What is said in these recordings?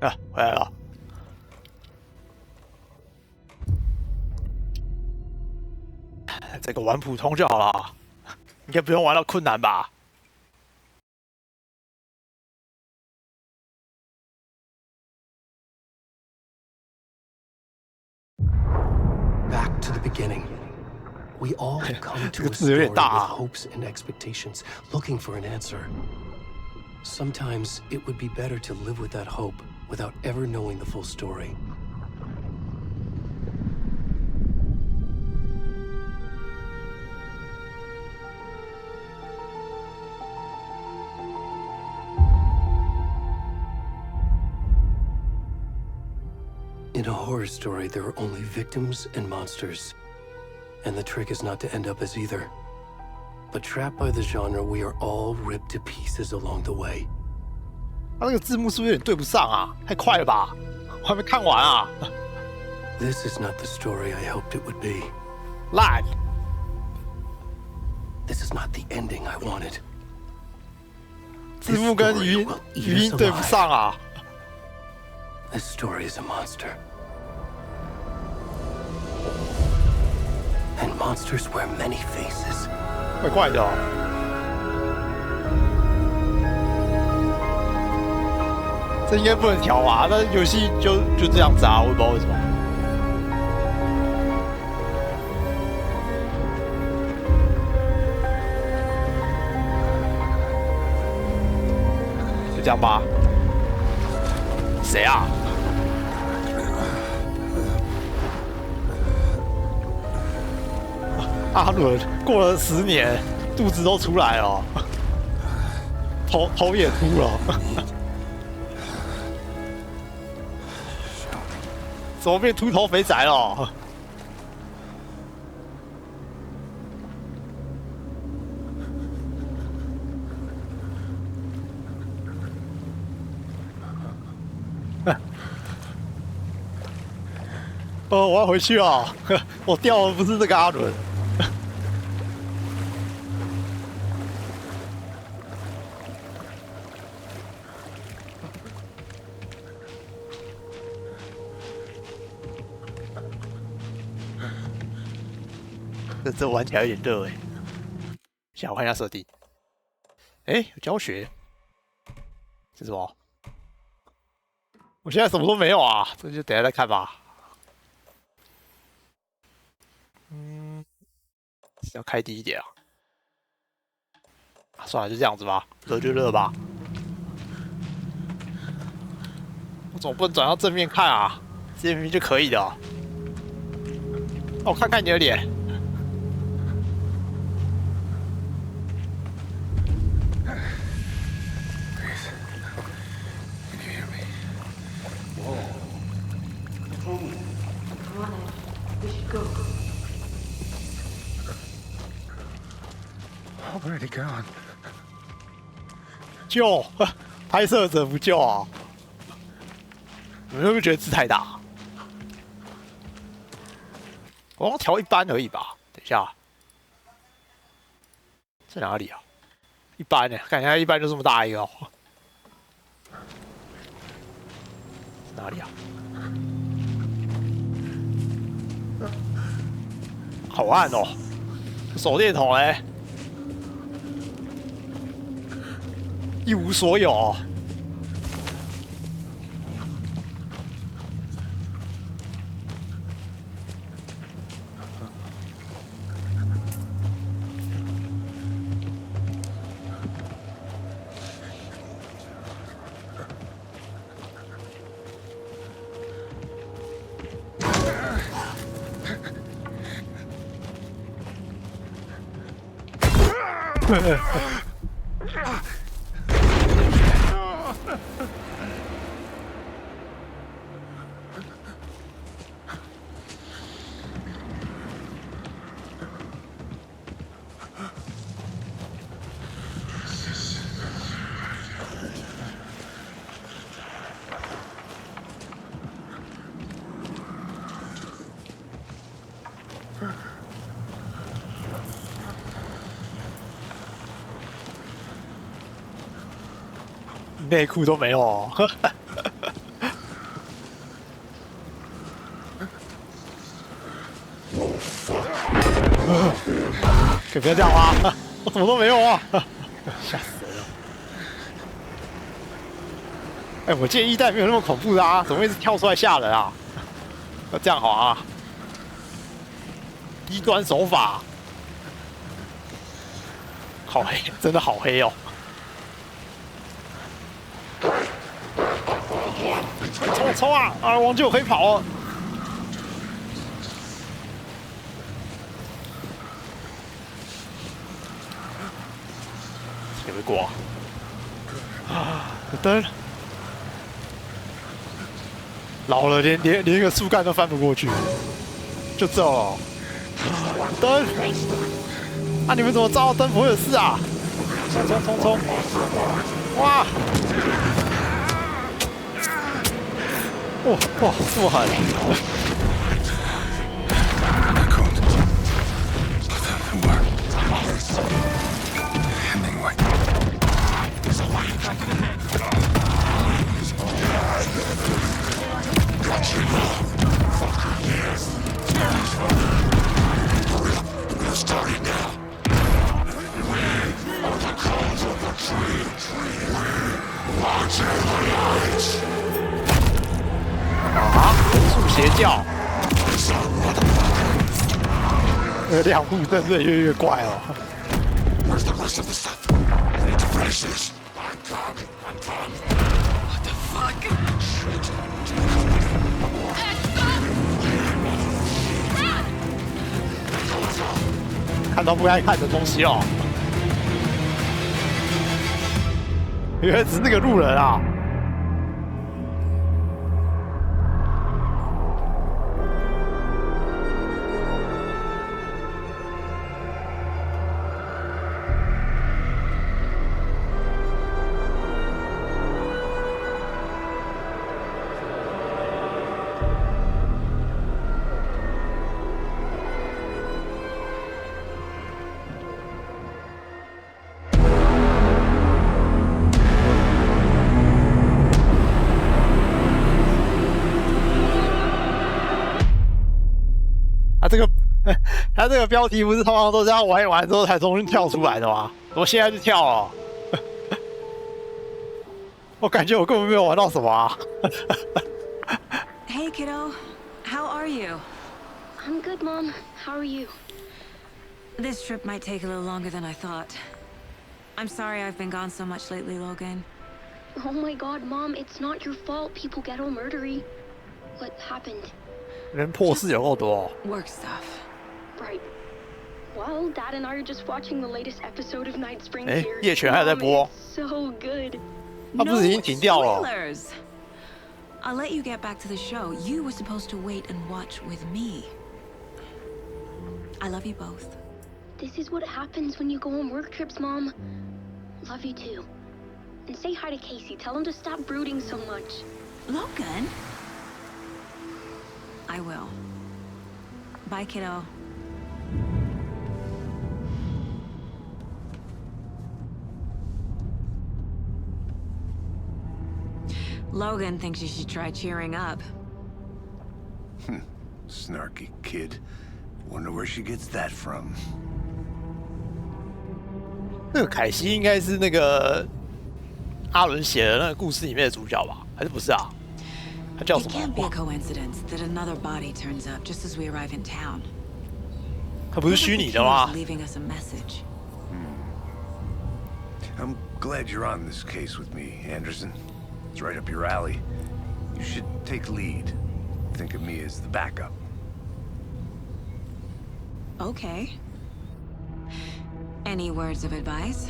啊，回来了。这个玩普通就好了，应该不用玩到困难吧？Back to the beginning. We all come to a 这个字有 story 点大 with 啊。 hopes and expectations, looking for an answer. Sometimes it would be better to live with that hope without ever knowing the full story. In a horror story, there are only victims and monsters. And the trick is not to end up as either. But trapped by the genre, we are all ripped to pieces along the way. 他那个字幕是不是有点对不上啊？太快了吧！我还没看完啊。This is not the story I hoped it would be. 烂。This is not the ending I wanted. 字幕跟语音对不上啊。This story is a monster. And monsters wear many faces. 怪怪的哦。这应该不能调啊，但是游戏就这样子啊，我也不知道为什么。就这样吧。谁啊？阿伦过了10年，肚子都出来了，头也秃了，怎么变秃头肥宅了？我要回去啊！我掉的不是这个阿伦。这玩起来有点热哎。先我看一下设定。哎，有教学。这是什么？我现在什么都没有啊，这就等一下再看吧。要开低一点啊。算了，就这样子吧，热就热吧。我总不能转到正面看啊，这明明就可以的。我看看你的脸。Already gone. 救！拍摄者不救啊！你们会不会觉得字太大？我要调一般而已吧。等一下，在哪里啊？一般呢？看起来一般就这么大一个、哦。哪里啊？好暗哦！手电筒嘞？一无所有、哦。内裤都没有、哦。可不要这样啊！我什么都没有啊！吓死人了！哎，我记得一代没有那么恐怖的啊，怎么会一直跳出来吓人啊？要这样好啊！低端手法，好黑，真的好黑哦！冲啊！啊，忘记我可以跑哦！有没有过啊？灯，老了连一个树干都翻不过去，就这了。灯，啊，你们怎么知道灯不会有事啊？冲！哇！哇，这么狠！啊！人数邪教，亮户真的越怪哦。看到不该看的东西哦，原来只是那个路人啊！他这个标题不是通常都是要玩一玩之后才重新跳出来的吗？我现在就跳了，我感觉我根本没有玩到什么啊。Hey kiddo, how are you? I'm good, Mom. How are you? This trip might take a little longer than I thought. I'm sorry I've been gone so much lately, Logan. Oh my God, Mom, it's not your fault. People get all murdery. What happened? 人破事有够多。Work stuff. Right. Well, Dad and I are just watching the latest episode of Night Springs 哎， here. 夜权还在播。 So good. 他不是已经停掉了？ spoilers. I'll let you get back to the show. You were supposed to wait and watch with me. I love you both. This is what happens when you go on work trips, Mom. Love you too. And say hi to Casey. Tell him to stop brooding so much. Logan? I will. Bye, kiddo. Logan thinks you should try cheering up. Snarky kid. Wonder where she gets that from. 那个凯西应该是那个阿伦写的那个故事里面的主角吧？还是不是啊？他叫 It 什 can't be a 么？ coincidence that another body turns up just as we arrive in town. 他不是虚拟的吗？ Leaving us a message. I'm glad you're on this case with me, Anderson. It's right up your alley. You should take lead. Think of me as the backup. Okay. Any words of advice?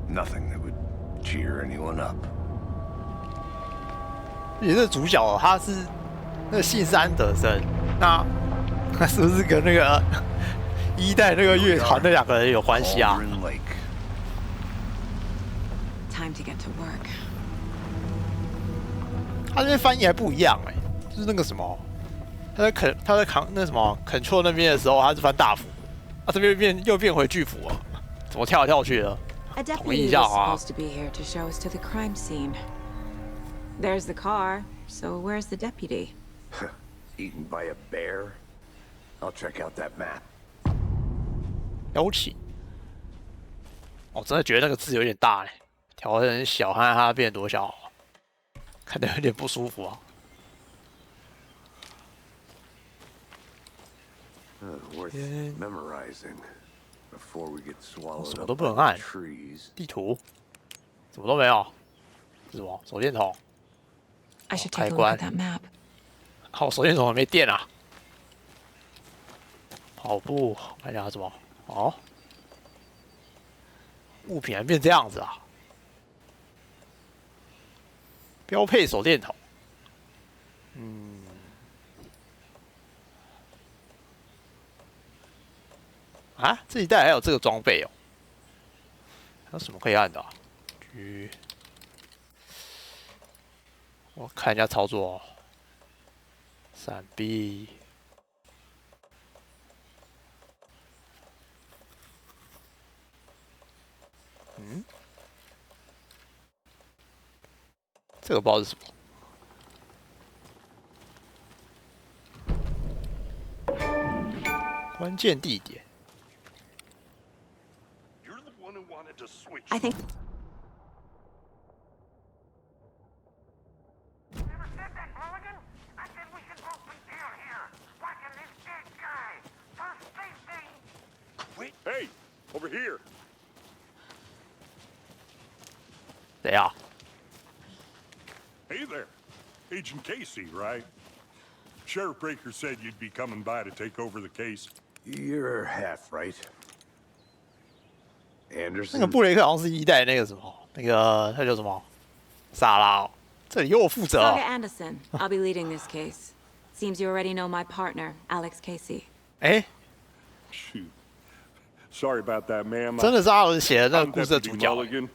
Nothing that would cheer anyone up. 也是主角，他是那个姓是安德森，那他是不是跟那个一代那个乐团那两个人有关系啊？ Aldrin Lake. Time to get to work. 他这边翻译还不一样哎、就是那个什么，他在扛那什么 control 那边的时候，他是翻大幅，啊这边又变回巨幅了，怎么跳来跳去的？ A 统一 deputy 一 was 下好啊。 supposed to be here to show us to the crime scene. There's the car, so where's the deputy? Eaten by a bear? I'll check out that map. 邀请。我真的觉得那个字有点大嘞，调成小，看看它变多小，看得有点不舒服啊。Worth memorizing before we get swallowed 什么 up 都不能 by 按 the trees. 地图，什么都没有。是什么？手电筒。 I should 开 take a look 关 at。that map. 好，手电筒没电啊。跑步，看一下什么？哦，物品还变这样子啊？标配手电筒。啊，这一代还有这个装备哦。还有什么可以按的、啊？我看一下操作、哦。闪避。这个不知道是什么。关键地点。 I think. Wait, hey, over here. 谁呀？ Hey there. Agent Casey, right? Sheriff Breaker said you'd be coming by to take over the case. You're half right. 那个 Anderson. 布雷克好像是一代那个什么，那个他叫什么？萨拉、哦。这里由我负责、 Saga 哦。 Anderson. I'll be leading this case. Seems you already know my partner, Alex Casey. 哎， Shoot. Sorry about that, ma'am. 真的是阿伦写的那个 I'm 故事的 Deputy 主角。 Mulligan.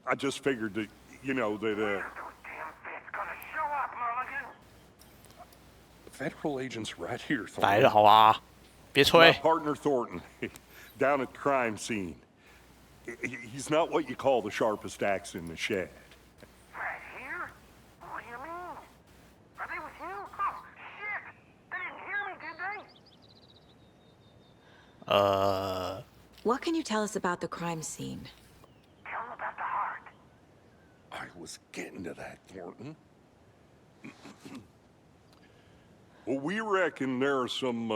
I just figured that, you know, that, Federal agents right here, 来了， Thornton. 好吧，别 My 吹。 partner Thornton, down at the crime scene. He's not what you call the sharpest axe in the shed. Right here? What do you mean? Are they with you? Oh, shit! They didn't hear me, did they? What can you tell us about the crime scene? Tell them about the heart. I was getting to that, Thornton. Well, we reckon there are some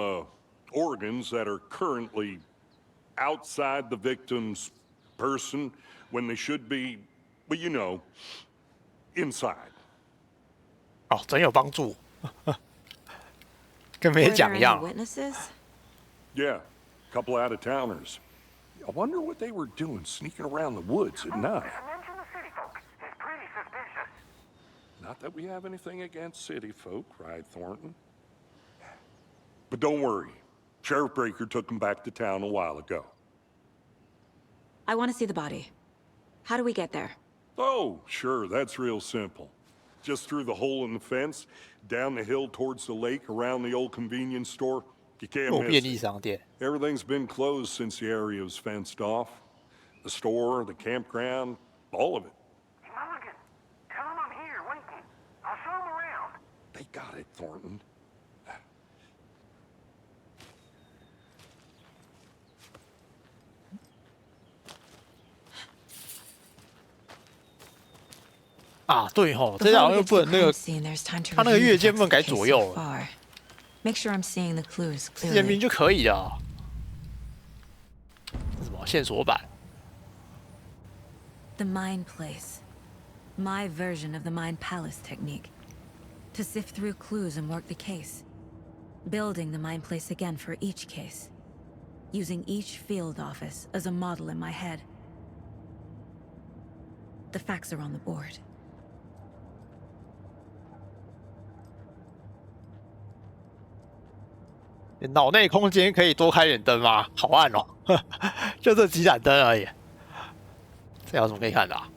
organs that are currently outside the victim's person when they should be, well, you know, inside. 哦，真有帮助，跟没 Were there 讲一 any 样。 witnesses? Yeah, a couple out-of-towners. I wonder what they were doing sneaking around the woods at night. Mention the city folk. It's pretty suspicious. Not that we have anything against city folk, cried Thornton. But don't worry. Sheriff Breaker took him back to town a while ago. I want to see the body. How do we get there? Oh, sure, that's real simple. Just through the hole in the fence, down the hill towards the lake, around the old convenience store. You can't 做 miss 便 it. 利商店。 Everything's been closed since the area was fenced off. The store, the campground, all of it. Hey, Mulligan, tell them I'm here waiting. I'll show them around. They got it, Thornton. 啊，对吼，这好像又不能那个，他那个月间不能改左右了， Make sure I'm seeing the clues 之前明 clearly. 就可以了。这什么线索板？ The Mind Place. My version of the Mind Palace technique. To sift through clues and work the case. Building the Mind Place again for each case. Using each field office as a model in my head. The facts are on the board. 脑内空间可以多开点灯吗？好暗哦，就这几盏灯而已。这有什么可以看的、啊？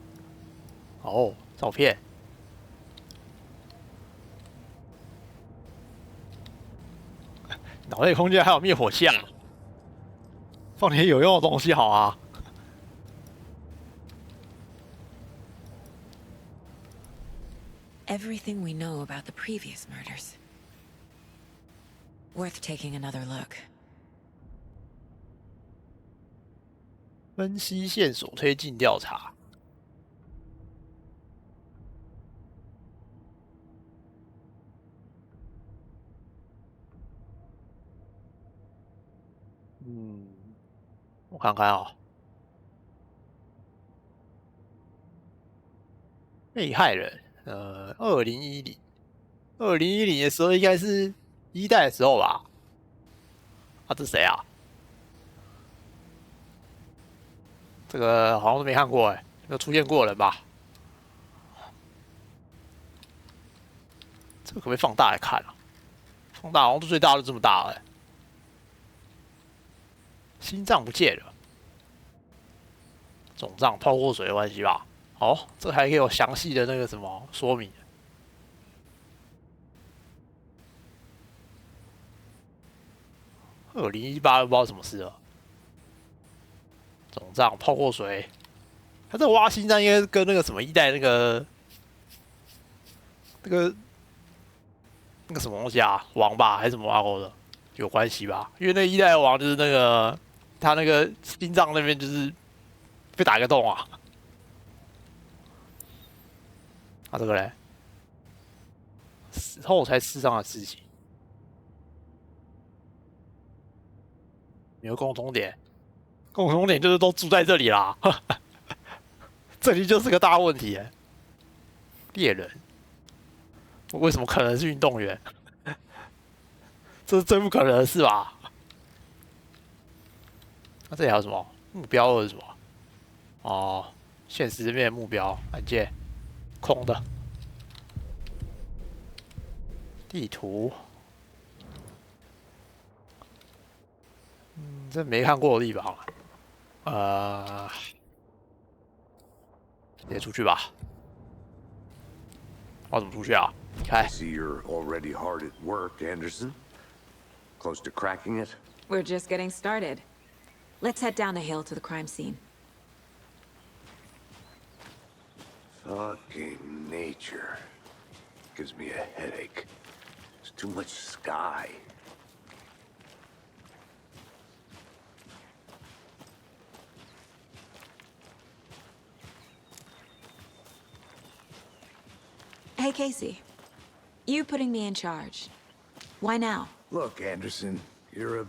哦，照片。脑内空间还有灭火器啊，放点有用的东西好啊。Everything we know about the previous murders. Worth taking another look. 分析线索，推进调查。我看看啊、被害人，2010的时候应该是一代的时候吧？啊，这谁啊？这个好像都没看过哎，有出现过人吧？这个可不可以放大来看啊？放大好像最大就这么大了、欸。心脏不见了，肿胀泡过水的关系吧？哦，这还可以有详细的那个什么说明。2018不知道什么事了，肿胀泡过水。他这个挖心脏应该是跟那个什么一代那个什么东西啊，王吧还是什么挖沟的有关系吧？因为那一代王就是那个他那个心脏那边就是被打个洞啊。啊，这个嘞，死后才世上的事情，有共同点，共同点就是都住在这里啦。这里就是个大问题耶。猎人，为什么可能是运动员？这是最不可能的事吧？那、这里还有什么目标或者什么？哦，现实面目标按键，空的。地图，这没看过的地方，直接出去吧。我怎么出去啊？开。 I see you're already hard at work, Anderson. Close to cracking it? We're just getting started. Let's head down the hill to the crime scene. Fucking nature. Gives me a headache. There's too much sky. Hey, Casey. You putting me in charge. Why now? Look, Anderson, you're a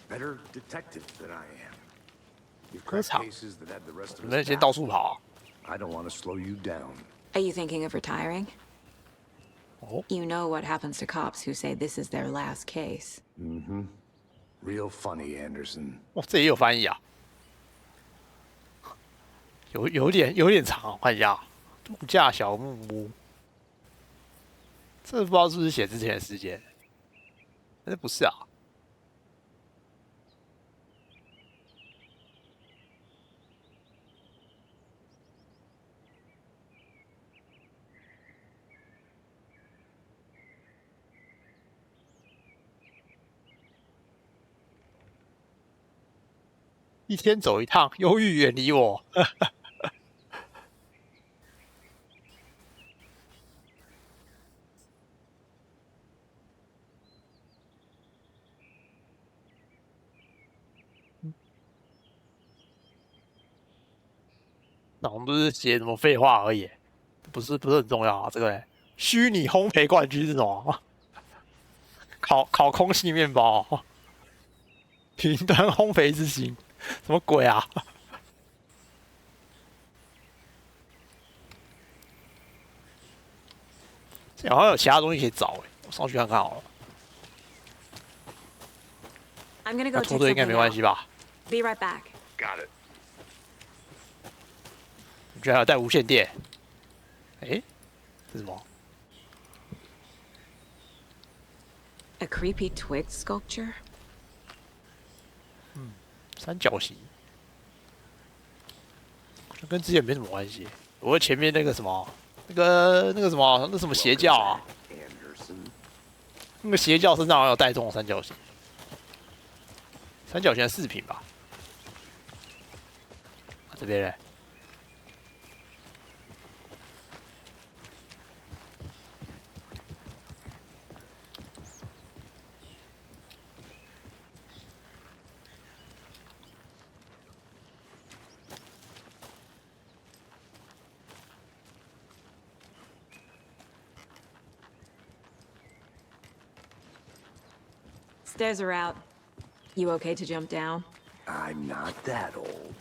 better detective than I am. You've 科 cracked 场， cases that had the rest 你 of 们 us 先到 baffled. 处跑、啊。 I don't want to slow you down. Are you thinking of retiring? 哦， You know what happens to cops who say this is their last case. Mm-hmm. Real funny, Anderson. 哇，这也有翻译啊，有点长、我看一下，度假小木屋，这不知道是不是写之前的时间，但是不是啊？一天走一趟，忧郁远离我。那我们都是写什么废话而已，不是很重要啊。这个嘞，虚拟烘焙冠军是什么？烤空气面包，云端烘焙之星，什么鬼啊？这好像有其他东西可以找哎，我上去看看好了。 I'm gonna 那 go 拖 check 队应该 something 没关系 out. 吧？ Be right back. Got it. 居然还有带无线电，哎，这是什么？ A creepy twig sculpture? 三角形，跟之前没什么关系。我前面那个什么，那个什么，那什么邪教啊， Anderson. 那个邪教身上好像有带这种三角形，三角形的饰品吧。这边嘞， Stairs are out. You okay to jump down? I'm not that old.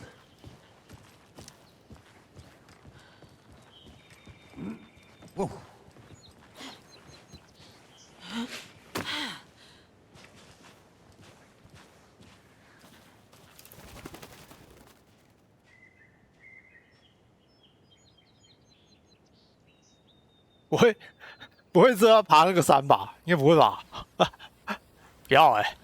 Whoa.不会这样爬那个山吧？应该不会吧？不要哎、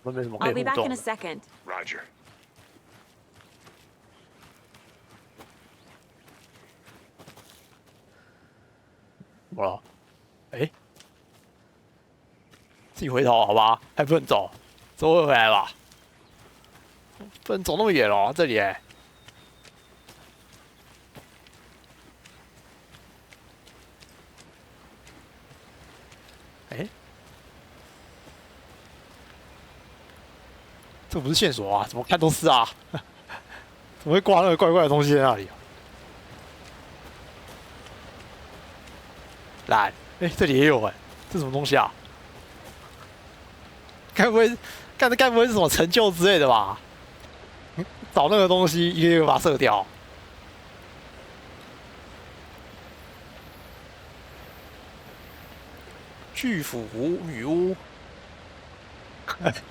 都没什么可以 I'll be 互 back 动 in a 的。 second. Roger. 怎么了？哎，自己回头好吧？还不能走，走回来吧？不能走那么远哦，这里哎。哎，这不是线索啊？怎么看都是啊？怎么会挂那个怪怪的东西在那里？来，哎，这里也有哎，这什么东西啊？该不会是什么成就之类的吧？找那个东西一个一个把它射掉。巨斧女巫，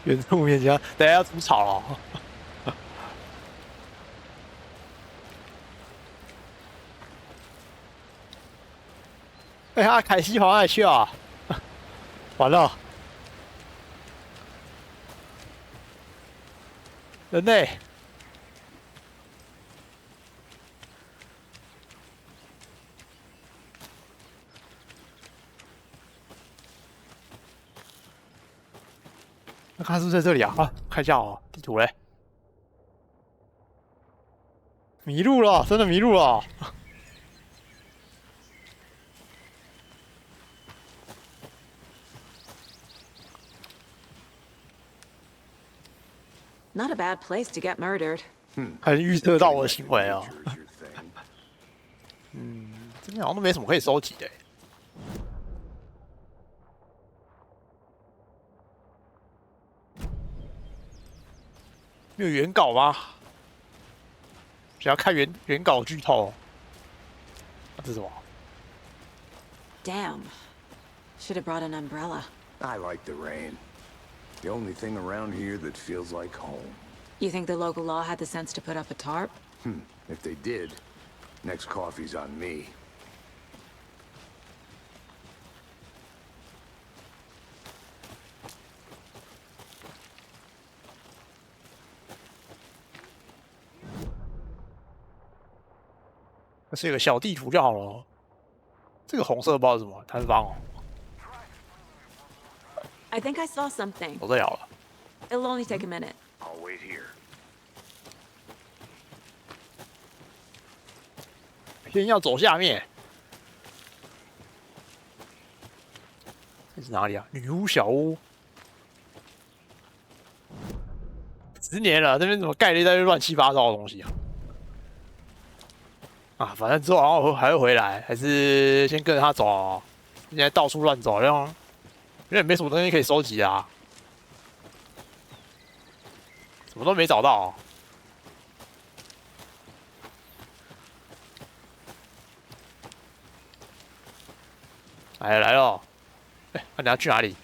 原住面前，等下要煮草了。哎呀，凯西跑哪里去啊？完了，人类。那他是不是在这里啊？啊，看一下哦，地图嘞。迷路了，真的迷路了。Not a bad place to get murdered. 还预测到我的行为啊。这边好像都没什么可以收集的。没有原稿吗？想要看原稿剧透。这是什么？ Damn. Should have brought an umbrella. I like the rain. The only thing around here that feels like home. You think the local law had the sense to put up a tarp? If they did, next coffee's on me. 这是一个小地图就好了。这个红色不知道是什么，摊方哦。 I think I saw something. 我这了了。 It'll only take a minute. I'll wait here. 先要走下面。这是哪里啊？女巫小屋。10年了，这边怎么盖了一大堆乱七八糟的东西啊？啊，反正之后好像还会回来，还是先跟着他走、哦。现在到处乱走，好像有点没什么东西可以收集啊。什么都没找到、哦。来了来了，哎，那你要去哪里？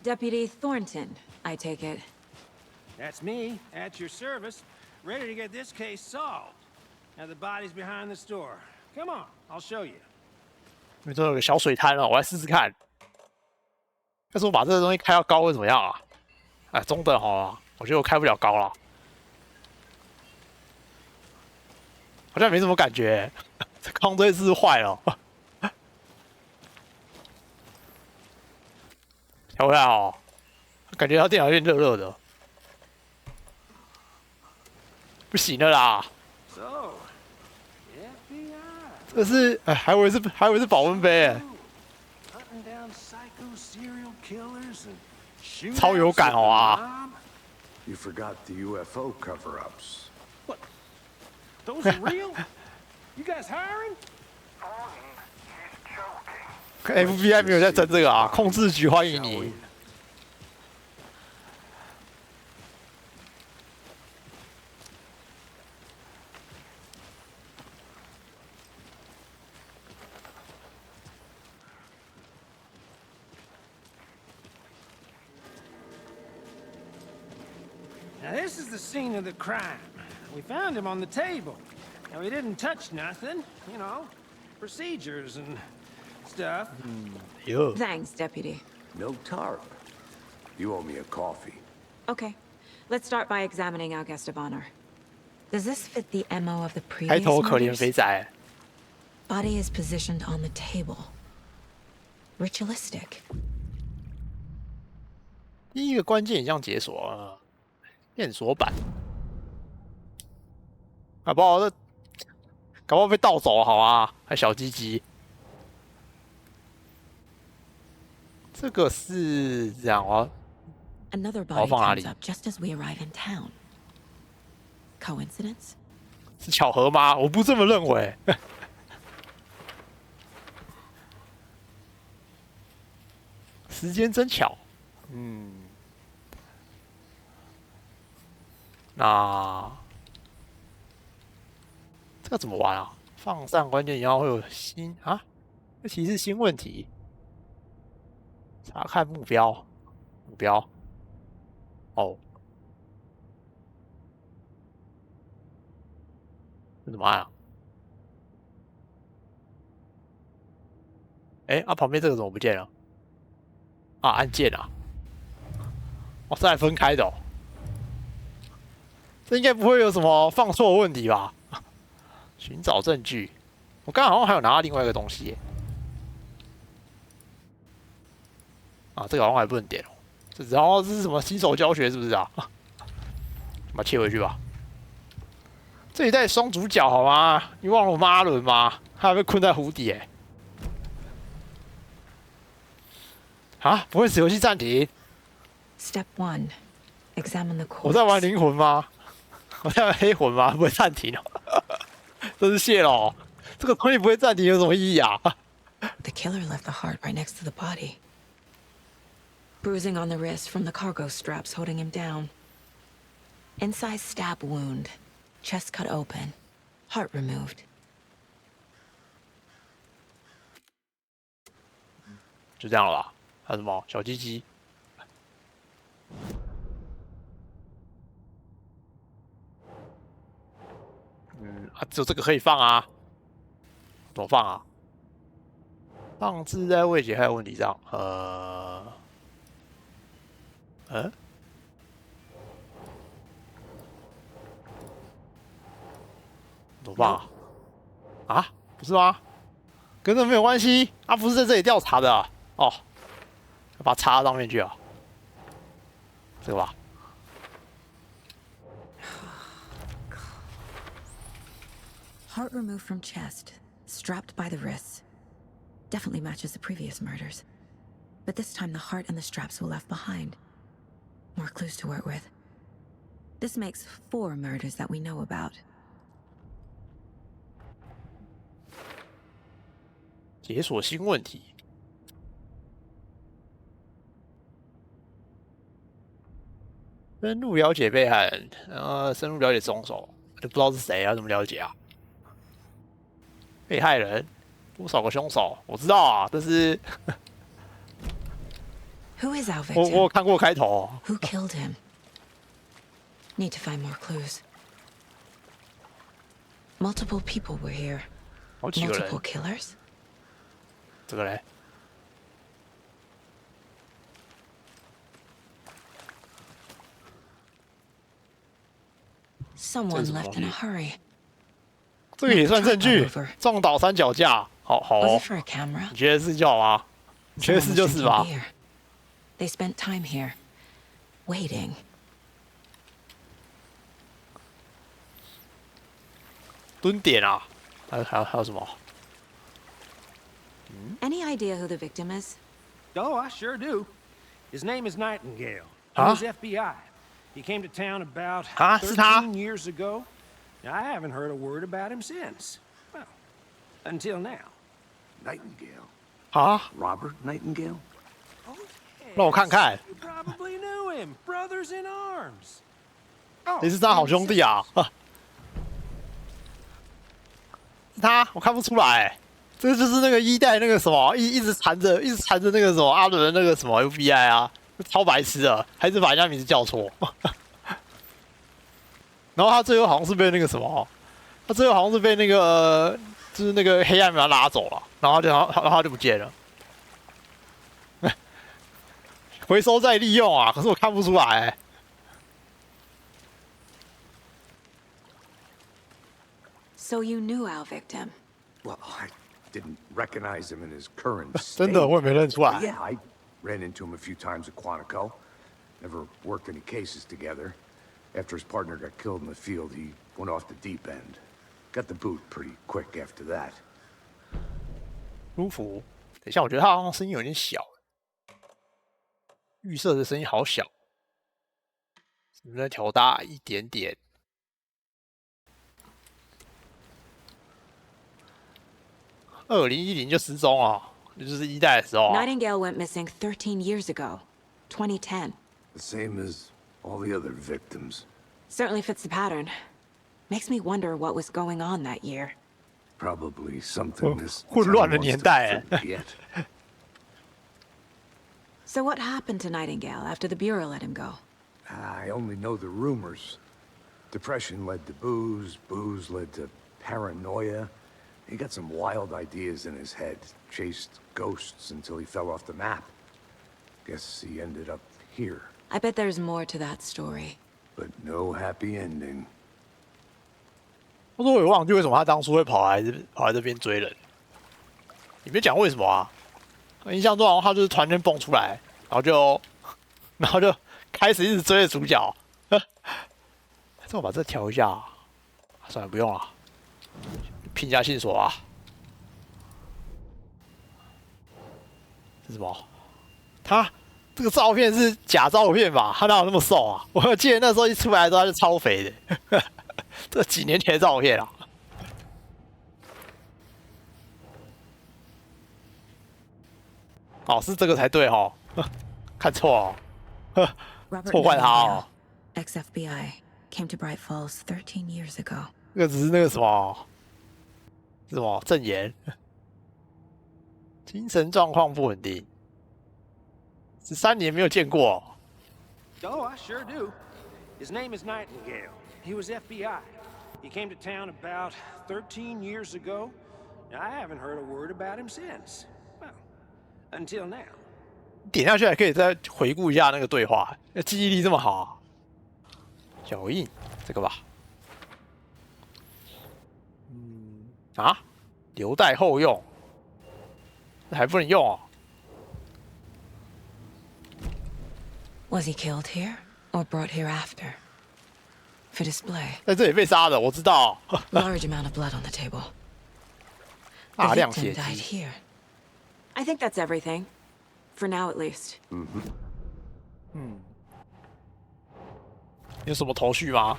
Deputy Thornton, I take it. That's me, at your service, ready to get this case solved. Now the body's behind the store. Come on, I'll show you. 因为这有个小水滩哦，我来试试看。要是我把这个东西开到高会怎么样啊？哎，中等好了，我觉得我开不了高了，好像没什么感觉。这钢锥是不是坏了？调回来哦，感觉它电脑有点热热的，不行了啦。 So, FBI. 这是哎，还以为是保温杯哎， Hunting down psycho serial killers and shootouts 超有感 at 哦 the 啊！ mob? You forgot the UFO cover-ups. What? Those are real? You guys hiring? FBI 没有在争这个啊，控制局欢迎你。Now this is the scene of the crime. We found him on the table. Now he didn't touch nothing, you know, procedures and stuff. 哟， Thanks, Deputy. No tarp. You owe me a coffee. Okay, let's start by examining our guest of honor. Does this fit the MO of the 开 previous 头可怜 murders? 肥仔， Body is positioned on the table. Ritualistic. 第一个关键影像解锁啊，验锁版，搞不好搞不好被盗走好啊，还小鸡鸡。这个是这样哦， Another 好 body 放哪 turns 里？ up just as we arrive in town. Coincidence? 是巧合吗？我不这么认为。时间真巧，那这个怎么玩啊？放上关键，然后会有新啊？这提示新问题。查看目标，哦，这怎么按啊？哎，啊，旁边这个怎么不见了？啊，按键啊！哦，是还分开的哦。这应该不会有什么放错的问题吧？寻找证据，我刚刚好像还有拿到另外一个东西耶。啊，这个好像还不能点哦。然后这是什么新手教学是不是啊？把它切回去吧。这一代双主角好吗？你忘了我们阿伦吗？他还被困在湖底哎。啊，不会使游戏暂停？ Step 1. Examine the 我在玩 corpse. 灵魂吗？我在玩黑魂吗？不会暂停哦。真是谢了哦。这个东西不会暂停有什么意义啊？ The killer left the heart right next to the body. Bruising on the wrist from the cargo straps holding him down. Incised stab wound. Chest cut open. Heart removed. 就这样了吧？还有什么小鸡鸡？只有这个可以放啊？怎么放啊？放置在未解开的问题上。怎么放啊？啊？不是吗？跟这没有关系啊，不是在这里调查的哦，要把它插到上面去啊，这个吧。Heart removed from chest. Strapped by the wrists. Definitely matches the previous murders. But this time the heart and the straps were left behind. More clues to work with. This makes 4 murders that we know about. 解锁新问题。深入了解被害人，深入了解凶手，就不知道是谁啊？怎么了解啊？被害人多少个凶手？我知道啊，但是 Who is our 我 victim? 有看过开头哦。 Who killed him? Need to find more clues. Multiple people were here. 好几个人 Multiple，killers? 这个嘞， Someone left in a hurry. 这个也算证据，撞倒三脚架，好哦。Was it for a camera? 你觉得是就好吗？你觉得是就是吧？ They spent time here, waiting. 蹲点啊，还有什么？ Any idea who the victim is? Oh, I sure do. His name is Nightingale. He Huh? was FBI. He came to town about 是他 13 years ago. I haven't heard a word about him since. Well, until now. Nightingale. 啊， Robert Nightingale? Oh, 让我看看， you probably knew him. Brothers in arms. Oh, 谁是他好兄弟啊？是他，我看不出来。这就是那个一代那个什么，一直缠着那个什么阿伦的那个什么 FBI 啊，超白痴的，还是把人家名字叫错。然后他最后好像是被那个什么，他最后好像是被那个就是那个黑暗把他拉走了，然后他就不见了。回收再利用啊，可是我看不出来。So you knew our victim? Well, I didn't recognize him in his current 真 state. 的，我也没认出 But 来。 yeah, I ran into him a few times at Quantico. Never worked any cases together. After his partner got killed in the field, he went off the deep end. Got the boot pretty quick after that. 舒服。等一下，我觉得他好像声音有点小，预设的声音好小，是不是再调大一点点？2010就失踪了，就是一代的时候啊。 Nightingale went missing 13 years ago, 2010. The same as all the other victims. Certainly fits the pattern. Makes me wonder what was going on that year. Probably something this 混乱的 town 年 wants to 代。 forget. So what happened to Nightingale after the Bureau let him go? I only know the rumors. Depression led to booze, booze led to paranoia. He got some wild ideas in his head, chased ghosts until he fell off the map. Guess he ended up here, I bet there's more to that story. but no happy ending. 我说我也忘记为什么他当初会跑来这边追人。你没讲为什么啊？我印象中好像他就是突然间蹦出来，然后就开始一直追着主角。这我把这调一下，算了，不用了，拼一下线索啊。这是什么？他这个照片是假照片吧？他哪有那么瘦啊？我记得那时候一出来的时候他就超肥的。这几年前的照片啊。哦，是这个才对哦，看错哦， Robert 错怪他哦。 ex-FBI, came to Bright Falls 13 years ago. 这个只是那个什么，是什么证言，精神状况不稳定，13年没有见过。 Oh, I sure do. His name is Nightingale. He was FBI. He came to town about 13 years ago. I haven't heard a word about him since. Well, until now. 点下去还可以再回顾一下那个对话，记忆力这么好啊。脚印，这个吧。啊，留待后用，这还不能用哦。 Was he killed here or brought here after? For display. 在这里被杀的，我知道。 Large amount of blood on the table. 大 The 量 victim 血 died 迹。 here. I think that's everything. For now, at least. 有什么头绪吗？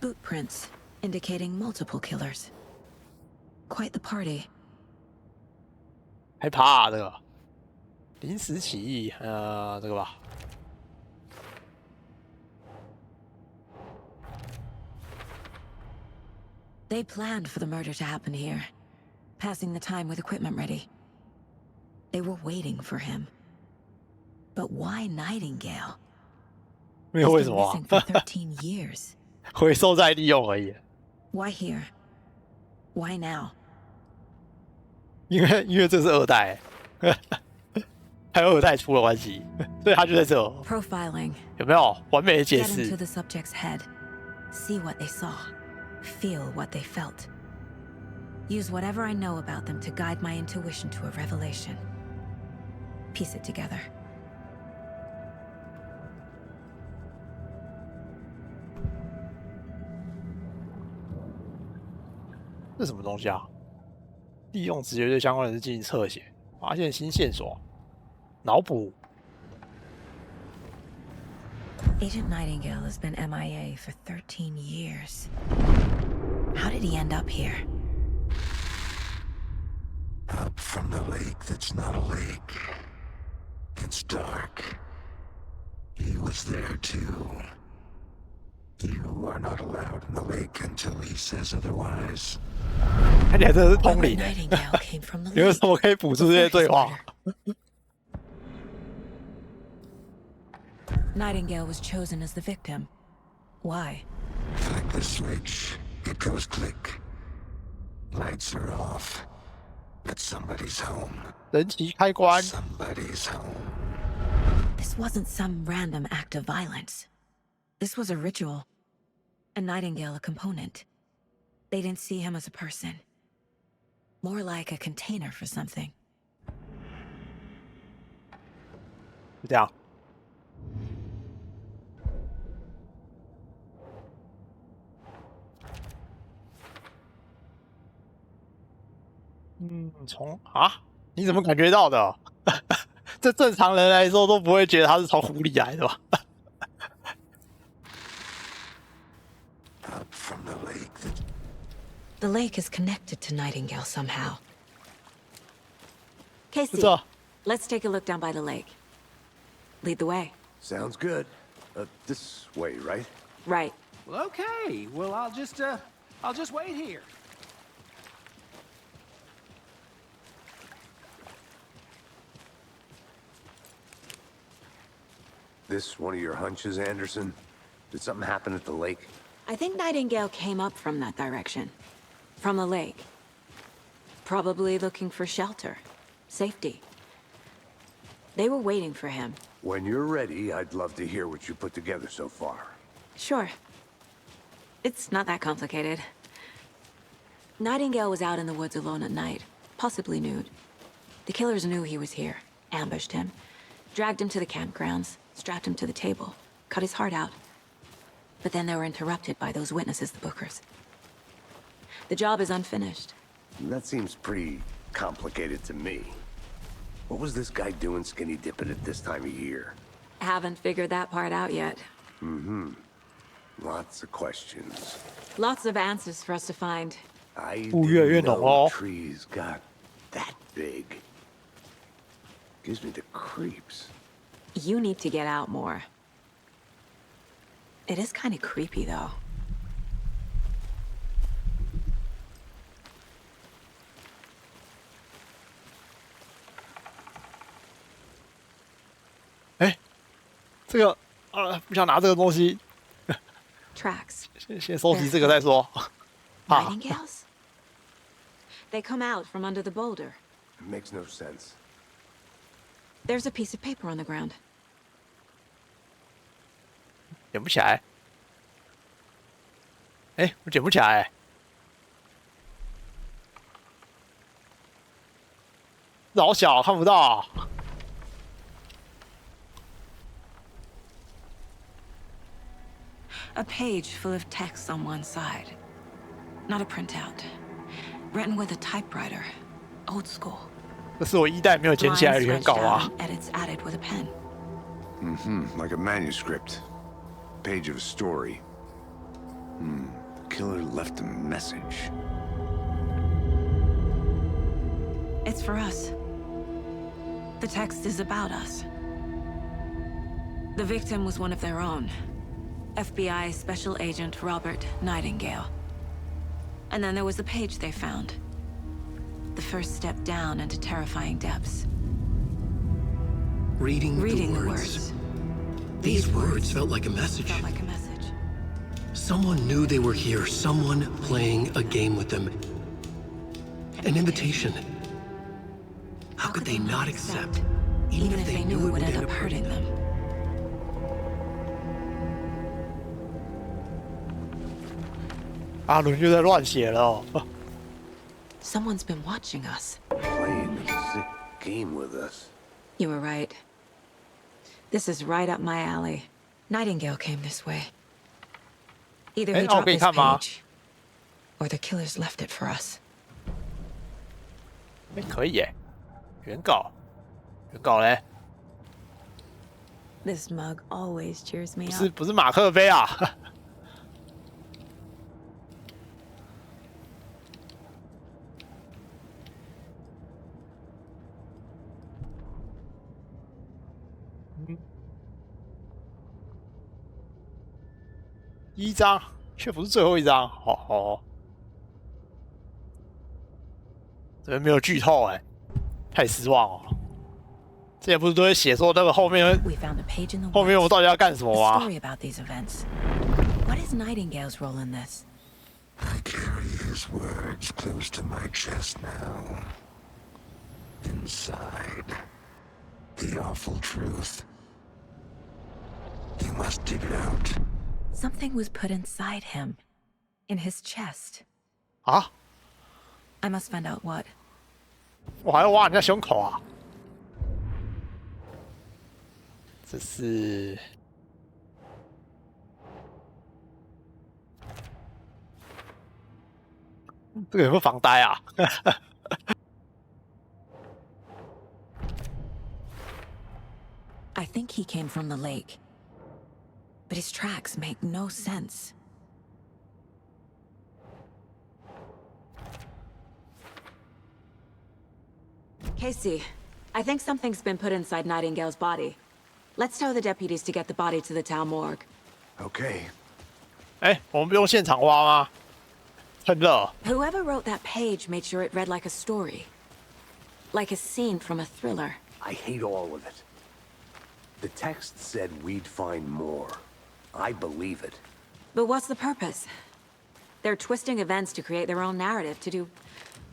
Boot prints indicating multiple killers. Quite the party. 害怕啊，这个临时起意，这个吧。 They planned for the murder to happen here, passing the time with equipment ready. They were waiting for him. But why Nightingale? 没有为 He's 什 been 么、啊 missing，for 13 years. 回收再利用而已。 Why here? Why now? 因为这是2代，还有2代出了关系，所以他就在这。 Profiling. 有没有完美的解 Get into 释？ the subject's head. See what they saw. Feel what they felt. Use whatever I know about them to guide my intuition to a revelation. Piece it together. 这什么东西啊？利用直觉对相关人士进行侧写，发现新线索，脑补。Agent Nightingale has been MIA for 13 years. How did he end up here? Up from the lake that's not a lake. It's dark. He was there too. You are not allowed in the lake until he says otherwise. 看起来真的是通灵。 Nightingale came from the 有 lake. 什么可以补出这些对话？ Nightingale was chosen as the victim. Why? Flick the switch. It goes click. Lights are off. But somebody's home. 人奇开关。 Somebody's home. This wasn't some random act of violence. This was a ritual. And Nightingale a component. They didn't see him as a person. More like a container for something. 就这样。从啊，你怎么感觉到的？这正常人来说都不会觉得他是从湖里来的吧？ Up from the lake. The lake is connected to Nightingale somehow. Casey, 不错， let's take a look down by the lake. Lead the way. Sounds good. This way, right? Right. Well, okay. Well, I'll just wait here. This one of your hunches, Anderson? Did something happen at the lake? I think Nightingale came up from that direction. From the lake. Probably looking for shelter. Safety. They were waiting for him. When you're ready, I'd love to hear what you put together so far. Sure. It's not that complicated. Nightingale was out in the woods alone at night, possibly nude. The killers knew he was here, ambushed him, dragged him to the campgrounds, strapped him to the table, cut his heart out. But then they were interrupted by those witnesses, the Bookers. The job is unfinished. That seems pretty complicated to me. What was this guy doing skinny dipping at this time of year? Haven't figured that part out yet. Mm-hmm. Lots of questions. Lots of answers for us to find. I 雾越来越 didn't 浓 know 哦。 trees got that big. Gives me the creeps. You need to get out more. It is kind of creepy, though. Hey, 这个不想拿这个东西， Tracks. 先收集这个再说。啊， Nightingales? They come out from under the boulder. It makes no sense. There's a piece of paper on the ground. 捡不起来。哎，我捡不起来。老小看不到。 A page full of text on one side. Not a printout. Written with a typewriter. Old school. 这是我一代没有捡起来的 Lines 原 scratched 稿啊 out,。edits added with a pen. Mm-hmm. Like a manuscript. Page of a story. The killer left a message. It's for us. The text is about us. The victim was one of their own. FBI Special Agent Robert Nightingale. And then there was the page they found. The first step down into terrifying depths. Reading Reading the the words. words. These words felt like a message. Felt like a message. Someone knew they were here. Someone playing a game with them. An invitation. How could they not accept? Even if they knew it would end up hurting them. 阿伦又在乱写了哦。Someone's been watching us. Playing a sick game with us. You were right. This is right up my alley. Nightingale came this way. Either he dropped this page, or the killers left it for us. 可以耶，原稿嘞？ This mug always cheers me up. 不是马克杯啊。一张却不是最后一张，哦，这边没有剧透哎，太失望了。之前不是都会写说那个后面我们到底要干什么吗？ What is Nightingale's role in this? I carry his words close to my chest now. Inside, the awful truth. You must dig it out. Something was put inside him. In his chest. 啊 I must find out what. 我还要挖人家胸口啊！这是这个有没有防呆啊？ I think he came from the lake. But his tracks make no sense. Casey, I think something's been put inside Nightingale's body. Let's tell the deputies to get the body to the town morgue. Okay. 哎，我们不用现场挖吗？很热。 Whoever wrote that page made sure it read like a story. Like a scene from a thriller. I hate all of it. The text said we'd find more. I believe it. But what's the purpose? They're twisting events to create their own narrative to do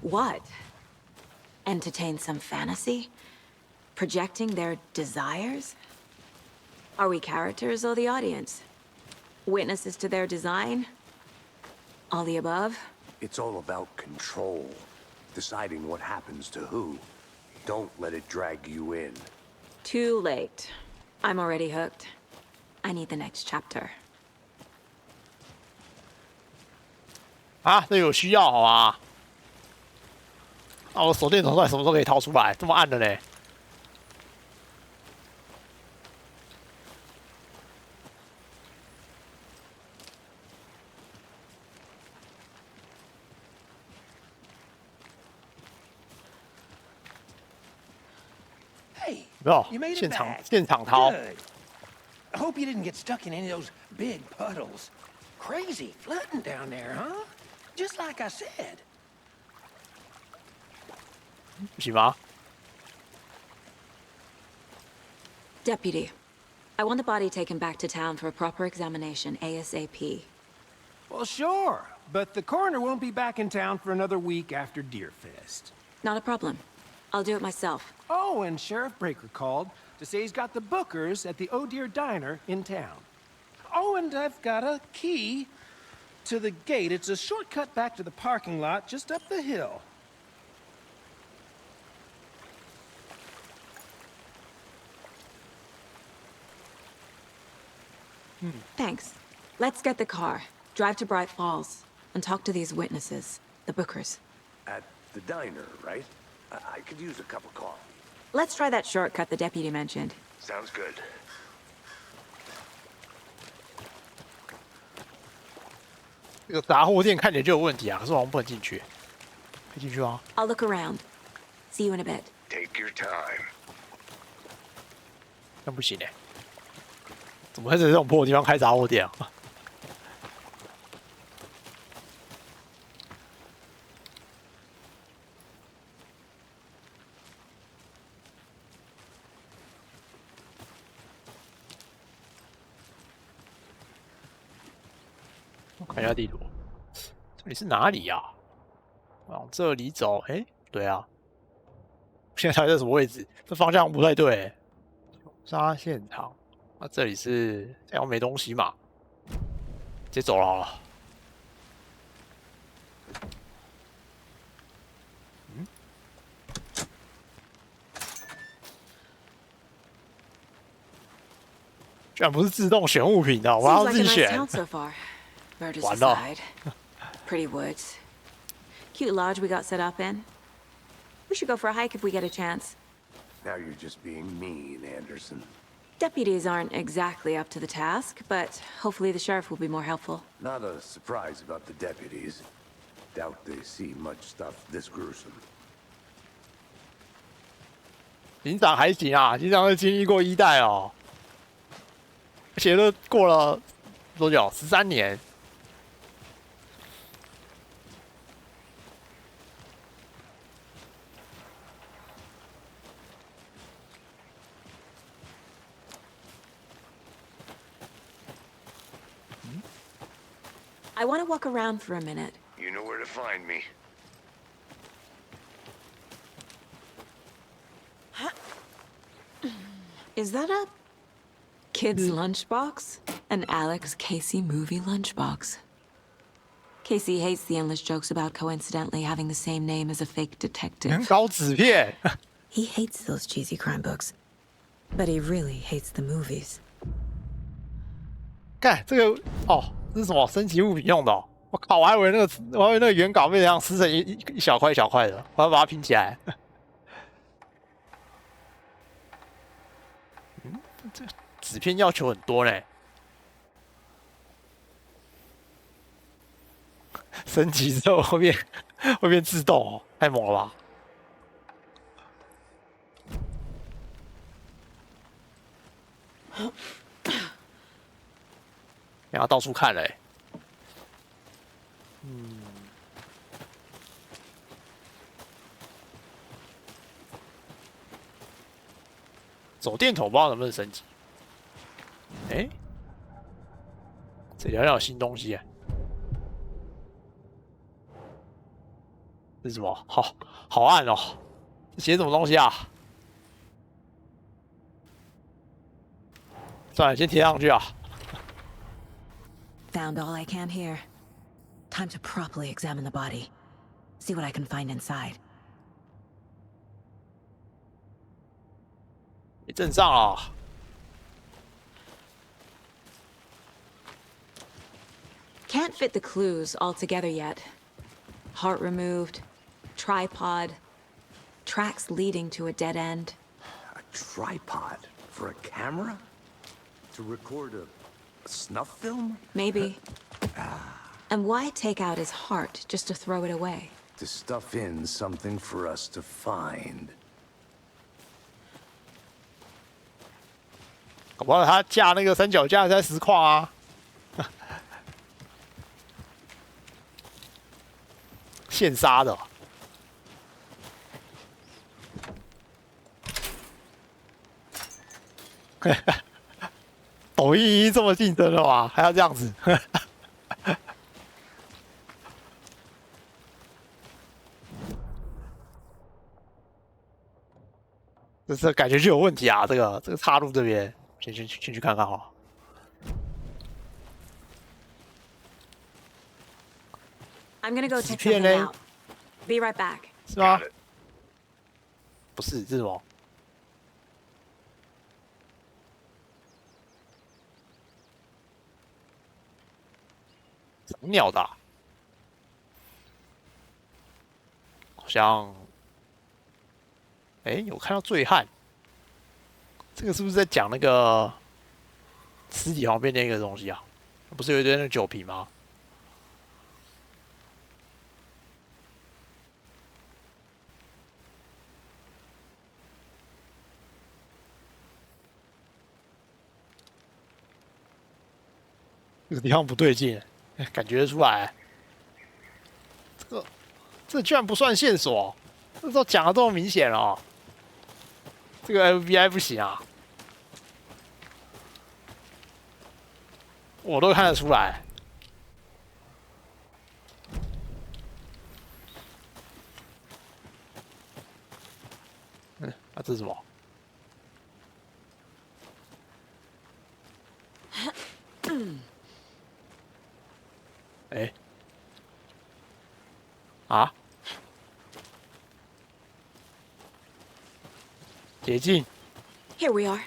what? Entertain some fantasy? Projecting their desires? Are we characters or the audience? Witnesses to their design? All the above? It's all about control. Deciding what happens to who. Don't let it drag you in. Too late. I'm already hooked. I need the next chapter. 啊，这有需要好吗？啊，我手电筒到底什么时候可以掏出来？这么暗的嘞？没有，现场掏。 I hope you didn't get stuck in any of those big puddles. Crazy flooding down there, huh? Just like I said. 不行吗？ Deputy, I want the body taken back to town for a proper examination ASAP. Well, sure, but the coroner won't be back in town for another week after Deerfest. Not a problem. I'll do it myself. Oh, and Sheriff Breaker called to say he's got the Bookers at the Oh Dear Diner in town. Oh, and I've got a key to the gate. It's a shortcut back to the parking lot just up the hill. Thanks. Let's get the car, drive to Bright Falls, and talk to these witnesses, the Bookers. At the diner, right? I could use a cup of coffee. Let's try that shortcut the deputy mentioned. Sounds good. 这个杂货店看起来就有问题啊，可是我好像不能进去，可以进去吗？ I'll look around. See you in a bit. Take your time. 那不行哎，怎么会在这种破的地方开杂货店啊？我看一下地图，这里是哪里呀、往这里走，哎，对啊，现在在什么位置？这方向不太对。杀现场，那、这里是这样没东西嘛？直接走了好了。居然不是自动选物品的，我要 Seems 自 like 己 a nice 选。 town so far. Murders 完了。 aside, pretty woods, cute lodge we got set up in. We should go for a hike if we get a chance. Now you're just being mean, Anderson. Deputies aren't exactly up to the task, but hopefully the sheriff will be more helpful. Not a surprise about the deputies. Doubt they see much stuff this gruesome. 警长还行啊，警长都经历过一代哦，而且都过了多久？13年。I want to walk around for a minute. You know where to find me. Is that a kid's lunchbox? An Alex Casey movie lunchbox. Casey hates the endless jokes about coincidentally having the same name as a fake detective. 搞纸片。 He hates those cheesy crime books, but he really hates the movies. 看这个哦，这是什么升级物品用的、哦？我靠，我还以为那个原稿被这样撕成一小块一小块的，我要把它拼起来。嗯，这纸片要求很多嘞。升级之后会变自动哦，太猛了吧！然后到处看嘞。手电筒不知道能不能升级。哎，这里好像有新东西耶。这是什么？好暗哦！这写什么东西啊？算了，先贴上去啊。 Found all I can here. Time to properly examine the body. See what I can find inside. 阵仗啊！ Can't fit the clues all together yet. Heart removed, tripod, tracks leading to a dead end. A tripod for a camera? To record a snuff film? Maybe. And why take out his heart just to throw it away? To stuff in something for us to find. 搞不好他架那个三脚架在实况啊。现杀的。抖音已经这么竞争了吗？还要这样子？这感觉就有问题啊！这个岔路这边，先去看看哈。I'm gonna go check 纸片 something 呢？ out. Be right back. 是吗？不是，这是什么？长鸟的啊、好像，哎，有看到醉汉，这个是不是在讲那个尸体旁边那个东西啊？不是有一堆那个酒瓶吗？这个地方不对劲，感觉得出来。这居然不算线索，这都讲的这么明显了、哦，这个 FBI 不行啊，我都看得出来。啊，这是什么？哎，啊，捷径， Here we are.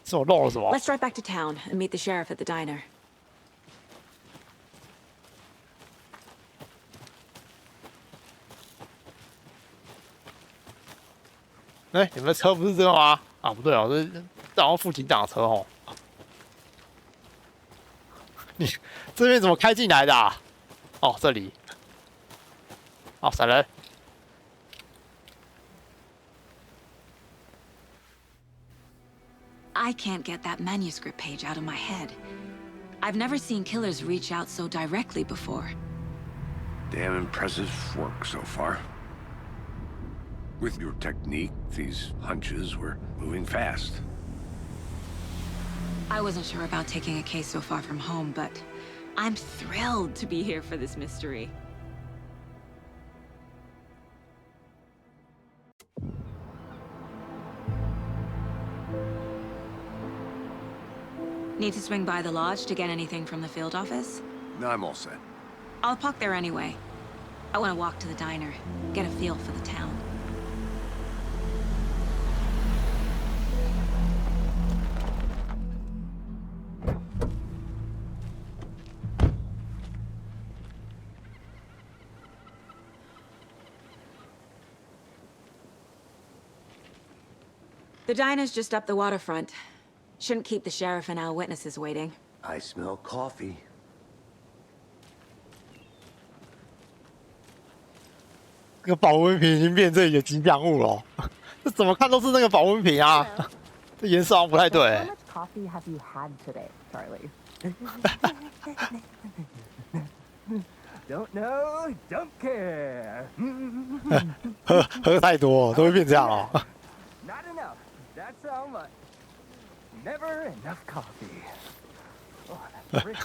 是我漏了什么？ Let's drive back to town and meet the sheriff at the diner. 哎，你们的车不是这个吗？啊，不对哦，这是好像副警长的车哦。你这边怎么开进来的啊？哦，这里。哦，闪人。I can't get that manuscript page out of my head. I've never seen killers reach out so directly before. Damn impressive work so far. With your technique, these hunches were moving fast. I wasn't sure about taking a case so far from home, but I'm thrilled to be here for this mystery. Need to swing by the lodge to get anything from the field office? No, I'm all set. I'll park there anyway. I want to walk to the diner, get a feel for the town. The diner's just up the waterfront. Shouldn't keep the sheriff and our witnesses waiting. I smell coffee. 这个保温瓶已经变这里的吉祥物了。这怎么看都是那个保温瓶啊，这颜色好像不太对。How much coffee have you had today, Charlie? Don't know, don't care. 喝太多都会变这样哦。Not enough. That's how much. Never enough coffee. Oh, that's rich,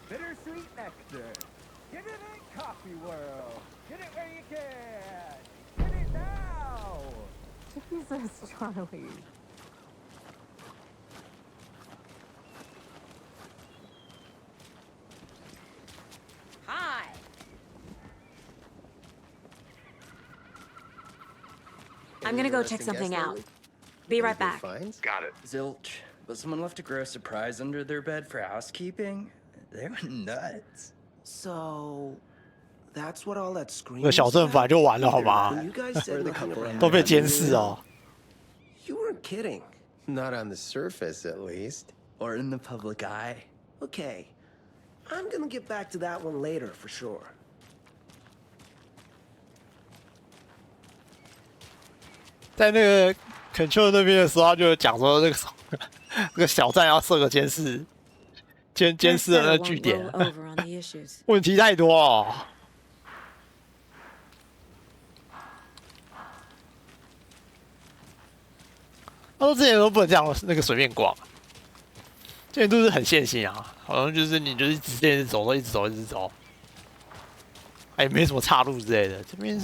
bittersweet nectar. Get it in, coffee world. Get it where you can. Get it now. Jesus, Charlie. Hi. I'm gonna go check something out. Be right back. Got it. Zilch, but someone left a gross surprise under their bed for housekeeping? They went nuts. So, that's what all that 这个 screaming 小镇本来就完了，好 When 吗？ you guys said nothing about 都被监视哦。 You weren't kidding. Not on the surface, at least. Or in the public eye. Okay. I'm gonna get back to that one later for sure. 在那个恳丘那边的时候，他就讲说这个小站要设个监视的那个据点，问题太多哦。他说之前都不能这样那个随便逛，之前都是很线性啊，好像就是你就是直线一直走，一直走，一直走，哎，没什么岔路之类的。这边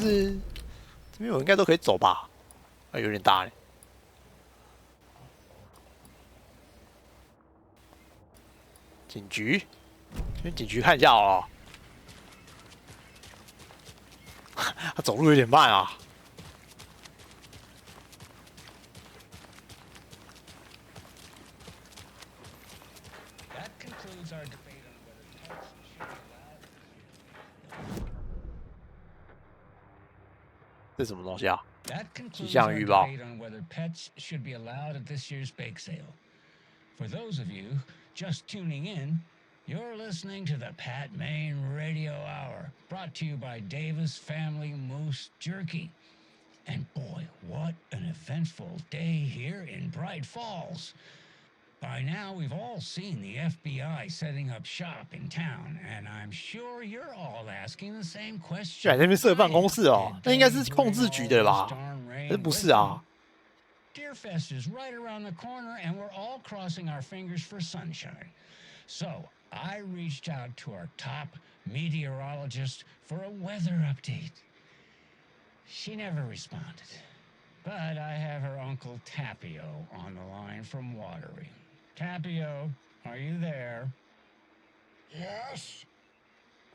我应该都可以走吧？啊，有点大嘞。警局，去警局看一下哦。他走路有点慢啊。这是什么东西啊？ 气象预报。 For those of you just tuning in, you're listening to the Pat Maine Radio Hour, brought to you by Davis Family Moose Jerky. And boy, what an eventful day here in Bright Falls. By now, we've all seen the FBI setting up shop in town, and I'm sure you're all asking the same question. 在那边设办公室哦，那应该是控制局的吧？还是不是啊？ Deerfest is right around the corner, and we're all crossing our fingers for sunshine. So I reached out to our top meteorologist for a weather update. She never responded, but I have her uncle Tapio on the line from Watery. Tapio, are you there? Yes.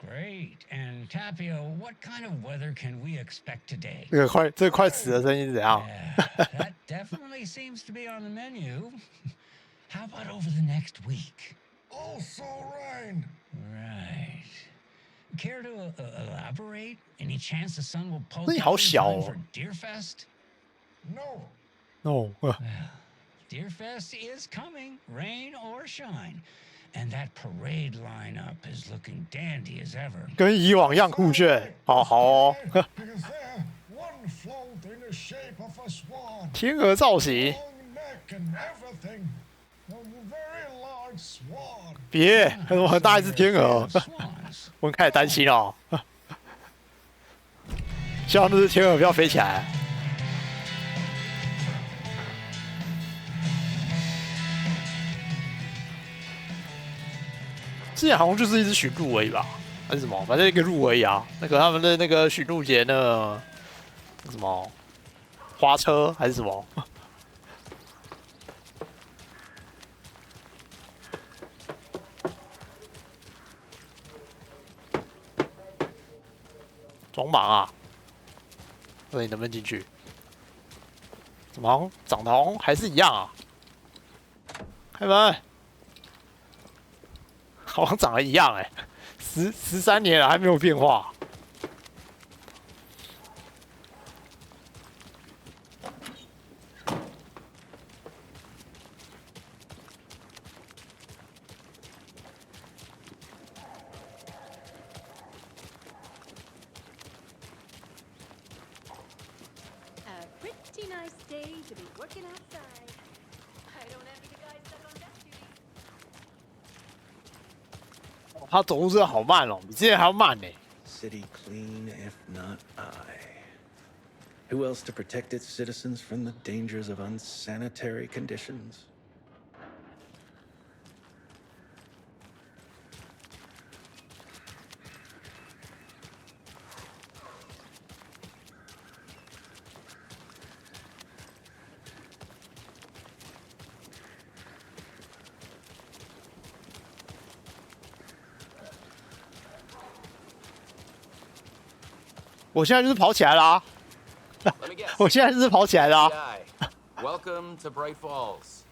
Great. And Tapio, what kind of weather can we expect today? 这快死的声音是怎样？ That definitely seems to be on the menu. How about over the next week? Also rain. Right. Care to elaborate? Any chance the sun will poke 那你好 out in 小 time 哦 for Deerfest? No. No， Well, Deerfest is coming, rain or shine. And that parade lineup is looking dandy as ever. 跟以往一样酷炫。好哦， Because there, one float in the shape of a swan. 天鹅造型， Long neck and everything. A very large swan. 别，还有很大一只天鹅， Swans. 我开始担心哦。希望那只天鹅不要飞起来。之前好像就是一只驯鹿而已吧，还是什么？反正一个鹿而已啊。那个他们的那个驯鹿节那什么花车还是什么？装忙啊！那你能不能进去？怎么好像长得好像还是一样啊？开门！好像长得一样哎、13年了还没有变化。A pretty nice day to be working outside. I don't envy the guys stuck on desk duty. 他走路真的好慢哦，比之前还要慢呢。 City clean, if not I. Who else to protect its citizens from the dangers of unsanitary conditions? 我现在就是跑起来啦、我现在就是跑起来啦、 Welcome to Bright Falls.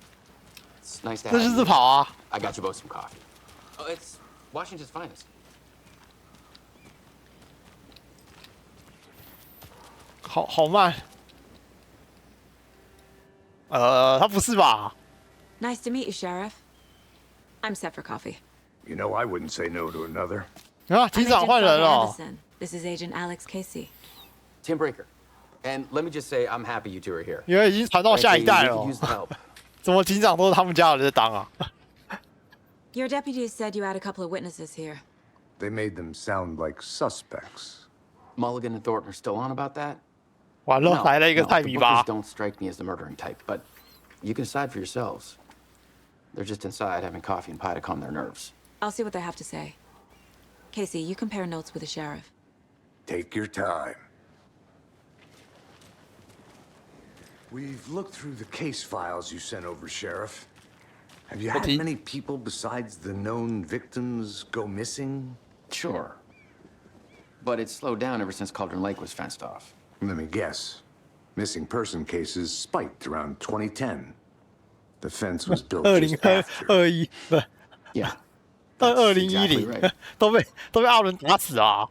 It's nice to 这 have 就是 you. 跑啊！ I got you both some coffee. Oh, it's Washington's finest. 好慢。他不是吧？ Nice to meet you, Sheriff. I'm set for coffee. You know, I wouldn't say no to another. 啊，机长换人了。 This is Agent Alex Casey. Tim Breaker. And let me just say, I'm happy you two are here. 因为已经传到下一代 Frankly, 了 we could use the help. 怎么警长都是他们家的人在当啊？ Your deputies said you had a couple of witnesses here. They made them sound like suspects. Mulligan and Thornton are still on about that? 完了， No, 来了一个 no, 菜 the 米吧 Bookers。don't strike me as the murdering type, but you can decide for yourselves. They're just inside having coffee and pie to calm their nerves. I'll see what they have to say. Casey, you compare notes with the sheriff. Take your time. We've looked through the case files you sent over, Sheriff. Have you had many people besides the known victims go missing? Sure. But it's slowed down ever since Cauldron Lake was fenced off. Let me guess. Missing person cases spiked around 2010. The fence was built just after. 2021不是 Yeah. 2010都被阿伦打死啊！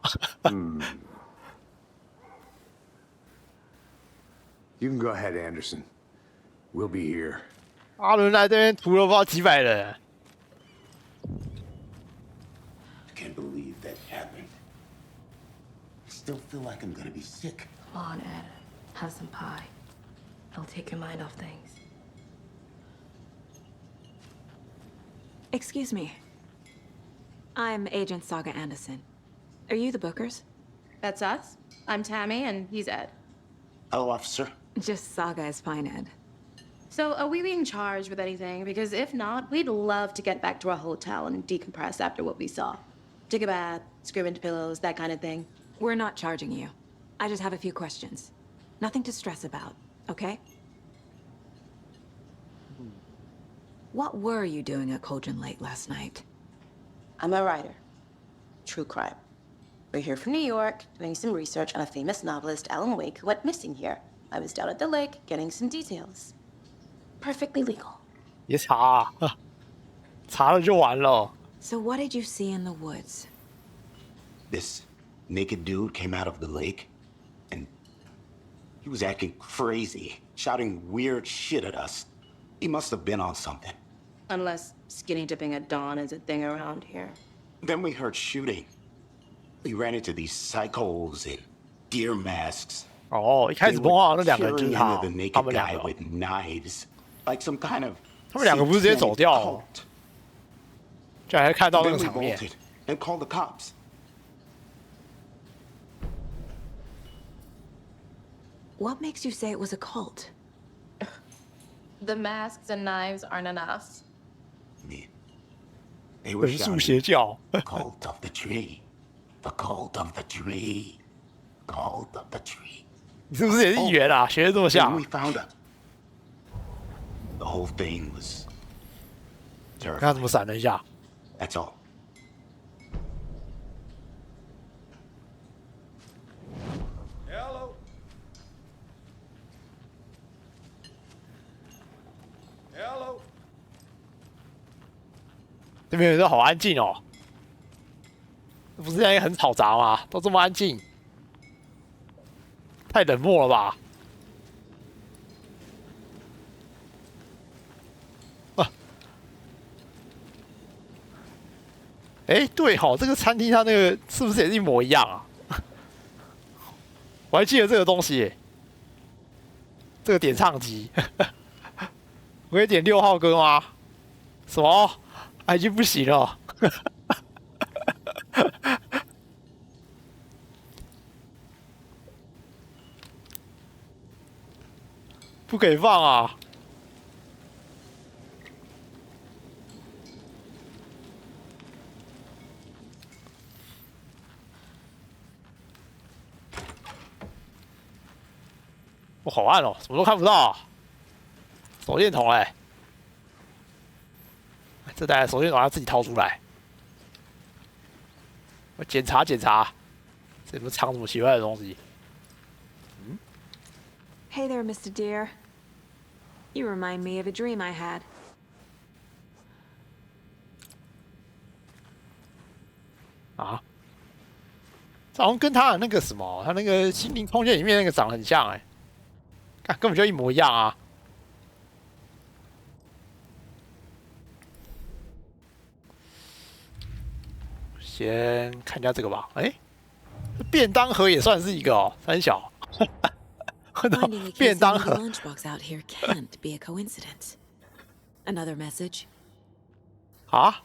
You can go ahead, Anderson. We'll be here. 阿伦来这边屠了不知道几百人。 I can't believe that happened. I still feel like I'm gonna be sick. Come on, Ed. Have some pie. It'll take your mind off things. Excuse me. I'm Agent Saga Anderson. Are you the Bookers? That's us. I'm Tammy, and he's Ed. Hello, officer. Just Saga is fine, Ed. So, are we being charged with anything? Because if not, we'd love to get back to our hotel and decompress after what we saw. Take a bath, scream into pillows, that kind of thing. We're not charging you. I just have a few questions. Nothing to stress about, okay? What were you doing at Cauldron Lake last night? I'm a writer. True crime. We're here from New York, doing some research on a famous novelist, Alan Wake, who went missing here. I was down at the lake, getting some details. Perfectly legal. 别查啊，查了就完了。So what did you see in the woods? This naked dude came out of the lake, and he was acting crazy, shouting weird shit at us. He must have been on something. Unless skinny dipping at dawn is a thing around here. Then we heard shooting. We ran into these psychos in deer masks. 哦，一开始碰到那两个人就是他， the 他 naked 们两 guy 个， with knives, like some kind of 他们两个不是直接走掉 satanic 了， cult. 居然还看到那 Then 个 we 场面。 bolted and called the cops. What makes you say it was a cult? The masks and knives aren't enough. They were 本树 shouting, 邪教， Cult of the tree. The cult of the tree. Cult of the tree. 你是不是也是议员啊？学的这么 Then 像 we。found her. The whole thing was 看他怎么闪了一下。 That's all. Hello. Hello. 这边有人好安静哦，不是现在很吵杂吗？都这么安静，太冷漠了吧？啊，哎，对吼，这个餐厅它那个是不是也是一模一样啊？我还记得这个东西耶，这个点唱机，我可以点6号歌吗？什么？已经不行了。不给放啊！我好暗哦，什么都看不到、啊。手电筒哎，这台手电筒要自己掏出来。我检查检查，这有没有藏什么奇怪的东西？ Hey there, Mr. Deer. You remind me of a dream I had. 啊？这好像跟他的那个什么，他那个心灵空间里面那个长得很像哎、看根本就一模一样啊！先看一下这个吧。哎，便当盒也算是一个哦，三小。Finding a 便 case 当 of 盒 the lunchbox out here can't be a coincidence. Another message. 啊？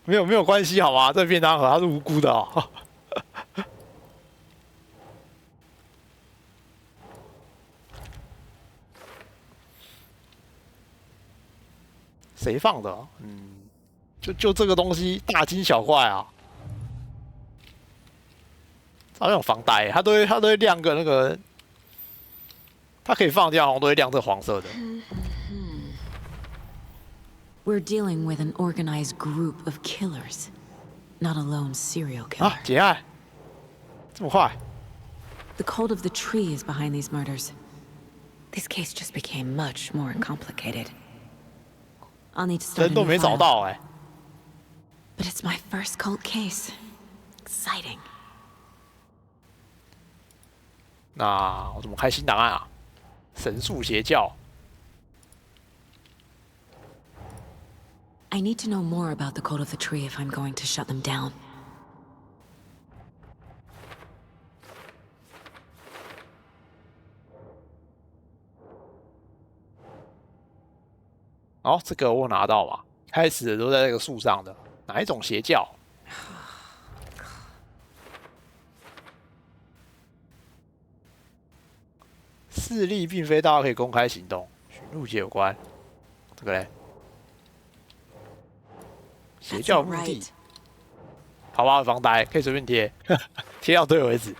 没有关系好吗？这便当盒它是无辜的哦。谁放的？就这个东西大惊小怪啊！它那种防呆，它都会亮个那个，它可以放掉，好像都会亮这黄色的。We're dealing with an organized group of killers, not a lone serial killer. 啊，结案，这么快？ The cult of the tree is behind these murders. This case just became much more complicated. I'll need to start 人 a 都 new 没找 file. 到哎、 But it's my first cult case. Exciting. 那我怎么开新档案啊？神术邪教。 I need to know more about the cult of the tree if I'm going to shut them down. 哦，这个我拿到嘛？开始的都在那个树上的，哪一种邪教？势力并非大家可以公开行动，寻路节有关。这个嘞，邪教目的，好吧，防呆可以随便贴，贴到对为止。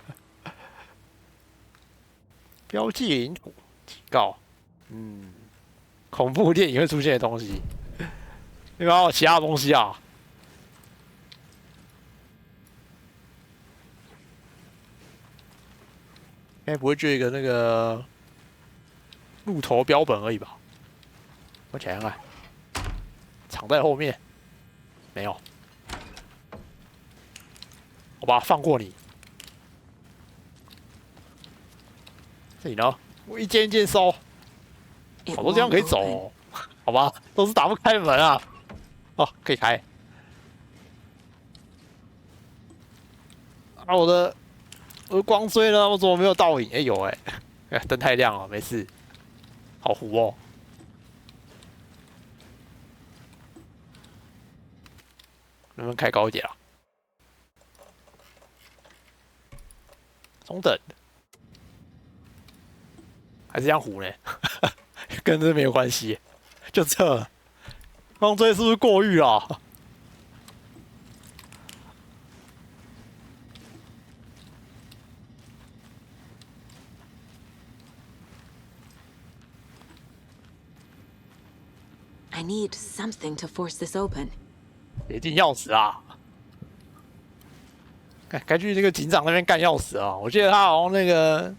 标记领土，警告，恐怖电影会出现的东西，有没有其他东西啊？应该不会就一个那个鹿头标本而已吧？我想想看，藏在后面，没有。好吧，放过你。这里呢，我一件一件收，好多地方可以走哦。好吧，都是打不开门啊。哦，可以开。啊，我的光锥呢？我怎么没有倒影？哎、有哎、灯太亮了，没事。好糊哦。能不能开高一点啊？中等，还是这样糊呢？跟这没有关系，就这。光锥是不是过誉啊？I need something to force this open. 铁定钥匙啊！该去那个警长那边干钥匙啊！我记得他好像那个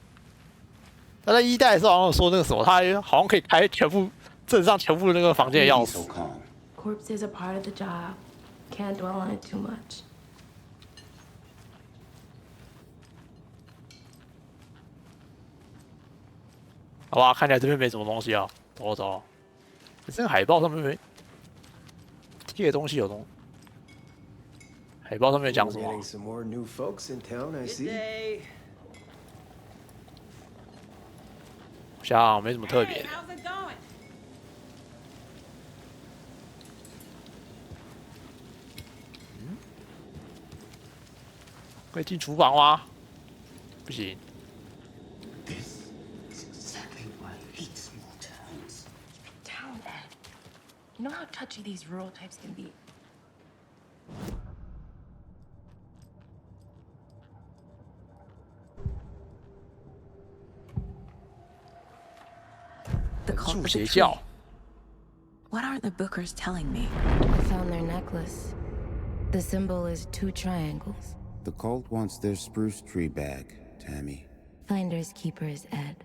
他在1代的时候好像有说那个什么，他好像可以开全部镇上全部那个房间的钥匙。Corpses are part of the job. Can't dwell on it too much. 好吧，看起来这边没什么东西啊，走走。这个海报上面没贴的东西有东。海报上面讲什么？ Getting some more new folks in town, I see. 好像没什么特别的。可以进厨房吗？不行。 You know how touchy these rural types can be. The cult of the tree. What are the Bookers telling me? I found their necklace. The symbol is 2 triangles. The cult wants their spruce tree back, Tammy. Finders keepers, Ed.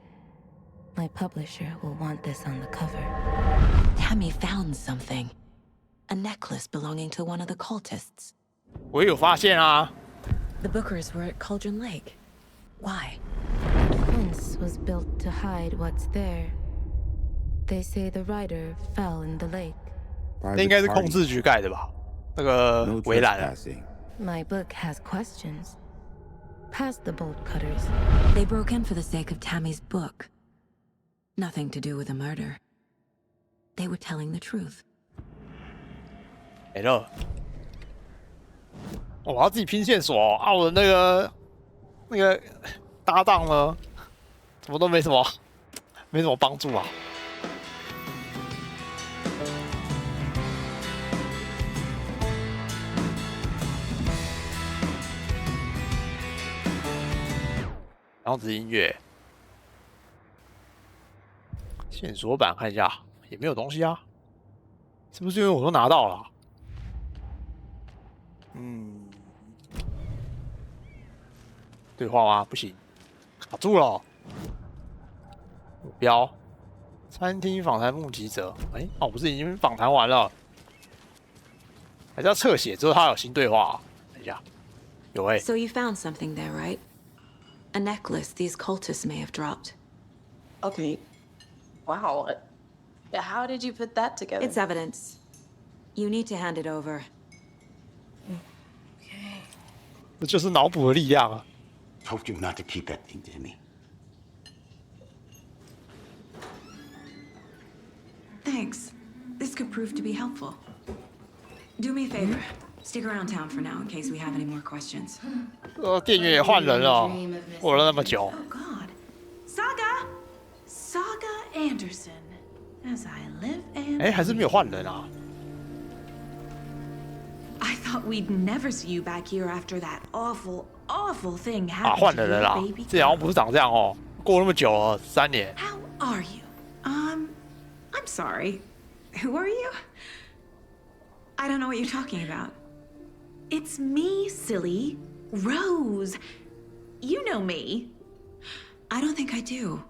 My publisher will want this on the cover. Tammy found something. A necklace belonging to one of the cultists. 我有发现啊。 The Bookers were at Cauldron Lake. Why? The fence was built to hide what's there. They say the rider fell in the lake. 那应该是控制局盖的吧？那个围栏啊。 My book has questions. Past the bolt cutters. They broke in for the sake of Tammy's book. Nothing to do with a murder. They were telling the truth. 没了。我要自己拼线索啊！我的那个搭档呢，怎么都没什么帮助啊？然后只是音乐，线索板看一下，也没有东西啊。是不是因为我都拿到了？对话吗？不行，卡住了。目标：餐厅访谈目击者。哎，哦，不是已经访谈完了？还是要侧写之后他有新对话、啊？等一下，有哎、欸。 So you found something there, right? A necklace these cultists may have dropped. Okay. Wow. How did you put that together? It's evidence. You need to hand it over. 这就是脑补的力量啊！ Told you not to keep that thing, Timmy. Thanks. This could prove to be helpful. Do me a favor. Stick around town for now in case we have any more questions. 店员也换人了，过了那么久。 Oh God, Saga Anderson. As I live and 哎，还是没有换人啊。 I thought we'd never see you back here after that awful thing 啊， happened 换 to 了人 you, 啦 baby. 之前好像不是长这样哦，过那么久了，3年。 How are you? I'm sorry. Who are you? I don't know what you're talking about. It's me, silly. Rose. You know me. I don't think I do.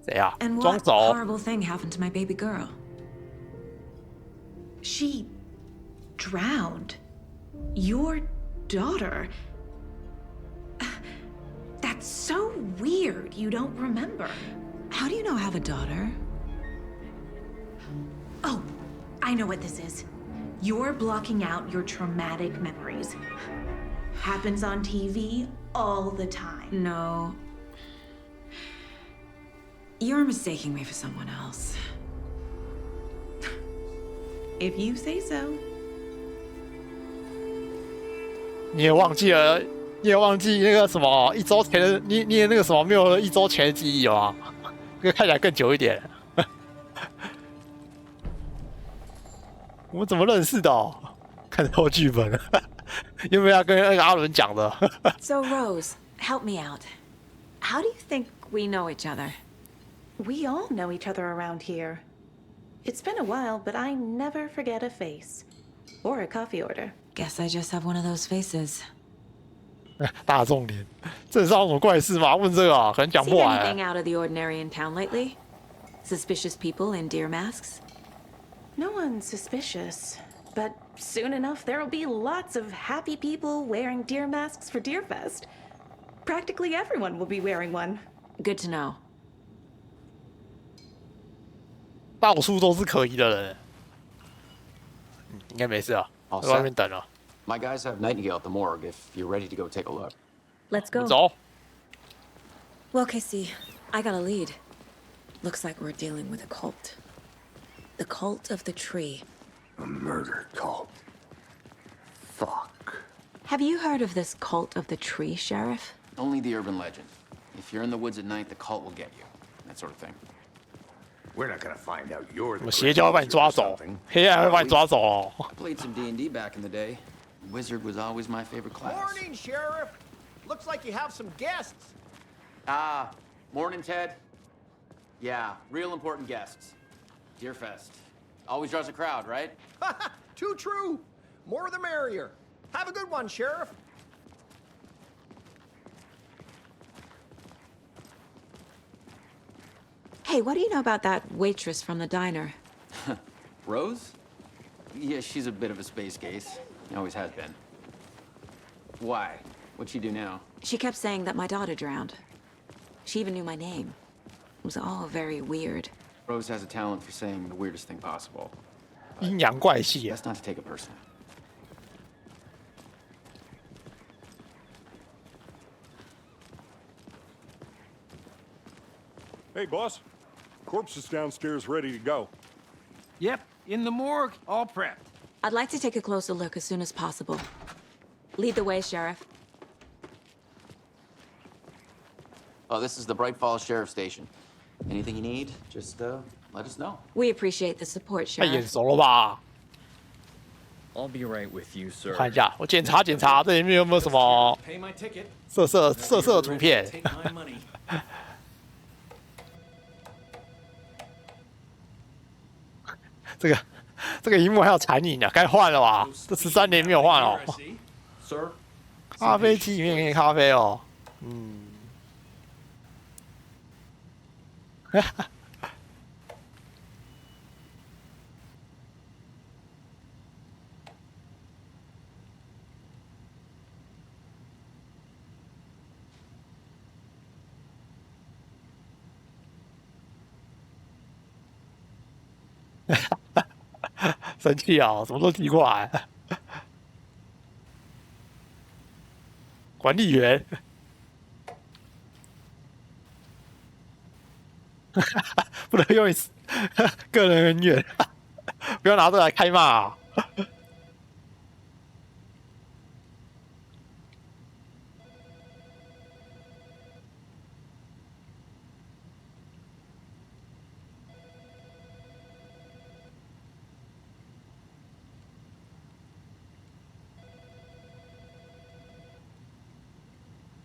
谁呀？ And 装 what 熟。 horrible thing happened to my baby girl? She drowned. Your daughter. That's so weird. You don't remember. How do you know I have a daughter? Oh, I know what this is. You're blocking out your traumatic memories. Happens on TV all the time. No. You're mistaking me for someone else. If you say so. 你也忘记了，你也忘记那个什么1周前的，你也那个什么没有1周前的记忆了吗？这个看起来更久一点。我们怎么认识的、哦？看错剧本了，有没有要跟那个阿伦讲的？ So Rose, help me out. How do you think we know each other? We all know each other around here. It's been a while, but I never forget a face. Or a coffee order. Guess I just have one of those faces. 大众脸，这是有什么怪事吗？问这个啊，可能讲不 Seen 完、 anything out of the ordinary in town lately? Suspicious people in deer masks? No one's suspicious. But soon enough, there'll be lots of happy people wearing deer masks for Deerfest. Practically everyone will be wearing one. Good to know. 到处都是可疑的人。应该没事啊， All 在外 set. 面等了。 My guys have Nightingale at the morgue if you're ready to go take a look. Let's go. 走。 Well, Casey, I got a lead. Looks like we're dealing with a cult. The cult of the tree. A murder cult. Fuck. Have you heard of this cult of the tree, Sheriff? Only the urban legend. If you're in the woods at night, the cult will get you. That sort of thing. We're not gonna find out you're 我 the 邪教会把你抓走，黑暗会把你抓走哦。 I played some D&D back in the day. Wizard was always my favorite class. Morning, Sheriff. Looks like you have some guests. Ah, morning, Ted. Yeah, real important guests. Deerfest. Always draws a crowd, right? Too true. More the merrier. Have a good one, Sheriff. Hey, what do you know about that waitress from the diner? Rose? Yeah, she's a bit of a space case. Always has been. Why? What'd she do now? She kept saying that my daughter drowned. She even knew my name. It was all very weird. Rose has a talent for saying the weirdest thing possible. 阴阳怪气啊！ Best not to take it personally. Hey, boss. Corpse is downstairs ready to go. Yep, in the morgue, all prepped. I'd like to take a closer look as soon as possible. Lead the way, Sheriff. Oh, this is the Bright Falls Sheriff Station. Anything you need, just let us know. We appreciate the support, 太 Sheriff. 眼熟了吧？ I'll be right with you, sir. 看一下，我检查检查，这里面有没有什么 Pay my ticket. 色的图片？ Take my money. 这个荧幕还有残影啊，该换了吧？这13年没有换哦。 Sir? 咖啡机里面给你咖啡哦，嗯。生气啊！什么都寄过来。管理员，不能用个人恩怨，不要拿这来开骂啊！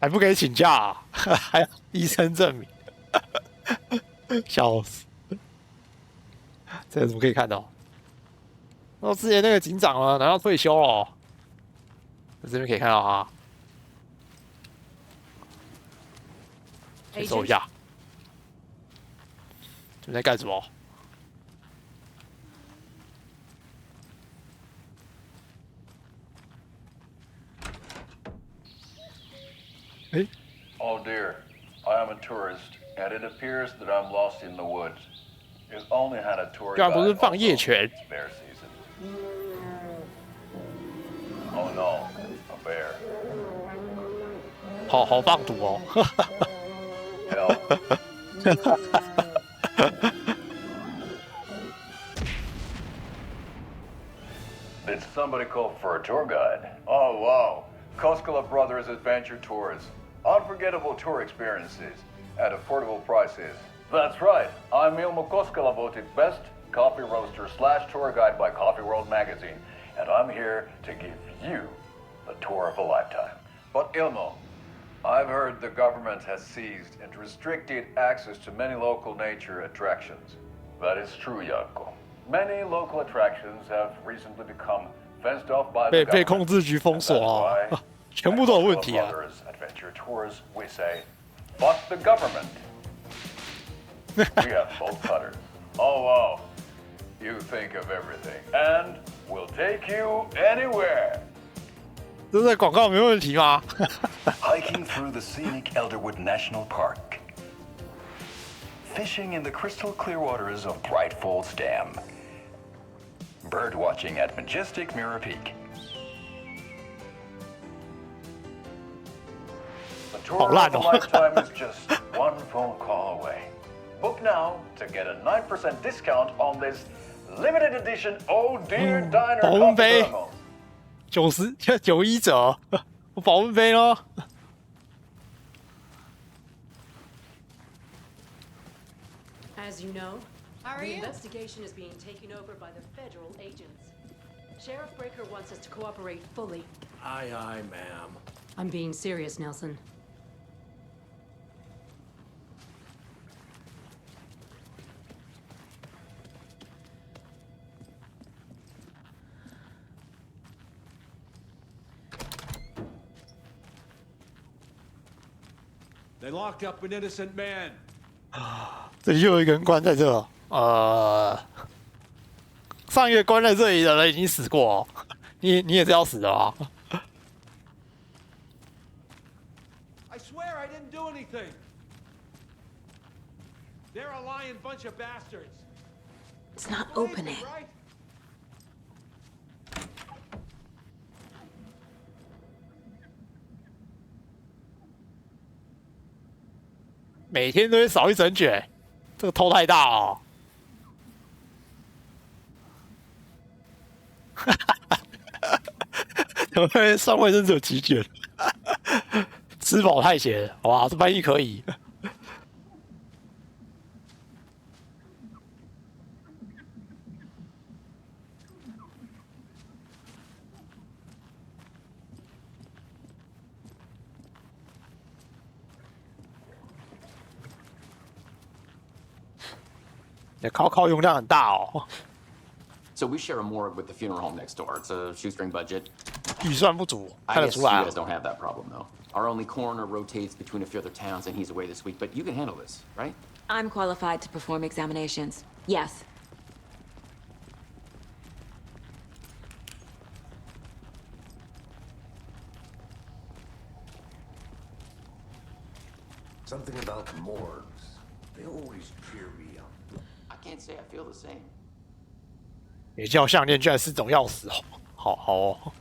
还不可以请假、啊，还要医生证明，笑死！这个怎么可以看到？哦，之前那个警长啊，难道退休了？在这边可以看到啊，先搜一下。你们在干什么？哎 Oh dear, I am a tourist, and it appears that I'm lost in the woods. You've only had a tour 居然 guide 不是放夜 also 犬 it's bear season. Oh no, a bear. 好放毒哦。Did somebody call for a tour guide? Oh wow, Koskela Brothers Adventure Tours. Unforgettable tour experiences at affordable prices. That's right, I'm Ilmo Koskela, voted best coffee roaster / tour guide by Coffee World magazine, and I'm here to give you the tour of a lifetime. But Ilmo, I've heard the government has seized and restricted access to many local nature attractions. That is true, Yanko. Many local attractions have recently become fenced off by the 被 government. 控制局封锁啊，全部都有问题啊。 Adventure tours, we say, fuck the government. We have bolt cutters. Oh wow, you think of everything, and we'll take you anywhere. 这在广告没问题吗？ Hiking through the scenic Elderwood National Park. Fishing in the crystal clear waters of Bright Falls Dam. Bird watching at majestic Mirror Peak. The tour of a lifetime is just one phone call away. Book now to get a 9% discount on this limited edition Oh Dear Diner 保温 coffee 杯 thermos. 91折，我保温杯呢？ As you know, the investigation is being taken over by the federal agents. Sheriff Breaker wants us to cooperate fully. Aye, aye, ma'am. I'm being serious, Nelson. They locked up an innocent man. 这里就有一个人关在这，上一个关在这里的人已经死过哦，你也是要死的啊！ I swear I didn't do anything. They're a lying bunch of bastards. It's not opening. Right? 每天都会少一整卷，这个偷太大哦！怎么会上卫生纸有几卷？吃饱太闲，好吧，这翻译可以。靠用量很大哦。 So we share a morgue with the funeral home next door. It's a shoestring budget. 预算不足， I 看得 guess 出 you 来啊 guys don't have that problem though. Our only coroner rotates between a few other towns, and he's away this week. But you can handle this, right? I'm qualified to perform examinations. Yes. Something about morgues. They always cheer me up. I can't say I feel the same. 也叫项链居然是种钥匙哦，好哦。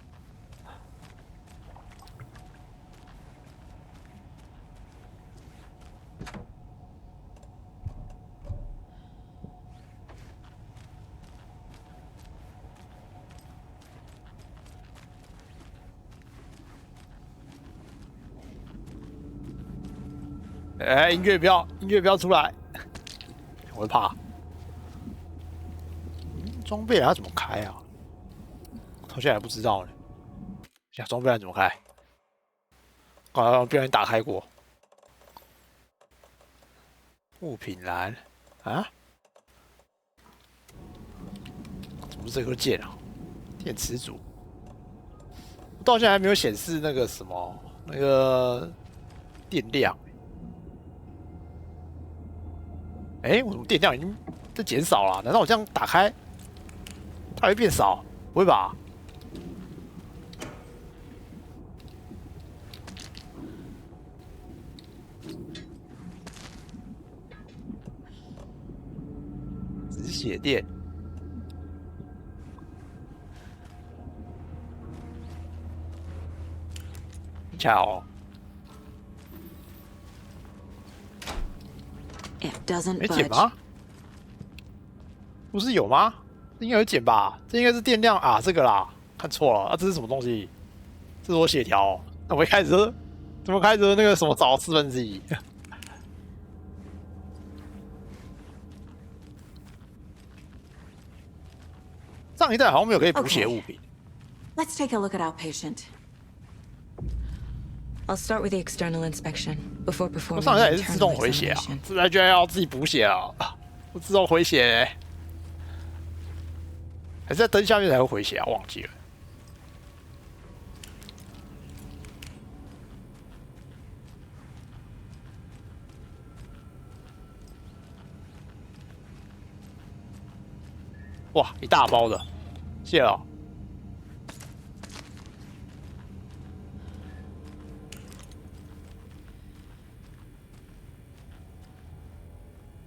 哎，音乐不要出来，我会怕。装备它怎么开啊？我现在还不知道呢。想装备它怎么开？刚刚不小心打开过。物品栏啊？怎么是这个键啊？电池组。到现在还没有显示那个什么那个电量。哎，我怎么电量已经在减少了？难道我这样打开，它会变少？不会吧？止血垫。巧。 It doesn't 没减 budge. 吗？不是有吗？应该有减吧？这应该是电量啊，这个啦，看错了啊！这是什么东西？这是我血条、哦。那我一开始怎么开始那个什么找1/4？上一代好像没有可以补血物品。Let's take a look at outpatient. I'll start with the external inspection before 我 performing 上一代 the 也是自动 internal 回血啊， examination. 这代居然要自己补血啊！我自动回血、欸，还是在灯下面才会回血啊？忘记了。哇，一大包的，谢了。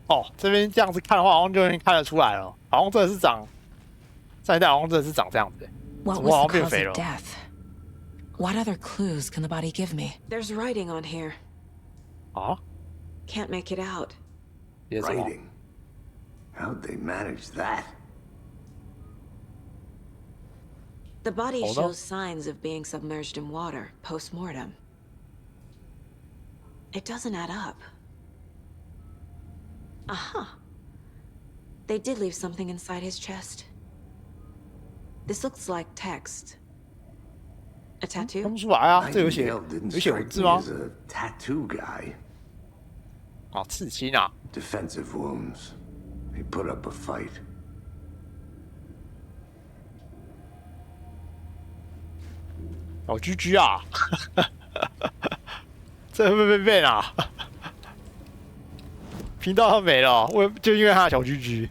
哦，这边这样子看的话，好像就已经看得出来了，好像真的是长，上一代好像真的是长这样子、欸，怎 What 么好 was 像 the 变 cause 肥 of 了？ death? What other clues can the body give me? There's writing on here. 啊 Can't make it out. Writing. How'd they manage that? The body Hold on. shows signs of being submerged in water post-mortem. It doesn't add up. Aha. They did leave something inside his chest. This looks like text. A tattoo? 看不出来啊，这有写 Nightingale didn't 有写 strike 文字 me 吗 as？a tattoo guy. 啊，刺青啊， Defensive wounds. He put up a fight. 小居居啊，这会不会被 ban 啊？频道要没了，就因为他的小居居。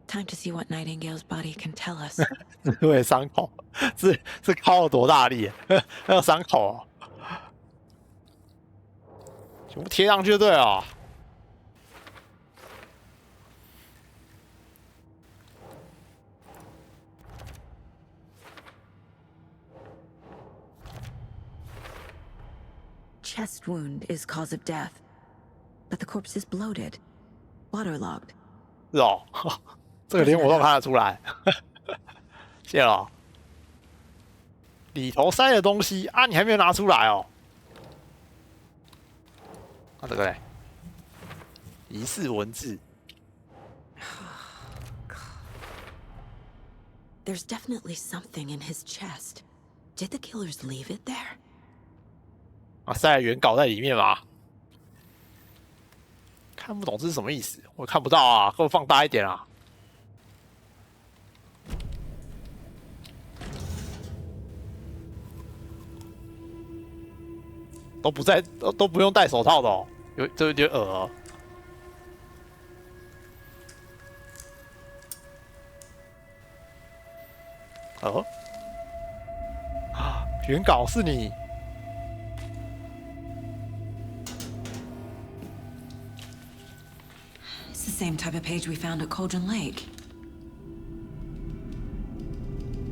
Time to see what Nightingale's body can tell us. 对，伤口是敲了多大力？还有伤口、哦，全部贴上去就对了。Chest wound is cause of death, but the corpse is bloated, waterlogged. 是哦，这个连我都看得出来。谢了。里头塞的东西啊，你还没有拿出来哦。那、这个嘞，疑似文字。 There's definitely something in his chest. Did the killers leave it there? 啊，塞了原稿在里面吗？看不懂这是什么意思，我看不到啊，给我放大一点啊！都不用戴手套的哦，这有点恶哦。哦，啊，原稿是你。 It's the same type of page we found at Cauldron Lake.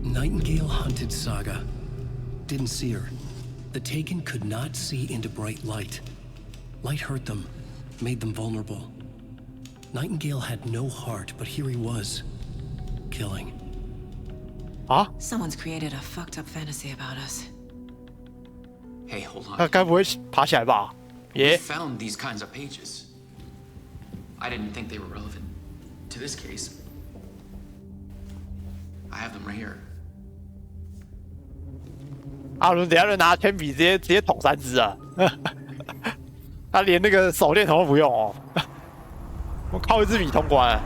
Nightingale hunted Saga. Didn't see her. The Taken could not see into bright light. Light hurt them, made them vulnerable. Nightingale had no heart, but here he was, killing. Ah? Someone's created a fucked up fantasy about us. Hey, hold on. 他该不会爬起来吧？ We 耶！ found these kinds of pages. I didn't think they were relevant to this case. I have them right here. 阿伦等下就拿铅笔直接捅3只啊！他连那个手电筒都不用哦，我靠一支笔通关。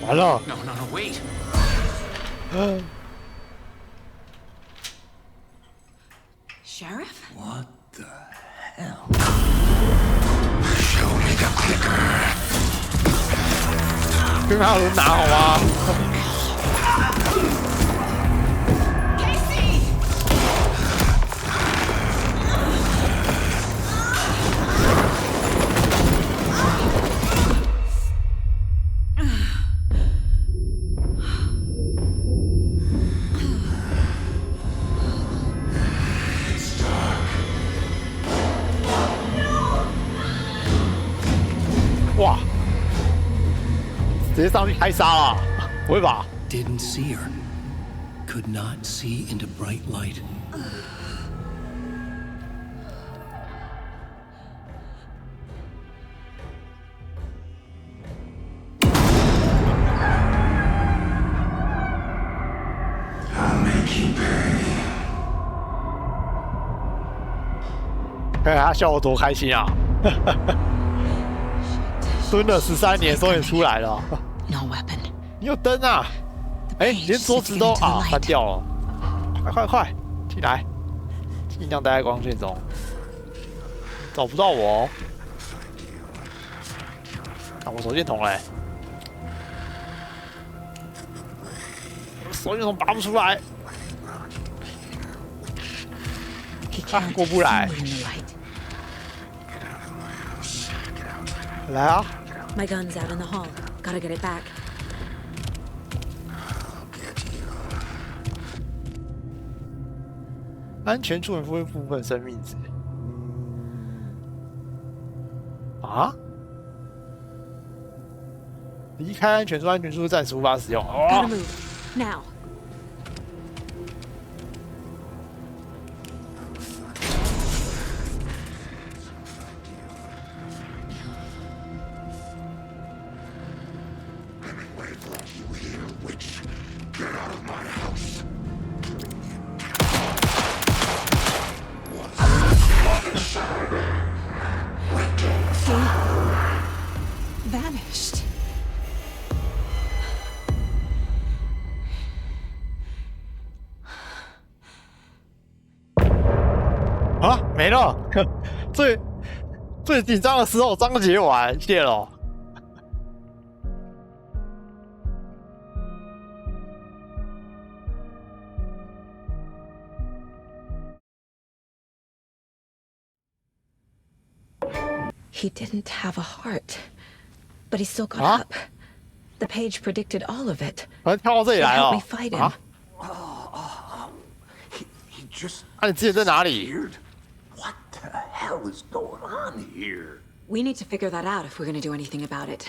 哦，完了。No, no, no, wait. Sheriff? What the hell? Show me the clicker. 跟他轮拿好吗？ 哇！直接上去开杀了，不会吧 Didn't see her. Could not see into bright light. I'll make you pay. 看看他笑得多开心啊！蹲了13年，终于出来了。No weapon. 你有灯啊？哎，连桌子都啊翻掉了！快快快，进来！尽量待在光线中。找不到我哦。啊，我手电筒嘞！我手电筒拔不出来。啊，过不来。来啊！ My gun's out in the hall. Gotta get it back. 安全处理恢复部分生命值。啊？离开安全处，安全处暂时无法使用。Gotta move now. Vanished. 啊，没了！最紧张的时候章节完，谢了。He didn't have a heart, but he still got up. The page predicted all of it. 反正跳到这里来了。 Help me fight him. 啊？ He just 那你之前在哪里？ What the hell is going on here? We need to figure that out if we're going to do anything about it.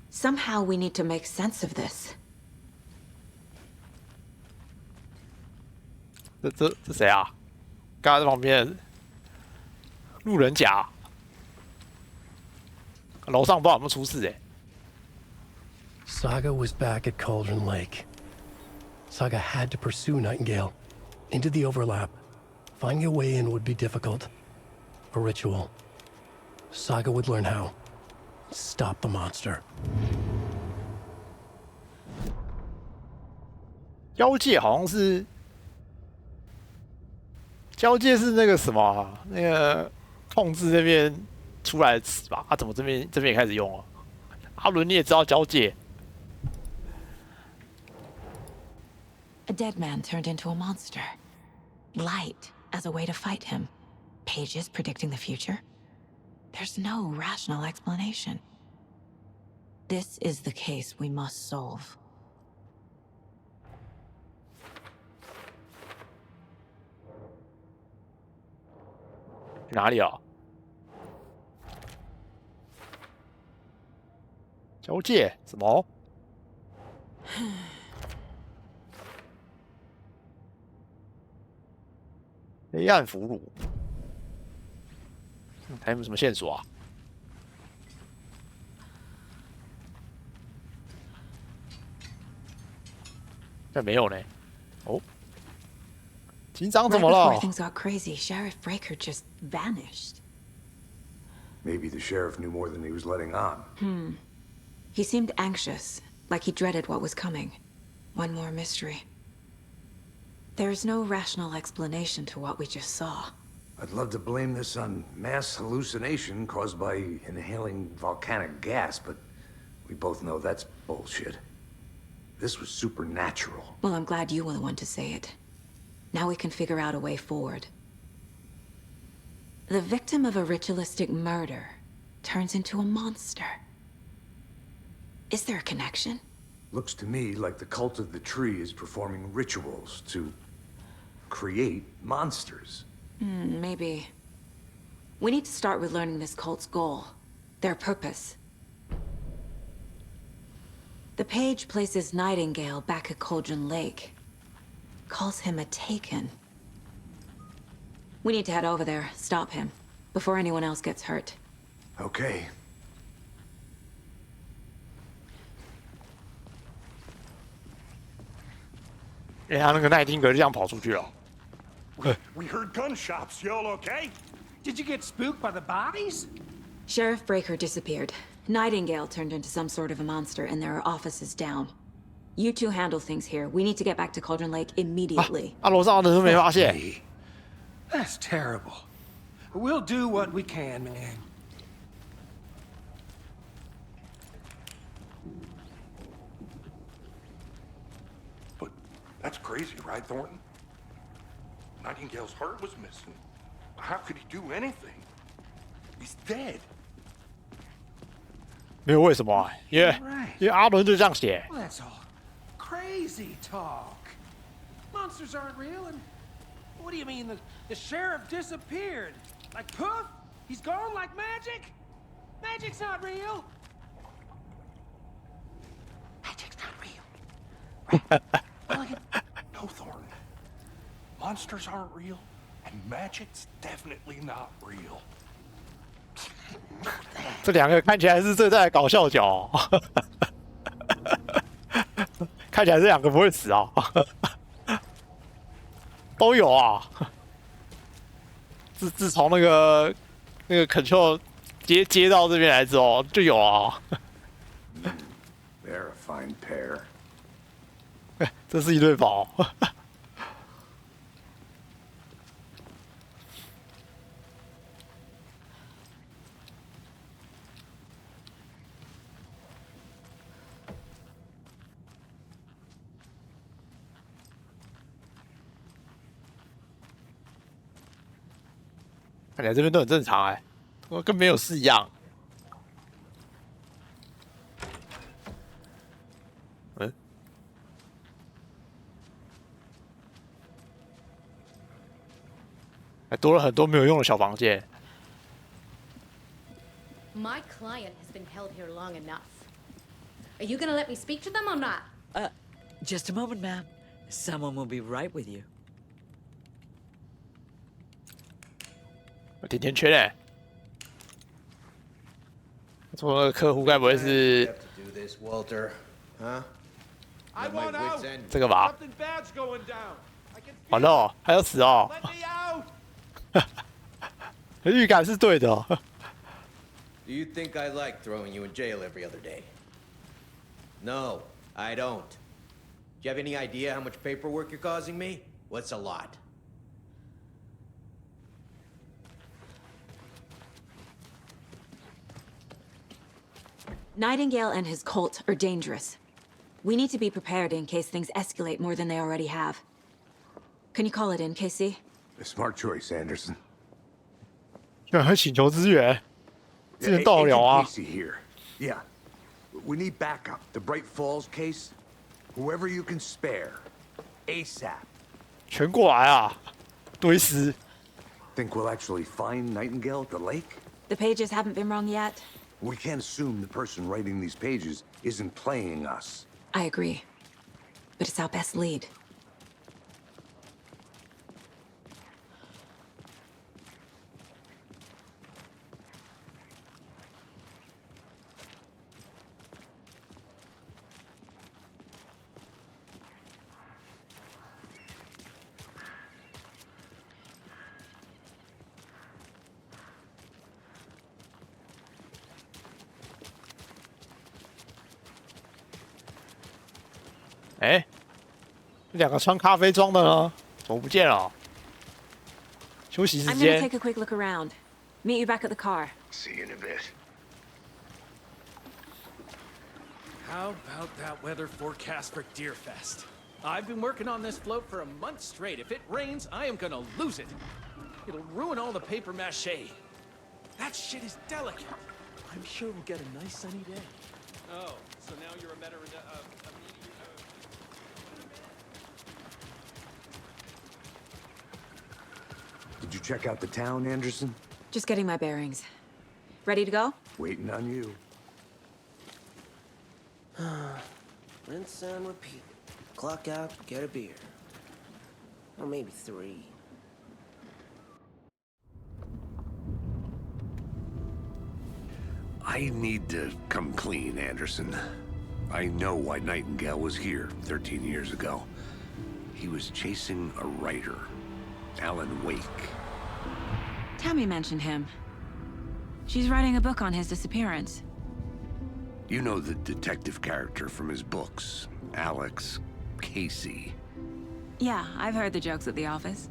Somehow we need to make sense of this. 这谁啊？刚才在旁边，路人甲。楼上不知道有没有出事哎。 Saga was back at Cauldron Lake. Saga had to pursue Nightingale into the overlap. Finding a way in would be difficult. A ritual. Saga would learn how. Stop the monster. 交界好像是，交界是那个什么啊，那个控制这边出来的词吧？怎么这边也开始用了？阿伦你也知道交界。 A dead man turned into a monster. Light as a way to fight him. Pages predicting the future. There's no rational explanation. This is the case we must solve. 哪里啊？交界什么？黑暗俘虏，还有没有什么线索啊？这没有呢。哦，警长怎么 Right 了 before things got crazy, Sheriff Breaker just vanished. Maybe the sheriff knew more than he was letting on. He seemed anxious, Like he dreaded what was coming. One more mystery. There's no rational explanation to what we just saw. I'd love to blame this on mass hallucination caused by inhaling volcanic gas, but we both know that's bullshit. This was supernatural. Well, I'm glad you were the one to say it. Now we can figure out a way forward. The victim of a ritualistic murder turns into a monster. Is there a connection? Looks to me like the cult of the tree is performing rituals to create monsters. Maybe. We need to start with learning this cult's goal, their purpose. The page places Nightingale back at Cauldron Lake. Calls him a Taken. We need to head over there, stop him, before anyone else gets hurt. Okay.他那个奈丁格就这样跑出去了。We heard gunshots. Y'all okay? Did you get spooked by the bodies? Sheriff Breaker disappeared. Nightingale turned into some sort of a monster, and there are offices down. You two handle things here. We need to get back to Cauldron Lake immediately. 楼上的人都没发现。That's terrible. We'll do what we can, man. But that's crazy, right, Thornton? Nightingale's heart was missing. How could he do anything? He's dead. 没有为什么啊？因为阿伦就这样写。Well, that's all crazy talk. Monsters aren't real, and what do you mean the sheriff disappeared? Like poof? He's gone like magic? Magic's not real. Magic's not real. No, Thornton. Monsters aren't real, and magic's definitely not real. 这两个看起来是最大的搞笑角、哦，看起来这两个不会死啊、哦，都有啊。自从那个Control接到这边来之后，就有啊。They're a fine pair. 这是一对宝。看起来这边都很正常哎、欸，跟没有事一样。嗯，还多了很多没有用的小房间。My client has been held here long enough. Are you gonna let me speak to them or not? Just a moment, ma'am. Someone will be right with you. 甜甜圈哎、欸，说那个客户该不会是这个吧？完了，还要死哦！预感是对的、哦。Do you think I like throwing you in jail every other day? No, I don't. Do you have any idea how much paperwork you're causing me? What's a lot? Nightingale and his cult are dangerous. We need to be prepared in case things escalate more than they already have. Can you call it in, KC? A smart choice, Anderson. 还请求支援，之前到了啊。Casey here. Yeah, we need backup. The Bright Falls case. Whoever you can spare, ASAP. 全过来啊，堆尸。Think we'll actually find Nightingale at the lake? The pages haven't been wrong yet. We can't assume the person writing these pages isn't playing us. I agree. But it's our best lead. 两个穿咖啡装的呢？怎么不见了？休息时 I'm gonna 间。 take a quick look around. Meet you back at the car. See you in a bit. How about that weather forecast for Deerfest? I've been working on this float for a month straight. If it rains, I am gonna lose it. It'll ruin all the paper mache. That shit is delicate. I'm sure we'll get a nice sunny day. Oh, so now you're a veteran of Did you check out the town, Anderson? Just getting my bearings. Ready to go? Waiting on you. Rinse and repeat. Clock out, get a beer. Or maybe 3. I need to come clean, Anderson. I know why Nightingale was here 13 years ago. He was chasing a writer, Alan Wake. Tammy mentioned him. She's writing a book on his disappearance. You know the detective character from his books, Alex Casey. Yeah, I've heard the jokes at the office.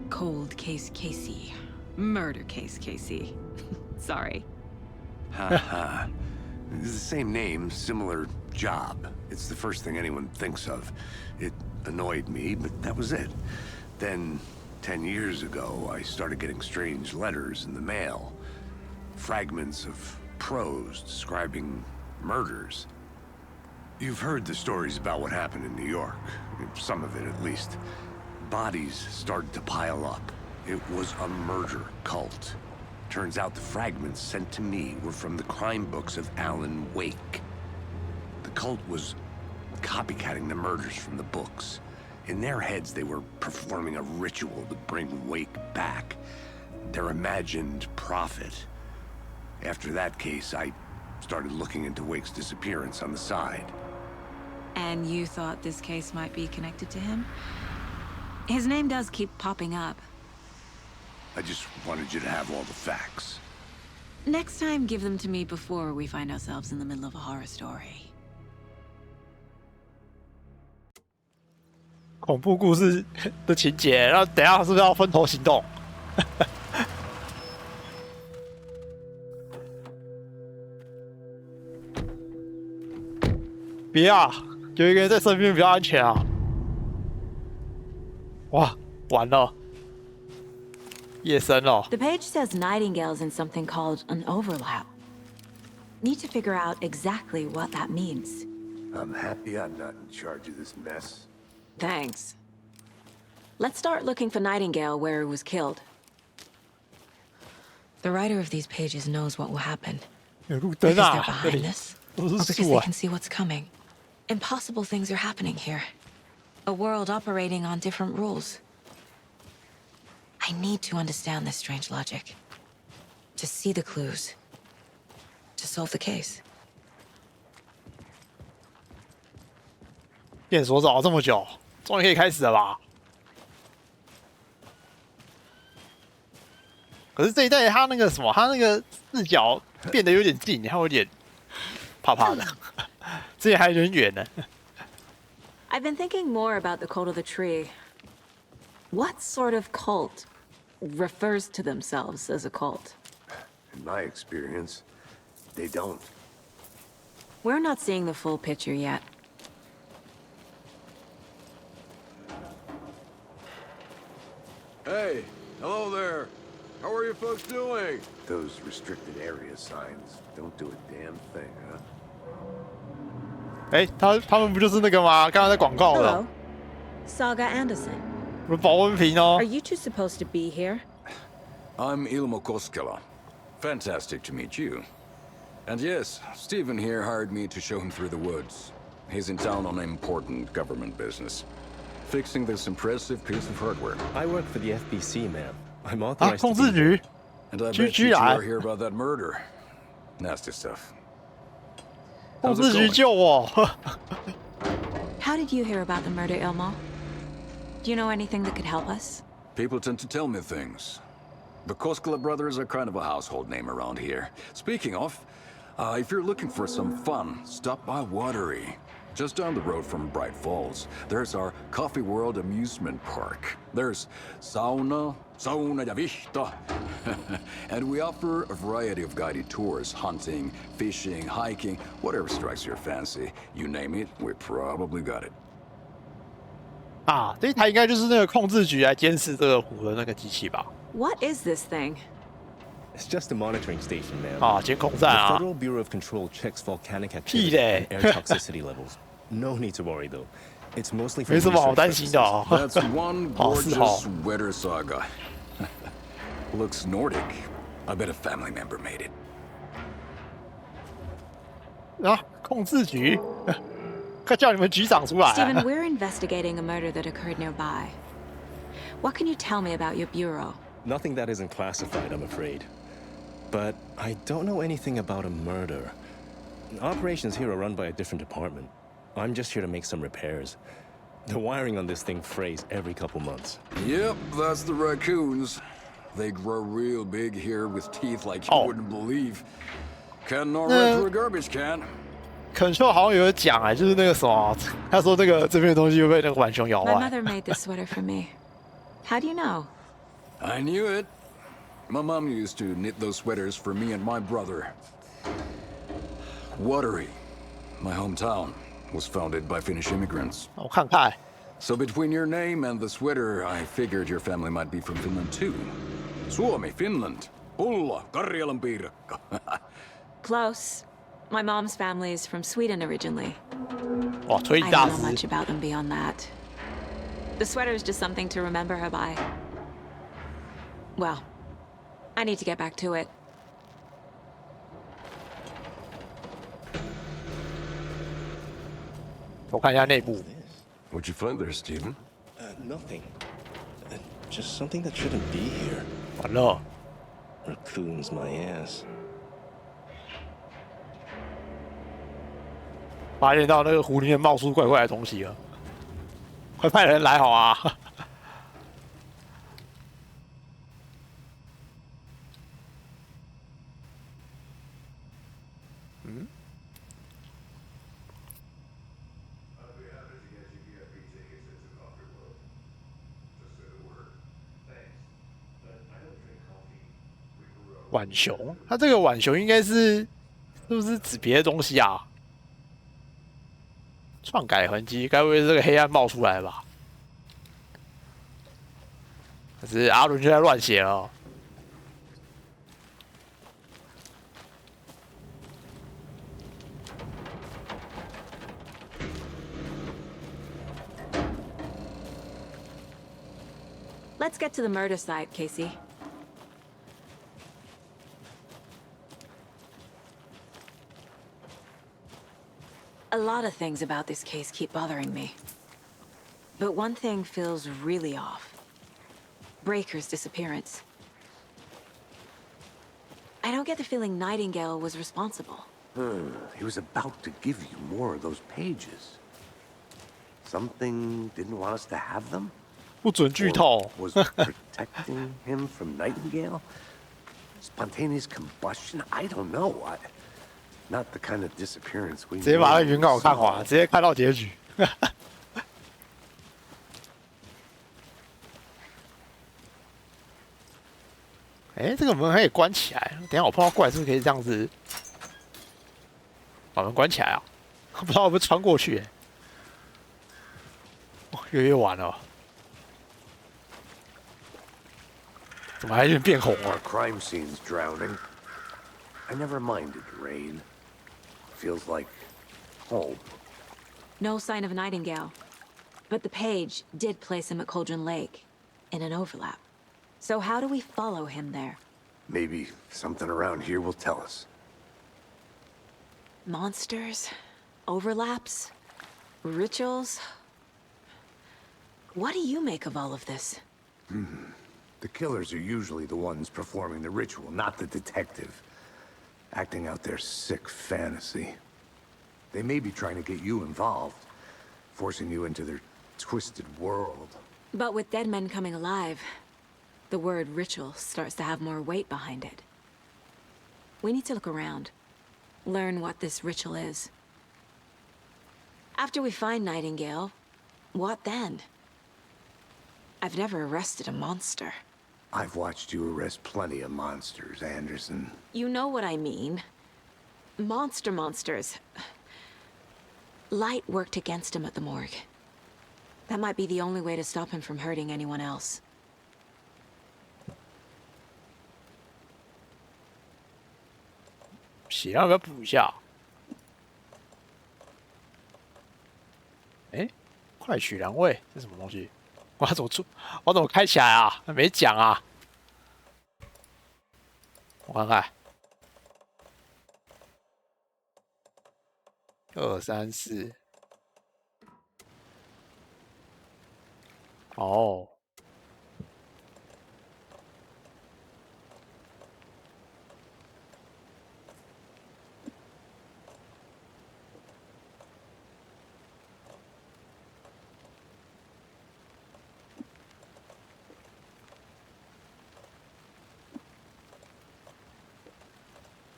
Cold case Casey. Murder case Casey. Sorry. Haha. It's the same name, similar job. It's the first thing anyone thinks of. It annoyed me, but that was it. Then, 10 years ago, I started getting strange letters in the mail. Fragments of prose describing murders. You've heard the stories about what happened in New York. Some of it, at least. Bodies started to pile up. It was a murder cult. Turns out the fragments sent to me were from the crime books of Alan Wake. The cult was copycatting the murders from the books. In their heads, they were performing a ritual to bring Wake back. Their imagined prophet. After that case, I started looking into Wake's disappearance on the side. And you thought this case might be connected to him? His name does keep popping up. I just wanted you to have all the facts. Next time, give them to me before we find ourselves in the middle of a horror story. 恐怖故事的情节，那等一下是不是要分头行动？别啊，有一个人在身边比较安全啊！哇，完了，夜深了。 The page says Nightingale's in something called an overlap. Need to figure out exactly what that means. I'm happy I'm not in charge of this mess. Thanks. Let's start looking for Nightingale where he was killed. The writer of these pages knows what will happen. 有路 Because 灯 they're 啊，这 behind 里 this, 都 or 是 because 树 they 啊 can。see what's coming. Impossible things are happening here. A world operating on different rules. I need to understand this strange logic. To see the clues. To solve the case. 电锁找了这么久，终于可以开始了吧？可是这一代他那个什么，他那个视角变得有点近，还有点怕怕的。之前还有点远呢。 I've been thinking more about the cult of the tree. What sort of cult refers to themselves as a cult? In my experience, they don't. We're not seeing the full picture yet. Hey, hello there. How are you folks doing? Those restricted area signs don't do a damn thing, huh? 哎，他们不就是那个吗？刚刚在广告的 Hello, Saga Anderson. 我的保温瓶哦 Are。you two supposed to be here? I'm Ilmo Koskela. Fantastic to meet you. And yes, Stephen here hired me to show him through the woods. He's in town on important government business. Fixing this impressive piece of hardware. I work for the FBC, ma'am. I'm 啊， authorized 控 to 制 be here. 局 And I 居 bet 居 you two 来 are，here about that murder. Nasty stuff. 控 How's 制 it 局 going? 救我。 How did you hear about the murder, Ilmo? Do you know anything that could help us? People tend to tell me things. The Koskela brothers are kind of a household name around here. Speaking of, if you're looking for some fun, stop by Watery. Just down the road from Bright Falls, there's our Coffee World amusement park. There's sauna ja vihta. And we offer a variety of guided tours, hunting, fishing, hiking, whatever strikes your fancy. You name it, we probably got it. 啊，这一台应该就是那个控制局来监视这个湖的那个机器吧？ What is this thing? It's just a monitoring station, ma'am. 啊，监控站啊。The Federal Bureau of Control checks volcanic 屁 activity 嘞 and air toxicity levels. No need to worry, though. It's mostly for 没什么好 research 担心的哦。 That's one 好是 gorgeous 好。 weather saga. Looks Nordic. I bet a family member made it. 啊，控制局，快叫你们局长出来。 Stephen, we're investigating a murder that occurred nearby. What can you tell me about your bureau? Nothing that isn't classified, I'm afraid. But I don't know anything about a murder. Operations here are run by a different department. I'm just here to make some repairs. The wiring on this thing frays every couple months. Yep, that's the raccoons. They grow real big here with teeth like you wouldn't believe. Can not run through a garbage can. 肯秀好像有讲哎，就是那个什么，他说那个这边的东西会被那个浣熊咬 My 坏。 mother made this sweater for me. How do you know? I knew it. My mom used to knit those sweaters for me and my brother. Watery, my hometown, was founded by Finnish immigrants. 我看看。 So between your name and the sweater, I figured your family might be from Finland too. Suomi, Finland. Ulla, Karjalan piirakka. Close. My mom's family is from Sweden originally. 哇，推 I 大 don't know 师。 much about them beyond that. The sweater is just something to remember her by. Well, I need to get back to it. 我看一下内部。 What'd you find there, Stephen? Nothing. Just something that shouldn't be here. 完了。 Raccoons my ass. 发现到那个湖里面冒出怪怪的东西了，快派人来好啊！嗯？浣熊，它这个浣熊应该是不是指别的东西啊？ 篡改痕迹，该不会是这个黑暗冒出来吧？可是阿伦就在乱写了。Let's get to the murder site, Casey. A lot of things about this case keep bothering me. But one thing feels really off. Breaker's disappearance. I don't get the feeling Nightingale was responsible. He was about to give you more of those pages. Something didn't want us to have them? 不准剧透。 Was protecting him from Nightingale? Spontaneous combustion? I don't know. Not the kind of disappearance we. 直接把那原稿看完，直接看到结局。哎，这个门可以关起来。等一下我碰到怪是不是可以这样子把门关起来啊？不知道会不会穿过去。哦，越来越晚了。怎么还有点变红了 Our crime scene's drowning. I never minded rain. Feels like home. No sign of Nightingale. But the page did place him at Cauldron Lake, in an overlap. So how do we follow him there? Maybe something around here will tell us. Monsters? Overlaps? Rituals? What do you make of all of this? The killers are usually the ones performing the ritual, not the detective. Acting out their sick fantasy. They may be trying to get you involved, forcing you into their twisted world. But with dead men coming alive, the word ritual starts to have more weight behind it. We need to look around, learn what this ritual is. After we find Nightingale, what then? I've never arrested a monster. I've watched you arrest plenty of monsters, Anderson. You know what I mean. Monsters. Light worked against him at the morgue. That might be the only way to stop him from hurting anyone else. 血要不要补一下？哎，快取良味，这是什么东西？我要怎么出？我怎么开起来啊？没讲啊！我看看，2、3、4。哦。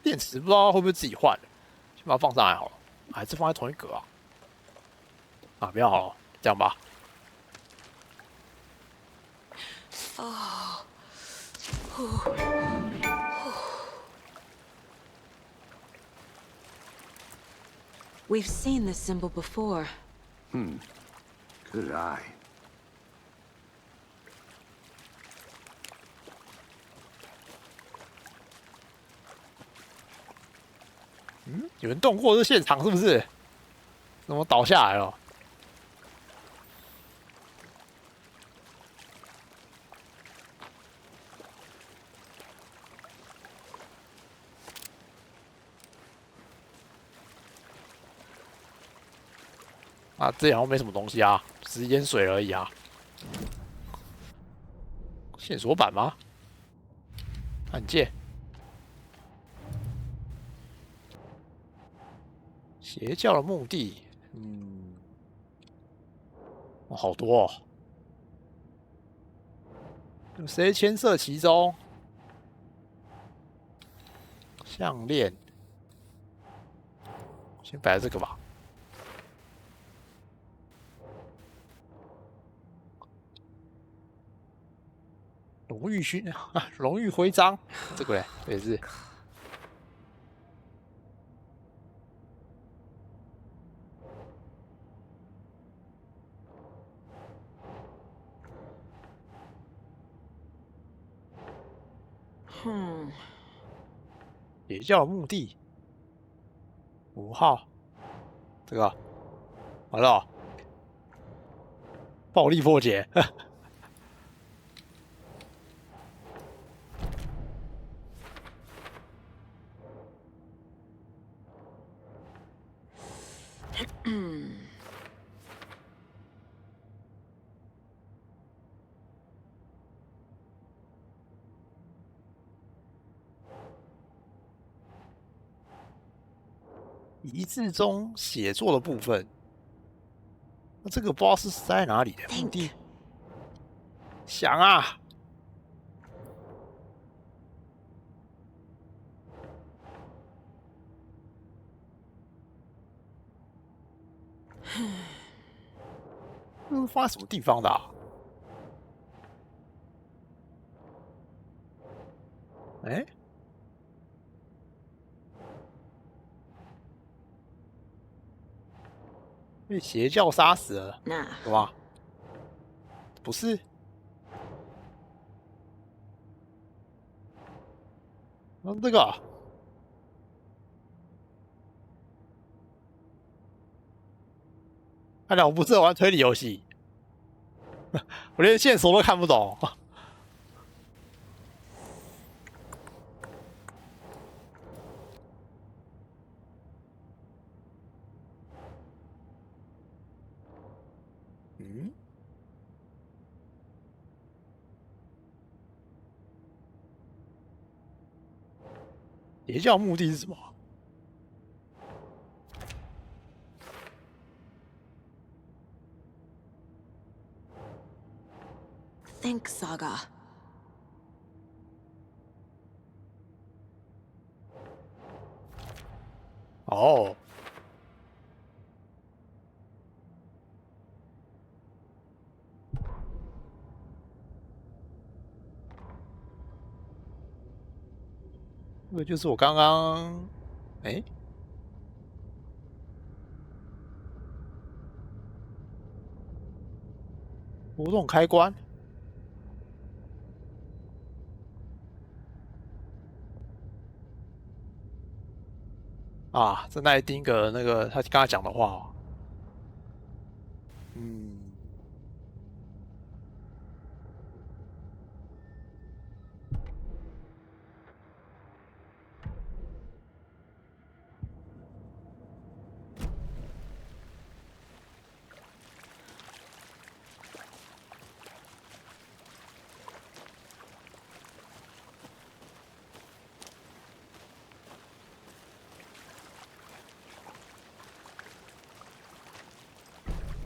电池不知道会不会自己换，先把它放上来好了，还是放在同一格啊？啊，不要好了，这样吧。Oh. We've seen this symbol before. Good eye. 有人动过这现场是不是？怎么倒下来了？啊，这好像没什么东西啊，只是淹水而已啊。线索板吗？按键。 邪教的目的，哦，好多哦，有谁牵涉其中？项链，先摆这个吧。荣誉勋啊，荣誉徽章，这个嘞，也是。 邪教的目的，5号，这个完了，暴力破解。遗志中写作的部分，那这个不知道是塞在哪里的目的。想啊，放在什么地方的啊？哎。 被邪教杀死了，有吗？不是，这个，看来我不适合玩推理游戏，我连线索都看不懂。邪教目的是什么？ Think Saga. 哦，这个就是我刚刚，哎，活动开关。啊，这奈丁格那个他刚才讲的话哦，嗯。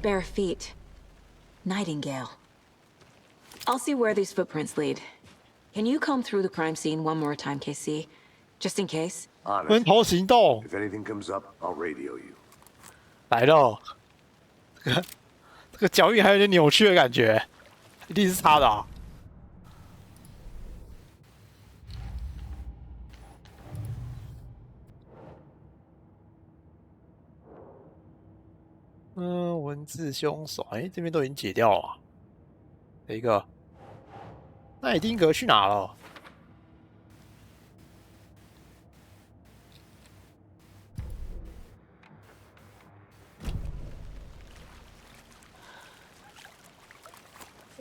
Bare feet. Nightingale. I'll see where these footprints lead. Can you comb through the crime scene one more time, KC? Just in case? 分头行动。 If anything comes up, I'll radio you. 来了，这个脚印还有点扭曲的感觉，一定是他的啊。文字凶手，哎，这边都已经解掉了啊。一个，奈丁格去哪了？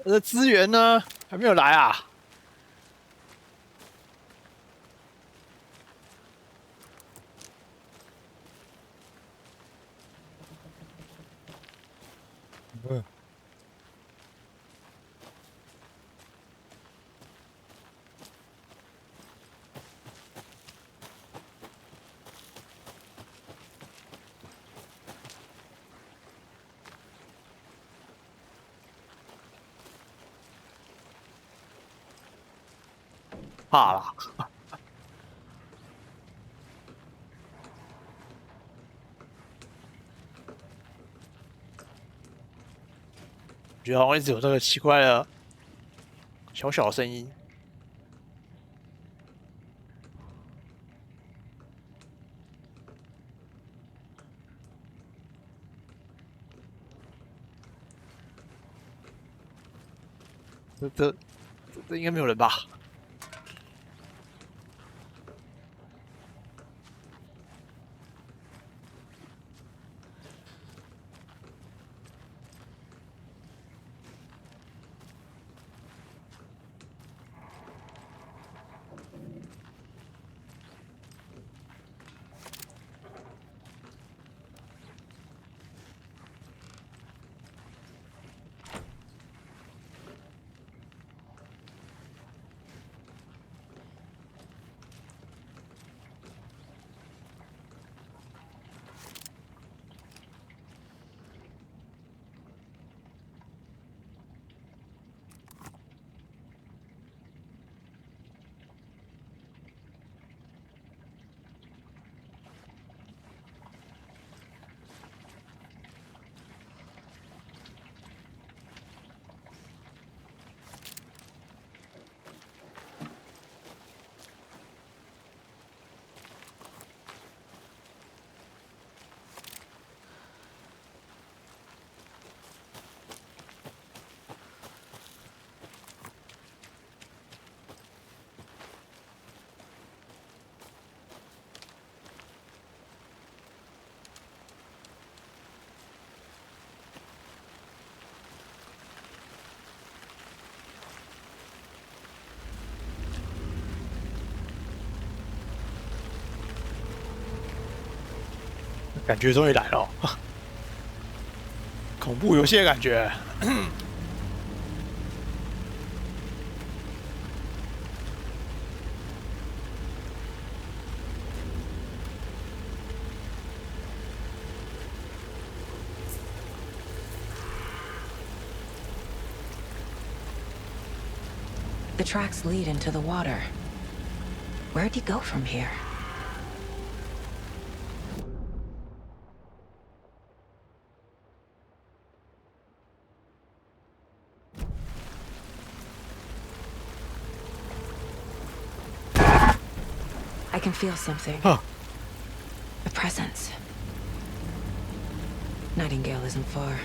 我的资源呢？还没有来啊？怕了。觉得好像一直有这个奇怪的小小的声音。这应该没有人吧？感觉终于来了，恐怖游戏的感觉。The tracks lead into the water. Where'd he go from here? I can feel something. A presence. Nightingale isn't far.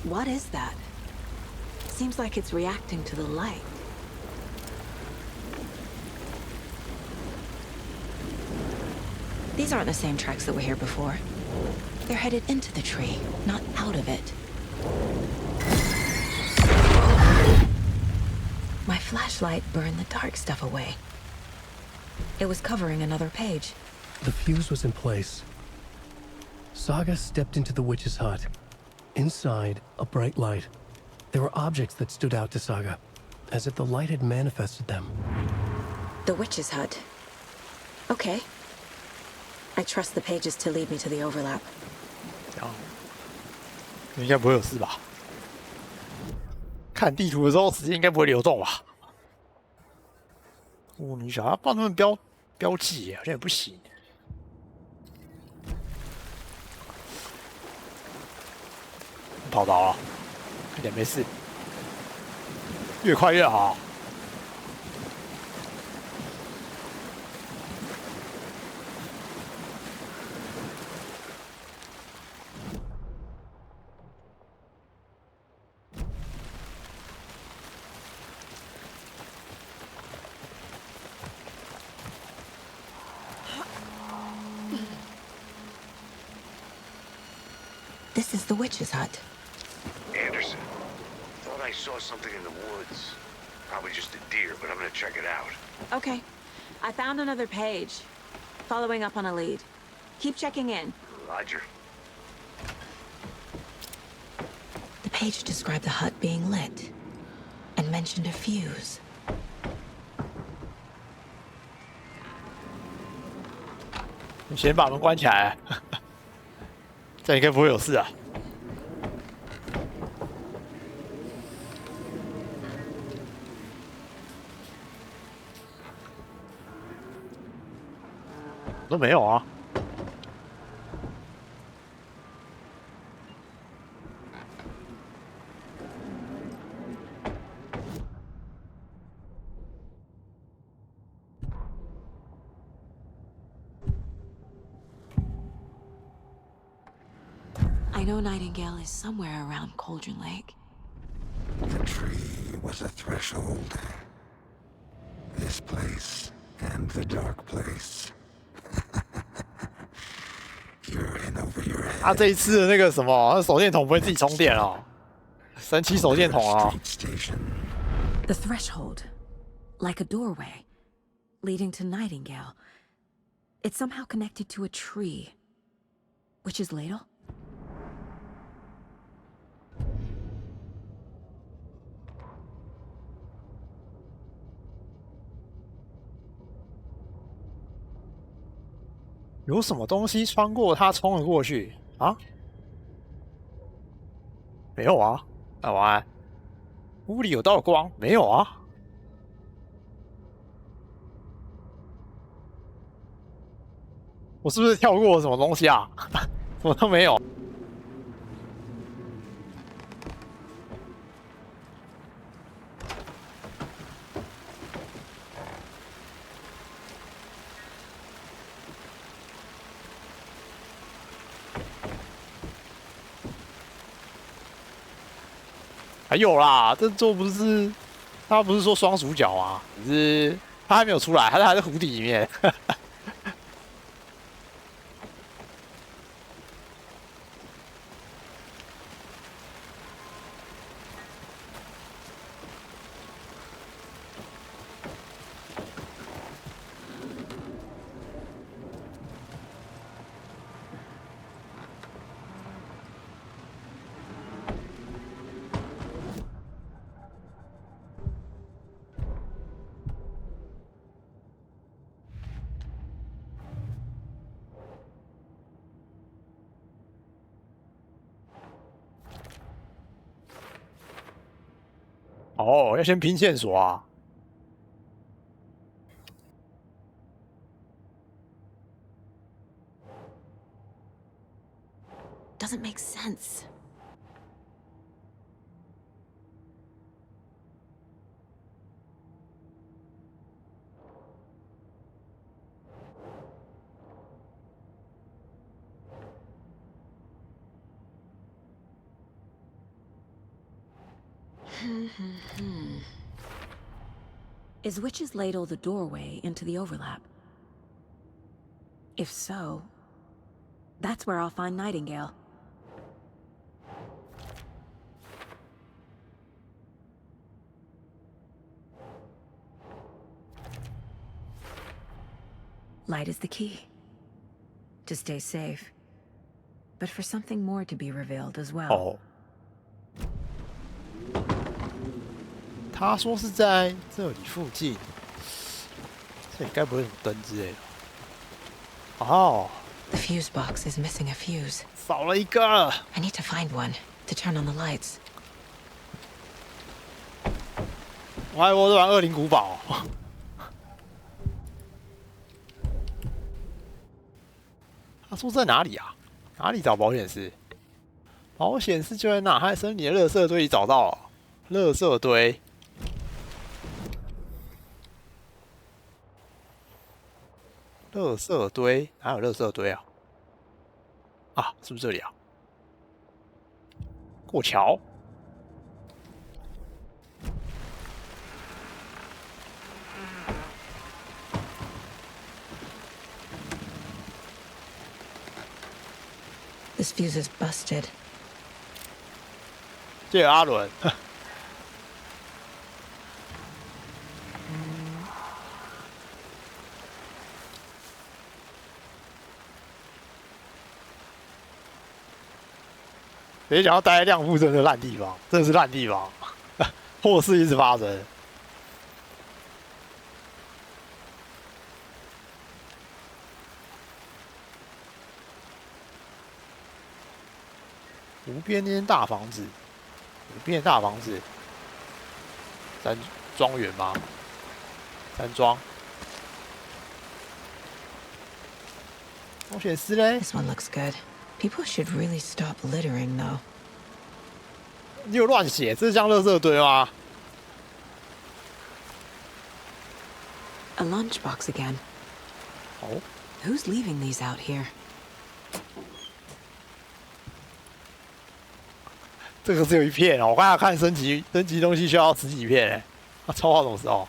What is that? Seems like it's reacting to the light. These aren't the same tracks that were here before. They're headed into the tree, not out of it. My flashlight burned the dark stuff away. It was covering another page. The fuse was in place. Saga stepped into the witch's hut. Inside, a bright light. There were objects that stood out to Saga, as if the light had manifested them. The witch's hut. Okay. I trust the pages to lead me to the overlap. 应该不会有事吧？看地图的时候，时间应该不会流动吧？巫女小，要帮他们标记，好像也不行。跑到了，快点，没事，越快越好。This is the witch's hut. Anderson, thought I saw something in the woods. Probably just a deer, but I'm gonna check it out. Okay. I found another page. Following up on a lead. Keep checking in. Roger. The page described the hut being lit and mentioned a fuse. 你先把门关起来，这样应该不会有事啊。都没有啊。I know Nightingale is somewhere around Cauldron Lake. The tree was a threshold. This place and the dark place. You're in over your head. 他这一次的那个什么，手电筒不会自己充电哦，神奇手电筒啊！ The threshold. like a doorway leading to Nightingale. It's somehow connected to a tree. Witch's ladle? 有什么东西穿过它冲了过去啊？没有啊，晚安。屋里有道光，没有啊。我是不是跳过什么东西啊？什么都没有。还有啦，这座不是他不是说双主角啊，只是他还没有出来，他还在湖底里面。哦，要先拼线索啊！ Doesn't make sense. Is Witch's Ladle the doorway into the overlap? If so, that's where I'll find Nightingale. Light is the key. To stay safe. But for something more to be revealed as well. 哦，他说是在这里附近，这里该不会有什么灯之类的。哦 The fuse box is missing a fuse. 少了一个。I need to find one to turn on the lights. 我还我玩恶灵古堡。他说在哪里啊？哪里找保险丝？保险丝就在那，他在森林的垃圾堆里找到了。垃圾堆。垃圾堆哪有垃圾堆啊？啊，是不是这里啊？过桥。 This fuse is busted. 这个阿伦，谁想要待在亮富镇的烂地方？真的是烂地方，祸事一直发生。无边间大房子，无边大房子，山庄园吗？山庄。保险丝嘞 This one looks good. People should really stop littering, though. 你有乱写，这是像垃圾堆吗？ A lunchbox again. 哦 Who's leaving these out here? 这个只有一片哦，我刚才看升级东西需要10几片哎，他抽到什么时候？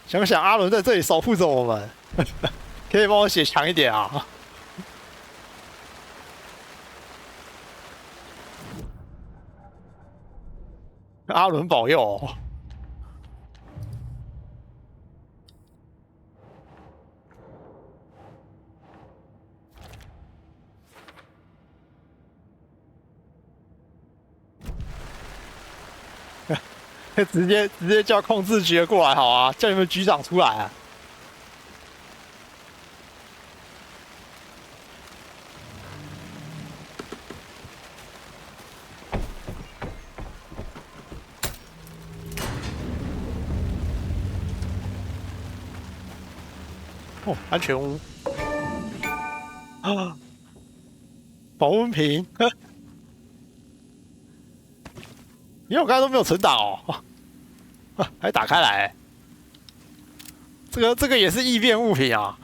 想想阿伦在这里守护着我们，可以帮我写强一点啊！阿伦保佑哦！直接叫控制局过来好啊，叫你们局长出来啊！哦，安全屋啊，保温瓶，因为我刚才都没有存档哦，还打开来，这个也是异变物品啊。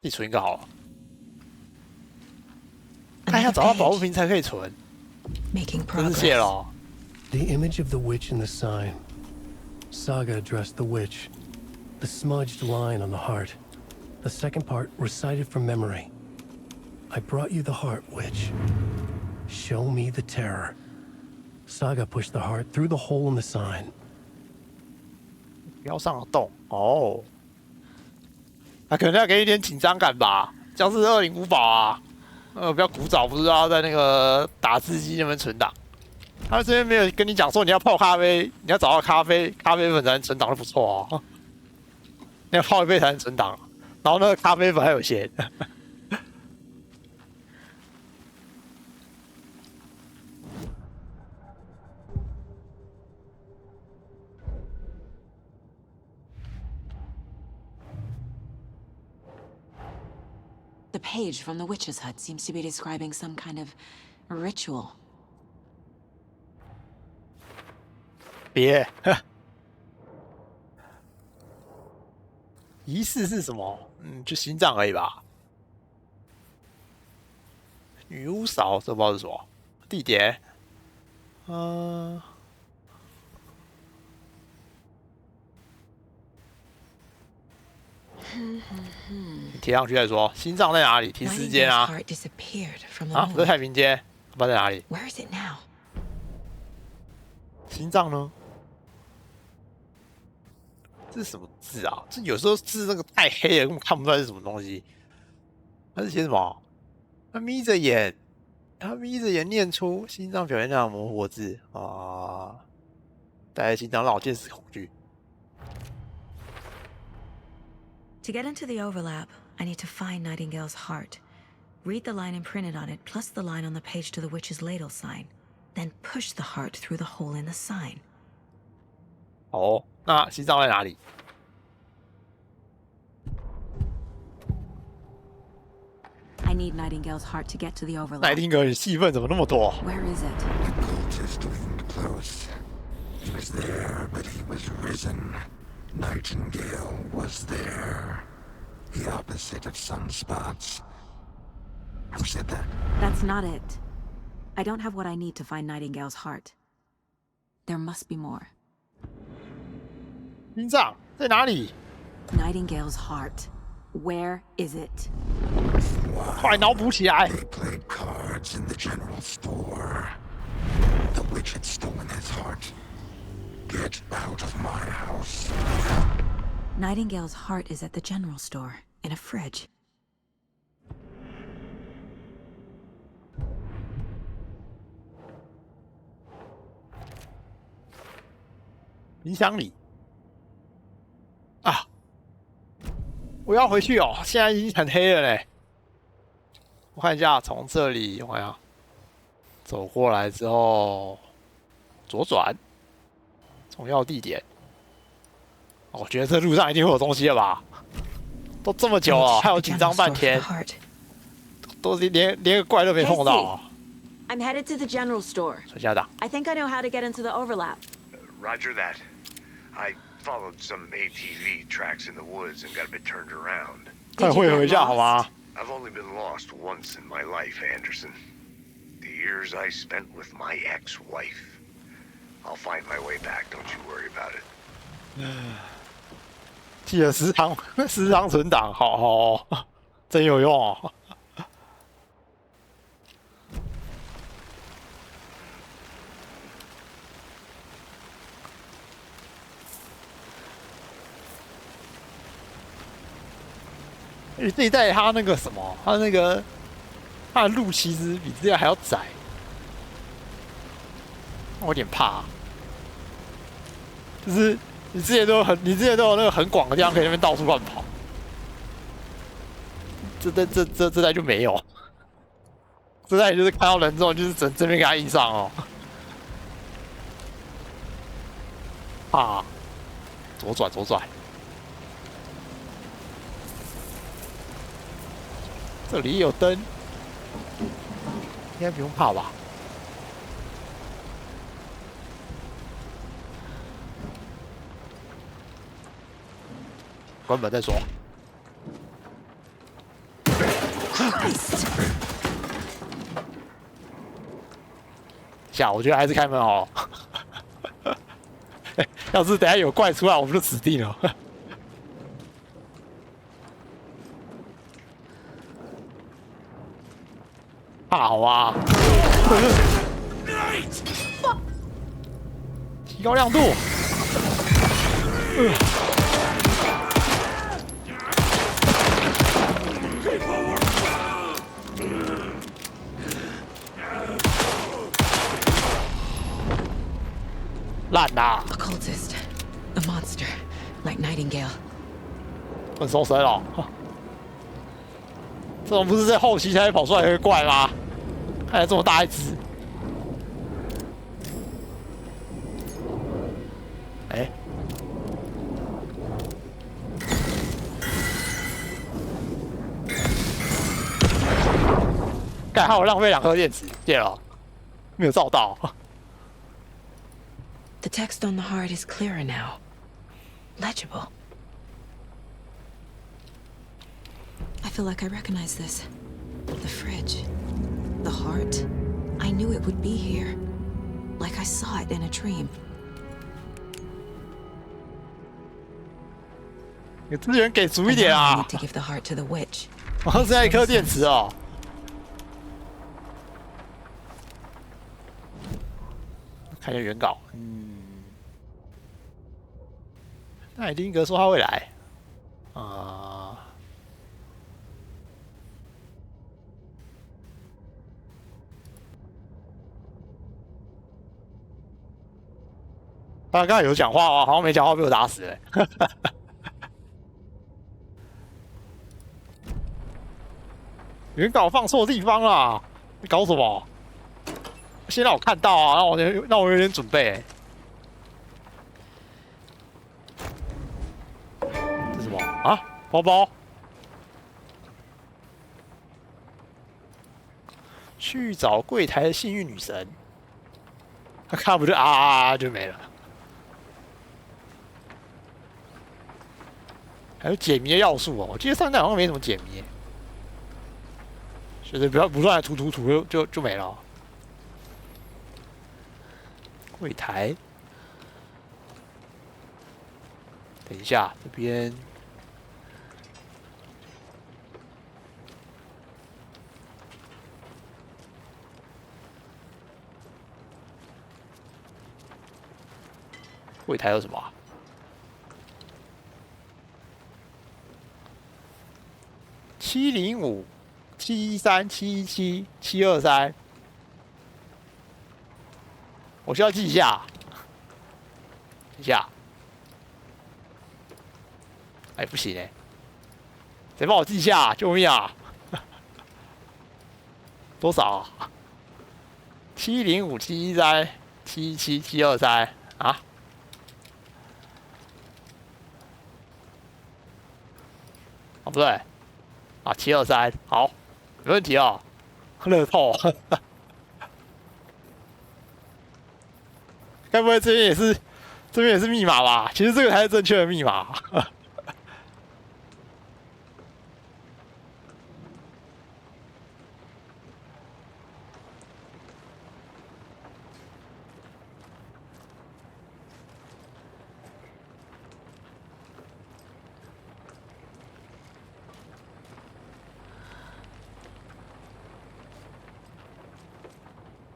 你存一个好了。看要找到保护瓶才可以存，真是谢了。The image of the witch in the sign. Saga addressed the witch. The smudged line on the heart. The second part recited from memory. I brought you the heart, witch. Show me the terror. Saga pushed the heart through the hole in the sign. 腰上的洞哦，他可能要给你一点紧张感吧，像是205宝啊。比较古早，不知道在那个打字机那边存档。他这边没有跟你讲说你要泡咖啡，你要找到咖啡粉才能存档，就不错哦。你要泡一杯才能存档，然后那个咖啡粉还有限。The page from the witch's hut seems to be describing some kind of ritual. 别，仪式是什么？就心脏而已吧。女巫嫂，这不知道是什么。地点，你贴上去再说。心脏在哪里？停时间啊！啊，不在太平间，不知道在哪里。心脏呢？这是什么字啊？这有时候字那个太黑了，根本看不出来是什么东西。它是写什么？他眯着眼念出心脏表现那样模糊的字啊，带来心脏让我见识恐惧。To get into the overlap, I need to find Nightingale's heart. Read the line imprinted on it, plus the line on the page to the witch's ladle sign. Then push the heart through the hole in the sign. 哦，那心脏在哪里？ I need Nightingale's heart to get to the overlap. 奈丁格尔戏份怎么那么多 Where is it? The cultist leaned close. He was there, but he was risen. Nightingale was there. The opposite of sunspots. Who said that? That's not it. I don't have what I need to find Nightingale's heart. There must be more. 心脏在哪里？ Nightingale's heart. Where is it? 快脑补起来！ They played cards in the general store. The witch had stolen his heart. Get out of my house. Nightingale's heart is at the general store, in a fridge. 冰箱里啊！我要回去哦，现在已经很黑了嘞。我看一下，从这里我看一下，走过来之后左转，重要地点。我觉得这路上一定会有东西了吧？都这么久了，还有紧张半天，都连个怪都没碰到。I'm headed to the general store. 存下档。 I think I know how to get into the overlap. Roger that. I followed some ATV tracks in the woods and got a bit turned around. 快汇合一下好吗？ I've only been lost once in my life, Anderson. The years I spent with my ex-wife. I'll find my way back, don't you worry about it. 记得时常存档，好哦，真有用哦。这一代它那个什么，它的路其实比这样还要窄，我有点怕。就是你之前都有那个很广的地方可以那边到处乱跑，这代就没有，这代就是看到人之后就是整这边给他印上哦。啊，左转。这里有灯，应该不用怕吧？关门再说。我觉得还是开门好。要是等下有怪出来，我们就死定了。好啊，提高亮度。烂呐 A cultist, a monster, like Nightingale. 很收身哦。这种不是在后期才会跑出来的怪吗？看来这么大一只。哎，干，还有浪费2颗电池，谢了，没有照到。The text on the heart is clearer now. Legible. I feel like I recognize this. The fridge. The heart. I knew it would be here. Like I saw it in a dream. 你资源给足一点啊！ To give the heart to the witch. 我剩下1颗电池哦。看一下原稿，那艾丁格说他会来，他刚才有讲话吗？好像没讲话，被我打死了。原稿放错地方啦！你搞什么？先让我看到啊，让我有点准备。这是什么啊？包包？去找柜台的幸运女神。他看不就就没了。还有解谜的要素哦，我记得上代好像没什么解谜，就是不断的涂就没了。柜台，等一下，这边柜台有什么啊？705、713、717、723。我需要记一下，等一下，哎，不行哎，谁帮我记一下？救命啊！多少？705、713、717、723啊？哦，不对，啊，723，好，没问题哦，乐透。该不会这边也是密码吧？其实这个才是正确的密码。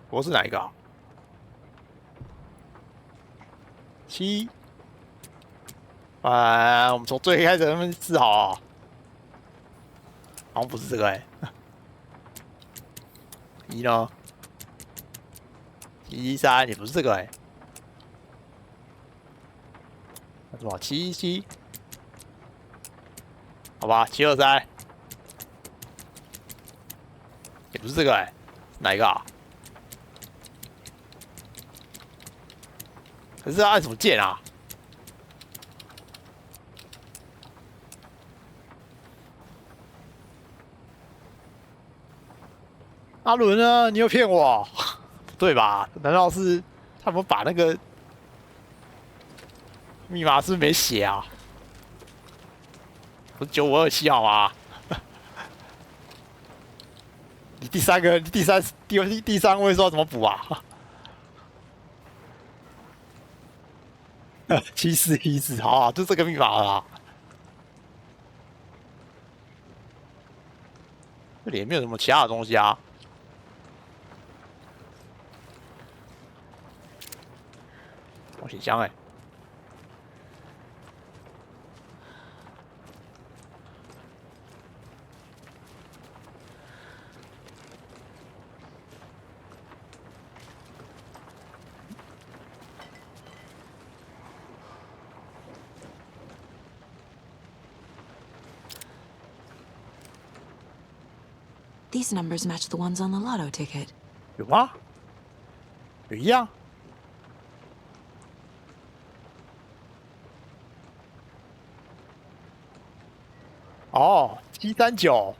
我是哪一个啊？7，我们从最开始那边试好啊。好像不是这个一呢？713也不是这个那什么717？好吧，723也不是这个哪一个啊？可是要按什么键啊？阿伦呢？你又骗我？不对吧？难道是他们把那个密码是不是没写啊？不是9527好吗？你第三位说要怎么补啊？7414，好，就这个密码了啦。这里也没有什么其他的东西啊。保险箱These numbers match the ones on the lotto ticket. 有吗？有一样。哦，739。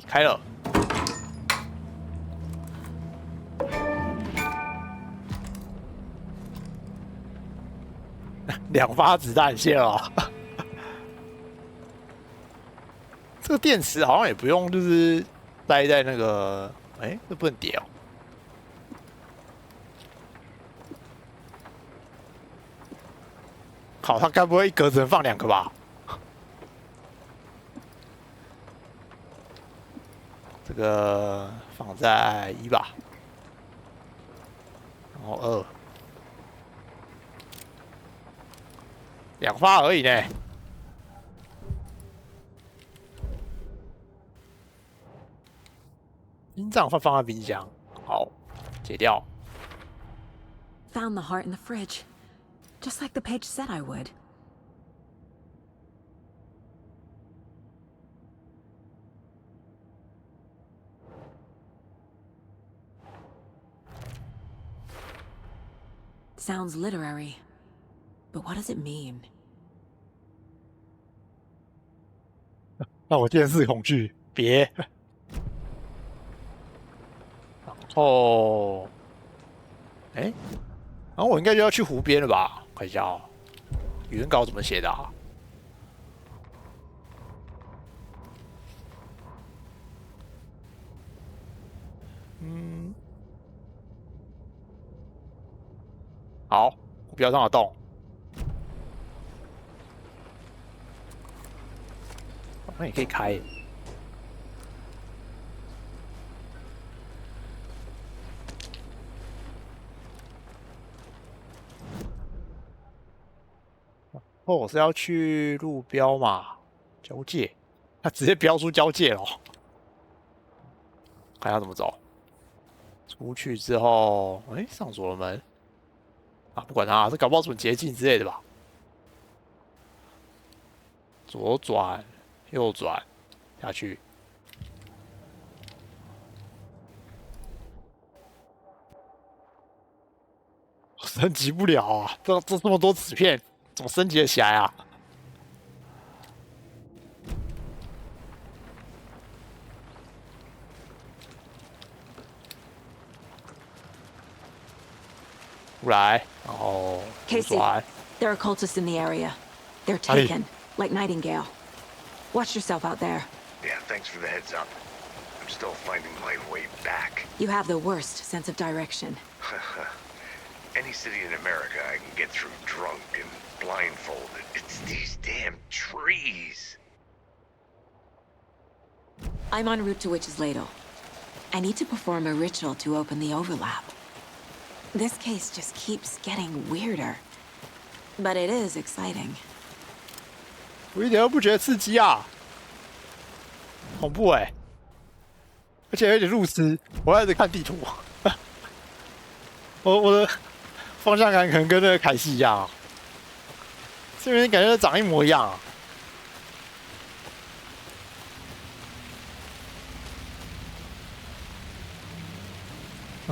开了。2发子弹谢了。这个电池好像也不用，就是待在那个，这不能叠哦。靠，它该不会一格只能放2个吧？这个放在1吧，然后2发而已呢。心脏放在冰箱，好，解掉。Found the heart in the fridge, just like the page said I would. Sounds literary, but what does it mean? 让我见识恐惧，别。哦，然后我应该就要去湖边了吧？看一下哦，原稿怎么写的啊？好，目标上的洞，那也可以开。我是要去路标嘛，交界，他直接标出交界了。看要怎么走。出去之后，上锁了门。啊，不管它，这搞不好什么捷径之类的吧。左转，右转，下去。升级不了啊！这么多纸片，怎么升级得起来啊？出来，然后 Casey, there are cultists in the area. They're taken, like Nightingale. Watch yourself out there. Yeah, thanks for the heads up. I'm still finding my way back. You have the worst sense of direction. Any city in America I can get through drunk and blindfolded. It's these damn trees. I'm en route to Witch's Ladle. I need to perform a ritual to open the overlap. This case just keeps getting weirder. But it is exciting. 我一点都不觉得刺激啊，恐怖哎、欸，而且有点路痴。我要一直看地图，我的方向感可能跟那个凯西一样、啊，这边感觉长一模一样、啊。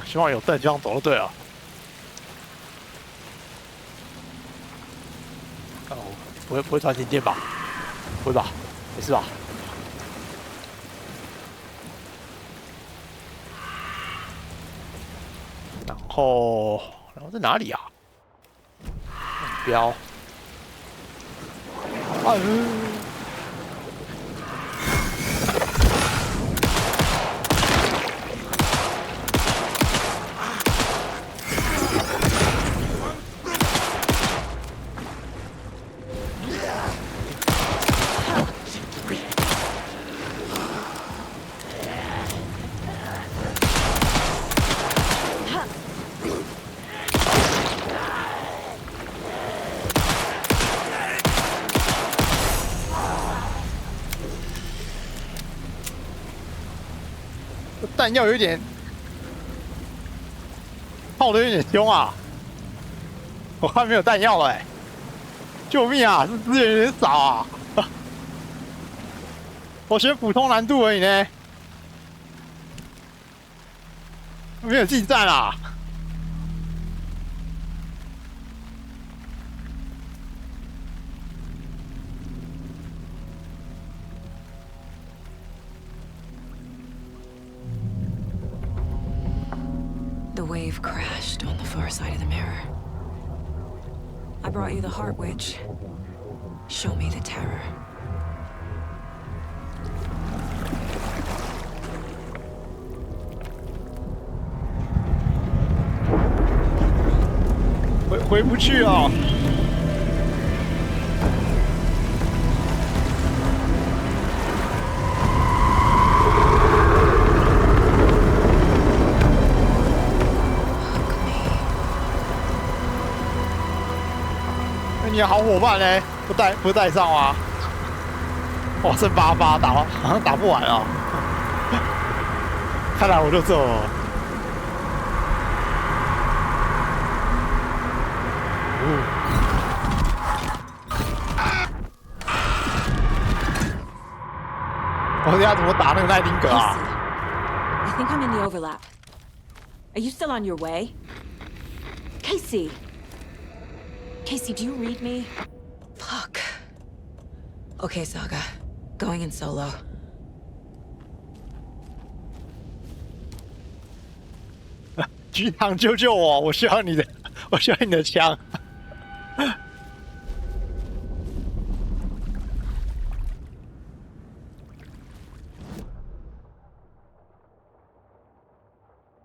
希望有灯，这样走就对了。哦，不会传停电吧？不会吧？没事吧？然后在哪里啊？标。弹药有点耗的有点凶啊！我快没有弹药了哎、欸！救命啊！这资源有点少啊！我选普通难度而已呢，没有近战啊！ The wave crashed on the far side of the mirror. I brought you the Heart Witch. Show me the terror. ”回不去啊！你的好伙伴呢？不带上吗？哇，剩8发，好像打不完啊！看来我就走了。我等下怎么打那个奈丁格啊 I think I'm in the overlap. Are you still on your way? Casey! Casey, do you read me? Fuck. Okay, Saga. Going in solo. 局长救救我！我需要你的枪。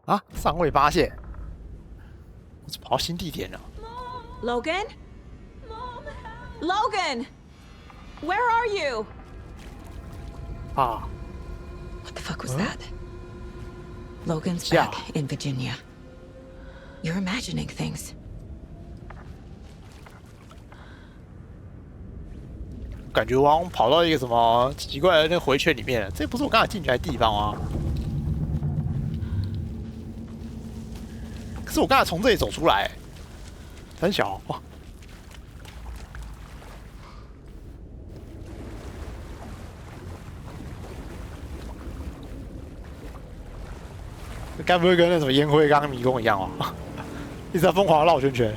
啊！尚未发现，我跑到新地点了。 Logan? Logan! Where are you? Ah. What the fuck was that? Logan's back in Virginia. You're imagining things. 感觉我好像跑到一个什么奇怪的那个回圈里面了，这不是我刚才进去的地方吗？可是我刚才从这里走出来。 很小哇！该不会跟那什么烟灰缸迷宫一样哦？一直在疯狂绕圈圈。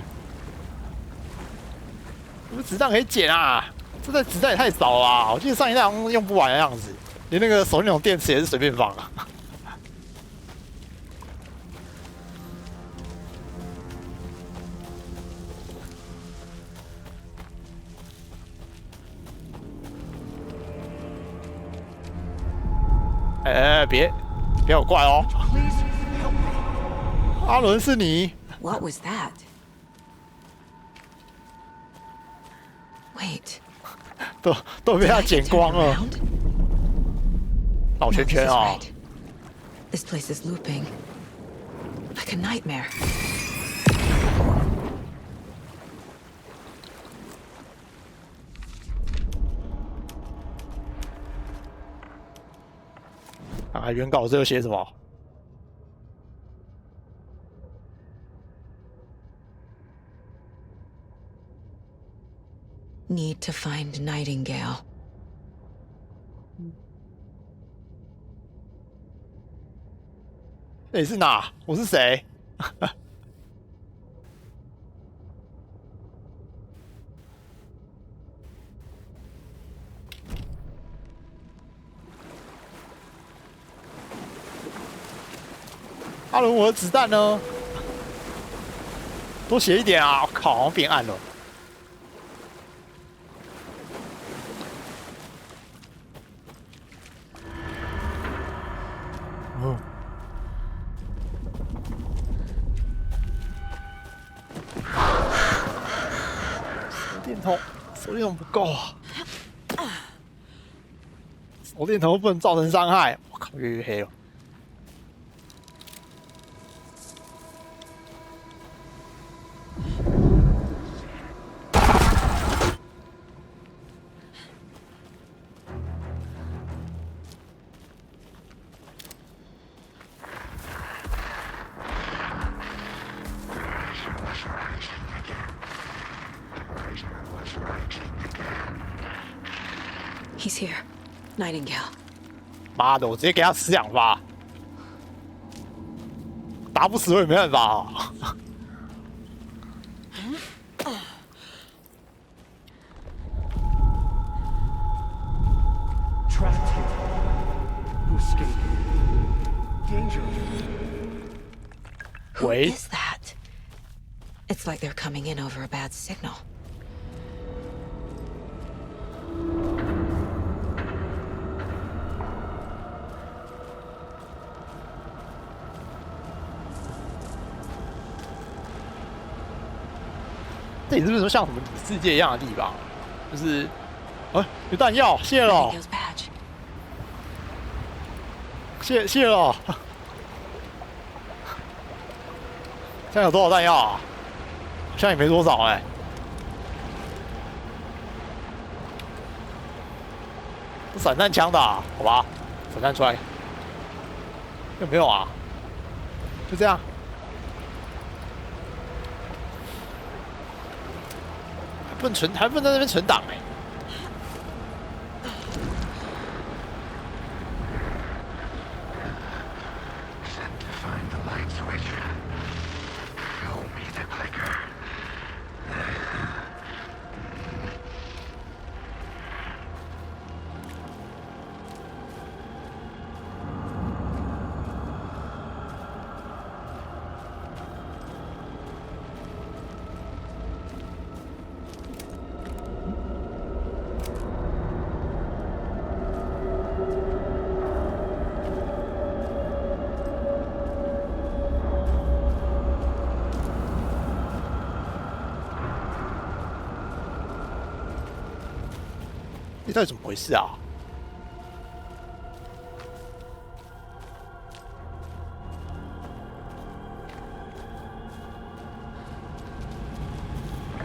我们子弹可以捡啊！这袋子弹也太少了啊！我记得上一代好像用不完的样子，连那个手电筒电池也是随便放啊。 哎，别有怪哦！阿伦是你 What was that? Wait. 都被他剪光了。绕圈圈啊！ This place is looping. Like a nightmare. 啊，原稿这个写什么？ Need to find Nightingale. 你是哪？我是谁？阿伦，我的子弹呢？多写一点啊！我靠，好像变暗了。 哦，手电筒不够啊！手电筒不能造成伤害。我靠，越黑了。He's here. Nightingale. 妈的，我直接给他吃2发，打不死我也没办法啊。Trapped here. Who escaped? Danger. Who is that? It's like they're coming in over a bad signal. 这里是不是说像什么世界一样的地方？就是，有弹药，谢了，谢了。现在有多少弹药啊？好像也没多少哎、是散弹枪的、啊，好吧？散弹出来，有没有啊？就这样。 还不能在那边存档哎、这到底怎么回事啊？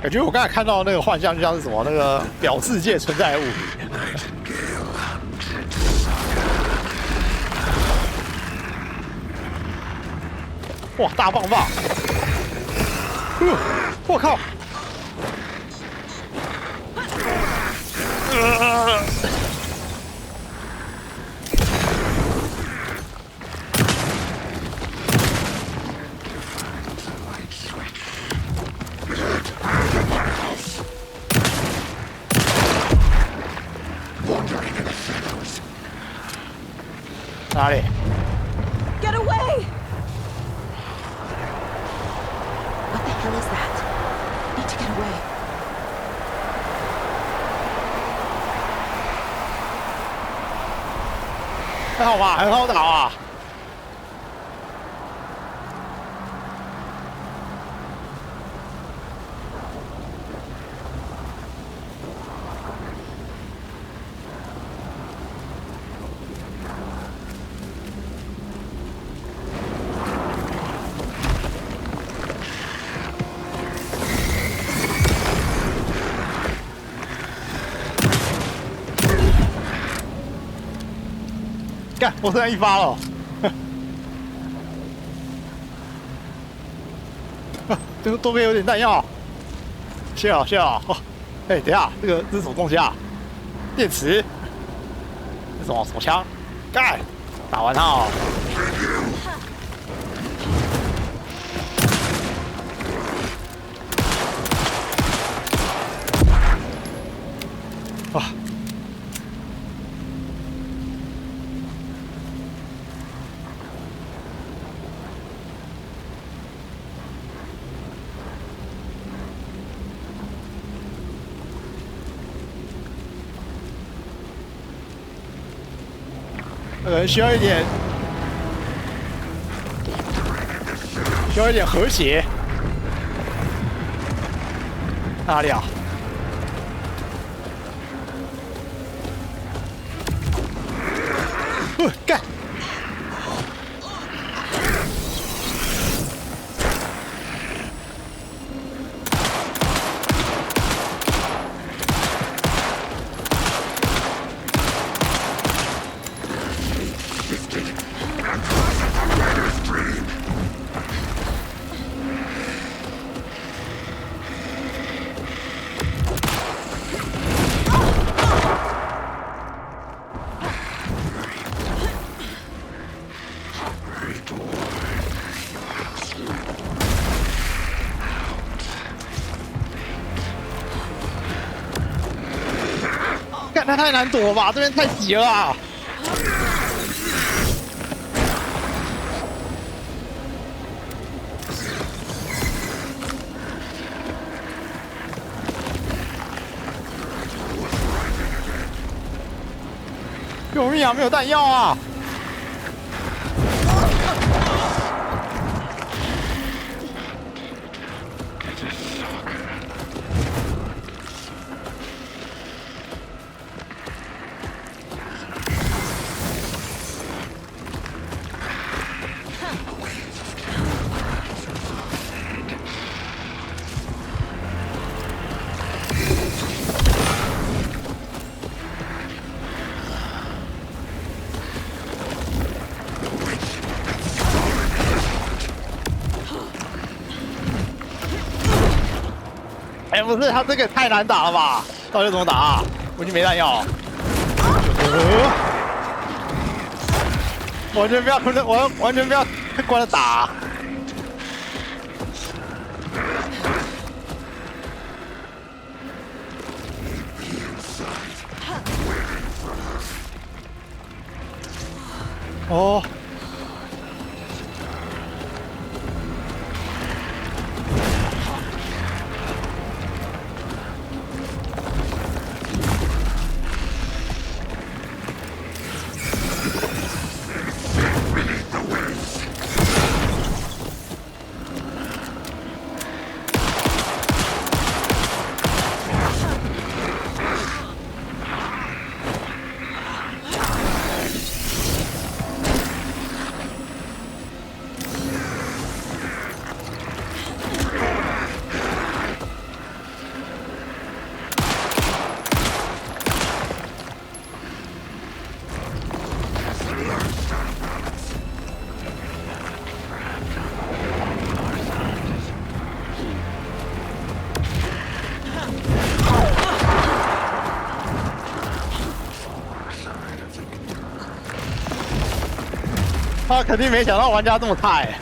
感觉我刚才看到那个幻象，就像是什么那个表世界存在的物品。哇，大棒棒！我靠！ 哪里 Get away! What the hell is that? Need to get away. 还好吧，很好打啊。干，我剩下1发了。这个多边有点弹药。谢了。哦，哎，等一下，这是什么东西啊？电池？这什么枪？干，打完它哦。啊！需要一点和谐。哪里啊？干！干，他太难躲了吧？这边太挤了啊！救命啊！没有弹药啊！哎，不是，他这个太难打了吧？到底怎么打啊？我已经没弹药了。完全不要跟着，我完全不要关着打。哦。他肯定没想到玩家这么菜。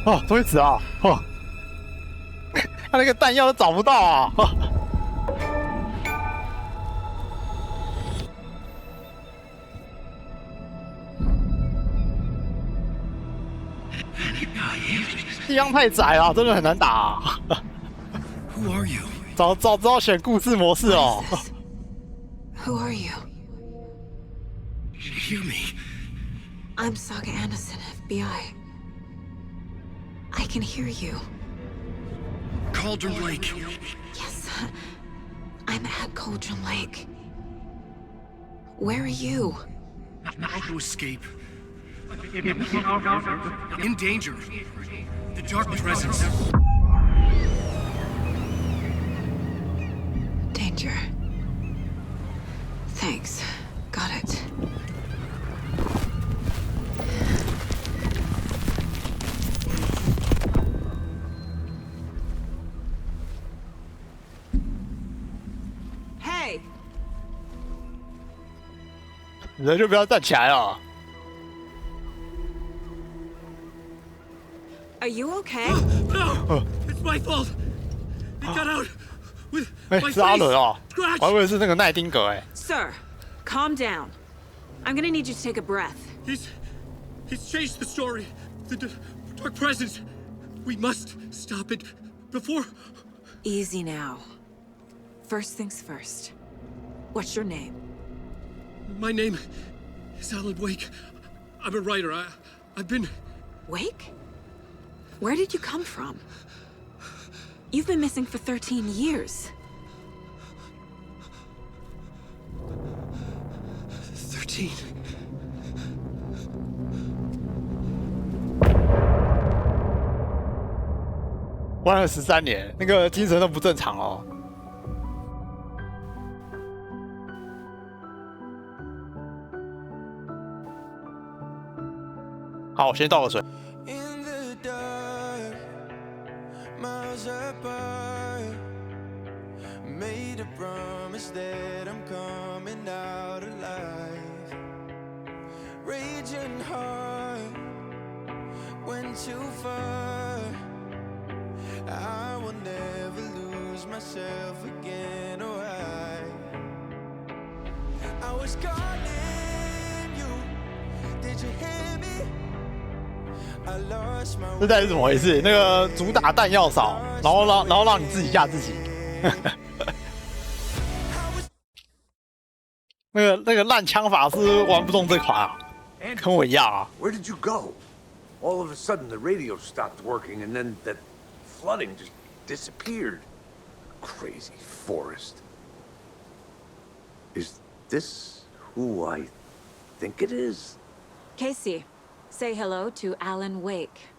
哦，终于死了！哦，他那个弹药都找不到啊！哦地方太窄了，真的很难打、啊。Who are you? 早知道选故事模式哦。Who are you? Hear me. I'm Saga Anderson, FBI. I can hear you. Cauldron Lake. Yes, I'm at Cauldron Lake. Where are you? How to escape. In danger. The dark presence. Danger. Thanks. Got it. Hey! 人就不要站起来了。Are you okay? No! It's my fault! It got out with 哎， my 是阿伦 face! 哦，我还以为是那个奈丁格哎。Sir, calm down. I'm gonna need you to take a breath. He's changed the story. The dark presence. We must stop it before... Easy now. First things first. What's your name? My name is Alan Wake. I'm a writer. I've been... Wake? Where did you come from? You've been missing for 13 years. 13.关了13年，那个精神都不正常哦。好，我先倒个水。Miles apart, made a promise that I'm coming out alive. Raging heart went too far. I will never lose myself again. Oh, I was calling you. Did you hear me? 这到底是怎么回事？那个主打弹药少，然后让你自己吓自己。那个烂枪法是玩不动这款啊，跟我一样啊。Where did you go? All of a sudden the radio stopped working and then that flooding just disappeared. Crazy forest. Is this who I think it is? Casey, say hello to Alan Wake.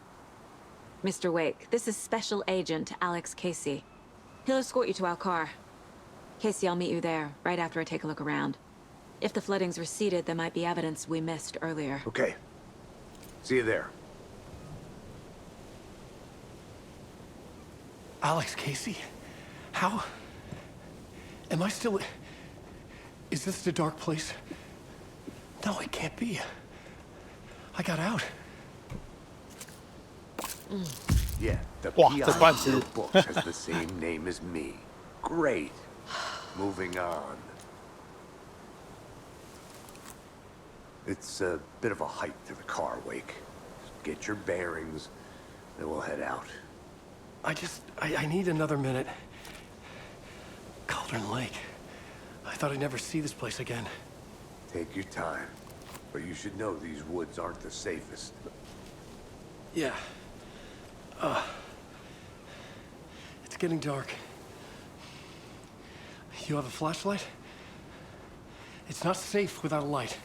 Mr. Wake, this is Special Agent Alex Casey. He'll escort you to our car. Casey, I'll meet you there, right after I take a look around. If the flooding's receded, there might be evidence we missed earlier. Okay. See you there. Alex Casey? How? Am I still... Is this the dark place? No, it can't be. I got out. Yeah, the Wow, PI that's fancy. in your book has the same name as me. Great. Moving on. It's a bit of a hike to the car, Wake. Get your bearings, then we'll head out. I need another minute. Cauldron Lake. I thought I'd never see this place again. Take your time. But you should know these woods aren't the safest. Yeah. It's getting dark. You have a flashlight? It's not safe without a light.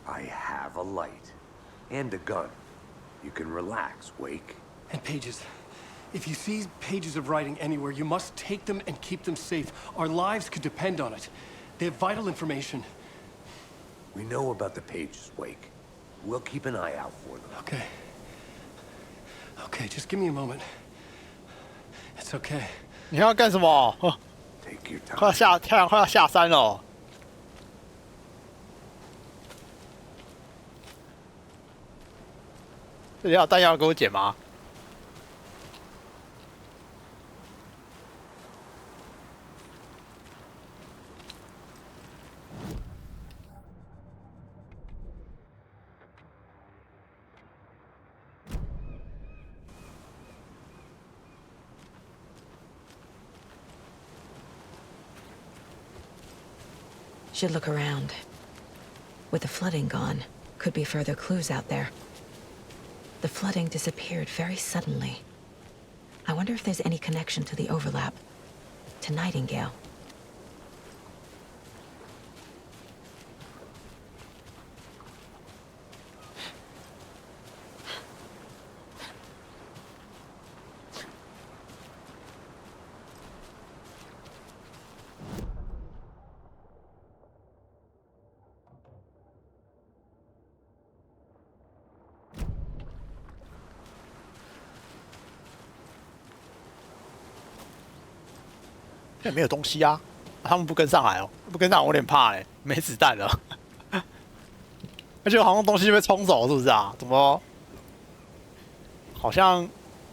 I have a light. And a gun. You can relax, Wake. And pages. If you see pages of writing anywhere, you must take them and keep them safe. Our lives could depend on it. They have vital information. We know about the pages, Wake. We'll keep an eye out for them. Okay. Okay, just give me a moment. It's okay. 你要干什么？哦， Take your time. 太阳快要下山了。这里要弹药给我捡吗？ should look around. With the flooding gone, could be further clues out there. The flooding disappeared very suddenly. I wonder if there's any connection to the overlap. To Nightingale. 也没有东西啊，他们不跟上来哦，不跟上我有点怕哎，没子弹了，而且好像东西被冲走，是不是啊？怎么？好像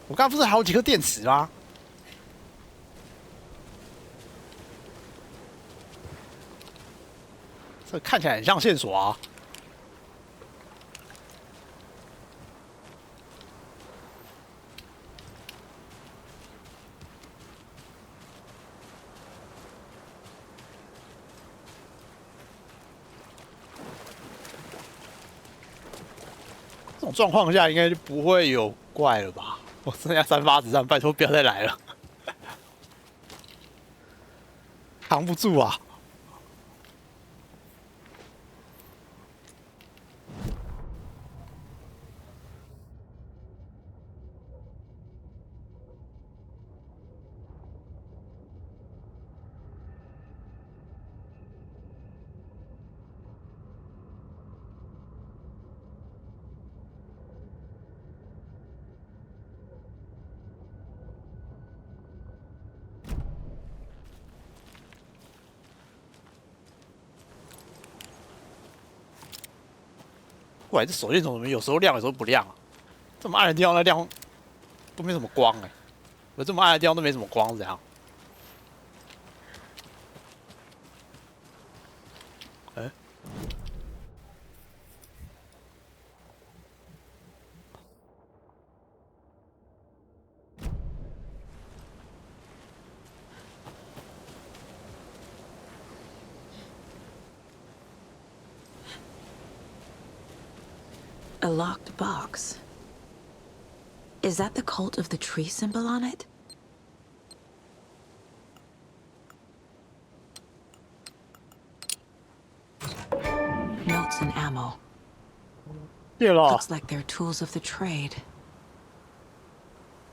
我刚刚不是还有几颗电池吗？这看起来很像线索啊。 这种状况下应该就不会有怪了吧？我剩下3发子弹，拜托不要再来了，扛不住啊！喂，这手电筒怎么有时候亮，有时候不亮啊？这么暗的地方，那亮都没什么光哎、欸。我这么暗的地方都没什么光，是怎样？哎、欸。 A locked box. Is that the cult of the tree symbol on it? Notes and ammo. Looks like they're tools of the trade.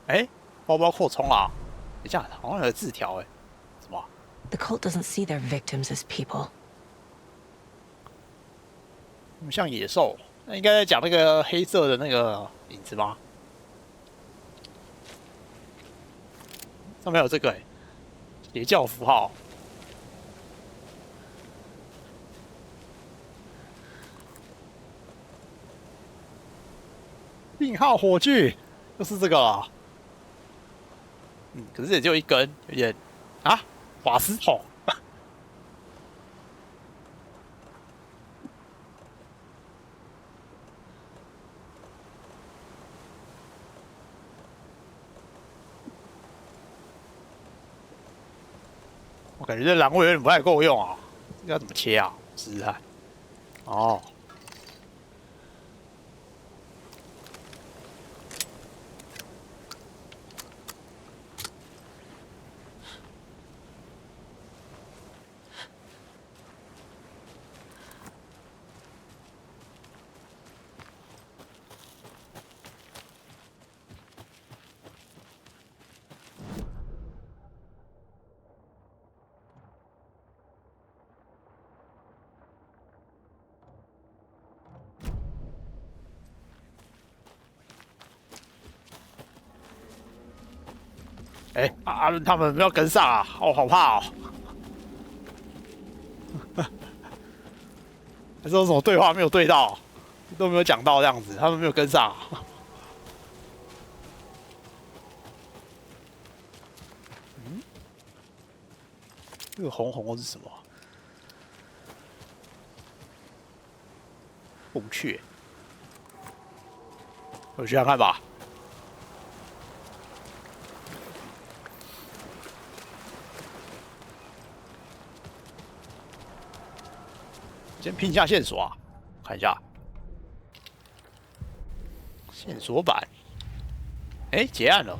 哎，包包扩充啦！等一下，好像有字条哎，什么？ The cult doesn't see their victims as people. 像野兽。 那应该在讲那个黑色的那个影子吗？上面有这个哎，邪教符号。信号火炬，就是这个啊。嗯，可是也只有一根，有点啊，瓦斯桶。 我感觉这栏位有点不太够用啊，这个要怎么切啊？试试看。哦。哎，阿伦他们没有跟上啊！哦，好怕哦！还是有什么对话没有对到，都没有讲到这样子，他们没有跟上、啊。嗯，这个红红的是什么？孔雀，我去看看吧。先拼一下线索啊，看一下线索板。哎，结案了。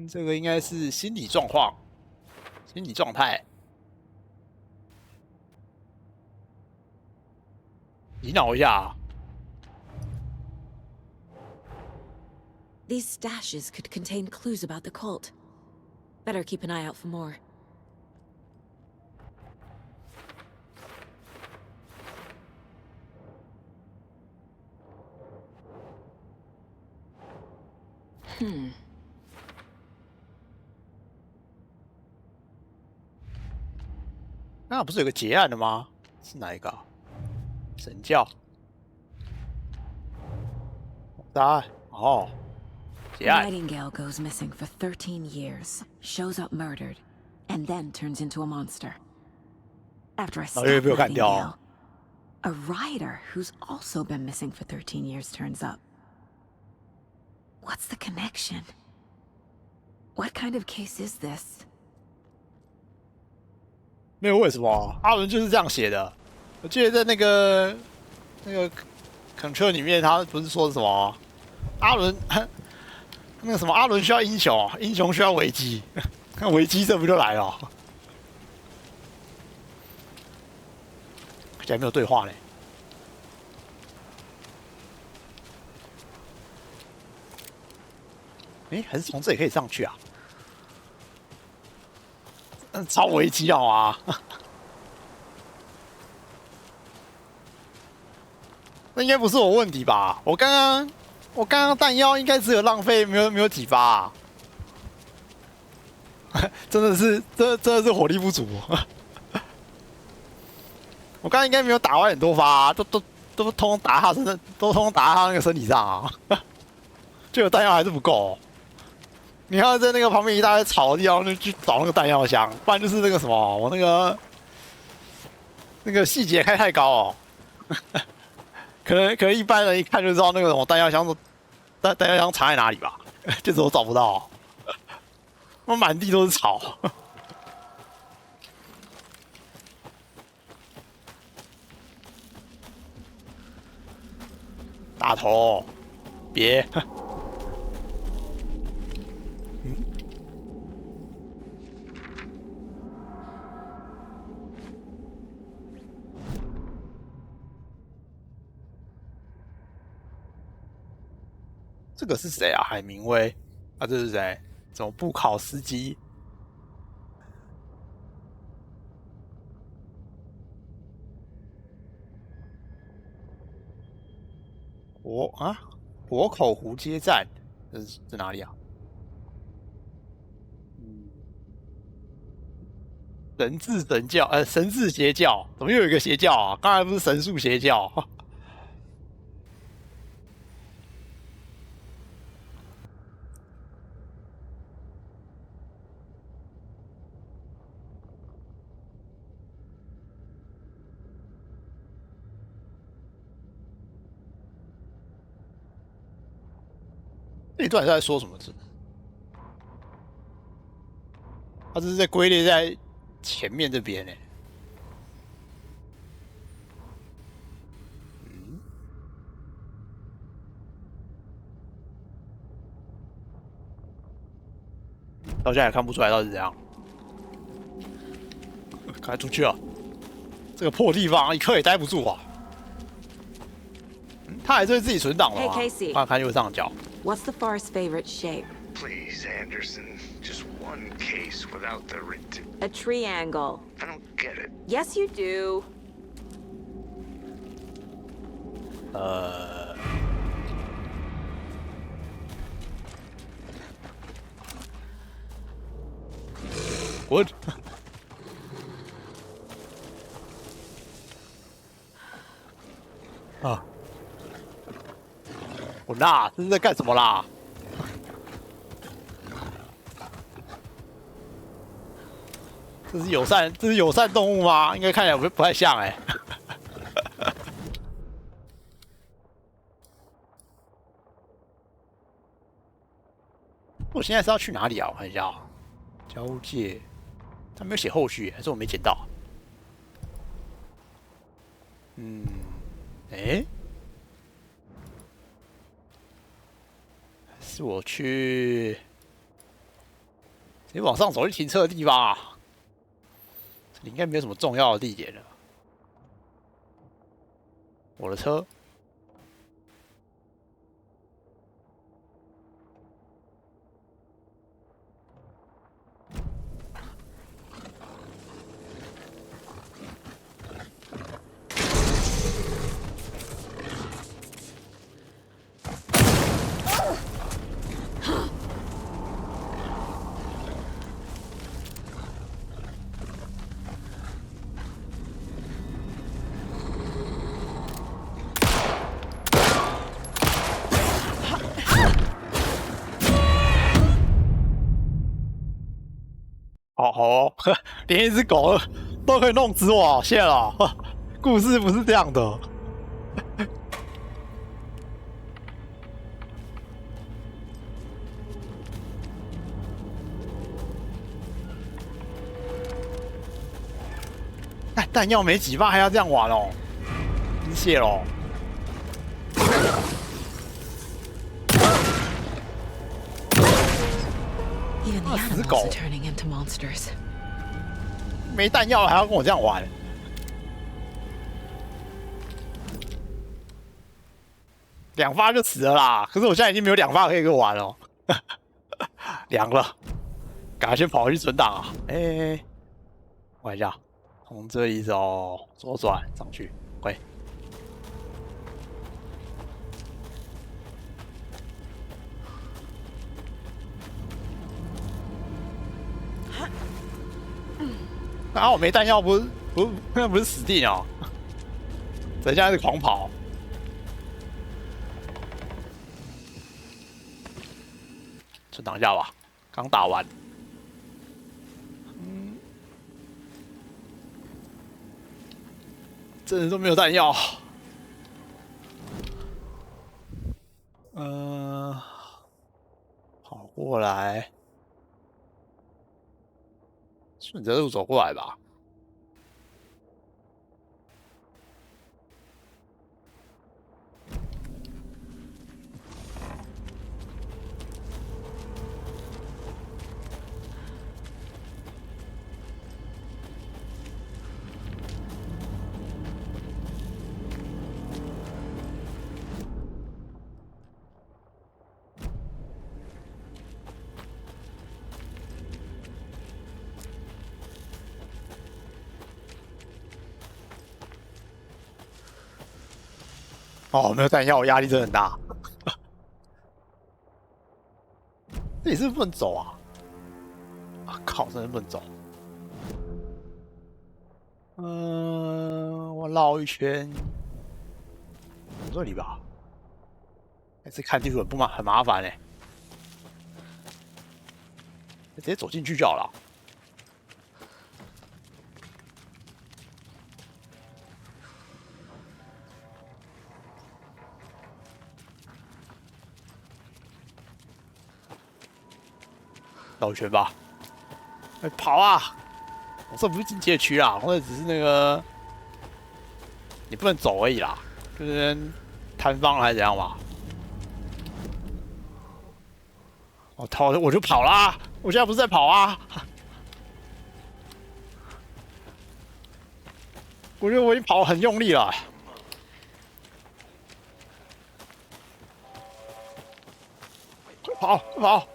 这个应该是心理状况、心理状态。洗脑一下啊。 These stashes could contain clues about the cult. Better keep an eye out for more. Hmm. 那不是有个结案的吗？是哪一个、啊？神教。答案哦。 Nightingale goes missing for 13 years, shows up murdered, and then turns into a monster. After I stop Nightingale, a rider who's also been missing for 13 years turns up. What's the connection? What kind of case is this? 没有为什么，阿伦就是这样写的。我记得在那个 Control 里面，他不是说什么阿伦。那个什么，阿伦需要英雄，英雄需要危机，那危机这不就来了？竟然没有对话呢。哎，还是从这里可以上去啊？超危机好吗？那应该不是我问题吧？我刚刚弹药应该只有浪费，没有几发、啊，真的是火力不足。我刚刚应该没有打完很多发、啊，都通通打他身上，都通通打他那个身体上啊，就有弹药还是不够、哦。你要在那个旁边一大堆草的地方就去找那个弹药箱，不然就是那个什么，我那个细节开太高哦。可能一般人一看就知道那个什么弹药箱藏在哪里吧，就是我找不到，我满地都是草。大头，别。这个是谁啊？海明威啊，这是谁？怎么布考斯基？博口湖街站，这是哪里啊？神智神教，神智邪教，怎么又有一个邪教啊？刚才不是神术邪教？这一段是在说什么字？他这是在归类在前面这边呢。到现在也看不出来到底是怎样。赶快出去了！这个破地方一刻也待不住啊！他还是自己存档了吗？ Hey, Casey. 看看右上角。What's the forest's favorite shape? Please, Anderson, just one case without the A triangle. I don't get it. Yes, you do. What? 啊！我那这是在干什么啦？这是友善动物吗？应该看起来不太像哎、我现在是要去哪里啊？我看一下、交界，他没有写后续，还是我没捡到？是我去，直接往上走去停车的地方啊？这里应该没有什么重要的地点了。我的车。好哦，连一只狗都可以弄死我，谢了。故事不是这样的。弹药没几发还要这样玩哦，谢喽。Even the animals are turning into monsters. 没弹药了还要跟我这样玩，2发就死了啦。可是我现在已经没有2发可以跟我玩了，凉了，赶快先跑回去存档啊！我看一下，从这里走，左转上去，喂。啊！我没弹药，不是死定哦！等一下是狂跑，存档一下吧，刚打完。真的都没有弹药。跑过来。顺着路走过来吧。哦，没有弹药，我压力真的很大。这里是不能走啊！啊靠，真的不能走。我绕一圈，这里吧。每次看地图很麻烦哎，直接走进去就好了。绕一圈吧，跑啊！我这不是警戒区啊，或者只是那个你不能走而已啦，就是摊方还是怎样吧。我就跑啦！我现在不是在跑啊！我觉得我已经跑很用力了。跑！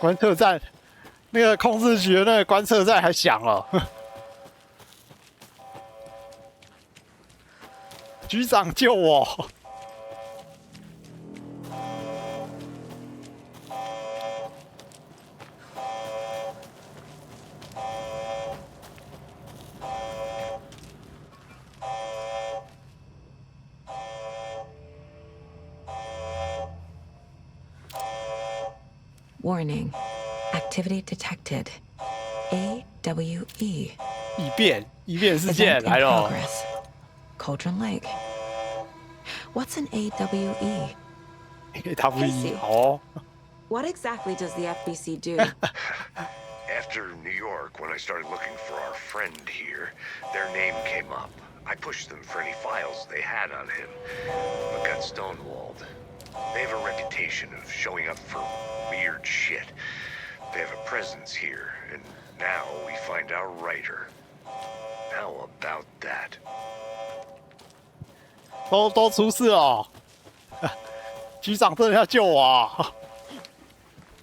观测站，那个控制局的那个观测站还响了。局长救我！Warning. Activity detected. AWE. 异变事件来了。Cauldron Lake. What's an AWE? Casey, oh. What exactly does the FBC do? After New York, when I started looking for our friend here, their name came up. I pushed them for any files they had on him, but got stonewalled. They have a reputation of showing up for weird shit. They have a presence here, and now we find our writer. How about that? 都出事了，局长真的要救我啊！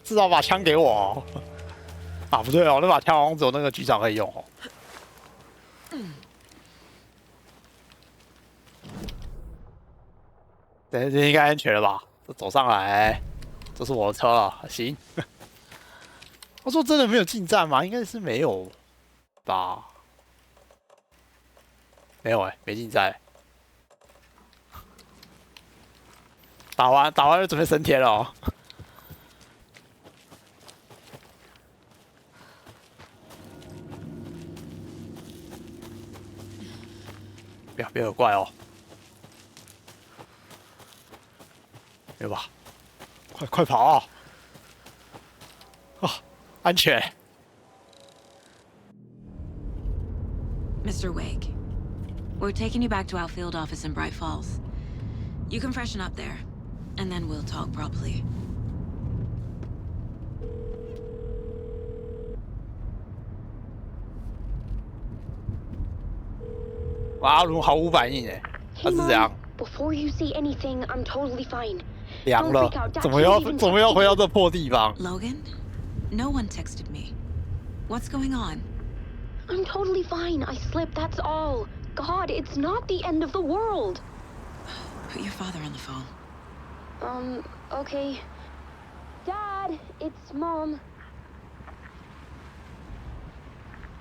至少把枪给我啊！不对哦，那把枪好像只有那个局长可以用哦。这应该安全了吧？走上来，这是我的车了，行。我说真的没有进站吗？应该是没有吧？没有哎，没进站。打完就准备升天了哦。不要有怪哦。没有吧？快跑啊！啊，安全。Mr. Wake, we're taking you back to our field office in Bright Falls. You can freshen up there, and then we'll talk properly. 哇，龙毫无反应哎，他是这样。Before you see anything, I'm totally fine. 凉了，怎么要回到这破地方 ？Logan, no one texted me. What's going on? I'm totally fine. I slipped, that's all. God, it's not the end of the world. Put your father on the phone. Okay. Dad, it's Mom.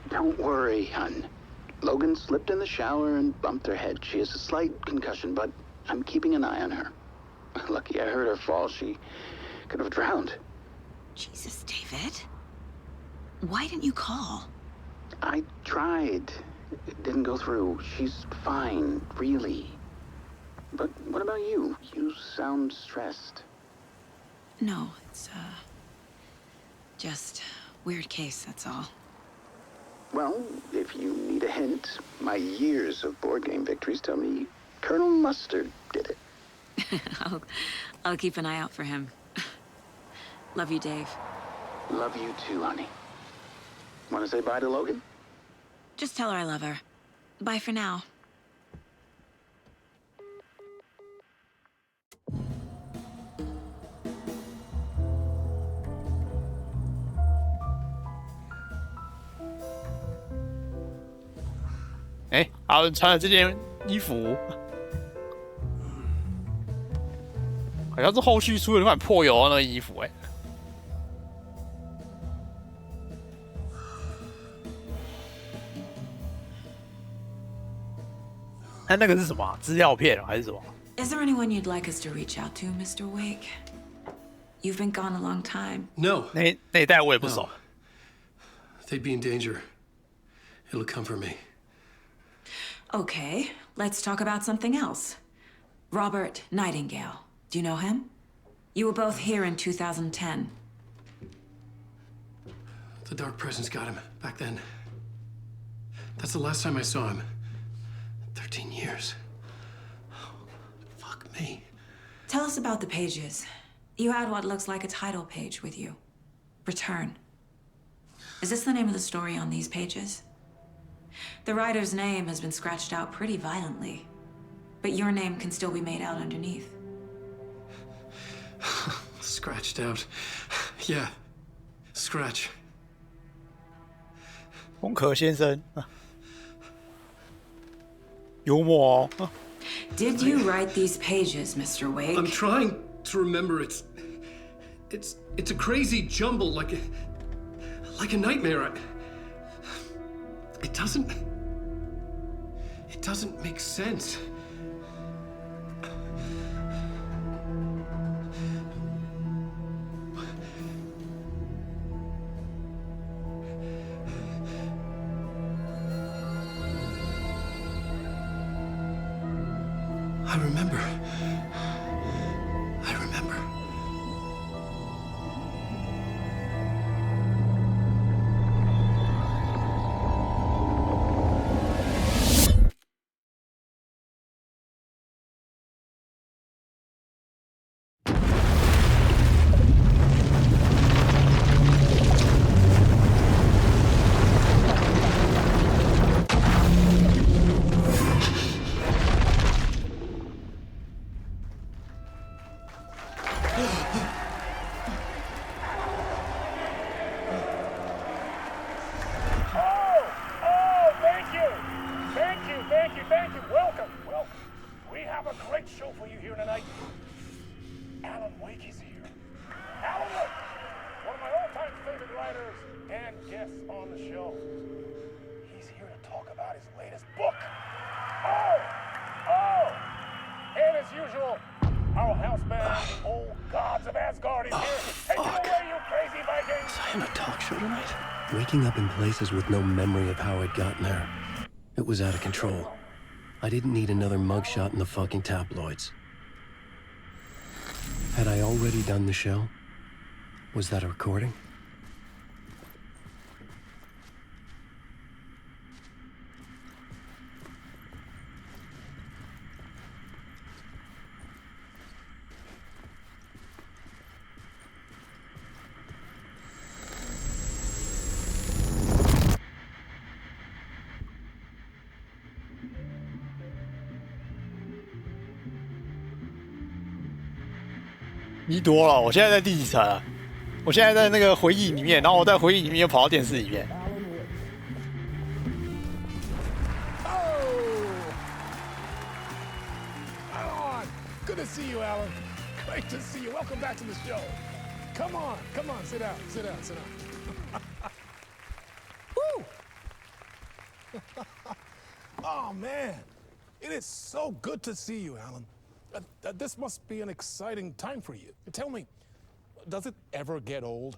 Don't worry, hon. Logan slipped in the shower and bumped her head. She has a slight concussion, but I'm keeping an eye on her. Lucky I heard her fall. She could have drowned. Jesus, David. Why didn't you call? I tried. It didn't go through. She's fine, really. But what about you? You sound stressed. No, it's, just weird case, that's all. Well, if you need a hint, my years of board game victories tell me Colonel Mustard did it. I'll keep an eye out for him. Love you, Dave. Love you too, honey. Want to say bye to Logan? Just tell her I love her. Bye for now. Hey, 阿伦穿了这件衣服。好像是后续出了那款破油的那个衣服哎、他那个是什么、啊？资料片还是什么 Is there anyone you'd like us to reach out to, Mr. Wake? You've been gone a long time. No. 那一代我也不熟。They'd be in danger. It'll come for me. Okay, let's talk about something else. Robert Nightingale. Do you know him? You were both here in 2010. The Dark Presence got him back then. That's the last time I saw him. 13 years. Oh, fuck me. Tell us about the pages. You had what looks like a title page with you. Return. Is this the name of the story on these pages? The writer's name has been scratched out pretty violently, but your name can still be made out underneath. Scratched out. Yeah. Scratch. 风可先生，幽默哦。Did you write these pages, Mr. Wake? I'm trying to remember. It's a crazy jumble, like a nightmare. It doesn't make sense. I remember. I remember. Welcome. We have a great show for you here tonight. Alan Wake is here. Alan Wake, one of my all-time favorite writers and guests on the show. He's here to talk about his latest book. And as usual, our house band, the old gods of Asgard, is here. Take it away, you crazy Vikings! Was I on a talk show tonight? Waking up in places with no memory of how I'd gotten there. It was out of control. I didn't need another mugshot in the fucking tabloids. Had I already done the show? Was that a recording?迷多了，我现在在第几层啊？我现在在那个回忆里面，然后我在回忆里面又跑到电视里面。Good to see you, Alan. Great to see you. Welcome back to the show. Come on, sit down. Woo! Oh, man. It is so good to see you, Alan. This must be an exciting time for you. Tell me, does it ever get old?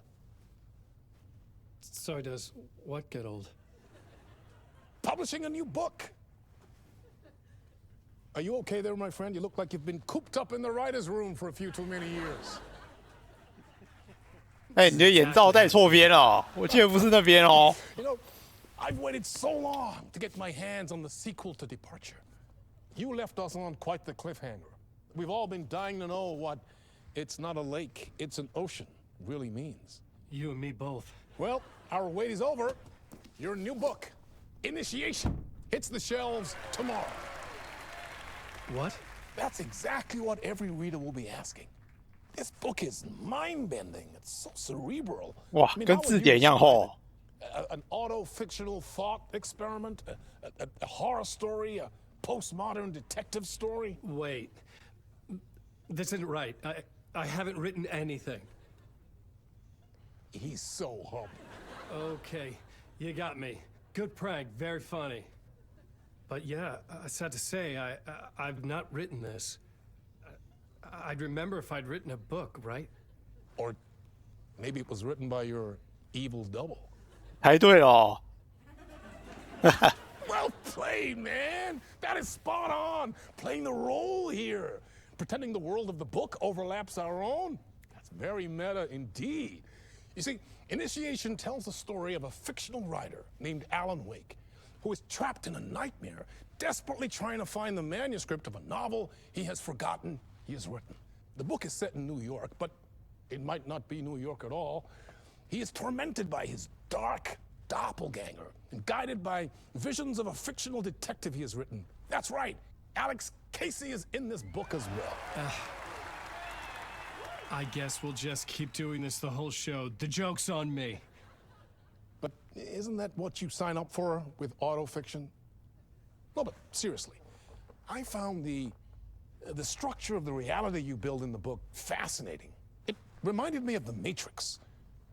So does what get old? Publishing a new book. Are you okay there, my friend? You look like you've been cooped up in the writer's room for a few too many years. 哎，你的眼罩戴错边了，我记得不是那边哦。You know, I've waited so long to get my hands on the sequel to Departure. You left us on quite the cliffhanger. We've all been dying to know what "it's not a lake, it's an ocean" really means. You and me both. Well, our wait is over. Your new book, Initiation, hits the shelves tomorrow. What? That's exactly what every reader will be asking. This book is mind-bending. It's so cerebral. 哇，跟字典一样厚。An auto-fictional thought experiment, a horror story, a postmodern detective story. Wait. This isn't right. I haven't written anything. He's so humble. Okay, you got me. Good prank, very funny. But yeah, sad to say, I've not written this. I'd remember if I'd written a book, right? Or maybe it was written by your evil double. 猜对了。Well played, man. That is spot on. Playing the role here. Pretending the world of the book overlaps our own. That's very meta indeed. You see, Initiation tells the story of a fictional writer named Alan Wake, who is trapped in a nightmare, desperately trying to find the manuscript of a novel he has forgotten he has written. The book is set in New York, but it might not be New York at all. He is tormented by his dark doppelganger and guided by visions of a fictional detective he has written. That's right, Alex Casey is in this book as well. I guess we'll just keep doing this the whole show. The joke's on me. But isn't that what you sign up for with autofiction? No, but seriously, I found the structure of the reality you build in the book fascinating. It reminded me of The Matrix.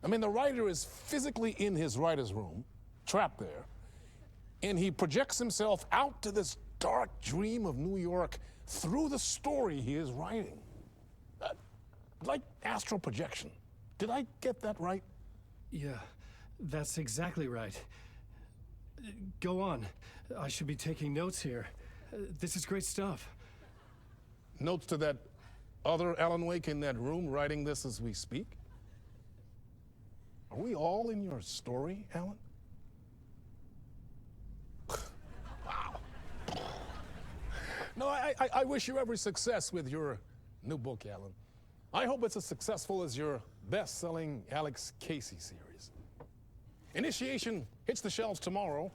I mean, the writer is physically in his writer's room, trapped there, and he projects himself out to this dark dream of New York through the story he is writing. Like astral projection. Did I get that right? Yeah, that's exactly right. Go on. I should be taking notes here. This is great stuff. notes to that other Alan Wake in that room writing this as we speak? Are we all in your story, Alan? Wow. No, I wish you every success with your new book, Alan. I hope it's as successful as your best-selling Alex Casey series. Initiation hits the shelves tomorrow.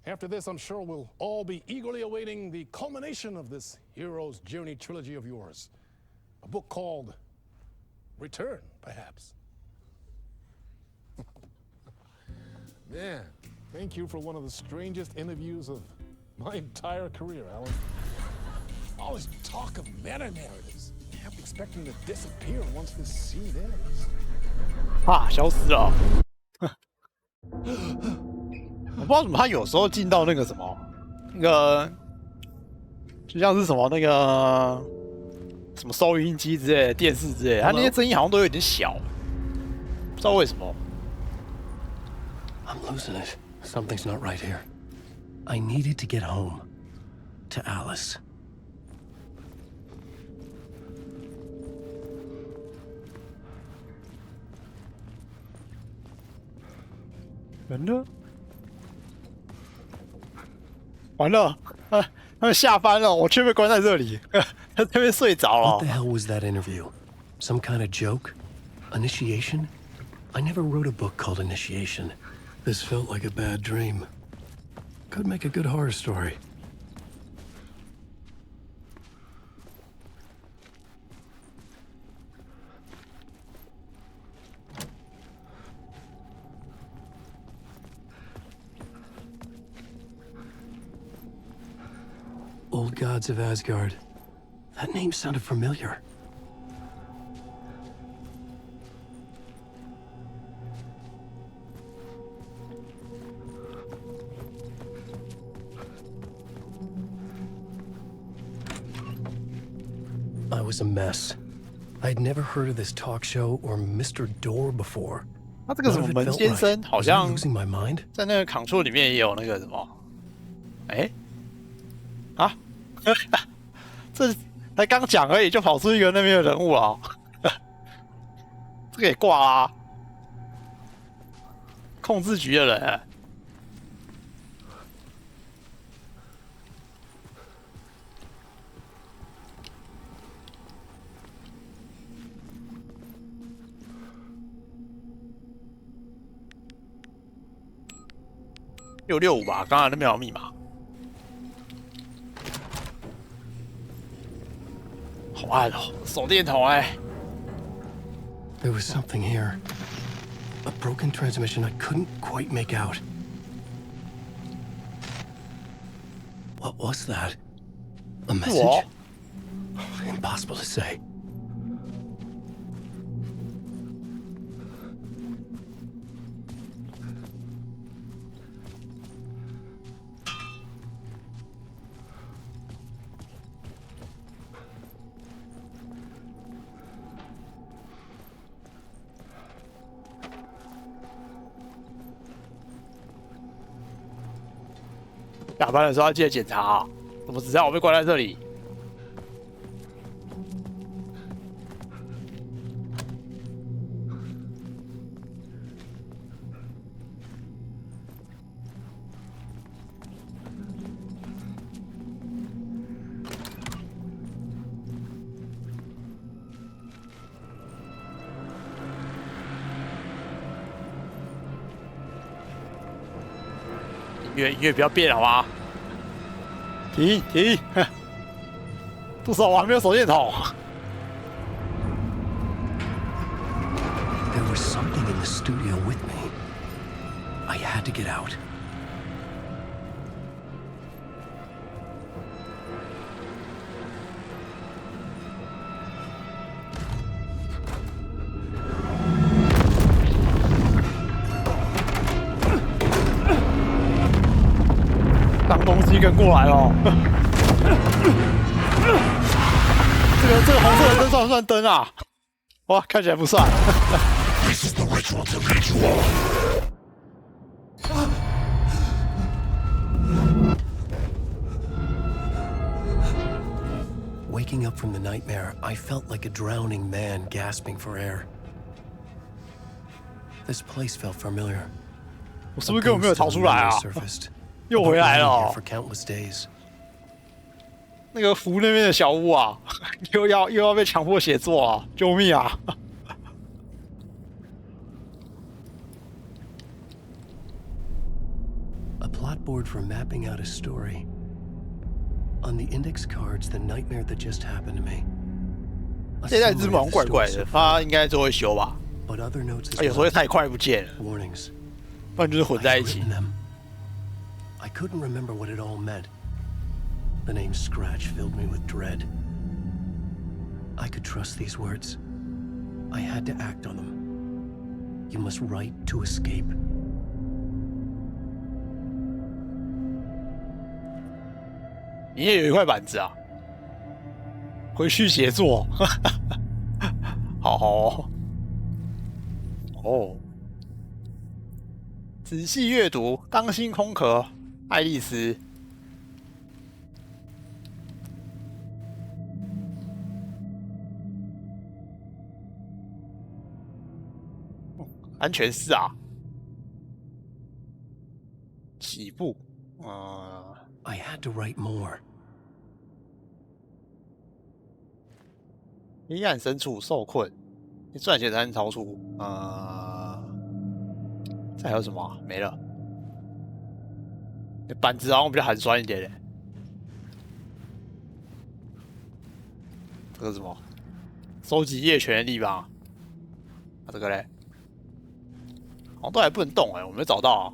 After this, I'm sure we'll all be eagerly awaiting the culmination of this hero's journey trilogy of yours. A book called Return, perhaps. Man, thank you for one of the strangest interviews of my entire career, Alan. All this talk of meta-narratives, half expecting to disappear once this scene ends. 啊，消失了。我不知道怎么，他有时候进到那个什么，那个就像是什么那个什么收音机之类的、电视之类的，他那些声音好像都有点小，不知道为什么。I'm losing it. Something's not right here. I needed to get home. To Alice. 人呢？完了，他们下班了，我却被关在这里，他这边睡着了。 What the hell was that interview? Some kind of joke? Initiation? I never wrote a book called Initiation. This felt like a bad dream. Could make a good horror story. Old Gods of Asgard. That name sounded familiar. I was a mess. I'd never heard of this talk show or Mr. Door before. 他这个什么门先生好像在那个 Control 里面也有那个什么，哎，啊，这才刚讲而已，就跑出一个那边的人物啊，这个也挂啦，控制局的人。 665吧，刚才那边有密码。好暗哦，手电筒哎。There was something here. A broken transmission I couldn't quite make out. What was that? A message? Impossible to say. 下班的时候要记得检查啊！怎么只让我被关在这里？音乐不要变好吗？停！住手！我还没有手电筒。There was something in the studio with me. I had to get out. "当东西跟过来了。这个红色的灯算不算灯啊？哇，看起来不算。Waking Waking up from the nightmare, I felt like a drowning man gasping for air. This place felt familiar. 我是不是根本没有逃出来啊？又回来了哦。 For countless days. 那个湖那边的小屋啊，又要被强迫写作啊！救命啊！ A plot board for mapping out a story. On the index cards, the nightmare that just happened to me. 这代字幕好像怪怪的，它应该就会修吧？有时候会太快不见了，不然就是混在一起。 I couldn't remember what it all meant. The name Scratch filled me with dread. I could trust these words. I had to act on them. You must write to escape. 你也有一块板子啊，回去写作。好哦。哦，仔细阅读，当心空壳，爱丽丝。安全室啊，起步。I had to write more. 黑暗深处受困，你赚钱才能逃出。这还有什么啊？没了。板子好像比较寒酸一点嘞。这个是什么？收集夜权的地方。这个嘞，好像都还不能动哎，我没找到啊。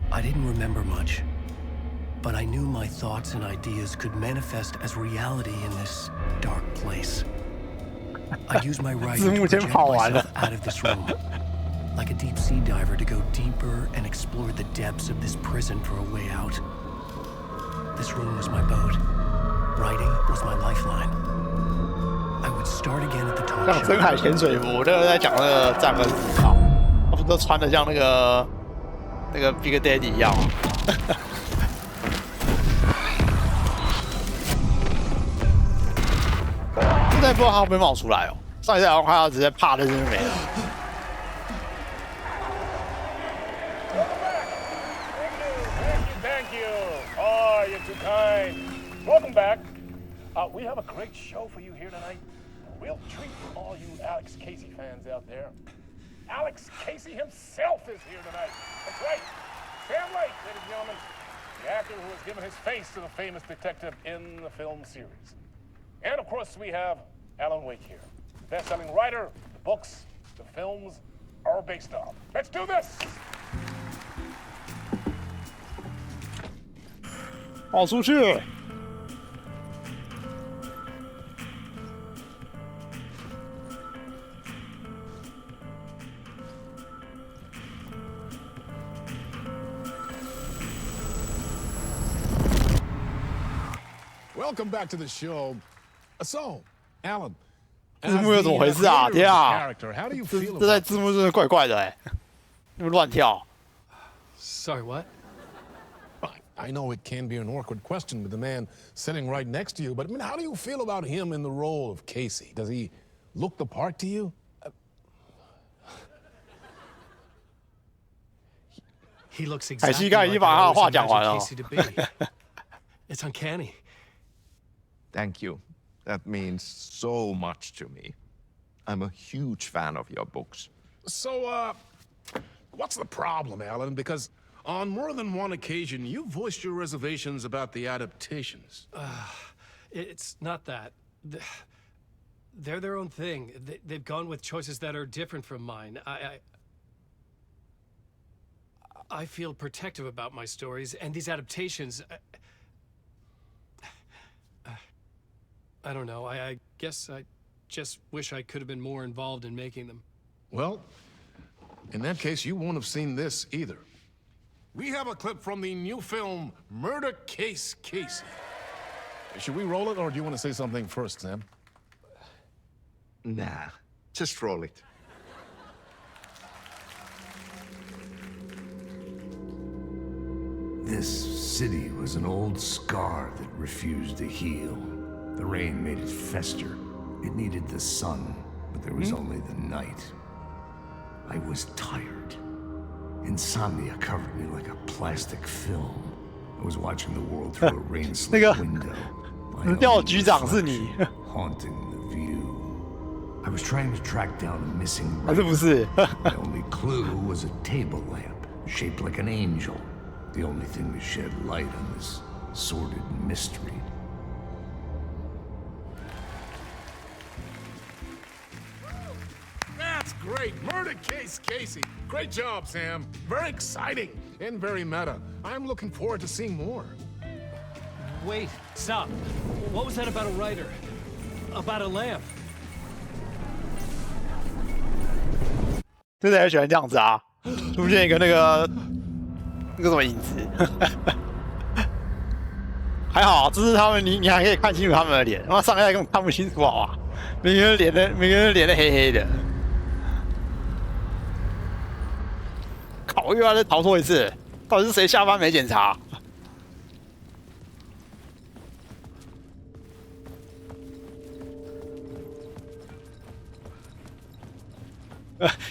I didn't remember much, but I knew my thoughts and ideas could manifest as reality in this dark place. I'd use my writing to project myself out of this room, like a deep sea diver to go deeper and explore the depths of this prison for a way out. This room was my boat. Writing was my lifeline. I would start again at the talk show. 像深海潜水服，那个在讲那个战恩思考，他不都穿的像那个 Big Daddy 一样、啊。现在不知道他会不会冒出来哦。上一次好像看到直接啪的就没了。Thank you. Oh, you're too kind. Welcome back. We have a great show for you here tonight. A real treat for all you Alex Casey fans out there. Alex Casey himself is here tonight. That's right. Sam Lake, ladies and gentlemen, the actor who has given his face to the famous detective in the film series. And of course, we have Alan Wake here, the best-selling writer, the books, the films are based on. Let's do this! 跑出去！ Welcome back to the show. So, Alan, 字幕又怎么回事啊？天啊！ how do you feel 这在字幕真的怪怪的哎，那么乱跳。 Sorry, what? I know it can be an awkward question with the man sitting right next to you, but I mean, how do you feel about him in the role of Casey? Does he look the part to you? He looks 海 exactly 西刚才已经把他的话讲完了。 Casey to be. It's uncanny. Thank you. That means so much to me. I'm a huge fan of your books. So, what's the problem, Alan? Because on more than one occasion, you voiced your reservations about the adaptations. It's not that. They're their own thing. They've gone with choices that are different from mine. I feel protective about my stories, and these adaptations... I don't know. I guess I just wish I could have been more involved in making them. Well, in that case, you won't have seen this either. We have a clip from the new film, Murder Case Casey. Should we roll it, or do you want to say something first, Sam? Nah, just roll it. This city was an old scar that refused to heal. The rain made it fester. It needed the sun, but there was only the night. I was tired. Insomnia covered me like a plastic film. I was watching the world through a rain-slick window. 调局长是你 haunting the view. I was trying to track down a missing 还是不是 My only clue was a table lamp, shaped like an angel. The only thing to shed light on this sordid mystery. That's great. Murder case, Casey. Great job, Sam. Very exciting and very meta. I'm looking forward to seeing more. Wait, stop. What was that about a writer? About a lamp? 真的很喜欢这样子啊，出现一个那个什么影子，还好，这是他们，你还可以看清楚他们的脸，然后上下根本看不清楚啊，每个人脸都黑黑的。靠，又要再逃脱一次，到底是谁下班没检查？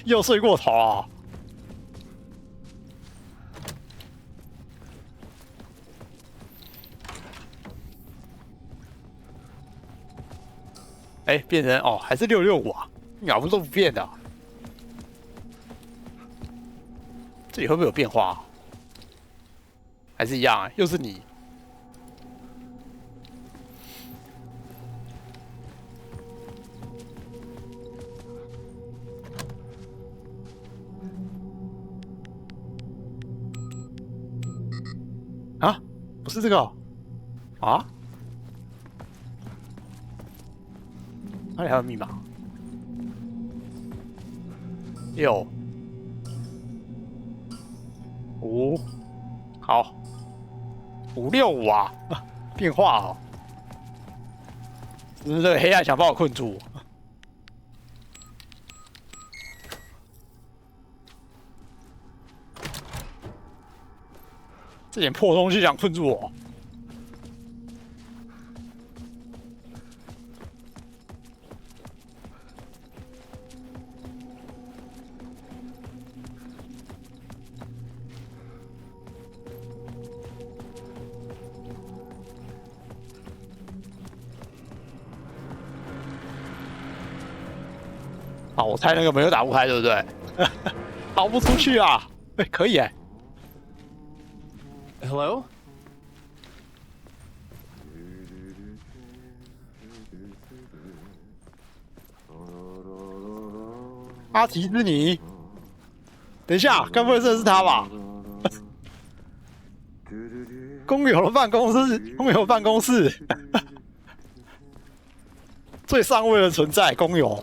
又睡过头啊！哎，变成哦，还是665啊，秒不都不变的、啊。这里会不会有变化、啊？还是一样、欸？又是你。啊，不是这个啊？哪里还有密码？6 5，好，565啊，变化哦，是不是这个黑暗想把我困住？这点破东西想困住我。好，我猜那个门又打不开，对不对？逃不出去啊！哎，可以哎。Hello? 阿提斯尼，等一下，该不会这是他吧？工友的办公室，最上位的存在，工友。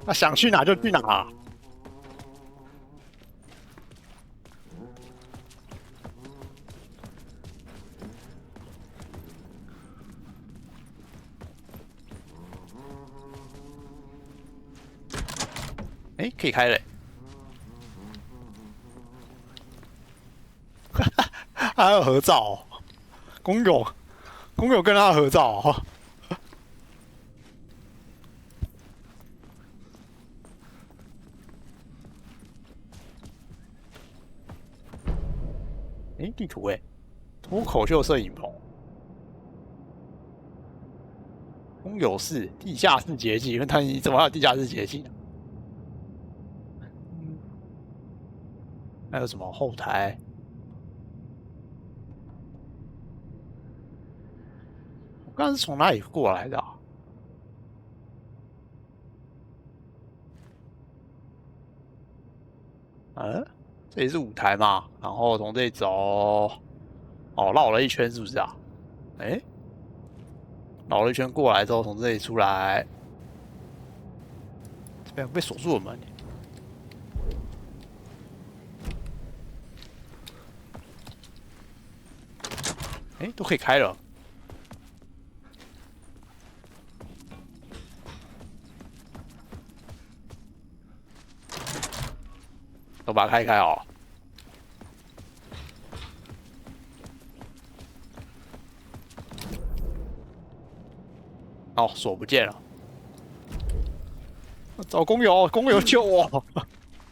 那想去哪就去哪、啊。哎，可以开了。还有合照、哦，工友跟他合照、哦。哎，地图哎，脱口秀摄影棚，工友室地下室捷径，那你怎么还有地下室捷径啊？还有什么后台？我刚刚是从哪里过来的、啊？这里是舞台嘛，然后从这里走，哦，绕了一圈是不是啊？哎，绕了一圈过来之后，从这里出来，这边被锁住了门。哎，都可以开了。都把它开开哦。哦，锁不见了。找工友，工友救我！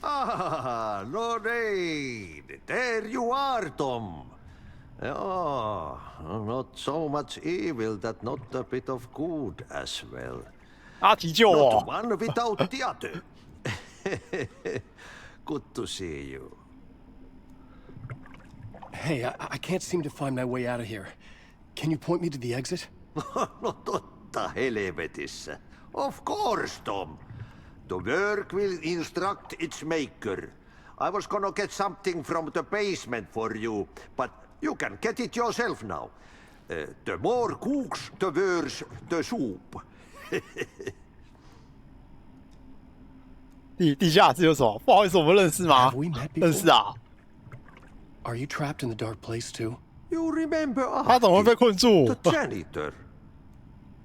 Ah, Lorraine, there you are, Tom. Oh, not so much evil that not a bit of good as well. 阿提救我 Not one without the other. Good to see you. Hey, I can't seem to find my way out of here. Can you point me to the exit? No totta helvetissä. Of course, Tom. The work will instruct its maker. I was gonna get something from the basement for you, but you can get it yourself now. The more cooks, the worse the soup. 地下室有什么？不好意思，我们认识吗？认识啊。Are you trapped in the dark place too? You remember 他怎么会被困住 the janitor.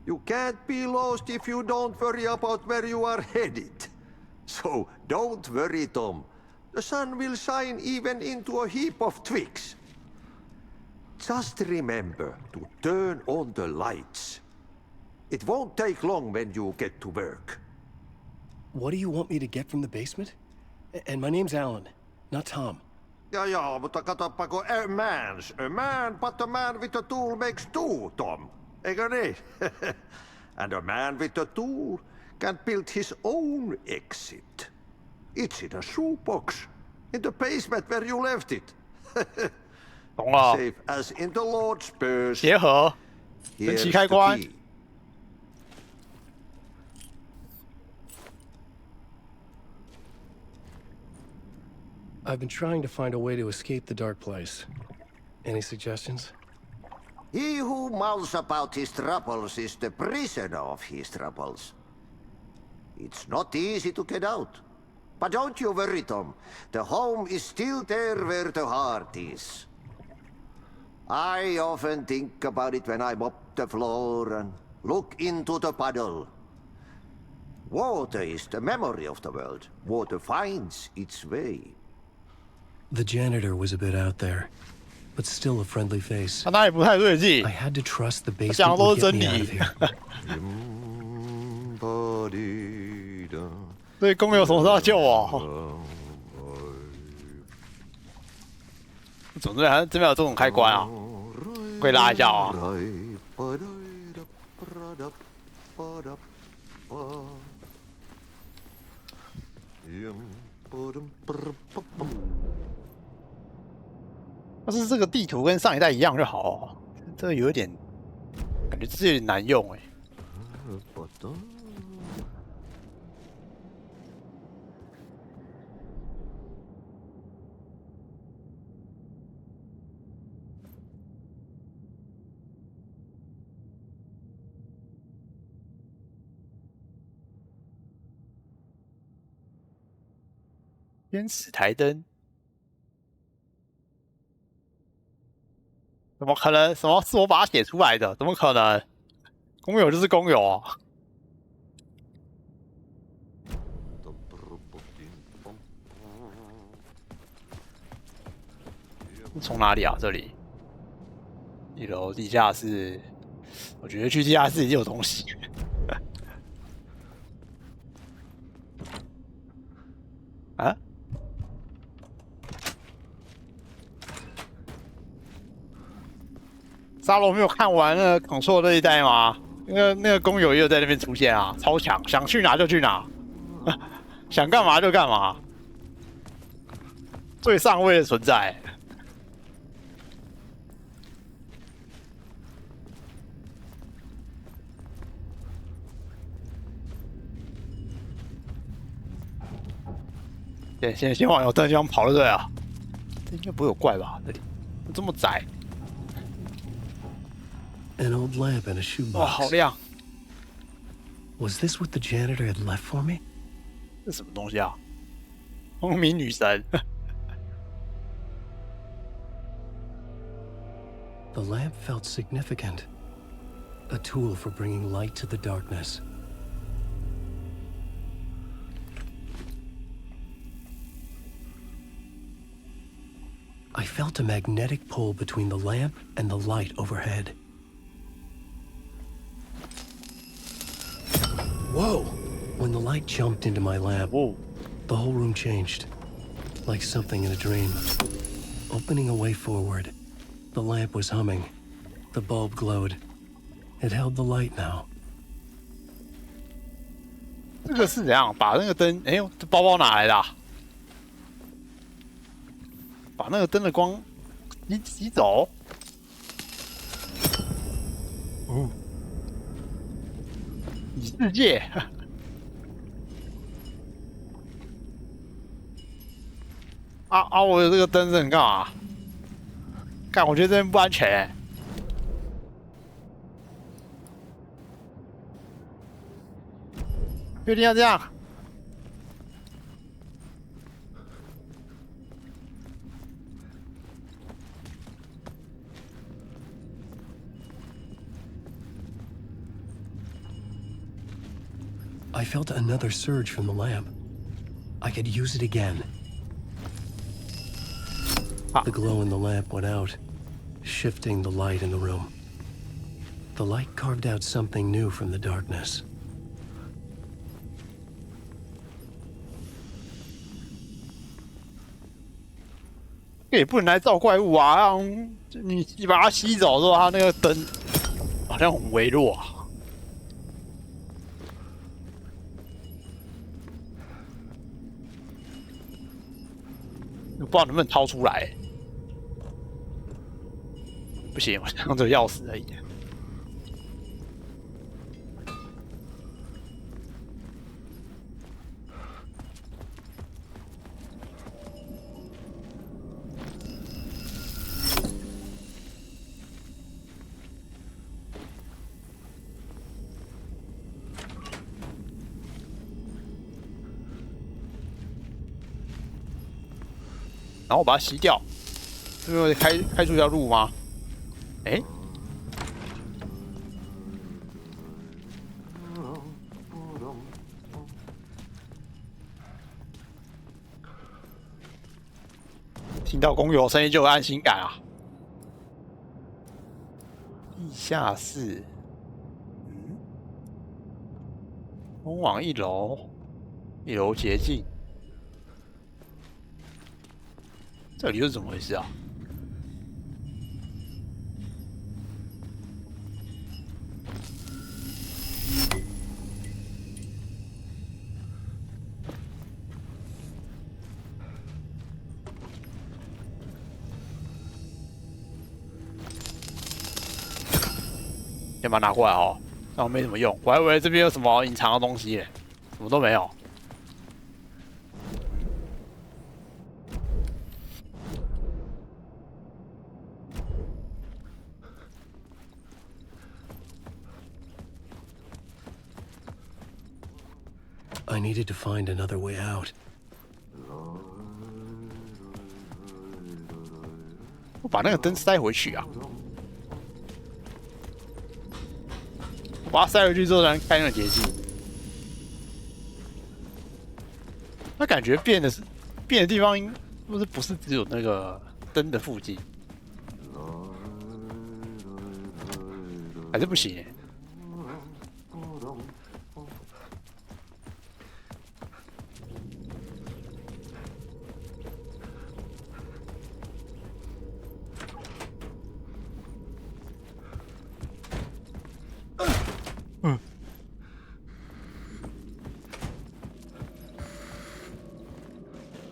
You can't be lost if you don't worry about where you are headed. So don't worry, Tom. The sun will shine even into a heap of twigs. Just remember to turn on the lights. It won't take long when you get to work. What do you want me to get from the basement? And my name's Alan, not Tom. Ja, mutta katsopako a man, but a man with a tool makes two, Tom. Eikö niin? And a man with a tool can build his own exit. It's in a shoebox, in the basement where you left it. 懂了。 Safe as in the Lord's purse. 鞋盒，神奇开关。 I've been trying to find a way to escape the dark place. Any suggestions? He who mouths about his troubles is the prisoner of his troubles. It's not easy to get out. But don't you worry, Tom. The home is still there where the heart is. I often think about it when I mop the floor and look into the puddle. Water is the memory of the world. Water finds its way. The janitor was a bit out there, but still a friendly face. 他哪里不太对劲？ I had to trust the 他讲 basement 的都 would 是 get 真 me out 理 of。here. 所以工友什么时候要救我？总之，这边有这种开关啊，可以拉一下啊。要是这个地图跟上一代一样就好哦，这个有一点感觉这有点难用哎。天使台灯。 怎么可能？什么是我把它写出来的？怎么可能？工友就是工友啊！从哪里啊？这里，一楼地下室。我觉得去地下室一定有东西。啊？ 沙罗没有看完那个Control这一代吗？那个工友也有在那边出现啊，超强，想去哪就去哪，想干嘛就干嘛，最上位的存在。先往有灯地方跑就对了，这应该不会有怪吧？这里这么窄。 An old lamp and a shoebox. 哇，好亮！ Was this what the janitor had left for me? 这什么东西啊？风鸣女神。The lamp felt significant. A tool for bringing light to the darkness. I felt a magnetic pull between the lamp and the light overhead. Whoa! When the light jumped into my lamp, the whole room changed. Like something in a dream. Opening a way forward. The lamp was humming. The bulb glowed. It held the light now. 这个是怎样？把那个灯，哎呦，这包包哪来的、啊？把那个灯的光移走。哦，异世界。我有这个灯是很干嘛？干，我觉得这边不安全、欸。一定要这样。I felt another surge from the lamp. I could use it again. The glow in the lamp went out, shifting the light in the room. The light carved out something new from the darkness. 也不能来造怪物啊！让你把它吸走之后，它那个灯好像很微弱啊。我不知道能不能掏出来。不行，我这样只有钥匙而已。然后我把它吸掉，这边会开出一条路吗？哎，听到公有声音就有安心感啊！地下室，通往一楼，一楼捷径。 这里又是怎么回事啊？先把它拿过来哦，但我没什么用，我还以为这边有什么隐藏的东西耶，什么都没有。 I needed to find another way out. 我把那个灯塞回去啊！我把它塞回去之后，才能开那个捷径。那感觉变的地方，不是只有那个灯的附近，还是不行耶。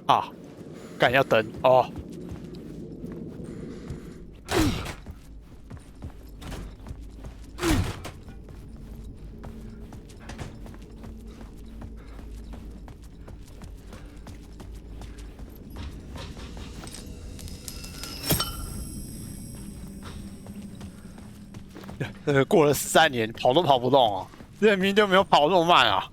啊，干要等哦。过了13年，跑都跑不动哦。这明明就没有跑那么慢啊。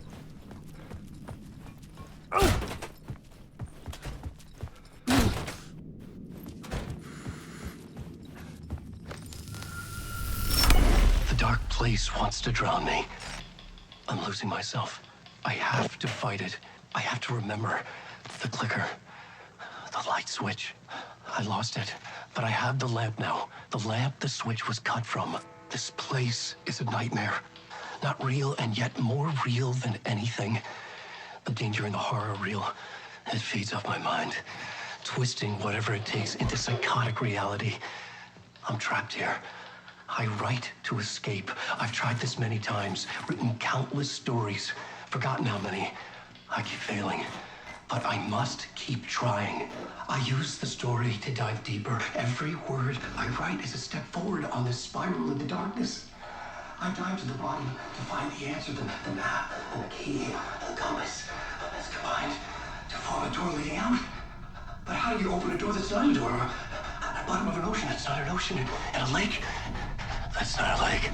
place wants to drown me. I'm losing myself. I have to fight it. I have to remember the clicker, the light switch. I lost it, but I have the lamp now. The lamp the switch was cut from. This place is a nightmare. Not real, and yet more real than anything. The danger in the horror reel, it feeds off my mind, twisting whatever it takes into psychotic reality. I'm trapped here. I write to escape. I've tried this many times, written countless stories, forgotten how many. I keep failing, but I must keep trying. I use the story to dive deeper. Every word I write is a step forward on this spiral into darkness. I dive to the bottom to find the answer, the map, and the key, and the compass. It's combined to form a door leading out. But how do you open a door that's not a door? At the bottom of an ocean that's not an ocean, and a lake that's not a lake.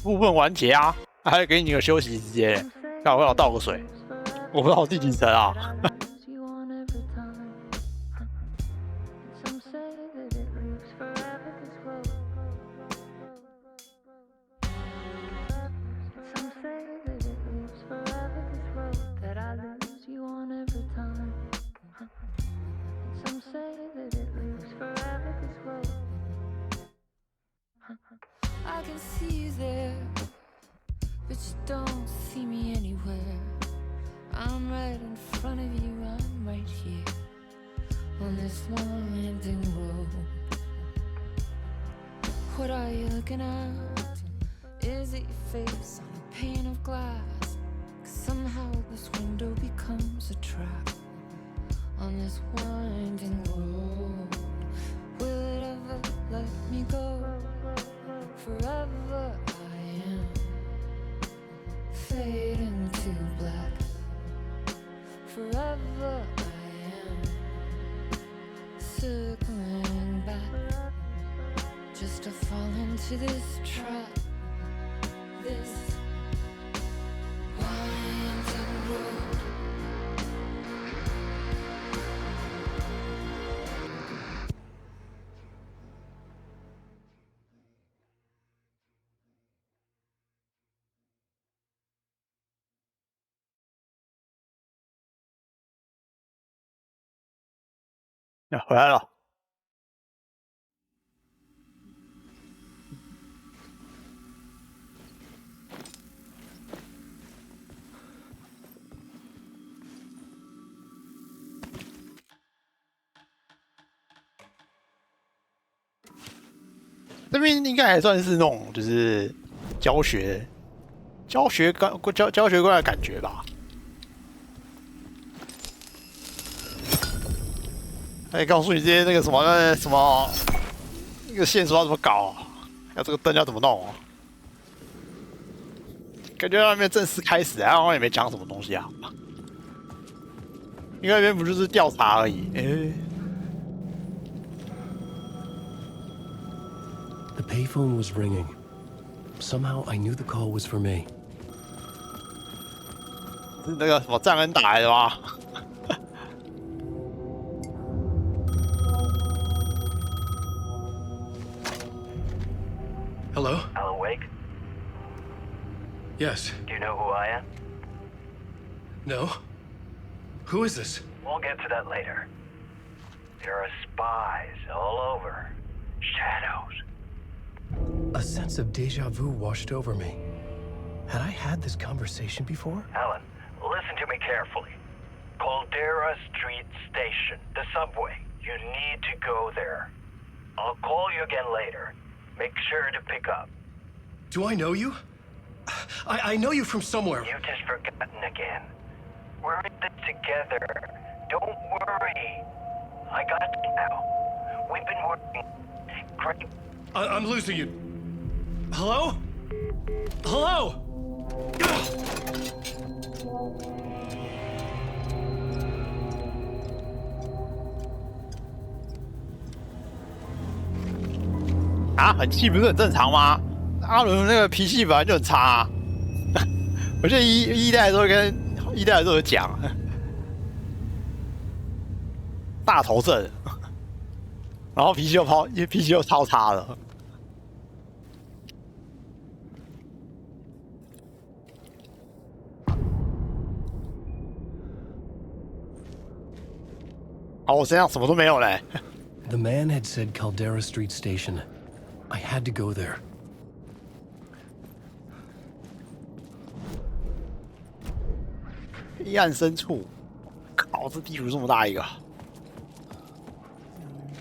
部分完结啊，还会给你个休息时间，让我倒个水。我不知道我第几层啊。I can see you there, but you don't see me anywhere. I'm right in front of you, I'm right here, on this winding road. What are you looking at? Is it your face on a pane of glass? 'Cause somehow this window becomes a trap, on this winding road. Will it ever let me go? Forever I am fading to black. Forever I am circling back, just to fall into this trap, this winding road.啊，回来了。这边应该还算是那种就是教学观的感觉吧。还告诉你这些那个什么那个线索要怎么搞啊，还有这个灯要怎么弄啊？感觉那边正式开始，好像也没讲什么东西啊。因为那边不就是调查而已，The payphone was ringing. Somehow I knew the call was for me. 是那个什么藏人打来的吗？Hello? Alan Wake? Yes. Do you know who I am? No? Who is this? We'll get to that later. There are spies all over. Shadows. A sense of deja vu washed over me. Had I had this conversation before? Alan, listen to me carefully. Caldera Street Station, the subway. You need to go there. I'll call you again later. Make sure to pick up. Do I know you? I know you from somewhere. You've just forgotten again. We're in this together. Don't worry. I got you now. We've been working great. I'm losing you. Hello? Hello?啊，很气不是很正常吗？阿伦那个脾气本来就很差啊，我记得一代的时候跟一代的时候有讲，大头症，然后脾气又超差的。好，我身上什么都没有嘞。The man had said Caldera Street Station. I had to go there. 黑暗深处，靠，这地图这么大一个。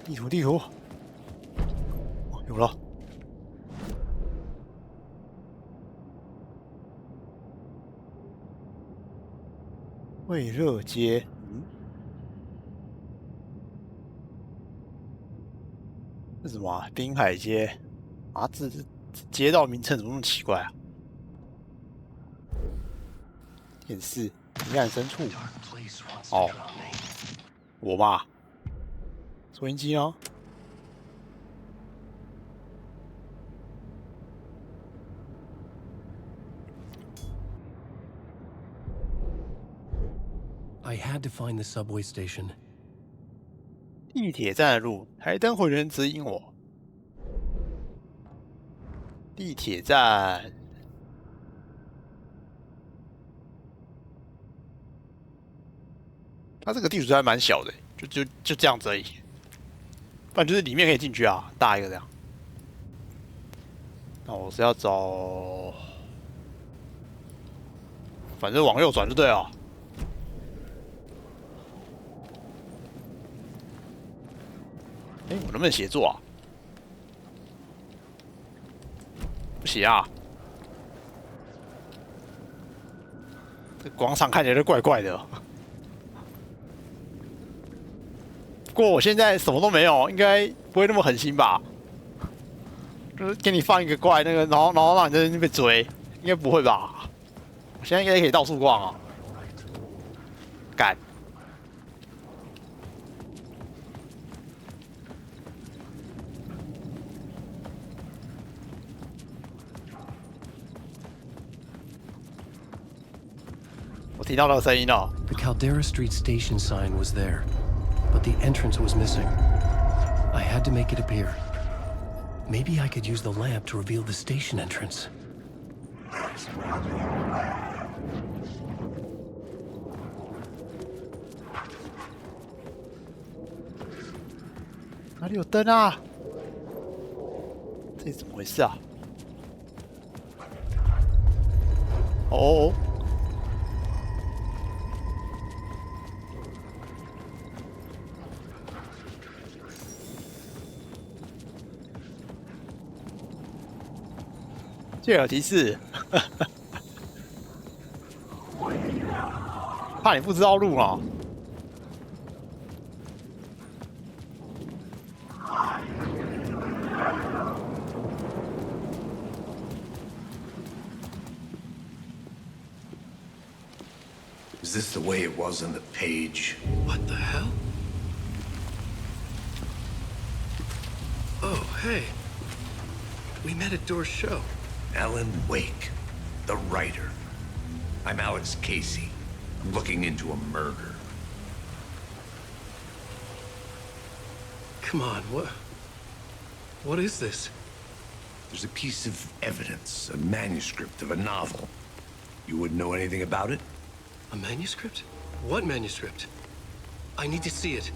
地图，有了。卫热街，这什么啊？滨海街啊，这街道名称怎么那么奇怪啊？电视，黑暗深处。哦，我嘛，收音机啊。I had to find the subway station. 地铁站的路，台灯会人指引我。地铁站，它这个地图还蛮小的，就这样子而已。不然就是里面可以进去啊，大一个这样。那我是要找，反正往右转就对了。哎，我能不能协作啊？不行啊！这广场看起来就怪怪的。不过我现在什么都没有，应该不会那么狠心吧？就是给你放一个怪那个，然后让你在那边被追，应该不会吧？我现在应该可以到处逛啊！干！我听到那个声音了。The Caldera Street Station sign was there, but the entrance was missing. I had to make it appear. Maybe I could use the lamp to reveal the station entrance. 哪里有灯啊？这是怎么回事啊？哦。这有提示，怕你不知道路啊。Is this the way it was on the page? What the hell? Oh, hey. We met at Door's show. Alan Wake, the writer. I'm Alex Casey. I'm looking into a murder. Come on, what is this? There's a piece of evidence, a manuscript of a novel. You wouldn't know anything about it? A manuscript? What manuscript? I need to see it.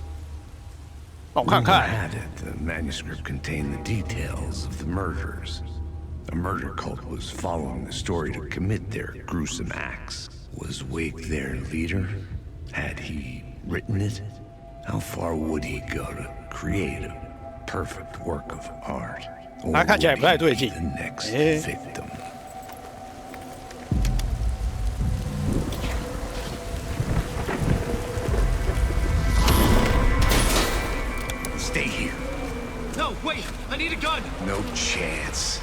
Rumor had it the manuscript contained the details of the murders. A murder cult was following the story to commit their gruesome acts. Was Wake their leader? Had he written it? How far would he go to create a perfect work of art? Or would he be the next victim? Stay here. No, wait! I need a gun! No chance.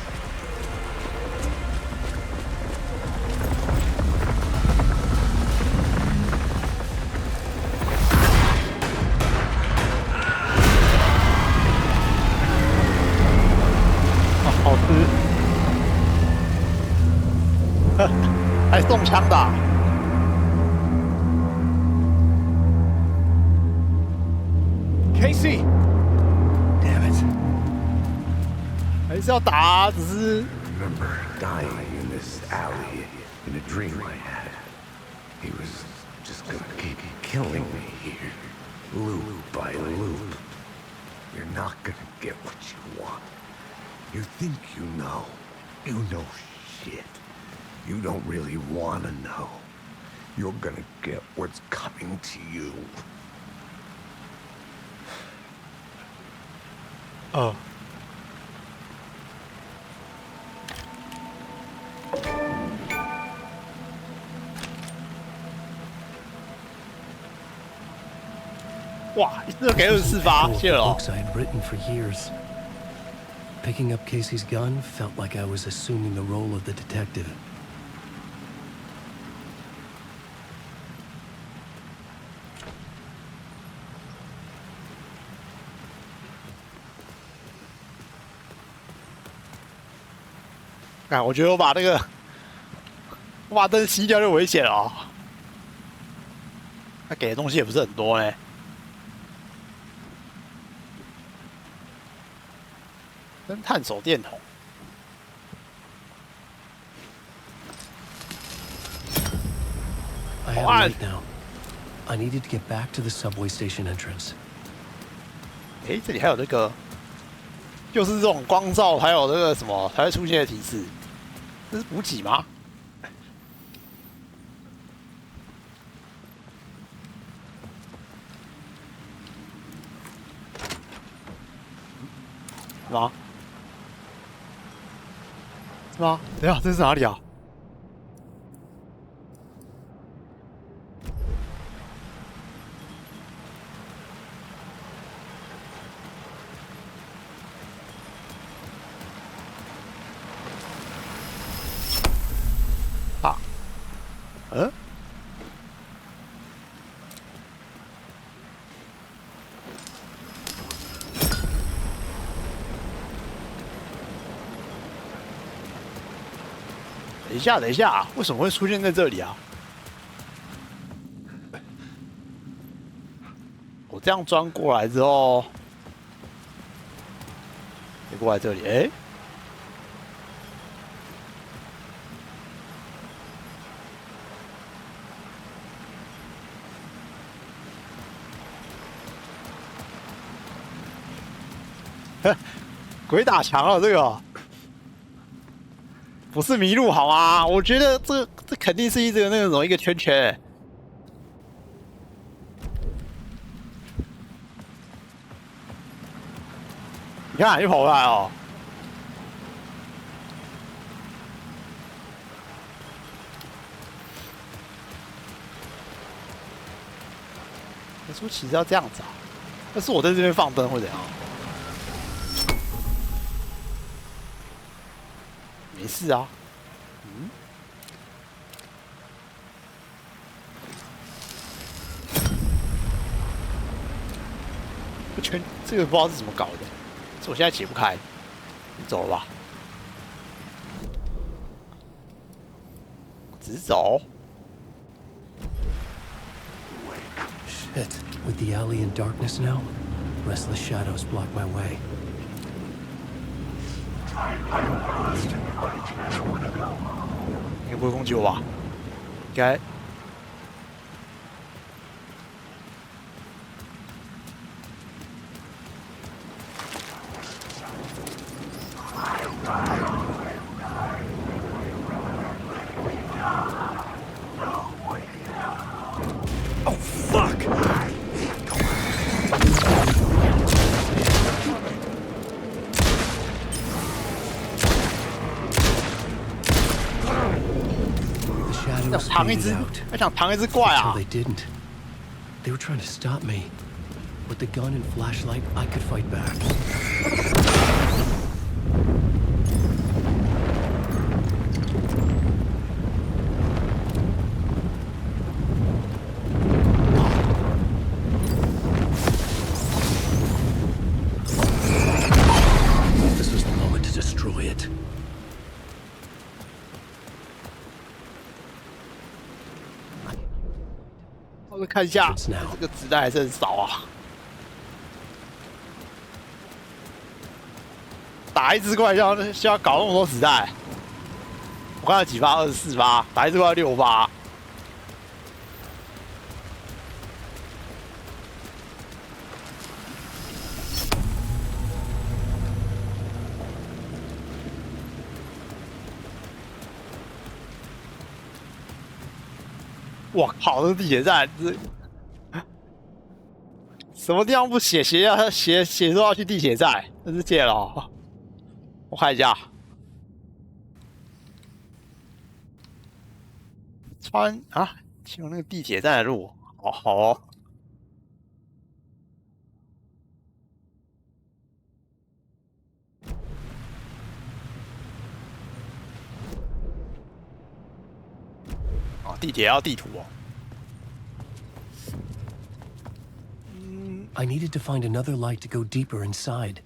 用枪的、啊。Casey， Damn it！ 还是要打、啊，只是。Remember dying in this alley in a dream I had. He was just gonna keep killing me here, loop by loop. You're not gonna get what you want. You think you know. You know shit. You don't really want to know. You're gonna get what's coming to you. 哦。哇，一次就给24发，谢了。Books I had written for years. Picking up Casey's gun felt like I was assuming the role of the detective. 我觉得我把灯熄掉就危险了、哦。他给的东西也不是很多呢。侦探手电筒。I have light now. I needed to get back to the subway station entrance. 诶，这里还有那个，就是这种光照，还有那个什么才会出现的提示。这是补给吗？是吗？是吗？等一下，这是哪里啊？啊？嗯？等一下，等一下，为什么会出现在这里啊？我这样钻过来之后，你过来这里，哎，鬼打墙了，这个。不是迷路好吗？我觉得这肯定是一个那种一个圈圈。你看，又跑过来哦。当初其实要这样子啊，但是我在这边放灯会怎样？没事啊，嗯，这个不知道是怎么搞的，这我现在解不开，你走了吧，直走。Shit, with the alley in darkness now, restless shadows block my way. 应该不会攻击我吧？应该。Oh fuck! The shadows faded out. 还想扛一只怪啊 Until they didn't. They were trying to stop me. With the gun and flashlight, I could fight back. This was the moment to destroy it. 我们看一下，这个子弹还是很少啊。打一只怪需要搞那么多子弹，我看了几发，24发，打一只怪6发。我靠，这地铁站这什么地方不写说要去地铁站，真是贱了哦。我看一下，穿那个地铁站的路，好哦。地铁要地图哦。I needed to find another light to go deeper inside.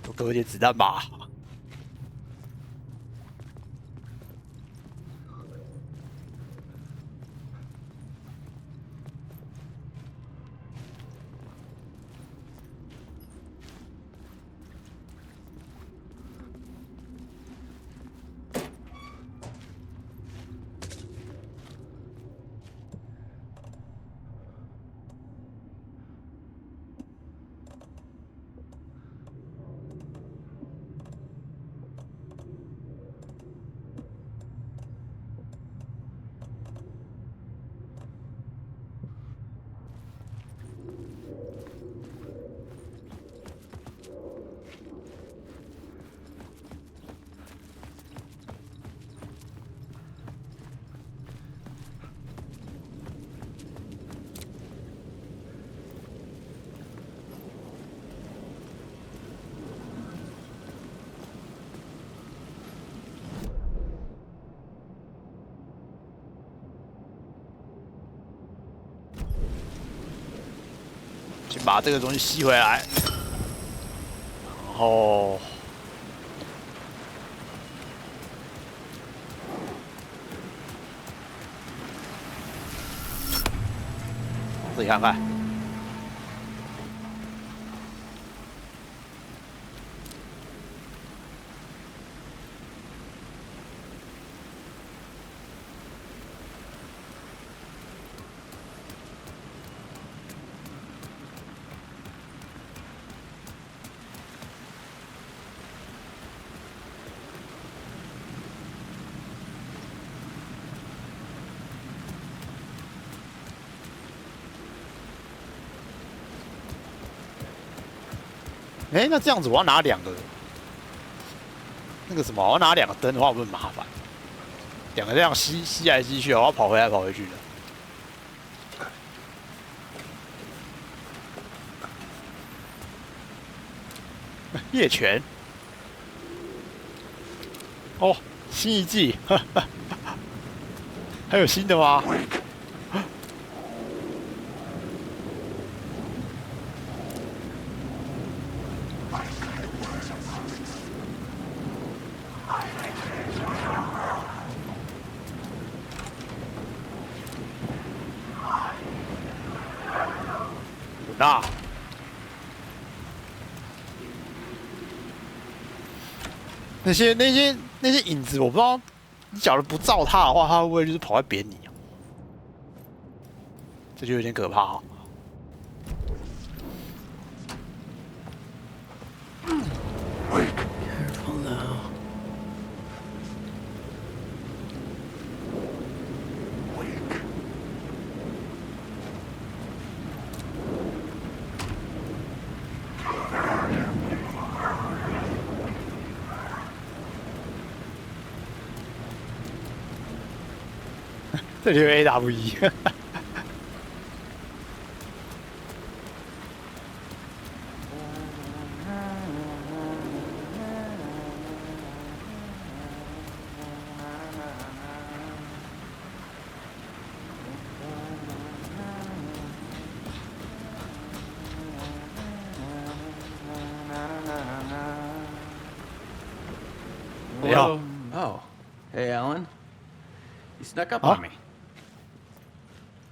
多给我点子弹吧。先把这个东西吸回来，然后自己看看。哎，那这样子我要拿2个，那个什么，我要拿2个灯的话，会不会很麻烦？2个这样吸来吸去，我要跑回来跑回去的。夜拳，哦，新一季，还有新的吗？那些影子，我不知道你假如不照它的话，它会不会就是跑来扁你啊？这就有点可怕哦。Careful now. 这里有 AWE Hello. Oh, hey, Alan. You snuck up on me.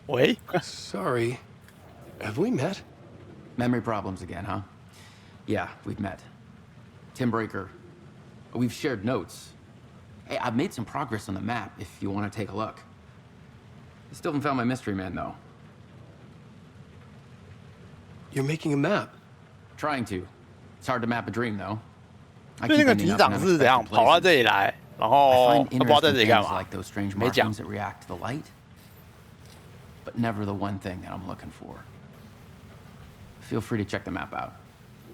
Wait. Sorry. Have we met? Memory problems again, huh? Yeah, we've met. Tim Breaker. We've shared notes. Hey, I've made some progress on the map if you want to take a look. I still haven't found my mystery man, though. You're making a map? Trying to. It's hard to map a dream, though. 所以那个局长是怎样跑到这里来，然后他不知道在这里干嘛？ like those strange 没讲。 markings that react to the light, but never the one thing that I'm looking for. Feel free to check the map out.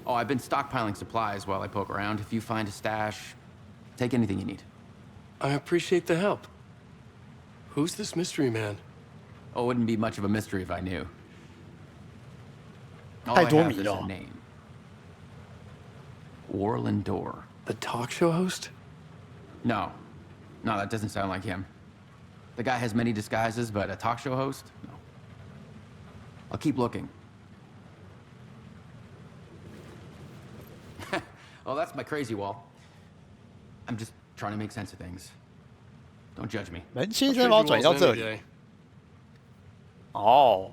Oh, I've been stockpiling supplies while I poke around. If you find a stash, take anything you need. I appreciate the help. Who's this mystery man? Oh, it wouldn't be much of a mystery if I knew. All 太 I 多 have 米 is 了 a。name. Warland Door. The talk show host? No. No, that doesn't sound like him. The guy has many disguises, but a talk show host? No. I'll keep looking. Oh, that's my crazy wall. I'm just trying to make sense of things. Don't judge me. 门先生把我转移到这里。哦。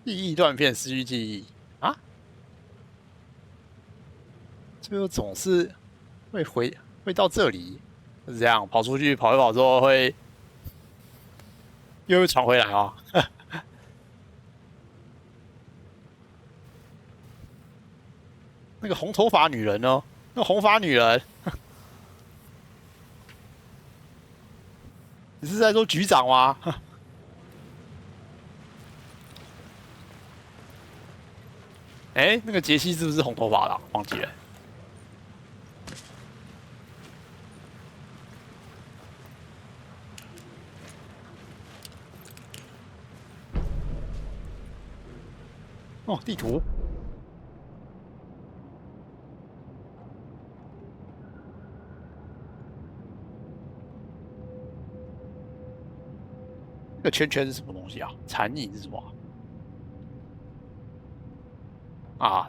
记忆断片，失去记忆啊！最后总是会到这里，是这样跑出去跑一跑之后会又会传回来啊。那个红头发女人呢？那红发女人，你是在说局长吗？哎，那个杰西是不是红头发的、啊？忘记了。哦，地图。这个圈圈是什么东西啊？残影是什么啊？啊，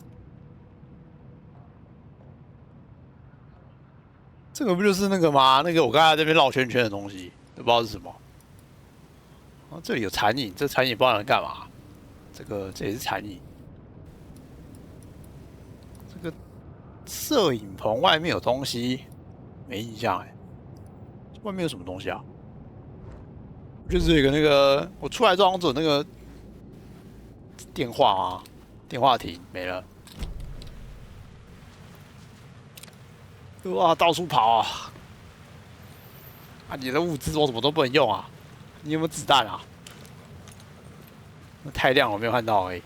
这个不就是那个吗？那个我刚才这边绕圈圈的东西，都不知道是什么。啊，这里有残影，这残影不知道能干嘛。这也是残影。这个摄影棚外面有东西，没印象哎。外面有什么东西啊？就是有一个那个，我出来之后好像只有那个电话啊，电话亭没了。哇，到处跑啊！啊，你的物资我怎么都不能用啊？你有没有子弹啊？那太亮了，我没有看到而已。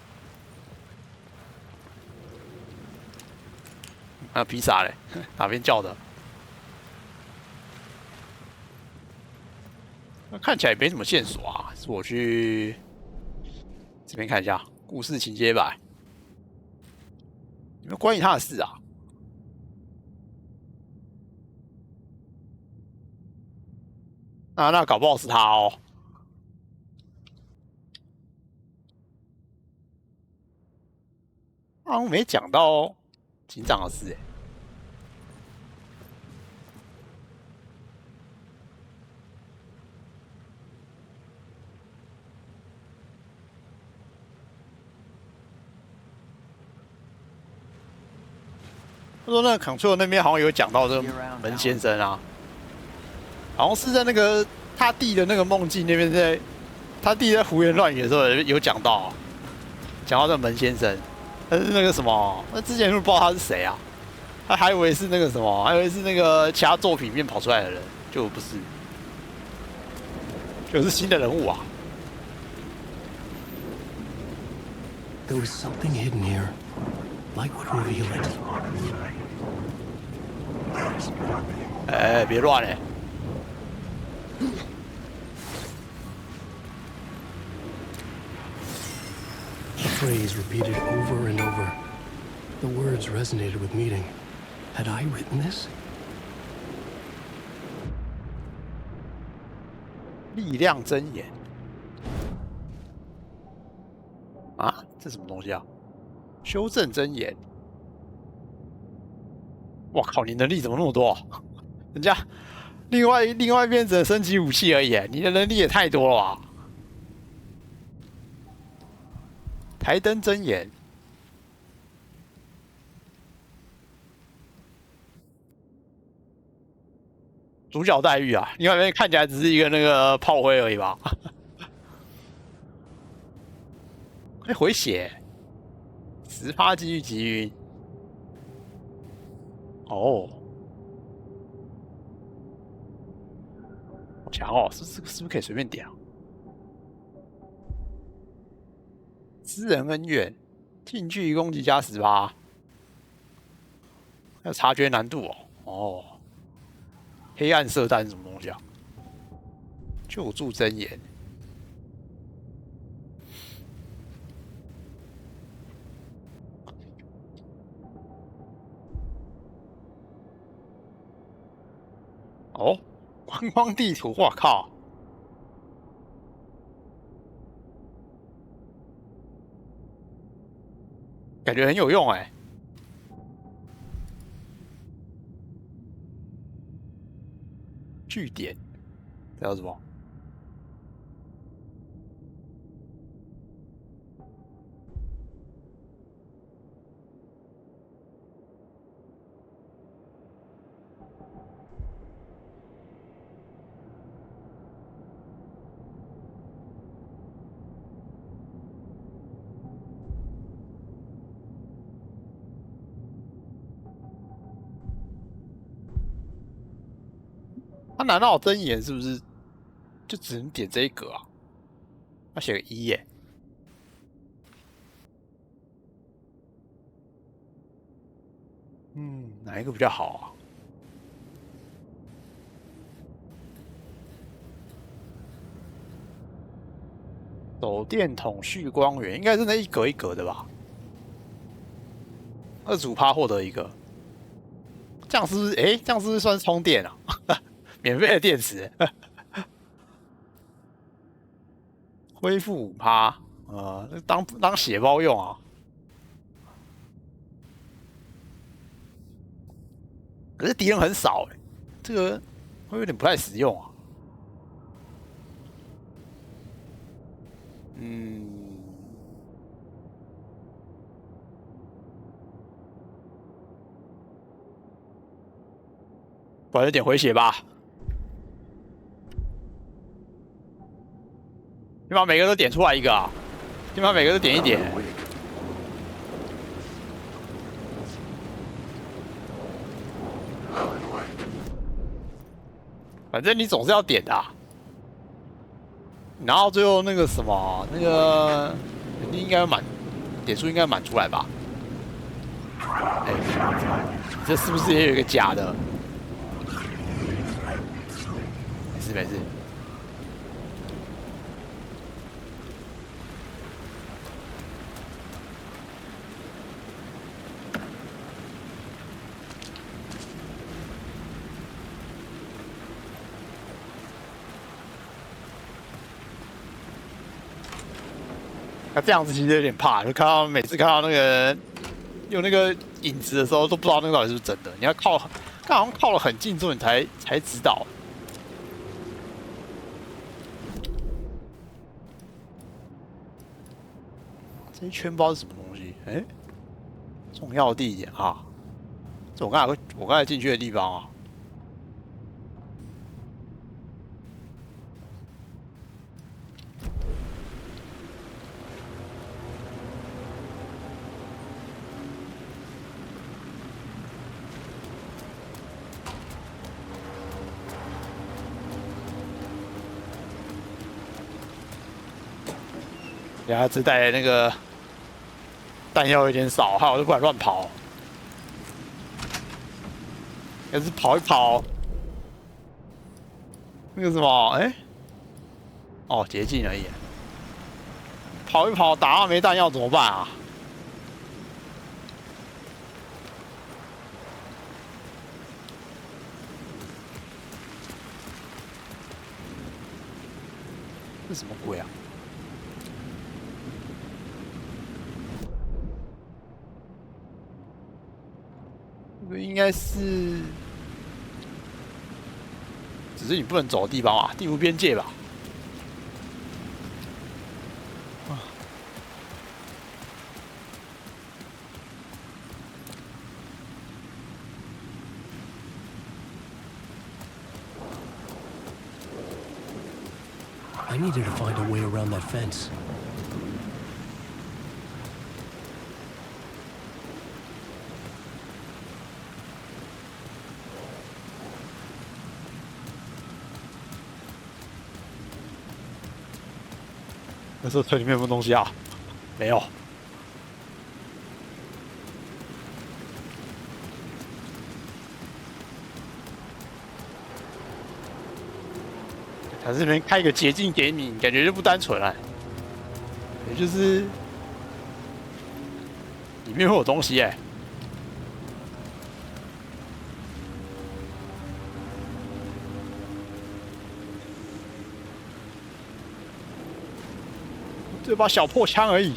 啊，披萨嘞，哪边叫的？那看起来也没什么线索啊，是我去这边看一下故事情节版，有没有关于他的事啊？那搞不好是他哦。好像没讲到警长的事哎。他说那个 Control 那边好像有讲到这个门先生啊，好像是在那个他弟的那个梦境那边，在他弟在胡言乱语的时候有讲到，讲到这个门先生，但是那个什么，那之前就不知道他是谁啊，他还以为是那个什么，还以为是那个其他作品里面跑出来的人，就不是，就是新的人物啊。There was something hidden here. Light would reveal it. 哎，别乱嘞！ The phrase repeated over and over. The words resonated with meaning. Had I written this? 力量真言。啊，这什么东西啊？修正真言。我靠，你能力怎么那么多？人家另外一边只能升级武器而已，你的能力也太多了吧？台灯真言。主角待遇啊，另外一边看起来只是一个那个炮灰而已吧？哎，回血，10%机遇击晕。哦，好强哦！是不是可以随便点啊？私人恩怨，近距离攻击加10%，还有察觉难度哦。哦，黑暗射弹是什么东西啊？救助真言。哦，观光地图，我靠！感觉很有用哎。据点，这叫什么？他难道有真言是不是就只能点这一格啊？他写个1耶。哪一个比较好啊？手电筒蓄光源应该是那一格一格的吧？25%获得一个，这样是不是？这样是不是算充电啊？免费的电池，恢复5%，当血包用啊。可是敌人很少这个会有点不太实用啊。不然就点回血吧。你把每个都点出来一个啊！你把每个都点一点。反正你总是要点的然后最后那个什么，那个应该满点数应该满出来吧？这是不是也有一个假的？没事。那这样子其实有点怕，就每次看到那个有那个影子的时候，都不知道那个到底是不是真的。你要好像靠了很近之后，你才知道。这一圈不知道是什么东西，重要地点啊！这我刚才进去的地方啊。然后这带那个弹药有点少，害我就不敢乱跑。要是跑一跑，那个什么，哦，捷径而已。跑一跑，打到没弹药怎么办啊？这什么鬼啊？应该是，只是你不能走的地方啊，第5边界吧。 I needed to find a way around that fence. 那时候车里面有没有东西啊？没有。他这边开一个捷径给你，感觉就不单纯了。也就是里面会有东西哎。这把小破枪而已。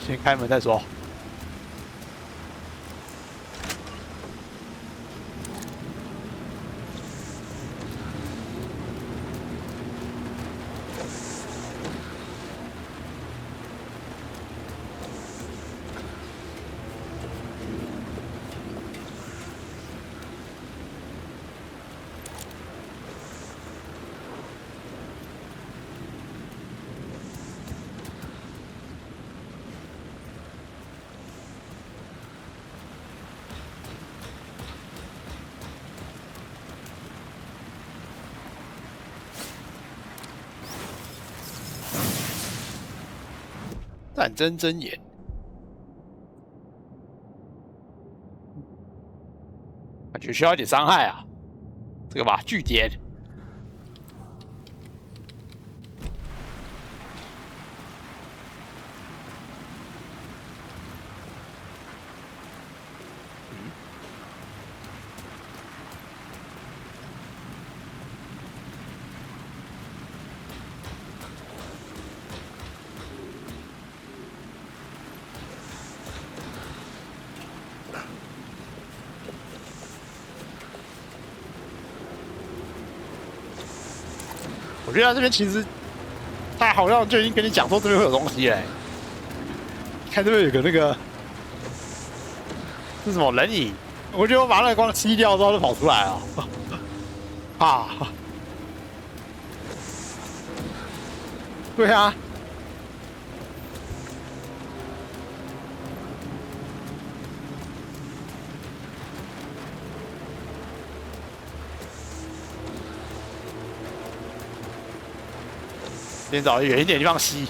先开门再说。战争箴言，感觉需要一点伤害啊。这个吧，据点。我觉得他这边其实，他好像就已经跟你讲说这边会有东西嘞。看这边有个那个是什么人影，我觉得我把那个光吸掉之后就跑出来了。啊！对啊。 先找远一点的地方吸。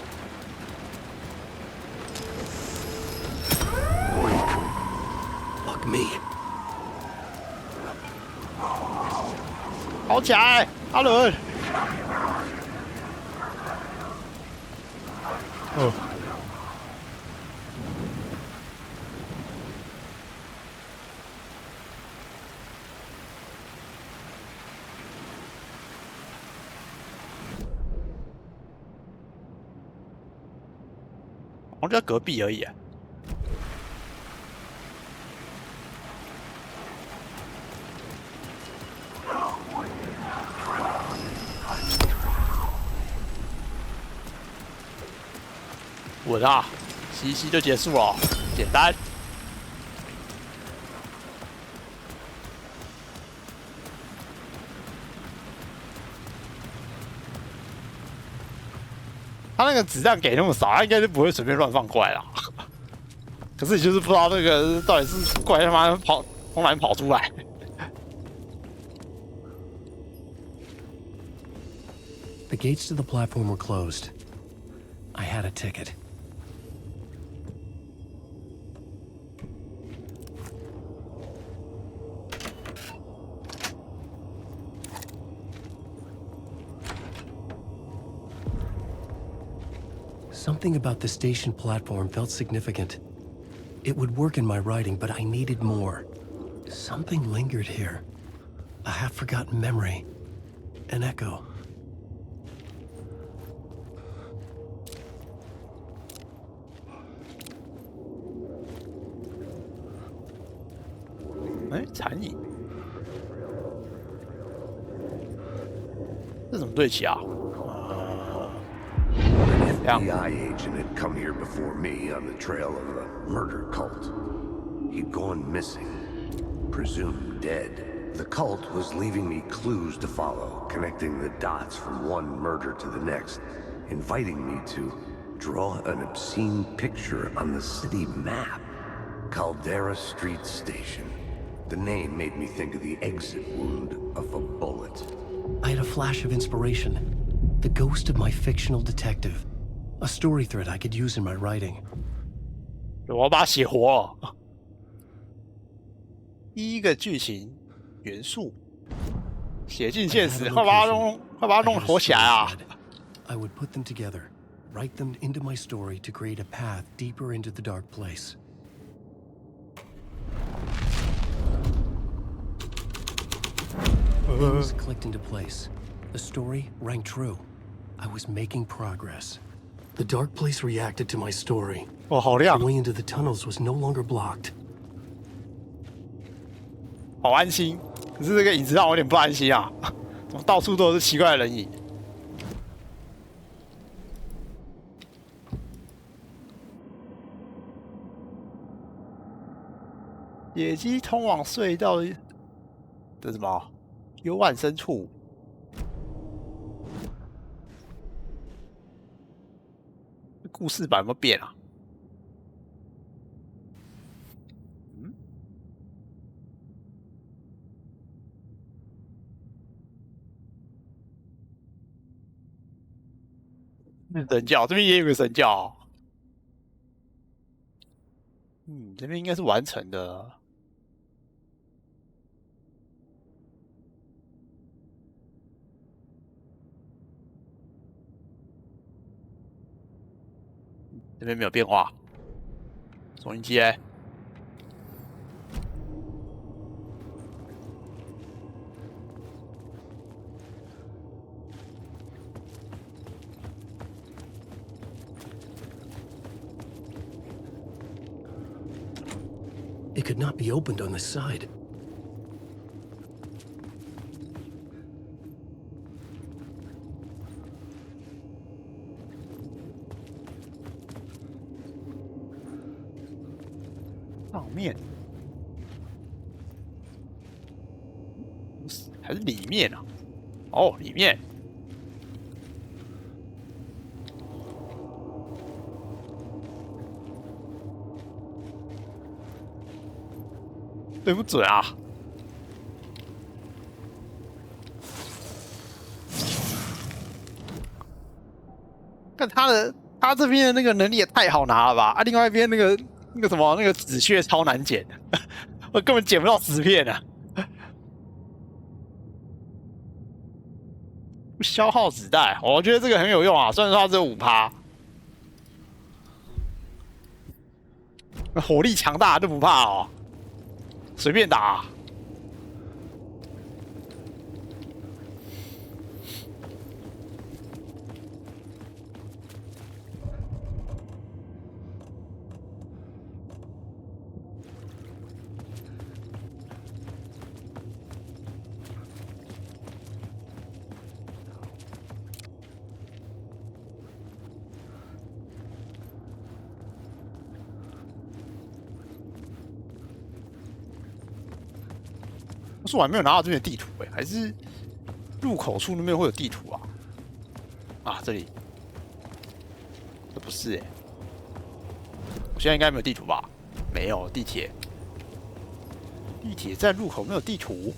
Fuck me！ 跑起来，阿伦！哦。好像就在隔壁而已。稳啊，吸一吸就结束了，简单。他那个子弹给那么少，他应该是不会随便乱放怪啦。可是你就是不知道那个到底是怪他妈跑从哪里跑出来。The gates to the platform were closed. I had a ticket. Something about the station platform felt significant. It would work in my writing, but I needed more. Something lingered here. A half-forgotten memory. An echo. 哎，残影，这怎么对齐啊？ An FBI agent had come here before me on the trail of a murder cult. He'd gone missing, presumed dead. The cult was leaving me clues to follow, connecting the dots from one murder to the next, inviting me to draw an obscene picture on the city map. Caldera Street Station. The name made me think of the exit wound of a bullet. I had a flash of inspiration. The ghost of my fictional detective. A story thread I could use in my writing. 我要把它写活了。第一个剧情元素写进现实，快把它弄活起来啊！ I would put them together, write them into my story to create a path deeper into the dark place. Things clicked into place. The story rang true. I was making progress. The dark place reacted to my story. 哇，好亮！ The way into the tunnels was no longer blocked. 好安心，可是这个影子让我有点不安心啊！怎么到处都是奇怪的人影？野鸡通往隧道的什么幽暗深处？故事版有没有变啊？神教这边也有个神教，这边应该是完成的。这边没有变化，收音机哎。 It could not be opened on this side. Oh, 面还是里面啊？哦，里面。 对不准啊！看他这边的那个能力也太好拿了吧！啊，另外一边那个什么那个纸屑超难捡的，我根本捡不到纸片啊！消耗纸袋，我觉得这个很有用啊，虽然说它只有5%，火力强大就不怕哦。 随便打、我还没有拿到这边的地图哎，还是入口处那边会有地图啊？啊，这里，这不是哎，我现在应该没有地图吧？没有地铁，地铁站入口没有地图。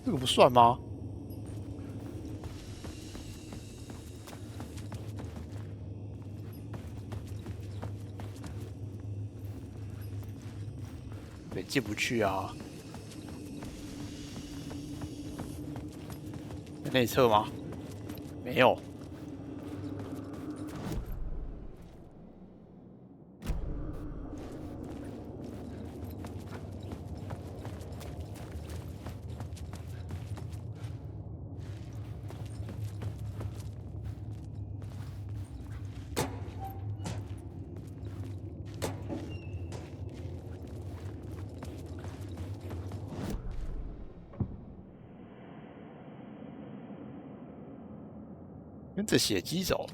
这个不算吗？对，进不去啊。内侧吗？没有。跟着血迹走，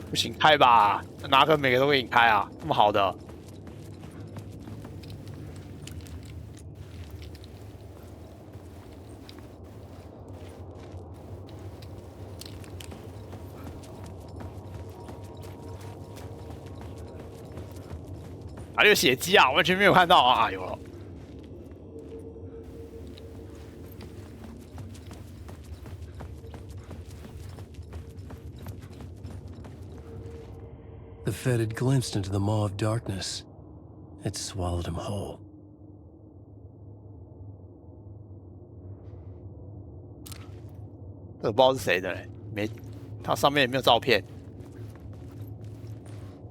不行，开吧！拿个每个都给你开啊，这么好的。还有血迹啊，完全没有看到啊！有了。 The Fed had glimpsed into the maw of darkness. It swallowed him whole. 这不知道是谁的嘞，没，它上面也没有照片。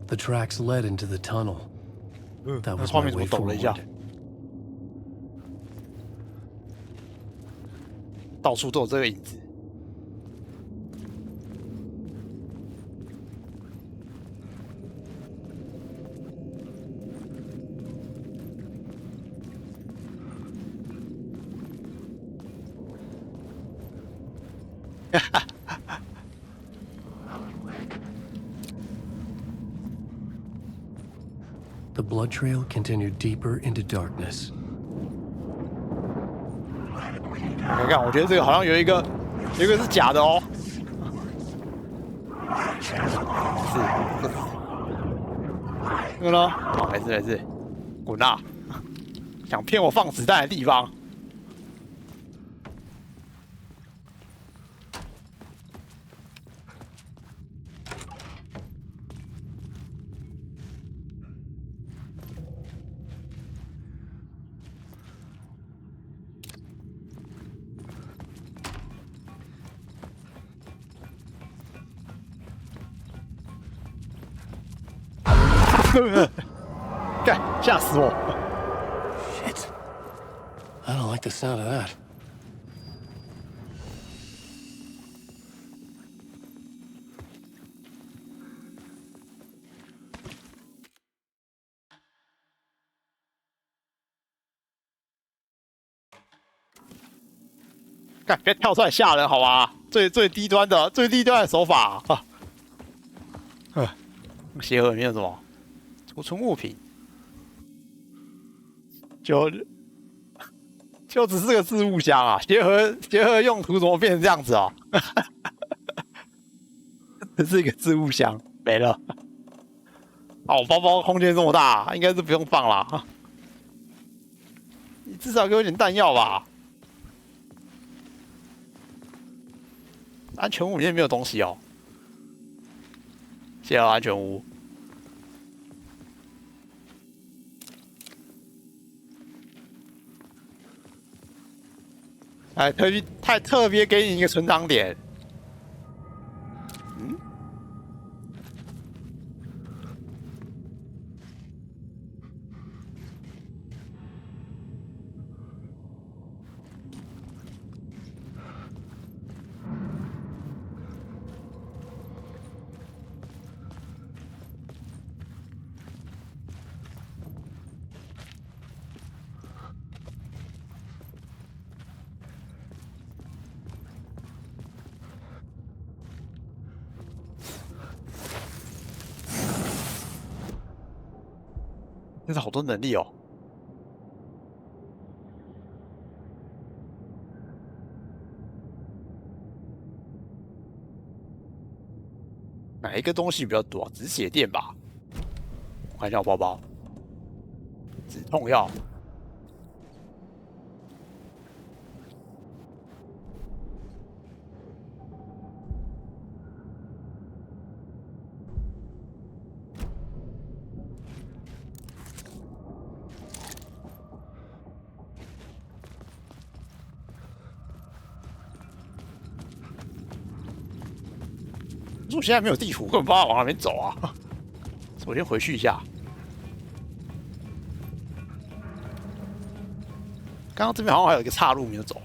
The tracks led into the tunnel. That was 画 my 面怎么 way 抖了一下？ forward. 到处都有这个影子。The blood trail continued deeper into darkness. 看看，我觉得这个好像有一个是假的哦。是，这个呢？好，没事没事，滚啊！想骗我放子弹的地方。干，吓死我 Shit. I don't like the sound of that. 干，别跳出来吓人好吧？最低端的手法啊！鞋盒里面有什么？储存物品，就只是个置物箱啊！鞋盒用途怎么变成这样子啊？只是一个置物箱，没了。哦，包包空间这么大，应该是不用放啦。你至少给我点弹药吧。安全屋里面没有东西哦。谢谢安全屋。 哎，特别给你一个存档点。嗯，真是好多能力哦。 哪一个东西比较多？止血垫吧。我看一下我包包，止痛药。可是我现在没有地图，根本不知道往哪边走啊。我先回去一下。刚刚这边好像还有一个岔路没有走。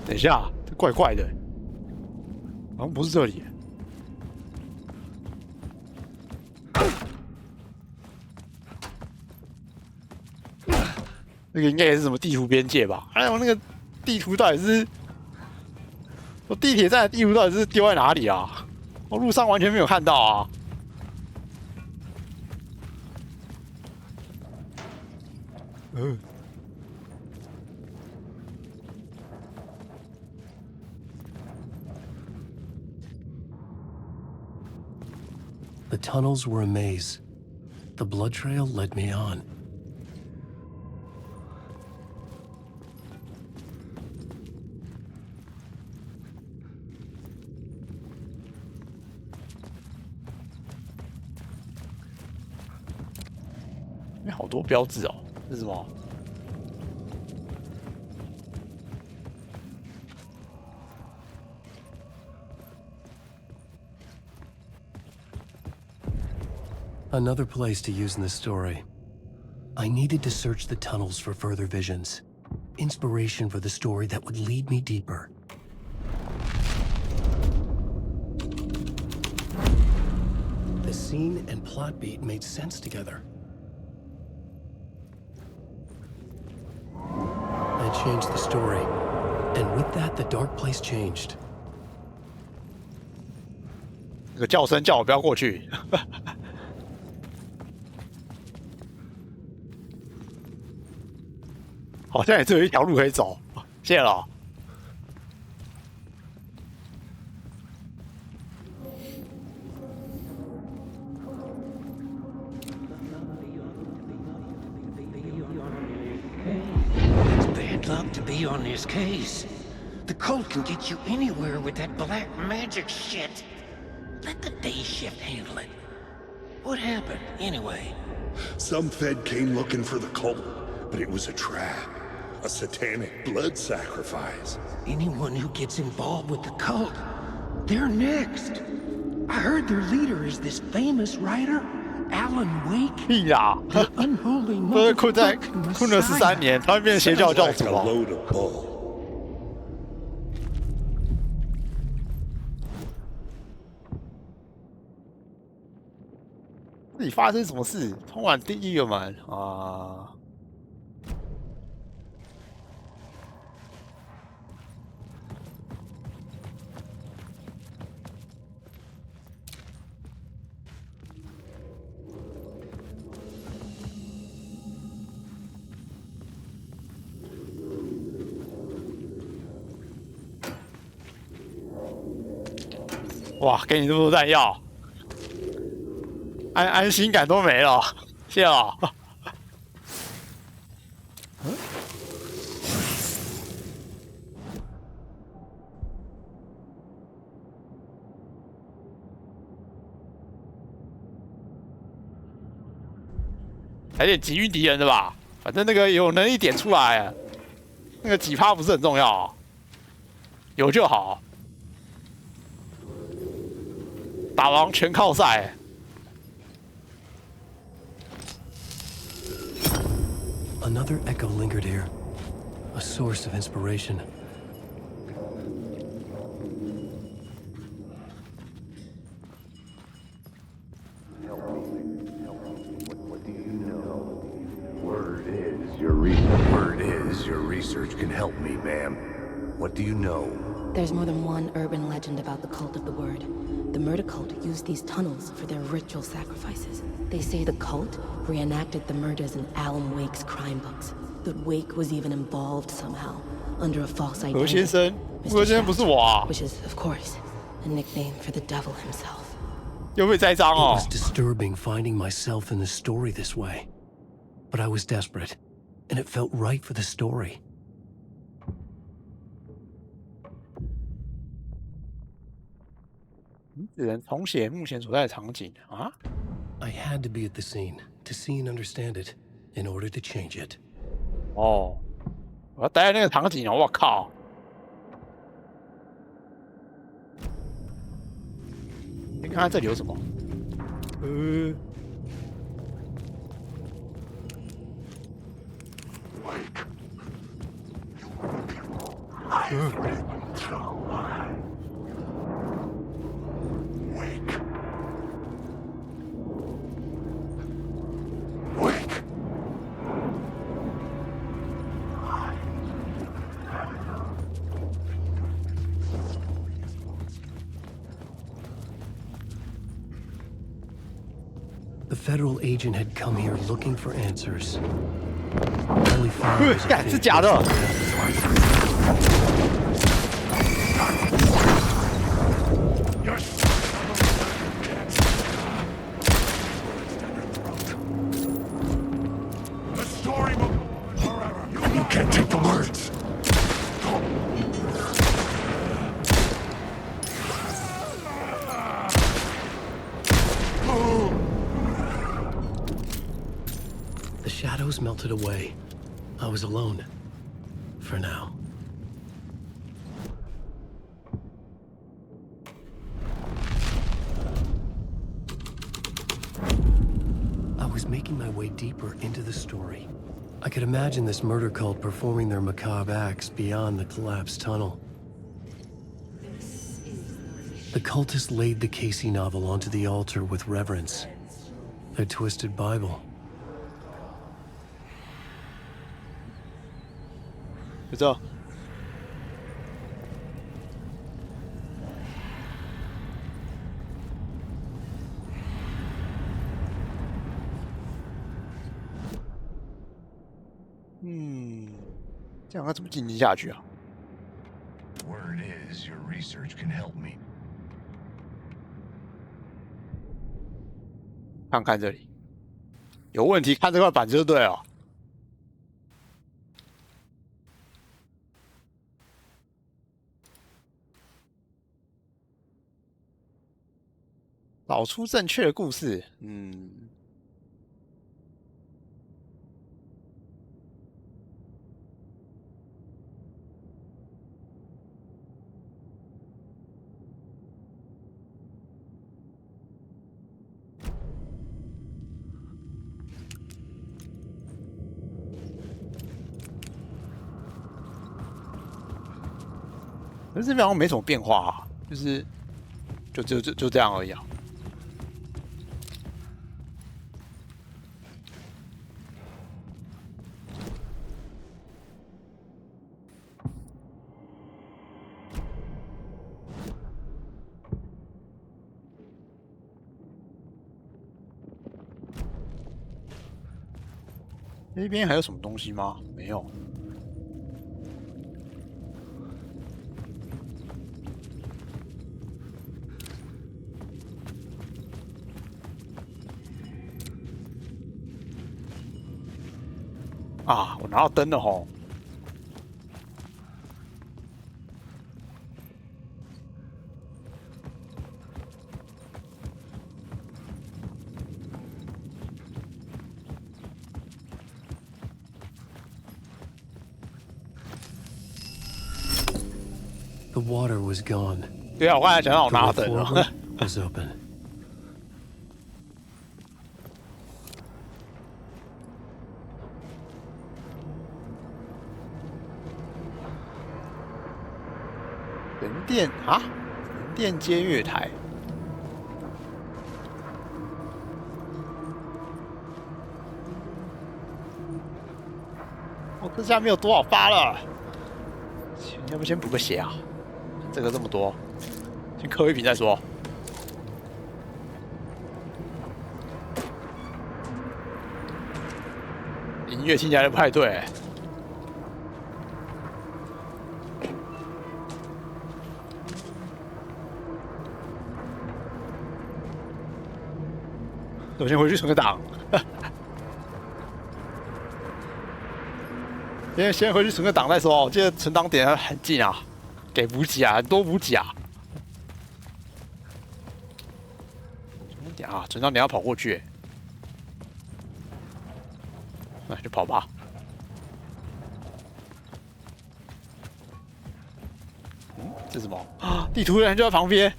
等一下，这怪怪的，好像不是这里。那个应该也是什么地图边界吧？哎呦，那个地图到底是我地铁站的地图到底是丢在哪里啊？我路上完全没有看到啊。The tunnels were a maze. The blood trail led me on. There 好多标志哦，这是什么？ Another place to use in the story. I needed to search the tunnels for further visions. Inspiration for the story that would lead me deeper. The scene and plot beat made sense together. I changed the story, and with that, the dark place changed. 那个叫声叫我不要过去。好像也只有一条路可以走，谢谢了。It's bad luck to be on this case. The cult can get you anywhere with that black magic shit. Let the day shift handle it. What happened, anyway? Some Fed came looking for the cult, but it was a trap. A satanic blood sacrifice. Anyone who gets involved with the cult, they're next. I heard their leader is this famous writer, Alan Wake. 屁呀！都是困了13年，他会变邪教教主啊！这里发生什么事？通往地狱了吗？啊！ 哇，给你这么多弹药，安心感都没了，谢了。来点击晕敌人的吧，反正那个有能力点出来，那个几趴不是很重要，有就好。 打王全靠赛。Another echo lingered here, a source of inspiration. Word is your research can help me, ma'am. What do you know? There's more than one urban legend about the Cult of the Word. The murder cult used these tunnels for their ritual sacrifices. They say the cult reenacted the murders in Alan Wake's crime books. That Wake was even involved somehow, under a false identity. 何先生，何先生不是我啊 Which is, of course, a nickname for the devil himself. 又被栽赃 It 哦 was。disturbing finding myself in the story this way. But I was desperate, and it felt right for the story. 只能重写目前所在的场景啊。 I had to be at the scene to see and understand it in order to change it. 哦，我要待在那个场景哦！我靠！你看看这里有什么？The federal agent had come here looking for answers. Only found was a 干是假的。 You can't take the words. The shadows melted away. I was alone. For now. I was making my way deeper into the story. I could imagine this murder cult performing their macabre acts beyond the collapsed tunnel. The cultists laid the Casey novel onto the altar with reverence. Their twisted Bible. 就这。这样要怎么进行下去啊 Word is, your research can help me. 看看这里，有问题看这块板就对了。找出正确的故事，可是这边好像没什么变化啊，就这样而已啊。那边还有什么东西吗？没有。啊，我拿到灯了吼。The water was gone. 对啊，我刚才讲到我拿到灯了。was open. 人电啊，人电接月台。我这下面有多少发了？要不先补个血啊？这个这么多，先磕一瓶再说。音乐听起来就派对、欸。我先回去存个档。先回去存个档再说。我记得存档点很近啊，给补给啊，很多补给啊。啊，船长，你要跑过去，那就跑吧。嗯，这是什么啊？地图人就在旁边。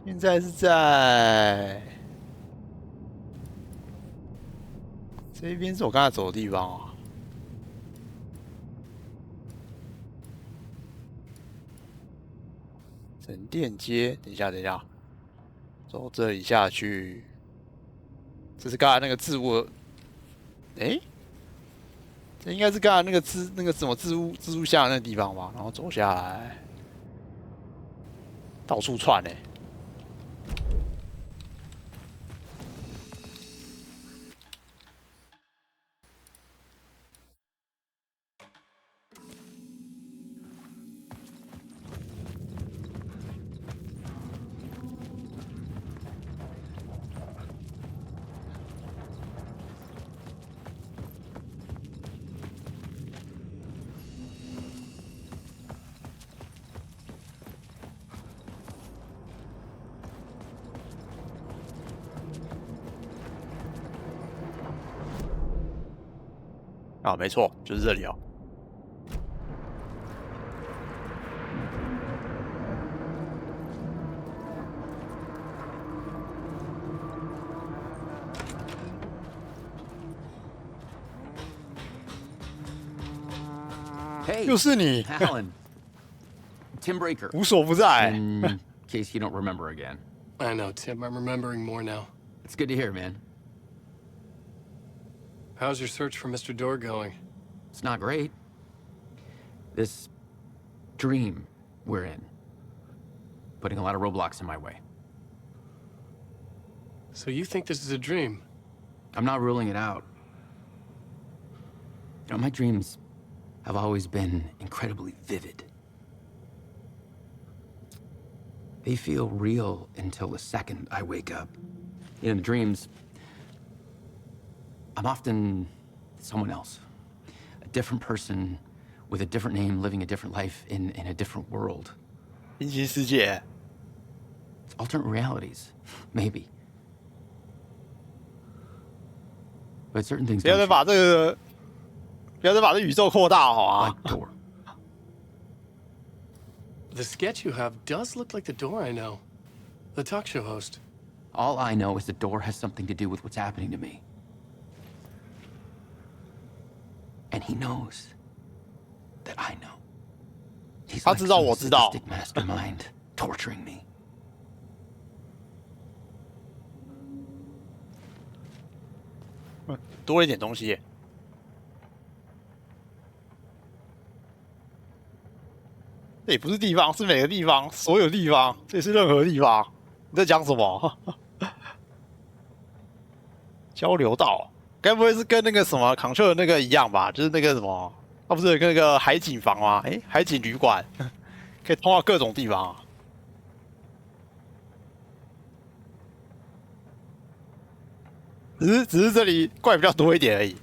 现在是在这边，是我刚才走的地方啊。沈店街，等一下，等一下，走这里下去。这是刚才那个置物，哎，这应该是刚才那个什么置物箱那个地方吧？然后走下来，到处窜哎。啊，没错，就是这里哦。Hey, 又是你 Alan. Tim Breaker. 无所不在。 In case you don't remember again. I know, Tim. I'm remembering more now. It's good to hear, man. How's your search for Mr. Door going? It's not great. This dream we're in, putting a lot of roadblocks in my way. So you think this is a dream? I'm not ruling it out. You know, my dreams have always been incredibly vivid. They feel real until the second I wake up. In the dreams, I'm often someone else. A different person with a different name, living a different life in a different world. 平行世界 Alternate realities, maybe. But certain things 不要再 don't 把这个，不要再把这宇宙扩大好啊！ like door. The sketch you have does look like the Door I know. The talk show host. All I know is the door has something to do with what's happening to me. And he knows that I know. He's 他 like 知道 some 我知道 sadistic mastermind torturing me. 多了一点东西耶。这也不是地方，是每个地方，所有地方，这也是任何地方。你在讲什么？交流道，该不会是跟那个什么康丘的那个一样吧？就是那个什么，他不是有那个海景房吗？哎，海景旅馆可以通到各种地方。只是这里怪比较多一点而已。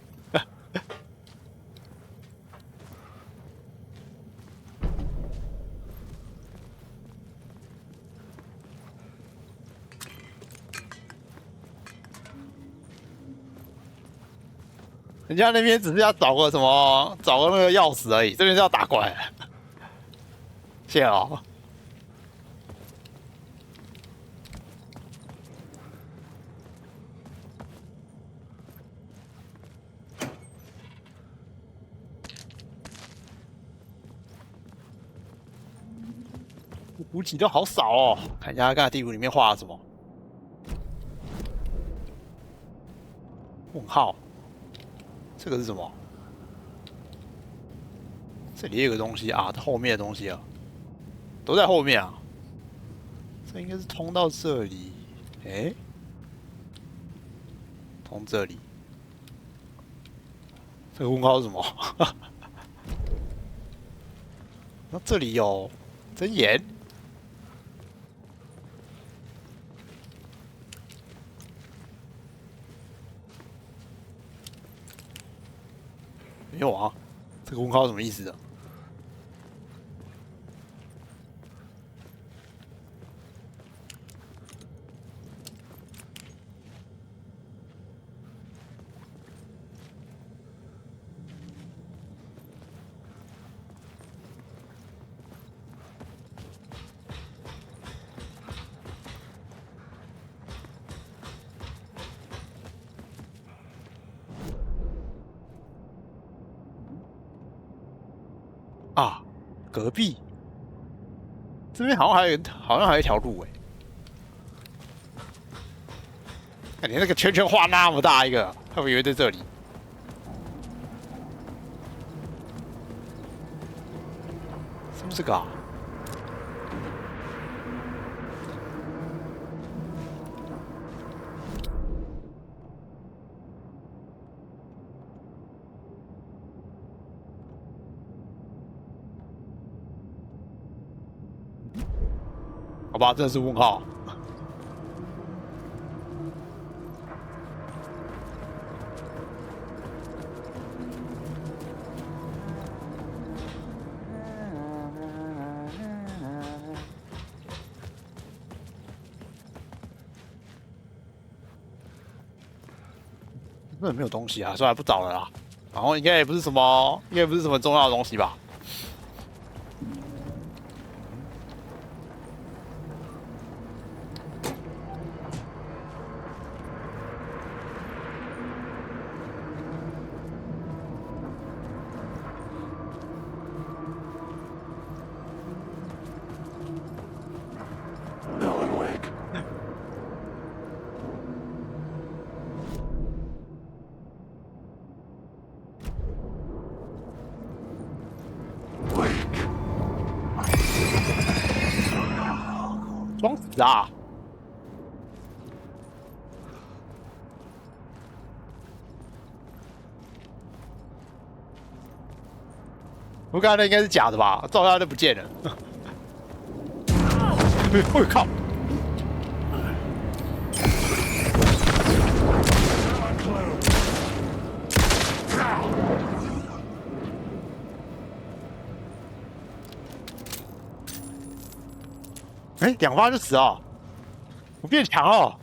人家那边只是要找个什么，找个那个钥匙而已，这边是要打怪。谢哦。补给都好少哦，看一下刚才地图里面画了什么？问号。这个是什么？这里也有个东西啊，后面的东西啊，都在后面啊。这应该是通到这里，哎，通这里。这个问号是什么？那这里有真言。没有啊，这个问号什么意思的？啊，隔壁这边好像还有一条路哎、欸，你那个圈圈画那么大一个，他们以为在这里。是不是这个啊？好吧，真的是问号。这没有东西啊，算了，不找了啦。然后应该也不是什么重要的东西吧。装死啊！我刚才那应该是假的吧？照下就不见了。我靠！哎，2发就死哦！我变强了，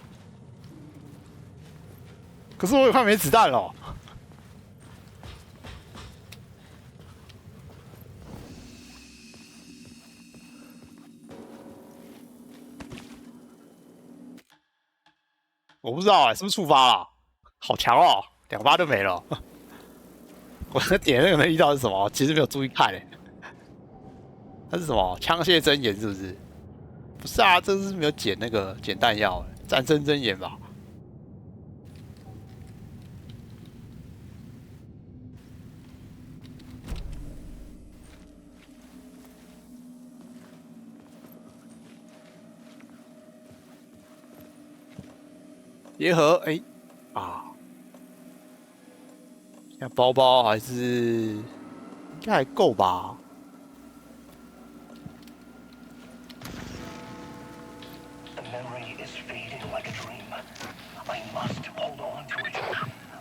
可是我也快没子弹了。我不知道哎，是不是触发了？好强哦，2发就没了。我点那个能力到底是什么？其实没有注意看哎。它是什么？枪械真言是不是？不是啊，这是没有捡那个捡弹药，战争真言吧？结合哎啊，现在包包还是应该还够吧？ memory is fading like a dream. I must hold on to it.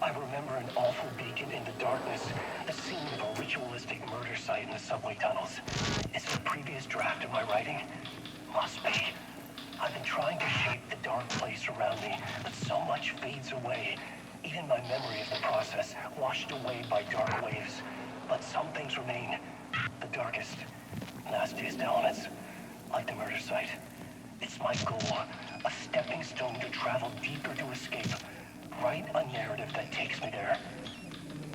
I remember an awful beacon in the darkness, the scene of a ritualistic murder site in the subway tunnels. Is it a previous draft of my writing? Must be. I've been trying to shape the dark place around me, but so much fades away. Even my memory of the process, washed away by dark waves. But some things remain. The darkest, nastiest elements, like the murder site. It's my goal, a stepping stone to travel deeper to escape. Write a narrative that takes me there.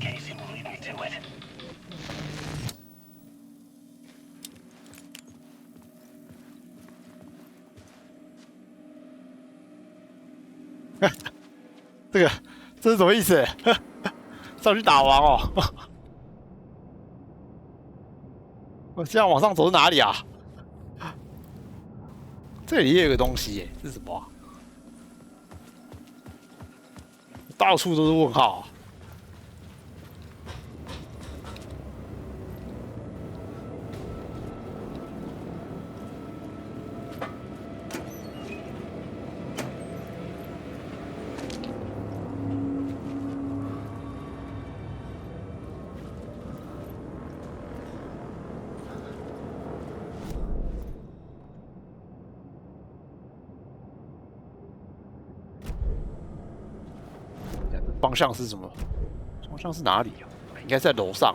Casey will lead me to it. 这是什么意思？上去打王哦！我现在往上走是哪里啊？这里也有个东西耶，这是什么啊？到处都是问号啊！方向是什么？方向是哪里啊？应该在楼上。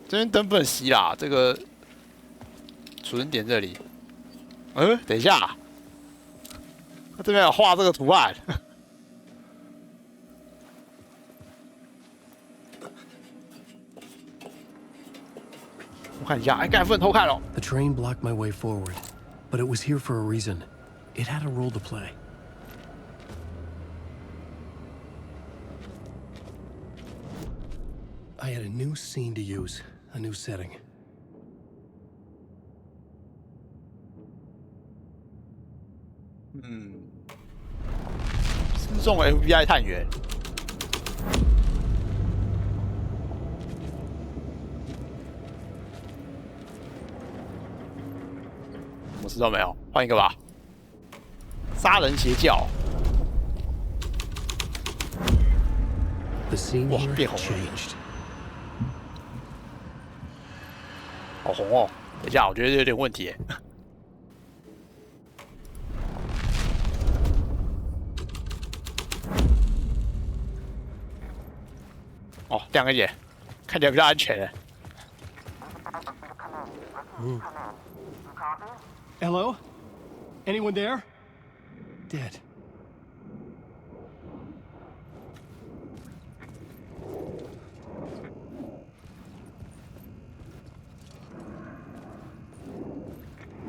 这边灯不能熄啦，这个储存点这里。等一下，他这边有画这个图案。我看一下，哎，刚才不能偷看哦。The train blocked my way forward, but it was here for a reason. It had a role to play. I had a new scene to use, a new setting. 失踪 FBI 探员。我知道没有，换一个吧。杀人邪教。 The scene here 变红了， changed. 好红哦！等一下，我觉得有点问题耶。哦，亮一点，看起来比较安全耶。 Hello? Anyone there? Dead.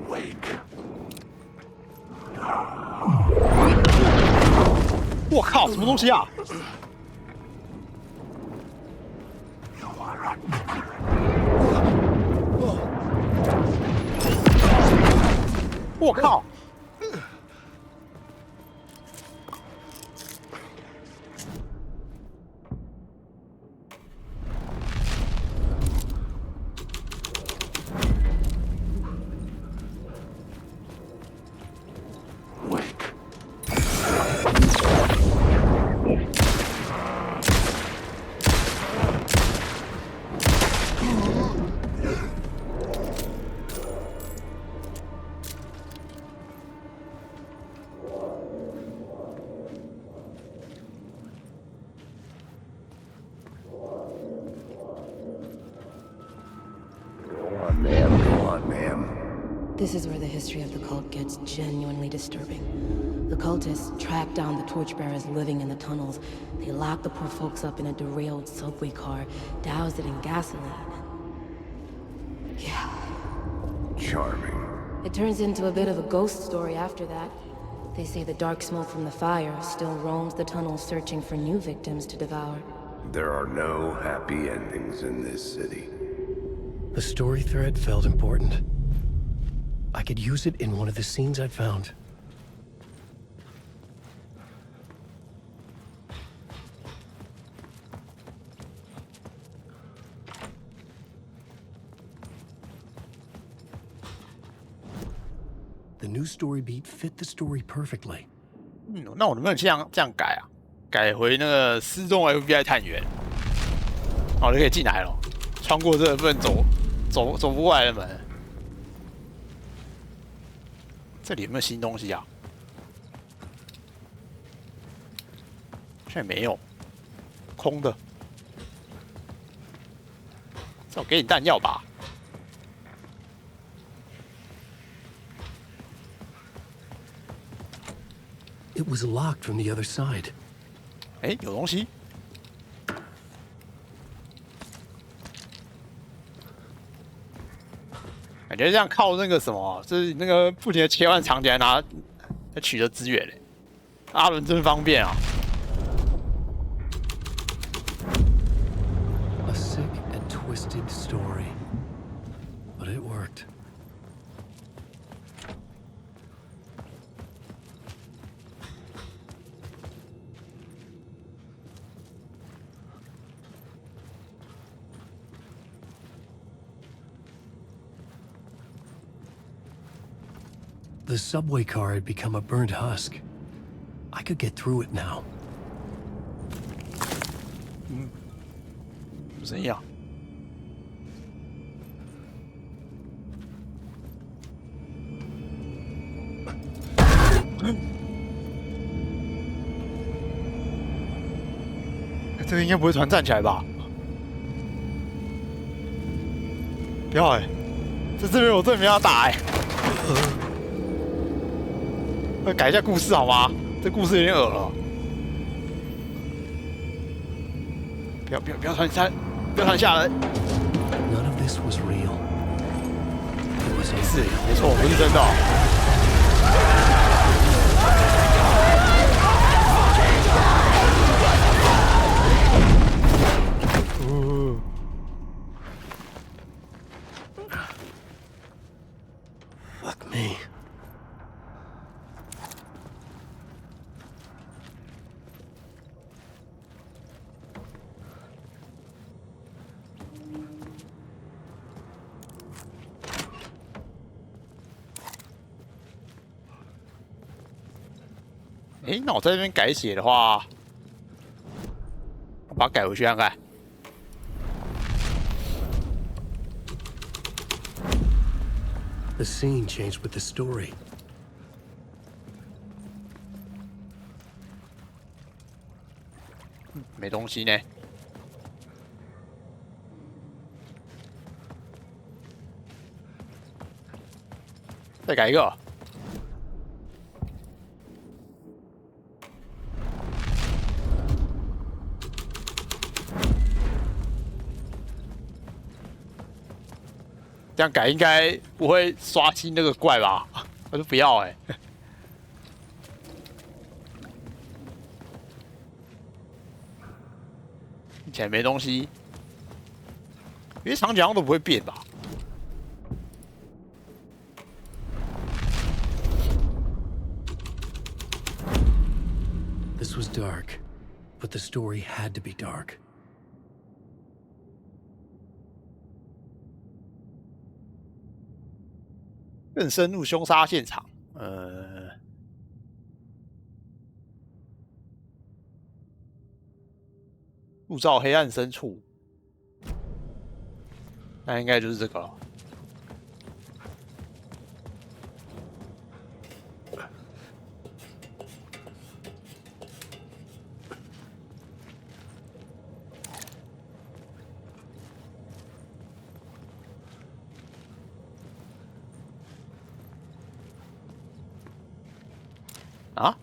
Wake. 我靠，什么东西啊？我靠！ This is where the history of the cult gets genuinely disturbing. The cultists tracked down the torchbearers living in the tunnels. They locked the poor folks up in a derailed subway car, doused it in gasoline. Yeah. Charming. It turns into a bit of a ghost story after that. They say the dark smoke from the fire still roams the tunnels searching for new victims to devour. There are no happy endings in this city. The story thread felt important. I could use it in one of the scenes I'd found. The new story beat fit the story perfectly. 那我能不能这样改啊？改回那个失踪 FBI 探员，好，就可以进来了。穿过这份走不过来的门。 这里有没有新东西啊？现在没有，空的。这我给你弹药吧。It was locked from the other side. 哎，有东西。感觉这样靠那个什么，就是那个不停的切换场景来取得资源嘞。阿伦真方便啊！ A sick and twisted story, but it worked. The subway car had become a burnt husk. I could get through it now. 有声音啊！这个应该不会突然站起来吧？不要哎、在这边我真的没法打哎、改一下故事好吗？这故事有点恶了。不要传下来！ None of this was real. was 是 over. 没错，不是真的哦。Fuck me.哎，那我在这边改写的话，我把它改回去看看。The scene changed with the story. 没东西呢。再改一个。这样改应该不会刷新那个怪吧？我就不要哎、欸。以前没东西，因为场景上都不会变吧？ This was dark, but the story had to be dark. 更深入凶杀现场，入照黑暗深处，那应该就是这个了。啊？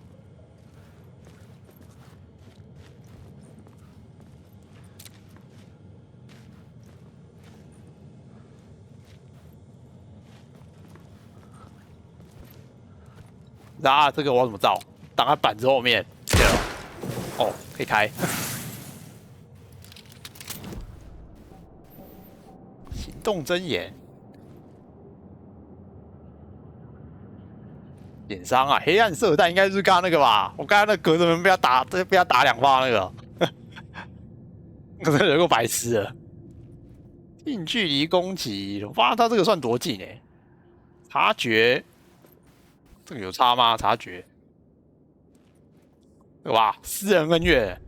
啊，这个我要怎么造？挡在板子后面。哦，可以开。行动真言。 点伤啊！黑暗射弹应该就是刚刚那个吧？我刚刚那隔着门被他打2发那个，可是有个白痴了。近距离攻击，我发现他这个算多近欸？察觉，这个有差吗？察觉，对吧？私人恩怨，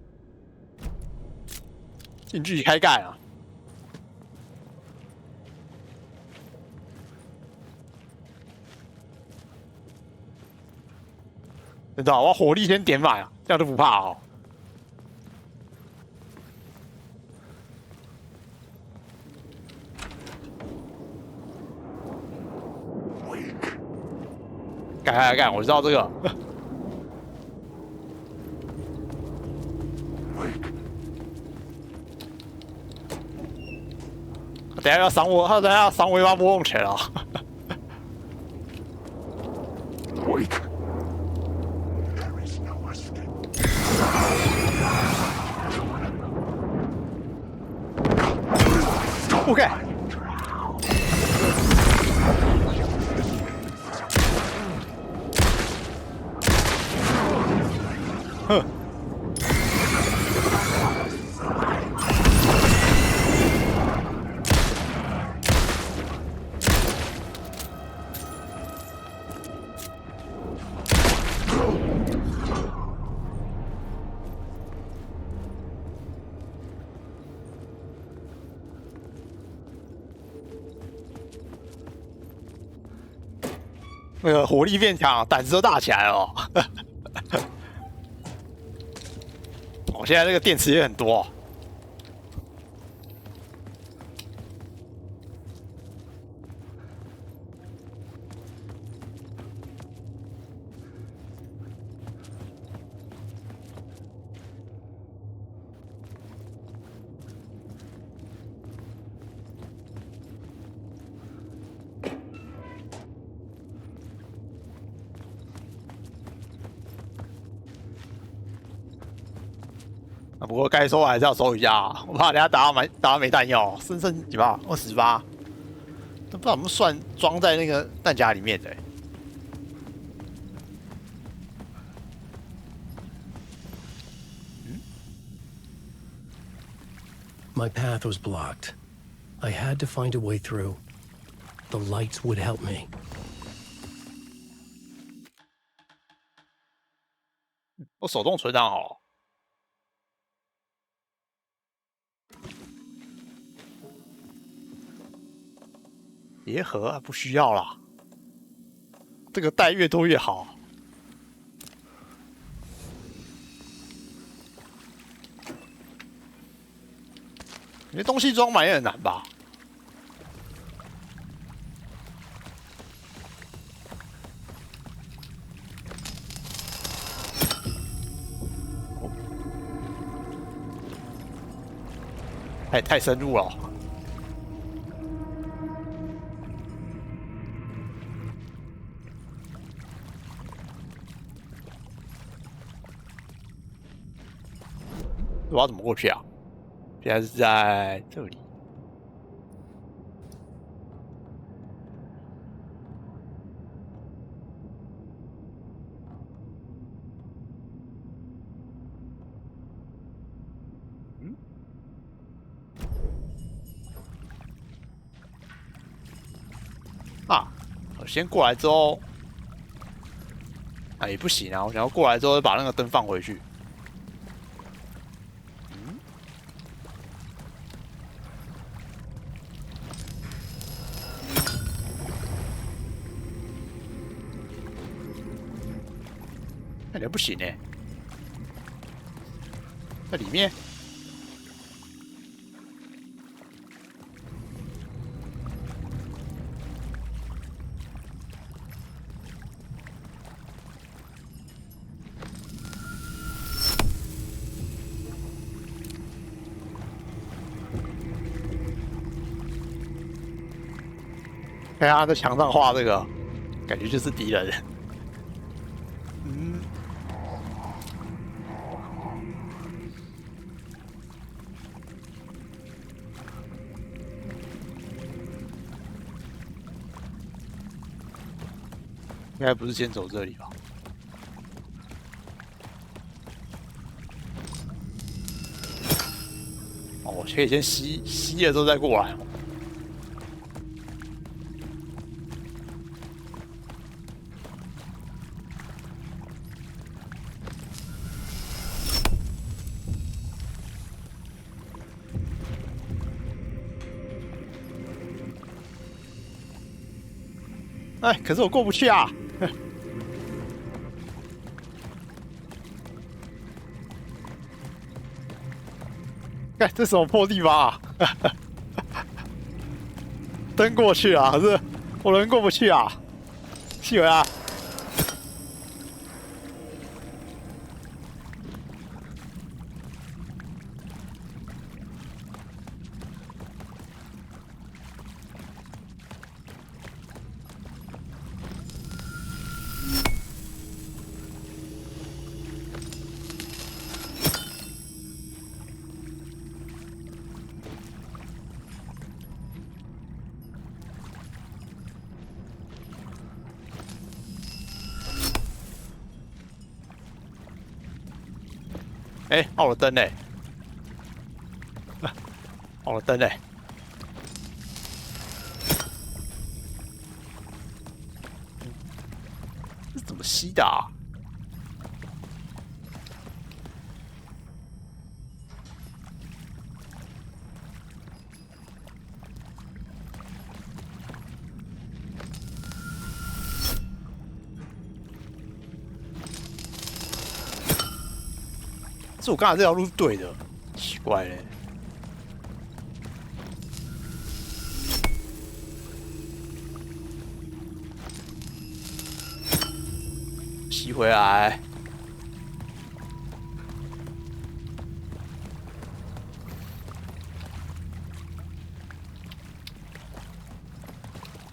近距离开干啊！ 真的，我要火力先点满啊，这样都不怕哦。干，我知道这个。等下要赏我，他等下要赏我一把波动拳了。OK。哼。那个火力变强，胆子都大起来了哦。我现在这个电池也很多哦。不过该收还是要收一下、啊，我怕等下打到没弹药，剩几把？28，都不知道怎么算装在那个弹夹里面的、欸。 My path was blocked. I had to find a way through. The lights would help me. 我手动存档好。鞋盒啊，不需要啦。这个带越多越好。 你的东西装满也很难吧？太深入了。我要怎么过去啊？ 现在是在这里。嗯？啊，我先过来之后，啊也不行啊！我想要过来之后把那个灯放回去。 感觉不行哎，在里面。看他在墙上画这个，感觉就是敌人。 应该不是先走这里吧？哦，我可以先吸了之后再过来。哎，可是我过不去啊！看这什么破地方啊！登过去啊，可是我人过不去啊！气回来！哎，我的灯嘞！我的灯嘞！这怎么吸的啊？是我刚才这条路是对的，奇怪嘞。吸回来。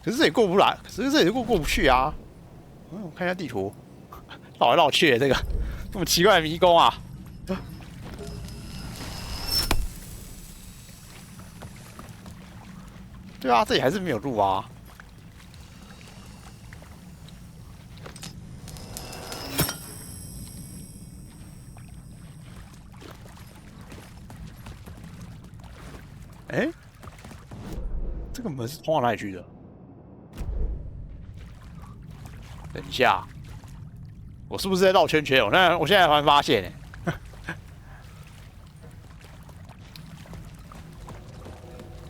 可是这也过不来，可是这也过不去啊。我看一下地图，绕来绕去的这个这么奇怪的迷宫啊！对啊，这里还是没有路啊。哎，这个门是通到哪里去的？等一下，我是不是在绕圈圈？我现在突然发现哎。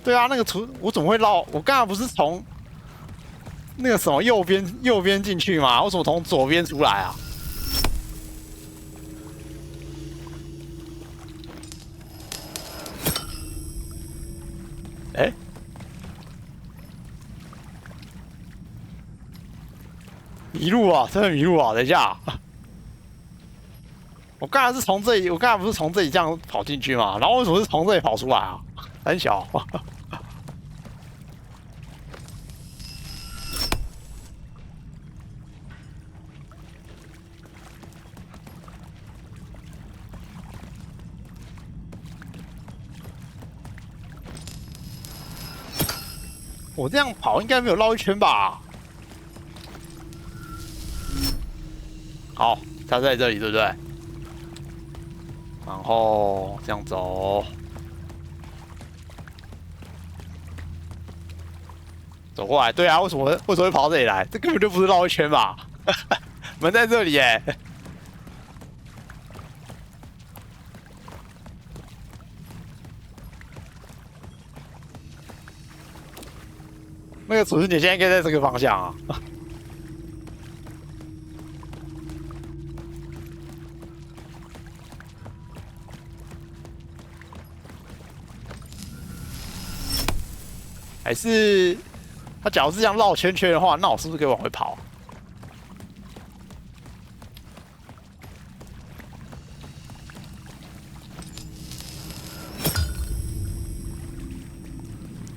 对啊，那个图我怎么会绕？我刚才不是从那个什么右边进去吗？为什么从左边出来啊？哎，迷路啊！真的迷路啊！等一下，我刚才是从这里，我刚才不是从这里这样跑进去吗？然后为什么是从这里跑出来啊？很小。我这样跑应该没有绕一圈吧？好，它在这里，对不对？然后这样走，走过来。对啊，为什么会跑到这里来？这根本就不是绕一圈吧？门在这里耶。那个储存点现在应该在这个方向啊。还是他假如是这样绕圈圈的话，那我是不是可以往回跑？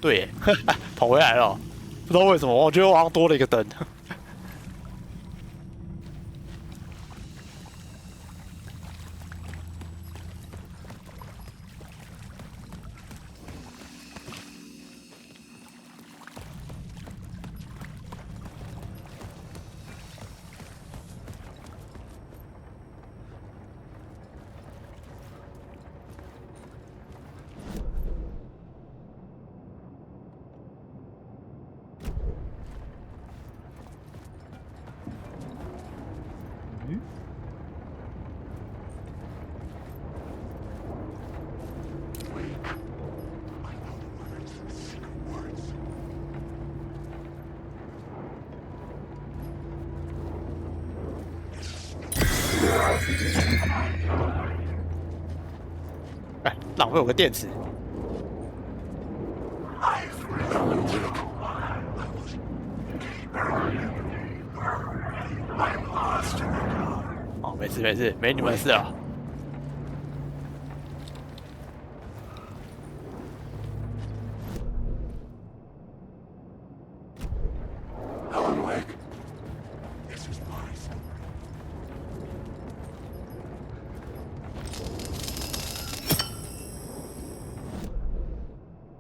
对耶，跑回来了。不知道为什么，我觉得我好像多了一个灯。哎，浪费我个电池。哦，没事没事，没你们事了。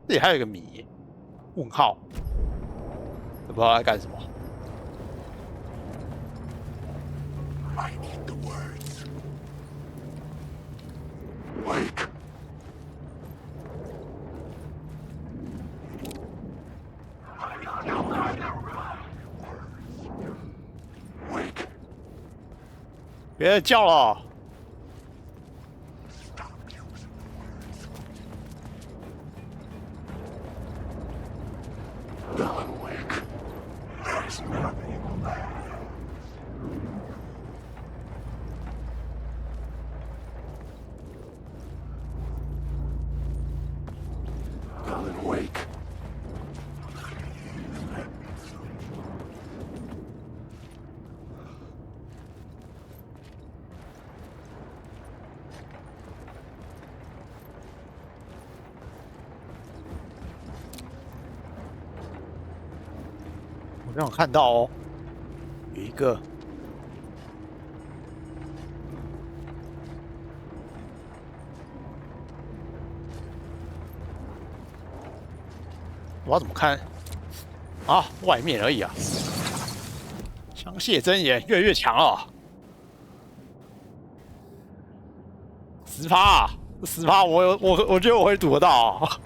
这里还有一个谜，问号，不知道在干什么。I need the words. Wake. Wake. 别再叫了。我没有看到哦，有一个。我要怎么看？啊，外面而已啊。枪械真言越来越强了，10%啊，10%，我觉得我会赌得到啊。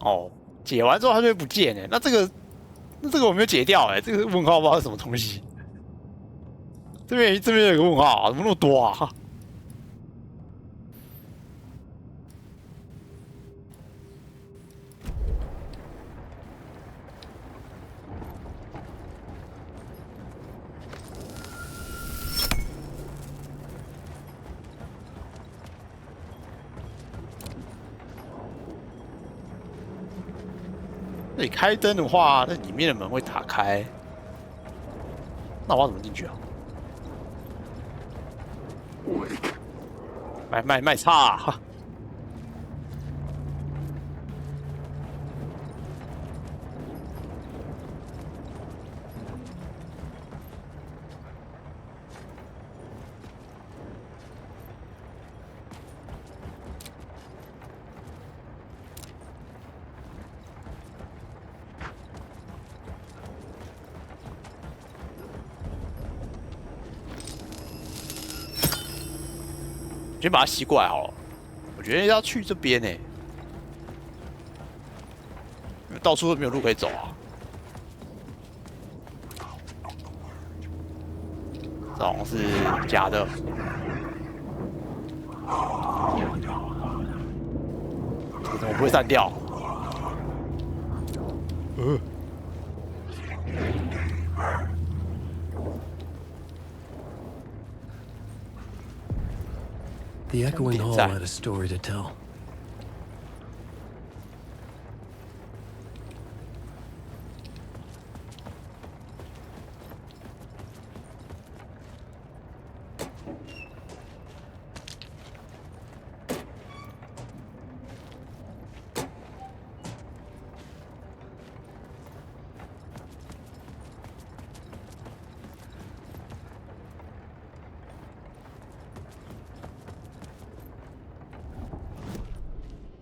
哦，解完之后它就会不见哎，那这个我没有解掉哎，这个问号不知道是什么东西。这边有个问号，怎么那么多啊？这里开灯的话，那里面的门会打开。那我要怎么进去啊？卖差啊！先把它吸过来好了。我觉得要去这边呢，到处都没有路可以走啊。这好像是假的。这个怎么不会散掉？The echoing hall had a story to tell.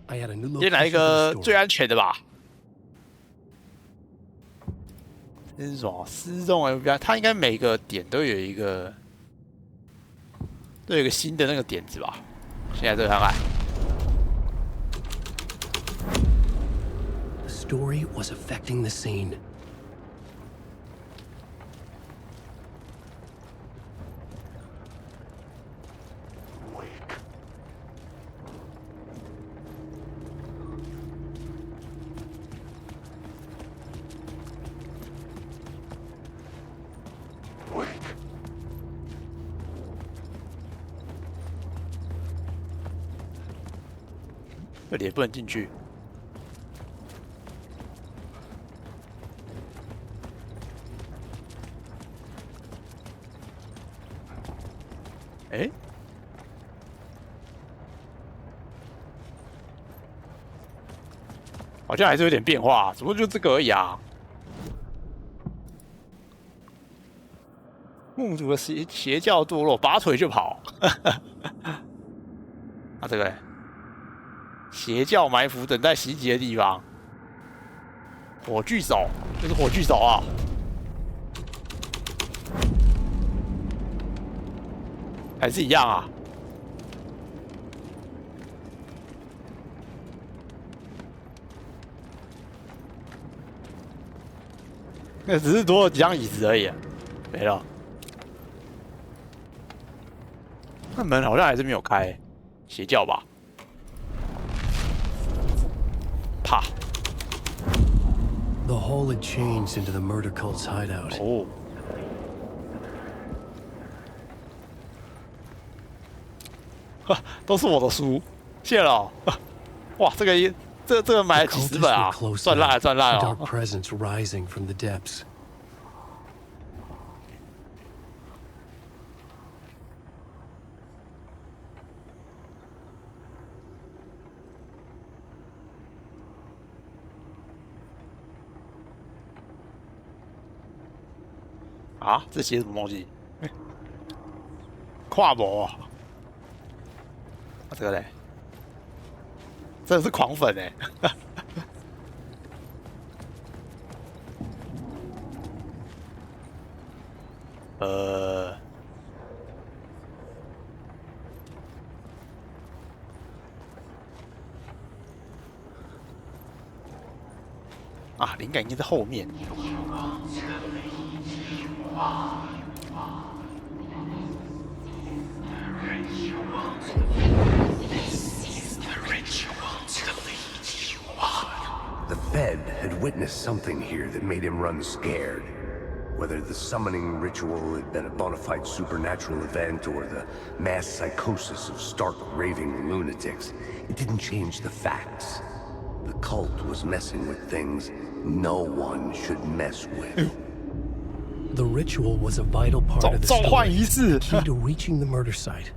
I had a new 先来一 location 个 for the 最 story. 安全的吧。这是什么？失踪 FBI， 它应该每个点都有一个新的那个点子吧？现在这个看看。 The story was affecting the scene. Wake. 这里也不能进去。哎，好像还是有点变化，怎么就这个而已啊？墓主的邪教堕落，拔腿就跑。啊，这个邪教埋伏，等待袭击的地方。火炬手，这是火炬手啊！还是一样啊？那只是多了几张椅子而已，没了。那门好像还是没有开，邪教吧？啪！ The hall had changed into the murder cult's hideout. 哦。哈，都是我的书，谢了。哇，这个买了几十本啊，赚烂了赚烂了。 Dark presence rising from the depths. 啊，这写什么东西？跨博啊！这个嘞，真的是狂粉哎！啊，灵感应该在后面。The Fed had witnessed something here that made him run scared. Whether the summoning ritual had been a bona fide supernatural event or the mass psychosis of stark raving lunatics, it didn't change the facts. The cult was messing with things no one should mess with. The ritual was a vital part of the story, key to reaching the murder site.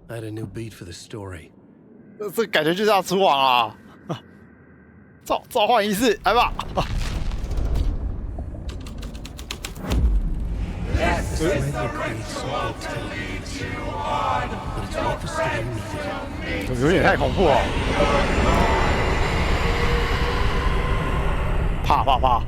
I had a new beat for the story. 这感觉就是要出网啊！召唤仪式，来吧！有点太恐怖了，怕怕怕！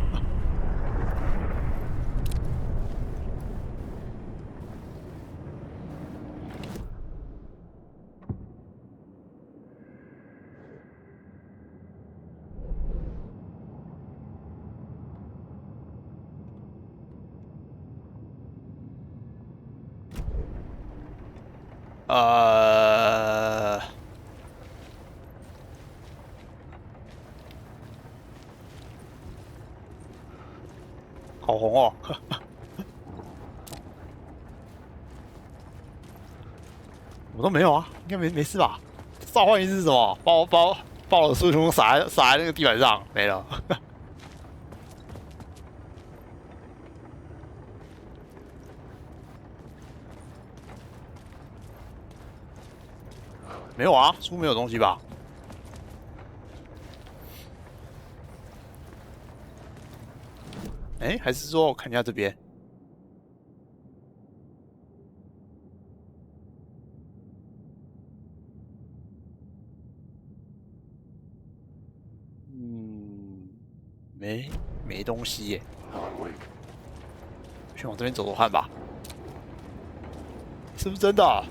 好红哦！我都没有啊，应该没事吧？召唤仪式是什么？爆了书全部撒在那个地板上，没了。没有啊，书没有东西吧？哎，还是说我看一下这边？没东西耶。先往这边走走看吧，是不是真的？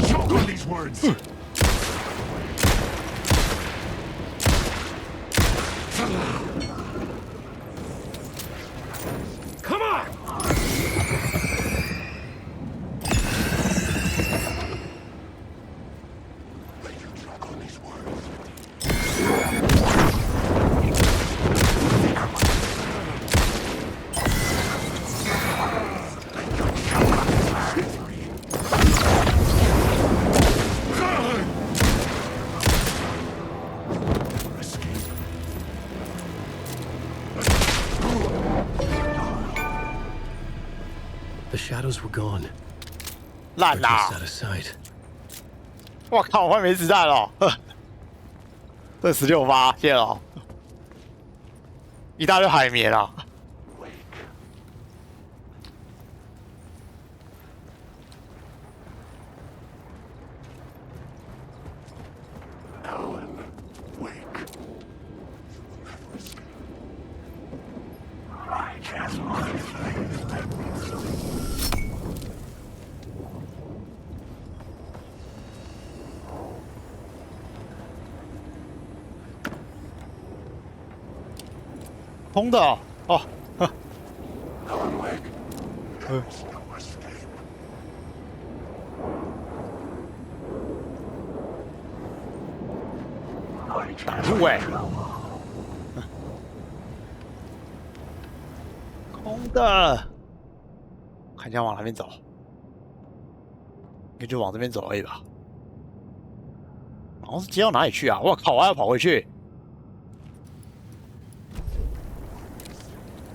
Choke on these words. Come on. The shadows were gone. 烂啦！ Out of sight. 我靠，我快没子弹了！这16发，谢了。一大堆海绵啊！ 空的哦，挡住哎，空的，看一下往哪边走，应该就往这边走而已吧。然后是接到哪里去啊？我靠，我还要跑回去。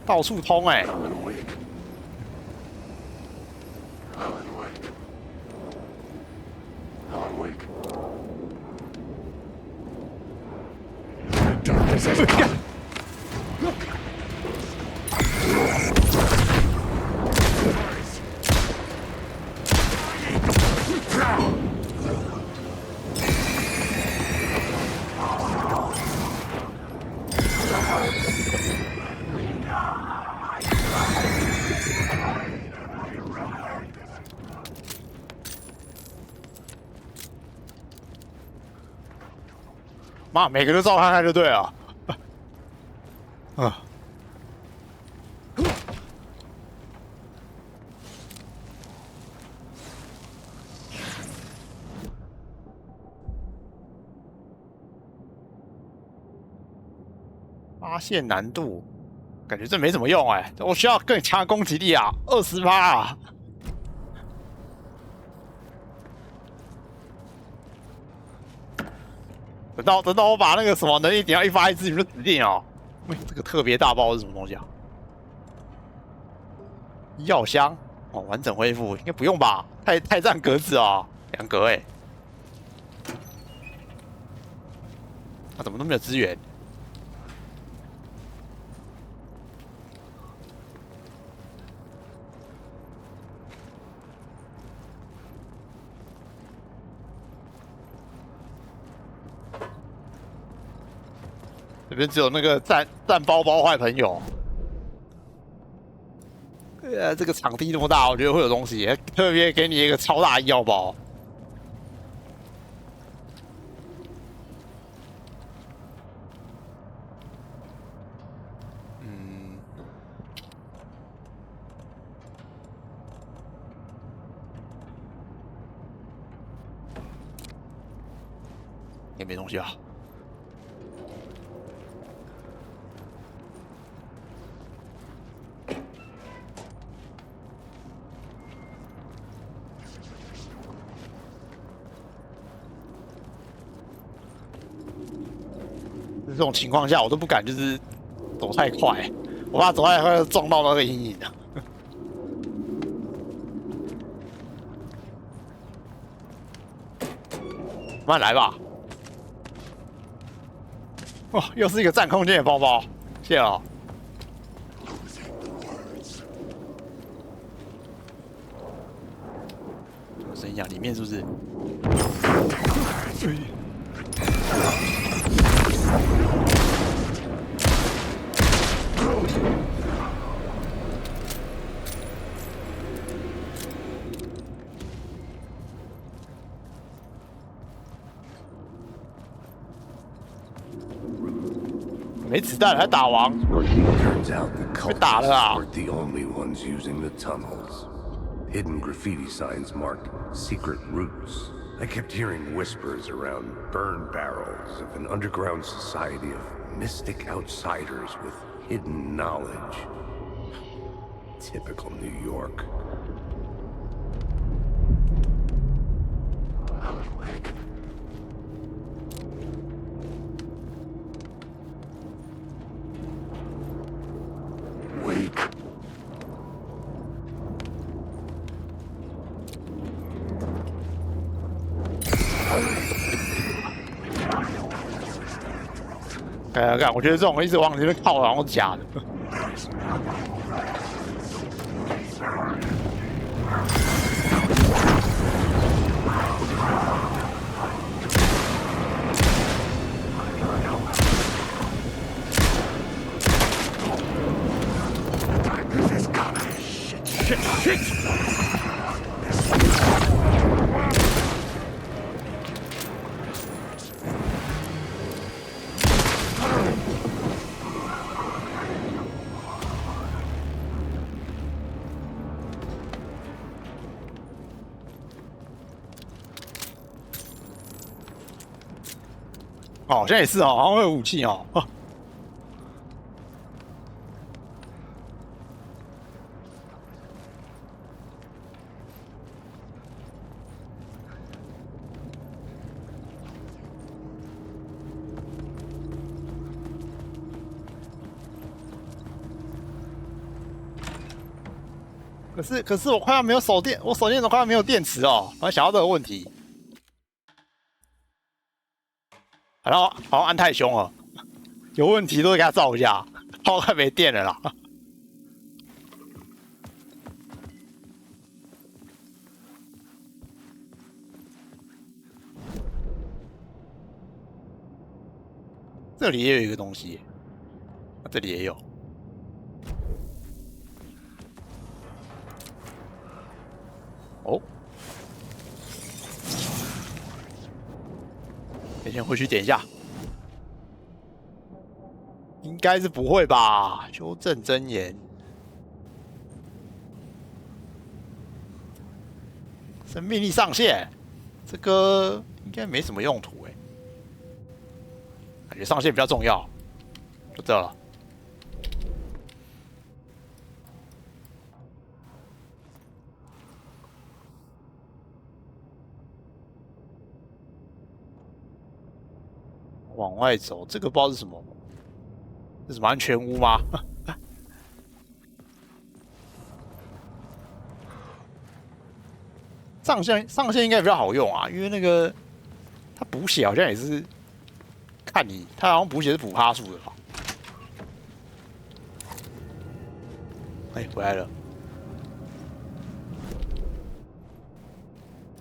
到处通哎、欸！妈，每个都照看看就对了。啊！发现难度，感觉这没什么用哎，我需要更强的攻击力啊，20%啊！等到我把那个什么能力点到一发一次，你们就死定哦。喂，这个特别大包是什么东西啊？药箱哦，完整恢复应该不用吧？太占格子啊，2格哎。他怎么都没有资源？这边只有那个占包坏朋友。这个场地那么大，我觉得会有东西，特别给你一个超大医药包。也没东西啊。这种情况下，我都不敢就是走太快，我怕走太快撞到那个阴影的。慢来吧。哇，又是一个占空间的包包，谢了。什么声音啊？里面是不是？没子弹还打王，被打了啊！ weren't the only ones using the tunnels. Hidden graffiti signs marked secret routes. I kept hearing whispers around burn barrels of an underground society of mystic outsiders with hidden knowledge. Typical New York. Wake. 看，我觉得这种一直往里面靠，好像是假的。shit! 哦，现在也是哦，好像会有武器哦。可是我快要没有手电，我手电筒快要没有电池哦。我想到这个问题，好像按太凶了。有问题都给他照一下，怕快没电了啦。这里也有一个东西，这里也有。哦，先回去点一下。应该是不会吧？修正真言，生命力上限，这个应该没什么用途哎。感觉上限比较重要，就这了。往外走，这个不知道是什么，是什么安全屋吗？上线应该比较好用啊，因为那个它补血好像也是。看你，他好像补血是补趴数的吧？哎，回来了。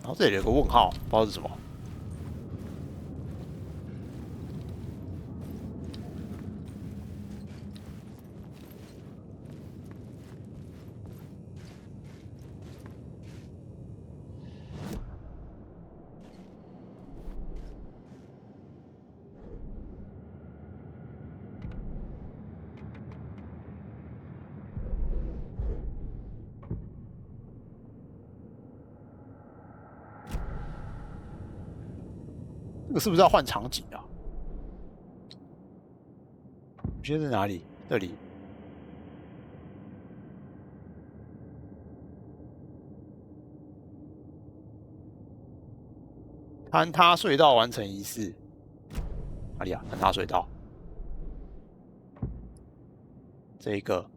然后这里有个问号，不知道是什么。这个是不是要换场景啊？我觉得在哪里？这里。坍塌隧道完成仪式。哪里啊？坍塌隧道。这一个。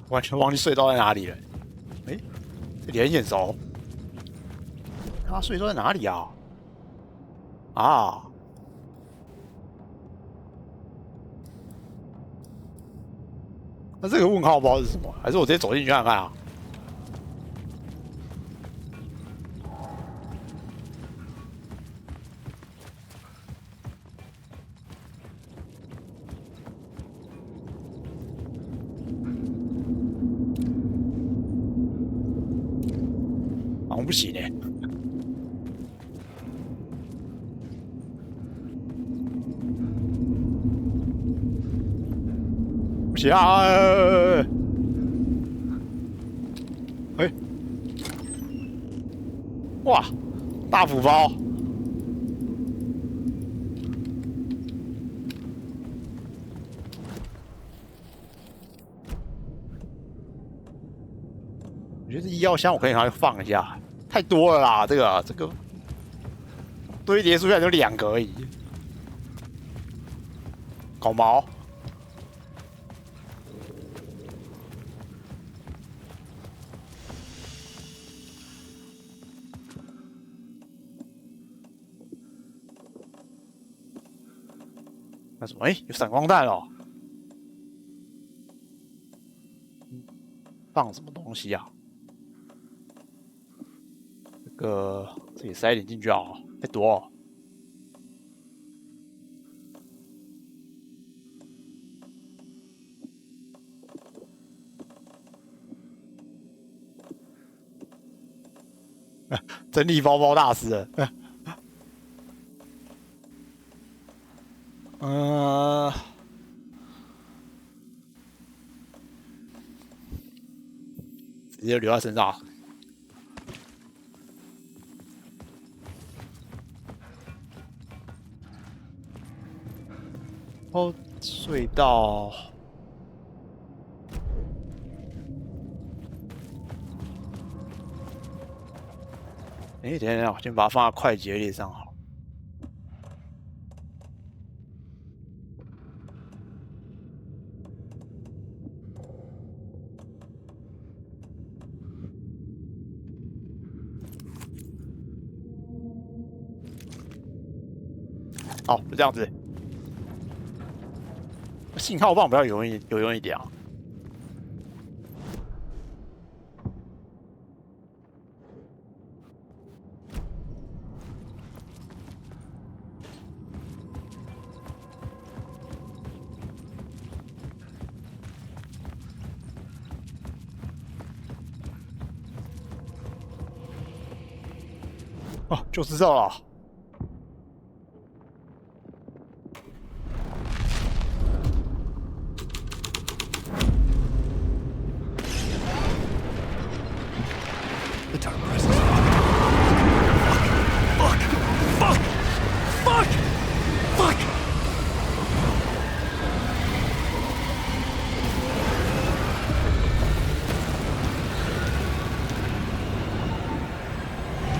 完全忘记隧道在哪里了。哎，这里很眼熟。它隧道在哪里啊？啊！那这个问号不知道是什么，还是我直接走进去看看啊？不行呢，不行啊！哎，哇，大补包！我觉得这医药箱我可以拿去放一下。太多了啦，这个堆叠出来就2个而已，搞毛。那什么？哎，有闪光弹哦！放什么东西啊？这里塞一点进去啊，太多哦。整理包包大师了。直接留在身上。哦，隧道。哎，等一下，我先把它放在快捷列上好。好，就这样子。信号棒比较有用一点啊。哦，就知道了。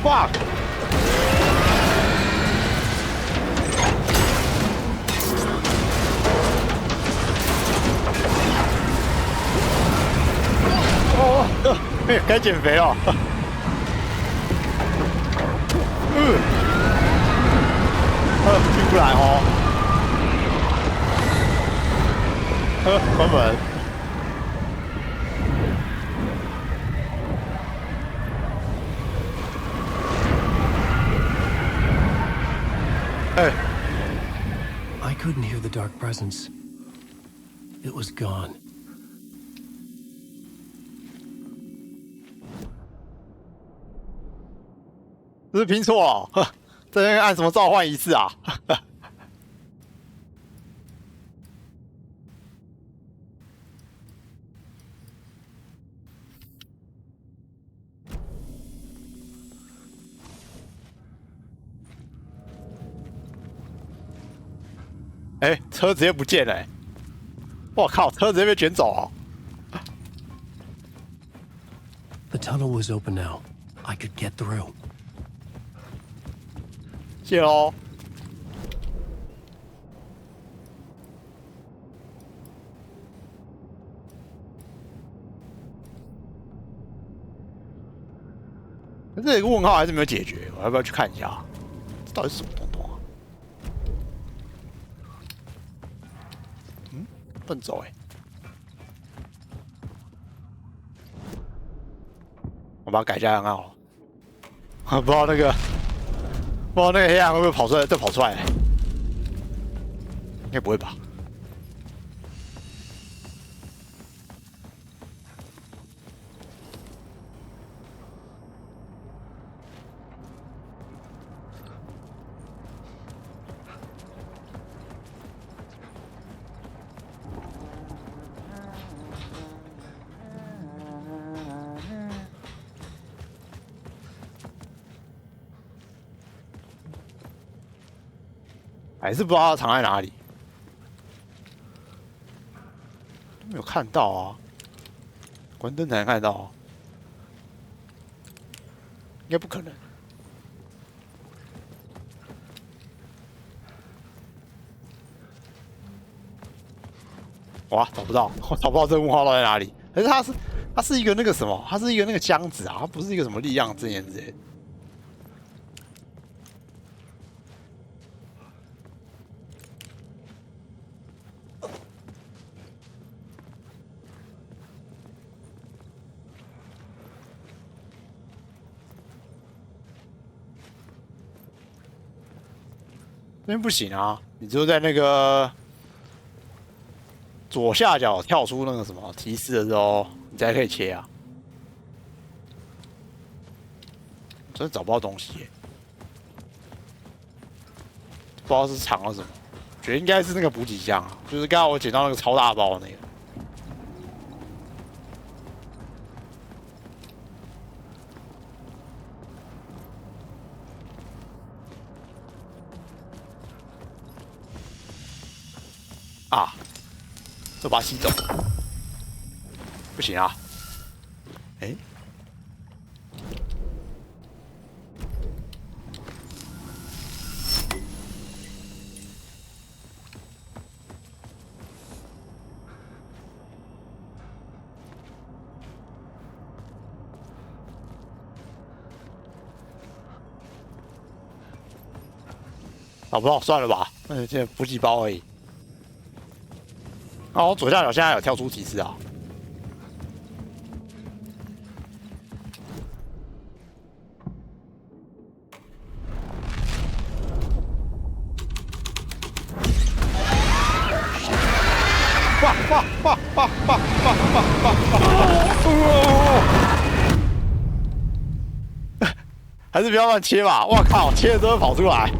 Fuck! Oh, 该减肥了。进不来哦。关门。I couldn't hear the dark presence. It was gone. 这是拼错了，这边按什么召唤仪式啊？哎，车直接不见了、欸！我靠，车直接被卷走了。The tunnel was open now. I could get through. 谢喽。这有个问号还是没有解决，我要不要去看一下？这到底是什么东东啊？嗯，不能走哎、欸。我把它改一下很好。不知道那个。不知道那个黑暗会不会跑出来？再跑出来？应该不会吧？还是不知道它藏在哪里，没有看到啊，关灯才能看到、啊，应该不可能。哇，找不到，我找不到这个问号到在哪里。可是它是一个那个什么，它是一个那个箱子啊，它不是一个什么力量之言之类的。那边不行啊，你只有在那个左下角跳出那个什么提示的时候，你才可以切啊。真的找不到东西、欸，不知道是藏了什么，觉得应该是那个补给箱啊，就是刚刚我捡到那个超大包的那个。啊！这把它吸走，不行啊！哎、找不到，算了吧，这补给包而已。哦，我左下角现在有跳出提示啊。还是不要乱切吧！我靠，切了之后跑出来，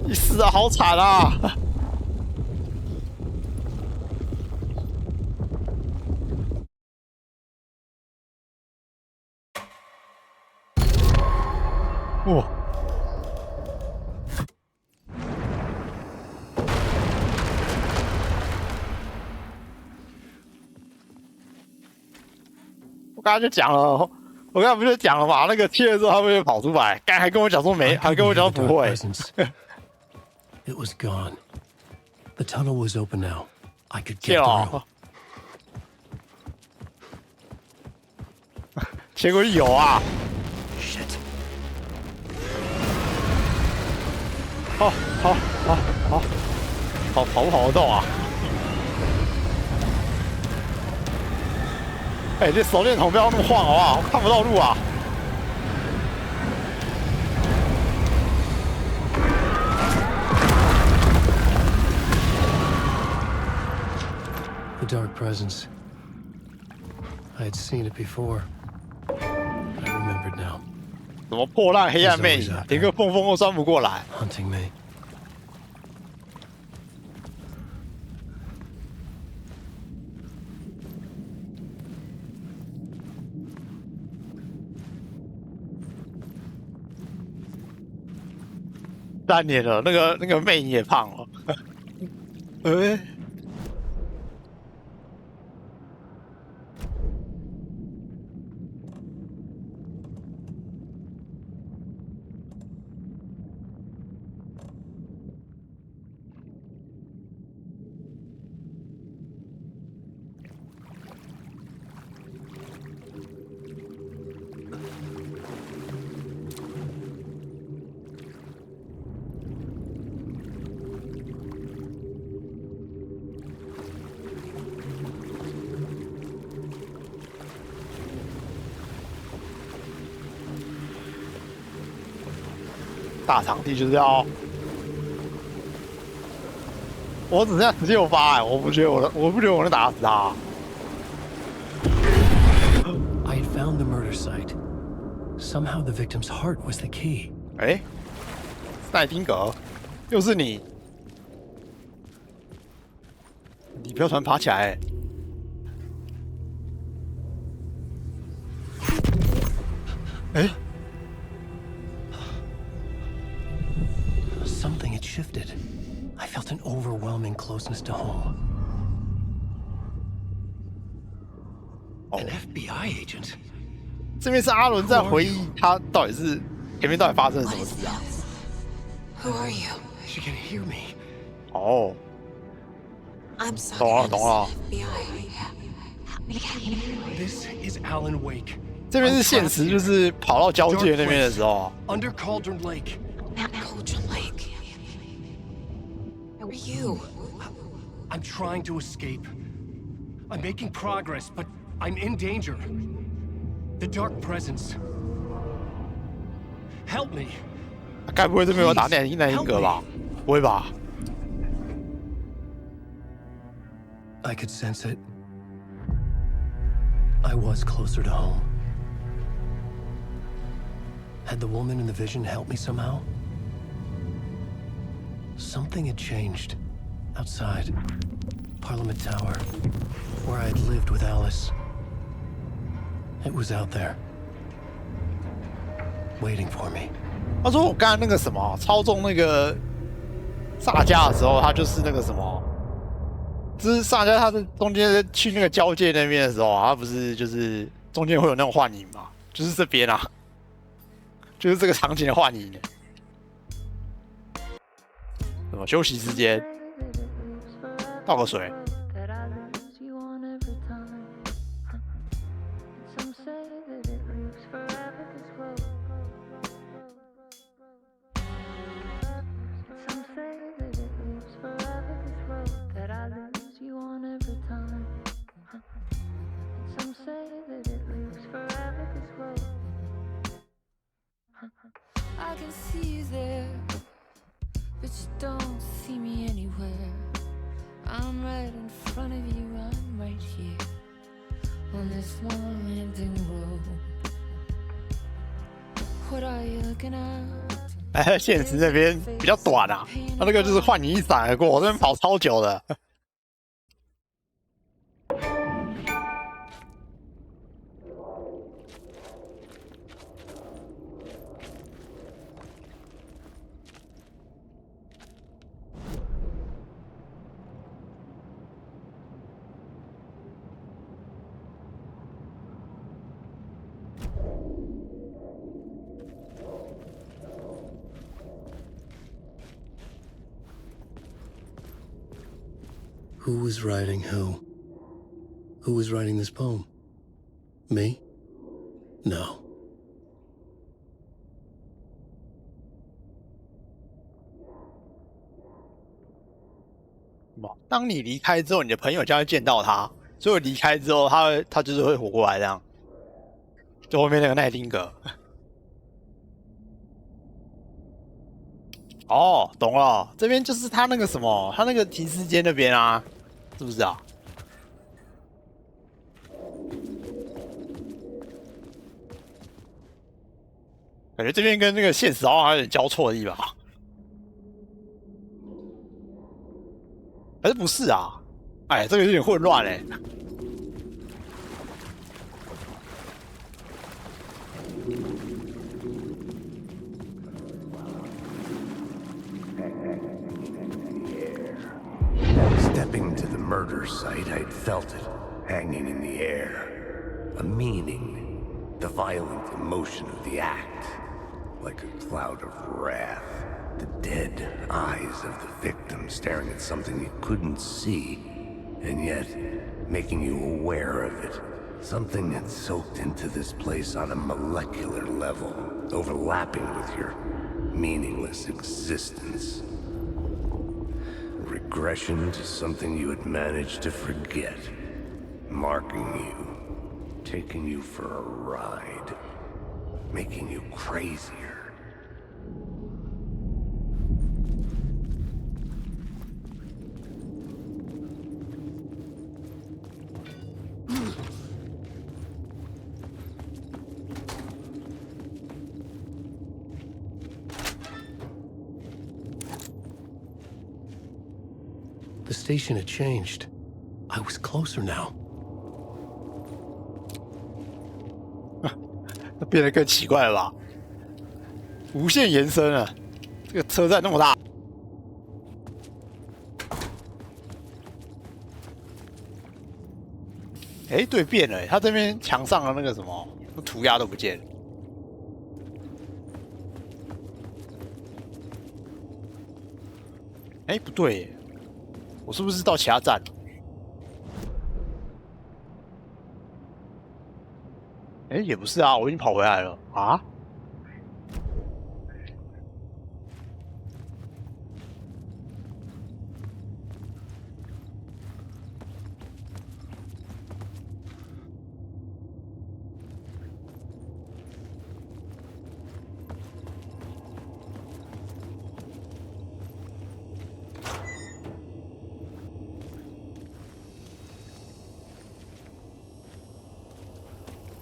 你死啊，好惨啊！哇！我刚才就讲了。我刚才不是讲了嘛，那个切了之后他会跑出来，刚还跟我讲说没，还跟我讲不会。It was gone. The tunnel was open now. I could 切 get 了 through. 切过去有啊。Shit. 好，跑不跑得动啊？哎，这手电筒不要那么晃好不好？我看不到路啊。The dark presence. I had seen it before. I remembered now. 什么破烂黑暗魅影，连个缝都钻不过来。Hunting me. 3年了，那个魅影也胖了。大场地就是要，我只剩下19发哎，我不觉得我能打死他。I had found the murder site. Somehow the victim's heart was the key. 哎，塞丁格，又是你！你不要突然爬起来！哎。Something had shifted. I felt an overwhelming closeness to home. An FBI agent. 这边是阿伦在回忆他到底是前面到底发生了什么事啊 Who are you? She can hear me. 哦， I'm sorry. 懂了懂了。 This is Alan Wake. 这边是现实，就是跑到交界那边的时候。Under Cauldron Lake. Cauldron Lake. Who are you? I'm trying to escape. I'm making progress, but I'm in danger. The dark presence. Help me. 该不会这边有打那一格吧？不会吧？ I could sense it. I was closer to home. Had the woman in the vision helped me somehow? Something had changed. Outside. Parliament Tower. Where I'd lived with Alice. It was out there. Waiting for me. 他说我刚才那个什么操纵那个萨迦的时候，他就是那个什么，就是萨迦他是中间去那个交界那边的时候啊，他不是就是中间会有那种幻影嘛，就是这边啊，就是这个场景的幻影。什么休息时间，倒个水。can see you there, but you don't see me anywhere. I'm right in front of you, I'm right here on this winding road. What are you looking at? 现实那边比较短啊，他那个就是换你一闪而过，我这边跑超久的。Who was writing who? Who was writing this poem? Me? No. 当你离开之后，你的朋友将会见到他，所以离开之后，他就是会活过来这样。就后面那个奈丁格。哦，懂了，这边就是他那个什么，他那个停尸间那边啊，是不是啊？感觉这边跟那个现实好像有点交错的地方，还是不是啊？哎，这个有点混乱嘞。Stepping to the murder site, I'd felt it, hanging in the air. A meaning, the violent emotion of the act, like a cloud of wrath. The dead eyes of the victim staring at something you couldn't see, and yet making you aware of it. Something had soaked into this place on a molecular level, overlapping with your meaningless existence. Regression to something you had managed to forget. Marking you. Taking you for a ride. Making you crazier. The station had changed. I was closer now. 那变得更奇怪了吧？无限延伸了，这个车站那么大。哎，对，变了，他这边墙上的那个什么涂鸦都不见了。哎，不对耶，我是不是到其他站？哎，也不是啊，我已经跑回来了啊。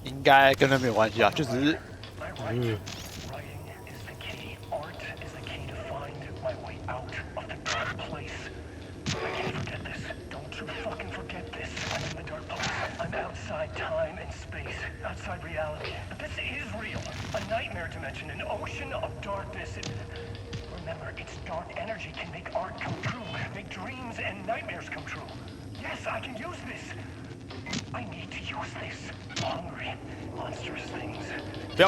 应该跟他没有关系啊，就只是，Outside time and space, outside reality. But this is real. A nightmare dimension, an ocean of darkness. Remember, its dark energy can make art come true, make dreams and nightmares come true. Yes, I can use this. I need to use this. Hungry, monstrous things.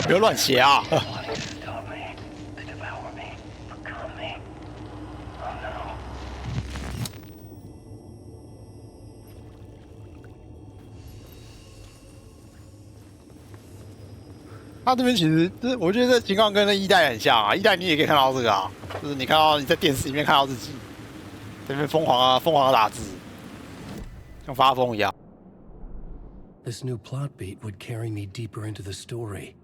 不要乱写啊！ Wanting to stop me, to devour me, become me. Oh no. 他这边其实，我觉得这情况跟那一代很像啊。一代你也可以看到这个啊，就是你看到你在电视里面看到自己这边疯狂的打字，像发疯一样。 This new plot beat would carry me deeper into the story.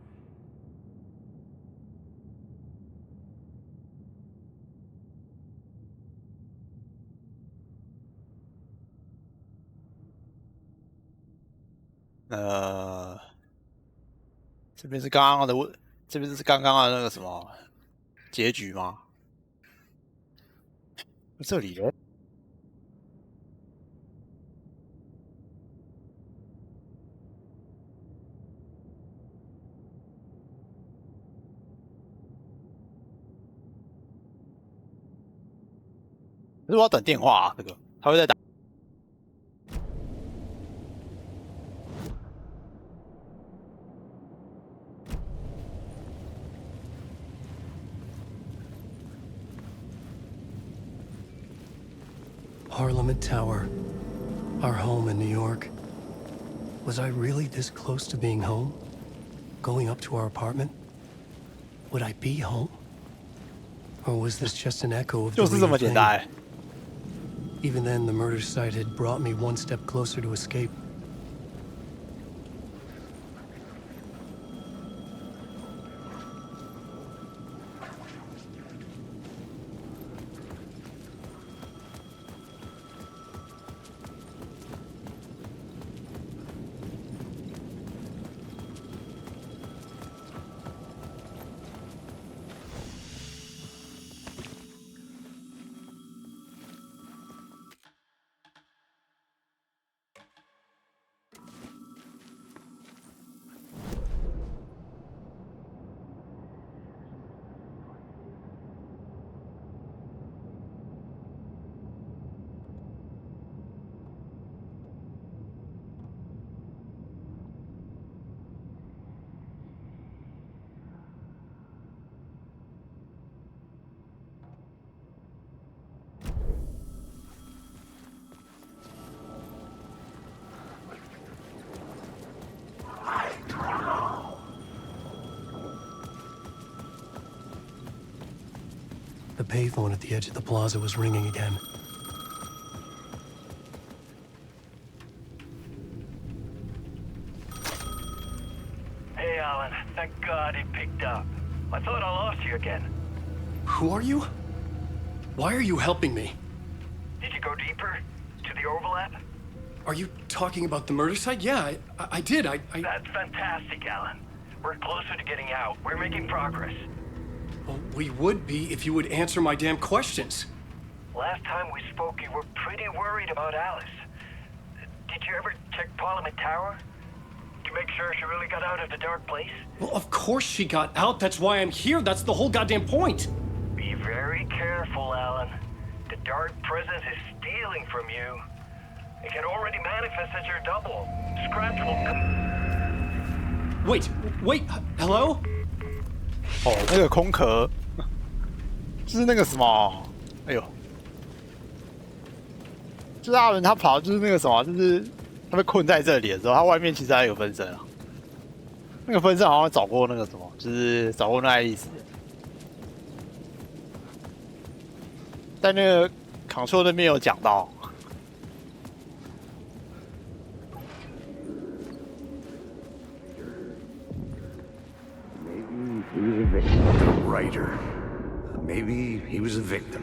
这边是刚刚的这边是刚刚的那个什么结局吗？这里了。可是我要等电话啊，这个他会再打。Parliament Tower, our home in New York. Was I really this close to being home? Going up to our apartment? Would I be home? Or was this just an echo of the real thing? Even then, the murder site had brought me one step closer to escape. The payphone at the edge of the plaza was ringing again. Hey, Alan. Thank God he picked up. I thought I lost you again. Who are you? Why are you helping me? Did you go deeper? To the overlap? Are you talking about the murder site? Yeah, I did. That's fantastic, Alan. We're closer to getting out. We're making progress. Well, we would be if you would answer my damn questions. Last time we spoke, you were pretty worried about Alice. Did you ever check Parliament Tower? To make sure she really got out of the dark place? Well, of course she got out. That's why I'm here. That's the whole goddamn point. Be very careful, Alan. The dark presence is stealing from you. It can already manifest as your double. Scratch will come. Wait, hello? 哦，那个空壳，就是那个什么，哎呦，就是阿伦他跑，就是那个什么，就是他被困在这里的时候，他外面其实还有分身啊。那个分身好像找过那个什么，就是找过那爱丽丝，在那个 Control 那边有讲到。He was a victim. The writer. Maybe he was a victim.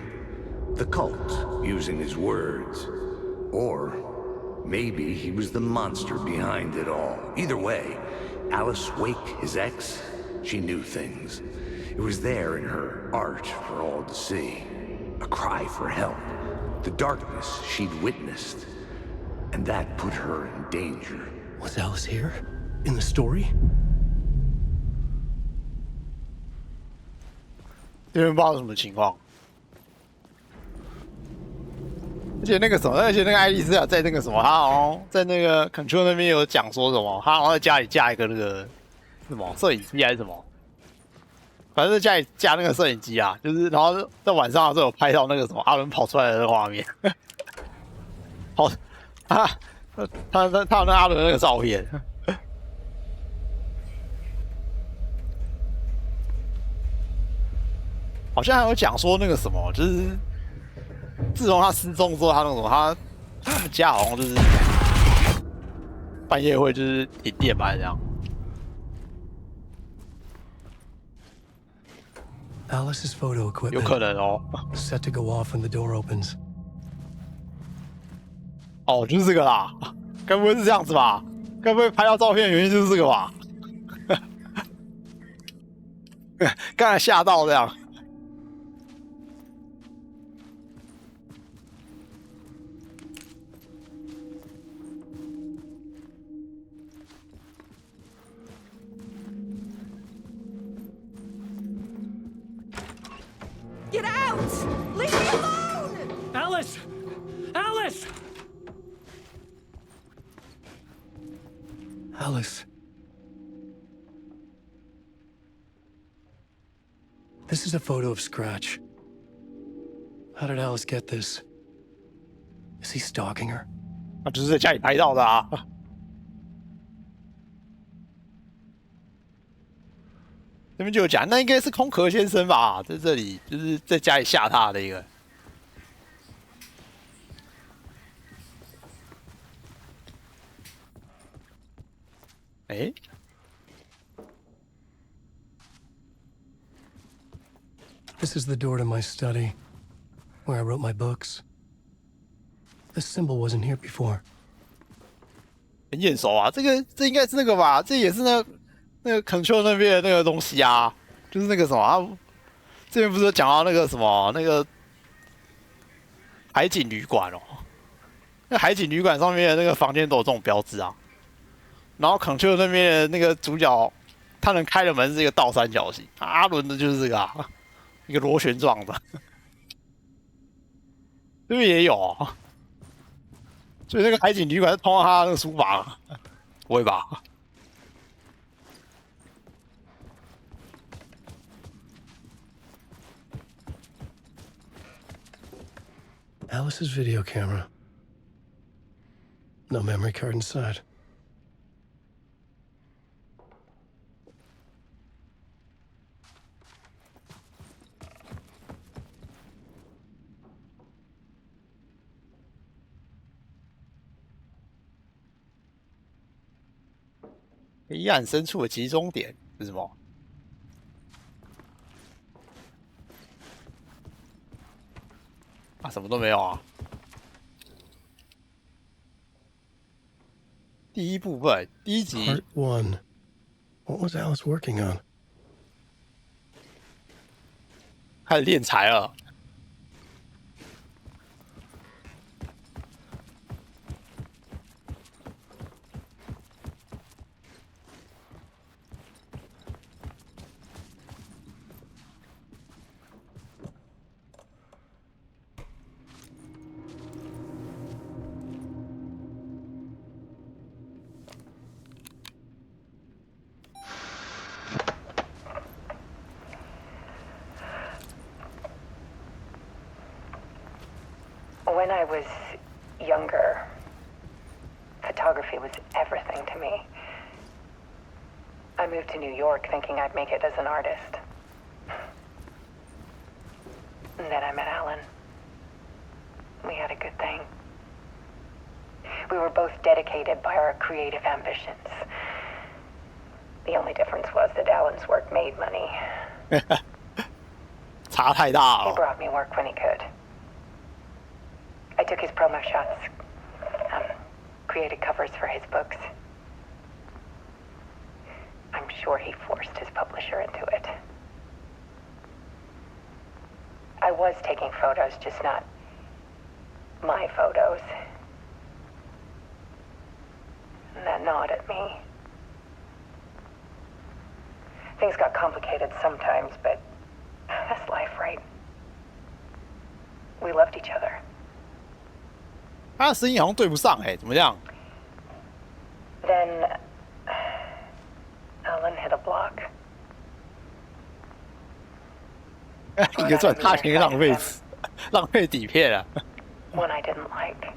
The cult, using his words. Or maybe he was the monster behind it all. Either way, Alice Wake, his ex, she knew things. It was there in her art for all to see. A cry for help. The darkness she'd witnessed. And that put her in danger. Was Alice here? In the story? 这边不知道什么情况，而且那个什么，而且那个爱丽丝啊，在那个什么，她好像在那个 Control 那边有讲说什么，她好像在家里架一个那个什么摄影机还是什么，反正在家里架那个摄影机啊，就是然后在晚上的时候有拍到那个什么阿伦跑出来的那个画面，好，他有那阿伦那个照片。好像还有讲说那个什么，就是自从他失踪之后，他那种他们家好像就是半夜会就是停电吧，这样。Alice's photo equipment. 有可能哦。Set to go off when the door opens. 哦，就是这个啦，该不会是这样子吧？该不会拍到照片的原因就是这个吧？刚才吓到这样。Get out! Leave me alone! Alice! Alice! Alice. This is a photo of Scratch. How did Alice get this? Is he stalking her? 啊，就是在家里拍到的啊。这边就有讲，那应该是空壳先生吧，在这里就是在家里吓他的一个。哎， This is the door to my study, where I wrote my books. This symbol wasn't here before. 很眼熟啊，这应该是那个吧？这也是那个 control 那边的那个东西啊，就是那个什么啊，这边不是有讲到那个什么那个海景旅馆哦？那海景旅馆上面的那个房间都有这种标志啊。然后 control 那边的那个主角，他能开的门是一个倒三角形，阿伦的就是这个啊，一个螺旋状的，这边也有哦。所以那个海景旅馆是通到他那个书房，不会吧？ Alice's video camera. No memory card inside.《黑暗深处的集中点》是什么？啊，什么都没有啊！第一部分，第一集。Part 1. What was Alice working on? 开始练财了。When I was younger, photography was everything to me. I moved to New York thinking I'd make it as an artist. And then I met Alan. We had a good thing. We were both dedicated by our creative ambitions. The only difference was that Alan's work made money. 差太大 He 了。 brought me work when he could. I took his promo shots, created covers for his books. I'm sure he forced his publisher into it. I was taking photos, just not my photos. And that gnawed at me. Things got complicated sometimes, but that's life, right? We loved each other. 他的声音好像对不上哎，怎么样？ Then Alan hit a block. 一个赚大钱浪费底片啊！ One I didn't like.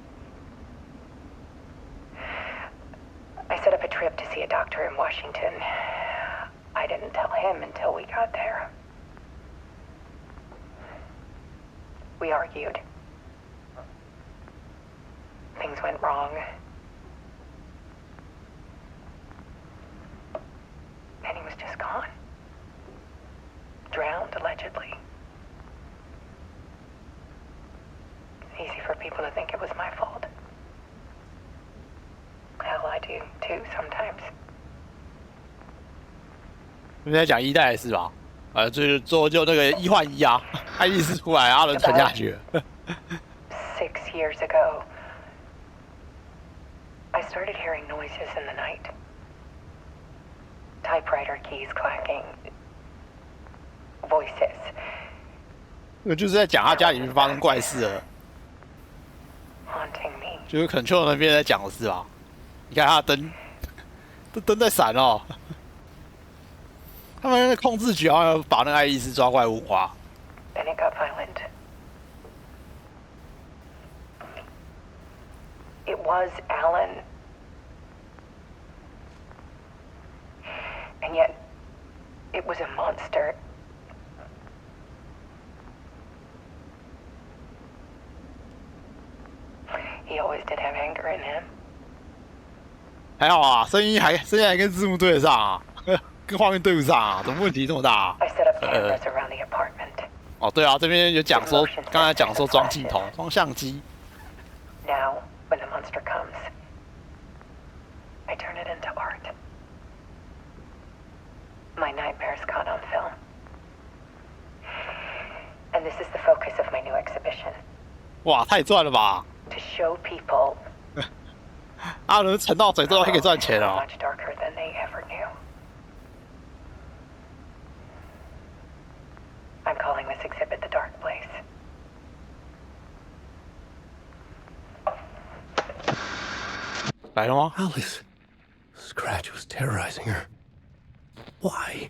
I set up a trip to see a doctor in Washington. I didn't tell him until we got there. We argued. Things went wrong. And he was just gone. Drowned, allegedly. It's easy for people to think it was my fault. Hell, I do, too sometimes. 你在讲一代的事吧？就是最后就那个1换1啊，爱丽丝出来，阿伦沉下去了。6 years ago, I started hearing noises in the night. Typewriter keys clacking. Voices. 这个就是在讲他家里面发生怪事了。Haunting me. 就是 Control 那边在讲的是吧？你看他的灯，这灯在闪哦。他们那个控制局好像把那个爱丽丝抓过来问话。Then it got violent. It was Alan. And yet, it was a monster. He always did have anger in him. 还好啊，声音还跟字幕对得上啊，跟画面对不上啊，怎么问题这么大啊？ I set up cameras around the apartment. 哦，对啊，这边有讲说，刚才讲说装镜头、装相机。Now, when the monster comes, I turn it into art. My nightmares caught on film. And this is the focus of my new exhibition. 哇，太赚了吧！ To show people 阿伦沉到嘴之后还可以赚钱哦。 much darker than they ever knew. I'm calling this exhibit The Dark Place. Alice. Scratch was terrorizing her. Why?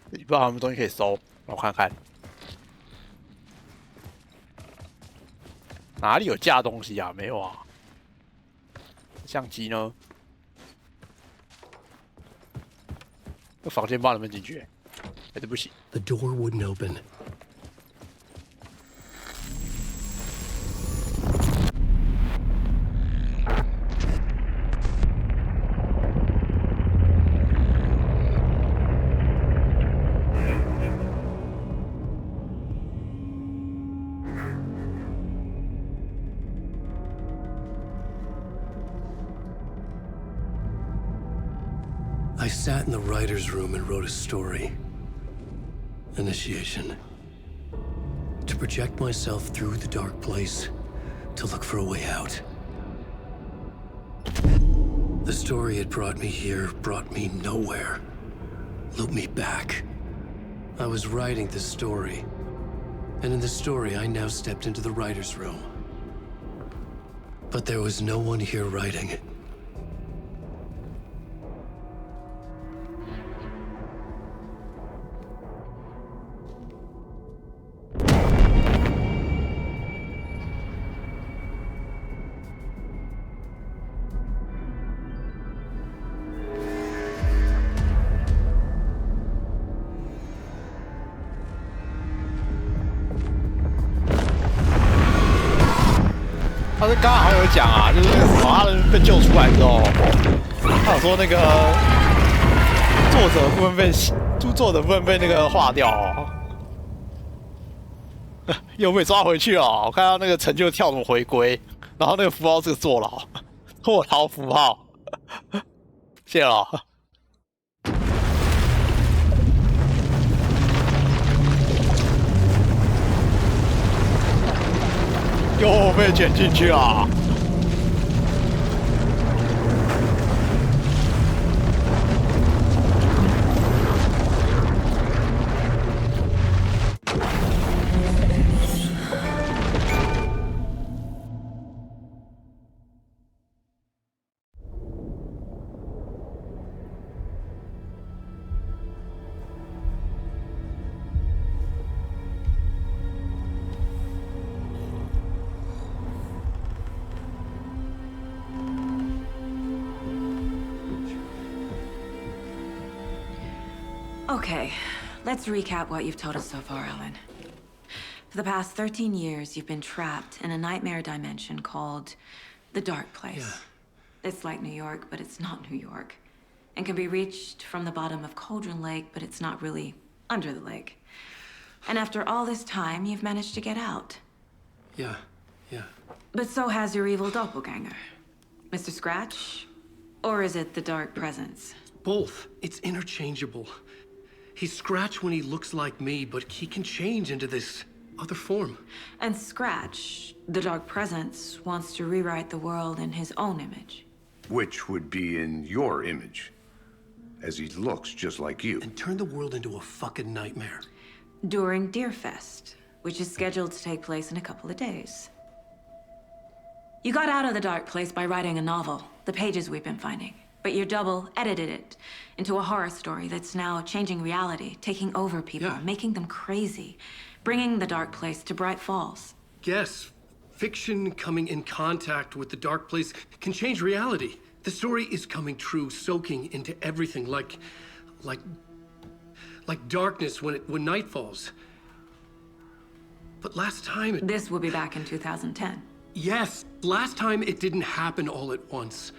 不知道有没有东西可以收，让我看看。哪里有架东西啊？没有啊。相机呢？这房间不知道能不能进去？哎，这不行。The door wouldn't open. I sat in the writer's room and wrote a story. Initiation. To project myself through the dark place, to look for a way out. The story had brought me here, brought me nowhere. Looped me back. I was writing the story. And in the story, I now stepped into the writer's room. But there was no one here writing it.他是刚好有讲啊，就是那个什么，他人被救出来之后，他有说那个作者部分被作者部分被那个划掉哦，又被抓回去了。我看到那个成就跳怎么回归，然后那个符号是个坐牢，坐牢符号，谢了。又被卷进去了。Okay, let's recap what you've told us so far, Alan. For the past 13 years, you've been trapped in a nightmare dimension called the Dark Place. Yeah. It's like New York, but it's not New York. And can be reached from the bottom of Cauldron Lake, but it's not really under the lake. And after all this time, you've managed to get out. Yeah. But so has your evil doppelganger. Mr. Scratch? Or is it the Dark Presence? Both. It's interchangeable. He's Scratch when he looks like me, but he can change into this other form. And Scratch, the Dark Presence, wants to rewrite the world in his own image. Which would be in your image, as he looks just like you. And turn the world into a fucking nightmare. During Deerfest, which is scheduled to take place in a couple of days. You got out of the dark place by writing a novel, The Pages We've Been Finding. But your double edited it into a horror story that's now changing reality, taking over people, making them crazy, bringing the dark place to Bright Falls. Yes, fiction coming in contact with the dark place can change reality. The story is coming true, soaking into everything, like darkness when night falls. But last time This will be back in 2010. Yes, last time it didn't happen all at once.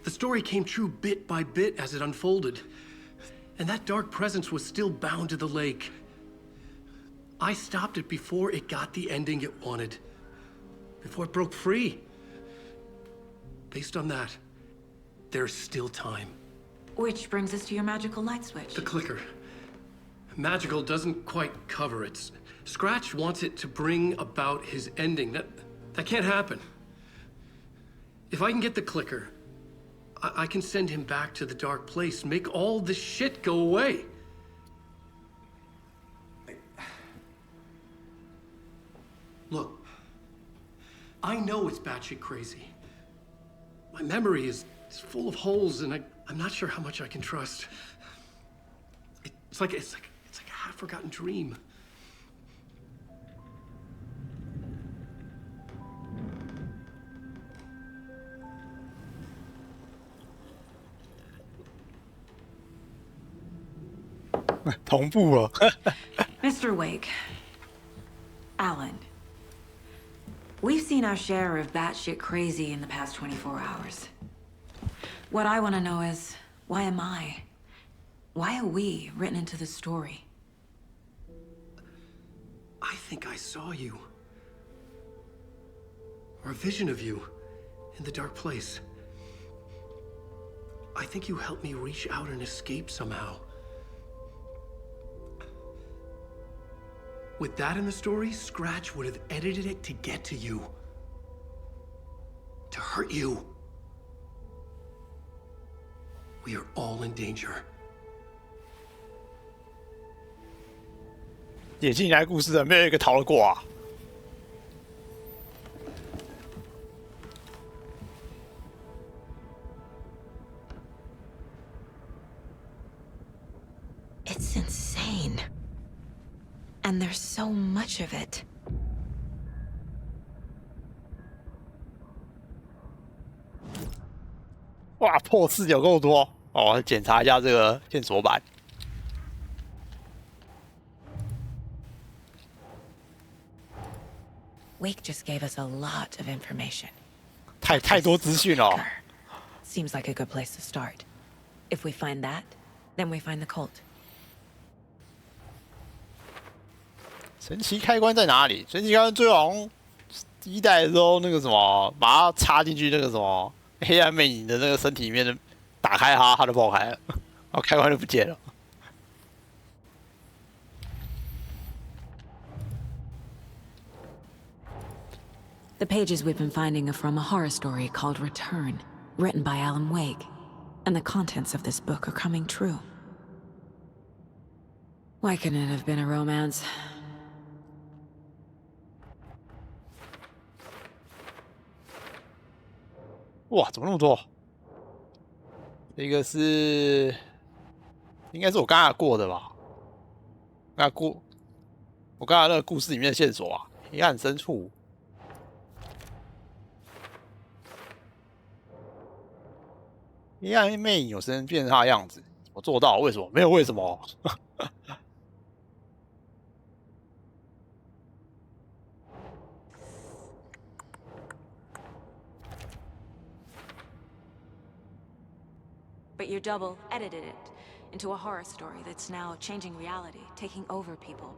The story came true bit by bit as it unfolded. And that dark presence was still bound to the lake. I stopped it before it got the ending it wanted. Before it broke free. Based on that, there's still time. Which brings us to your magical light switch. The clicker. Magical doesn't quite cover it. Scratch wants it to bring about his ending. That can't happen. If I can get the clicker, I can send him back to the dark place, make all this shit go away. Look, I know it's batshit crazy. My memory is full of holes, and I'm not sure how much I can trust. It's like a half-forgotten dream. Mr. Wake, Alan, we've seen our share of batshit crazy in the past 24 hours. What I want to know is, why am I? Why are we written into the story? I think I saw you. Or a vision of you in the dark place. I think you helped me reach out and escape somehow. With that in the story, Scratch would have edited it to get to you. To hurt you. We are all in danger. 演进来故事的没有一个逃得过啊！ It's insane. And there's so much of it. 哇，破事有够多哦！检查一下这个线索板。 Wake just gave us a lot of information. 太多资讯了。 Seems like a good place to start. If we find that, then we find the cult. 神奇开关在哪里？神奇开关最好像第一代的时候，那个什么，把它插进去那个什么黑暗魅影的那个身体里面的，打开它就爆开了，然后开关就不见了。 The pages we've been finding are from a horror story called Return, written by Alan Wake. And the contents of this book are coming true. Why couldn't it have been a romance? 哇，怎么那么多？这个是，应该是我刚才过的吧？我刚才那个故事里面的线索啊，黑暗深处。 黑暗魅影有时变成他的样子，我做到，为什么？没有为什么。but your double edited it into a horror story that's now changing reality, taking over people.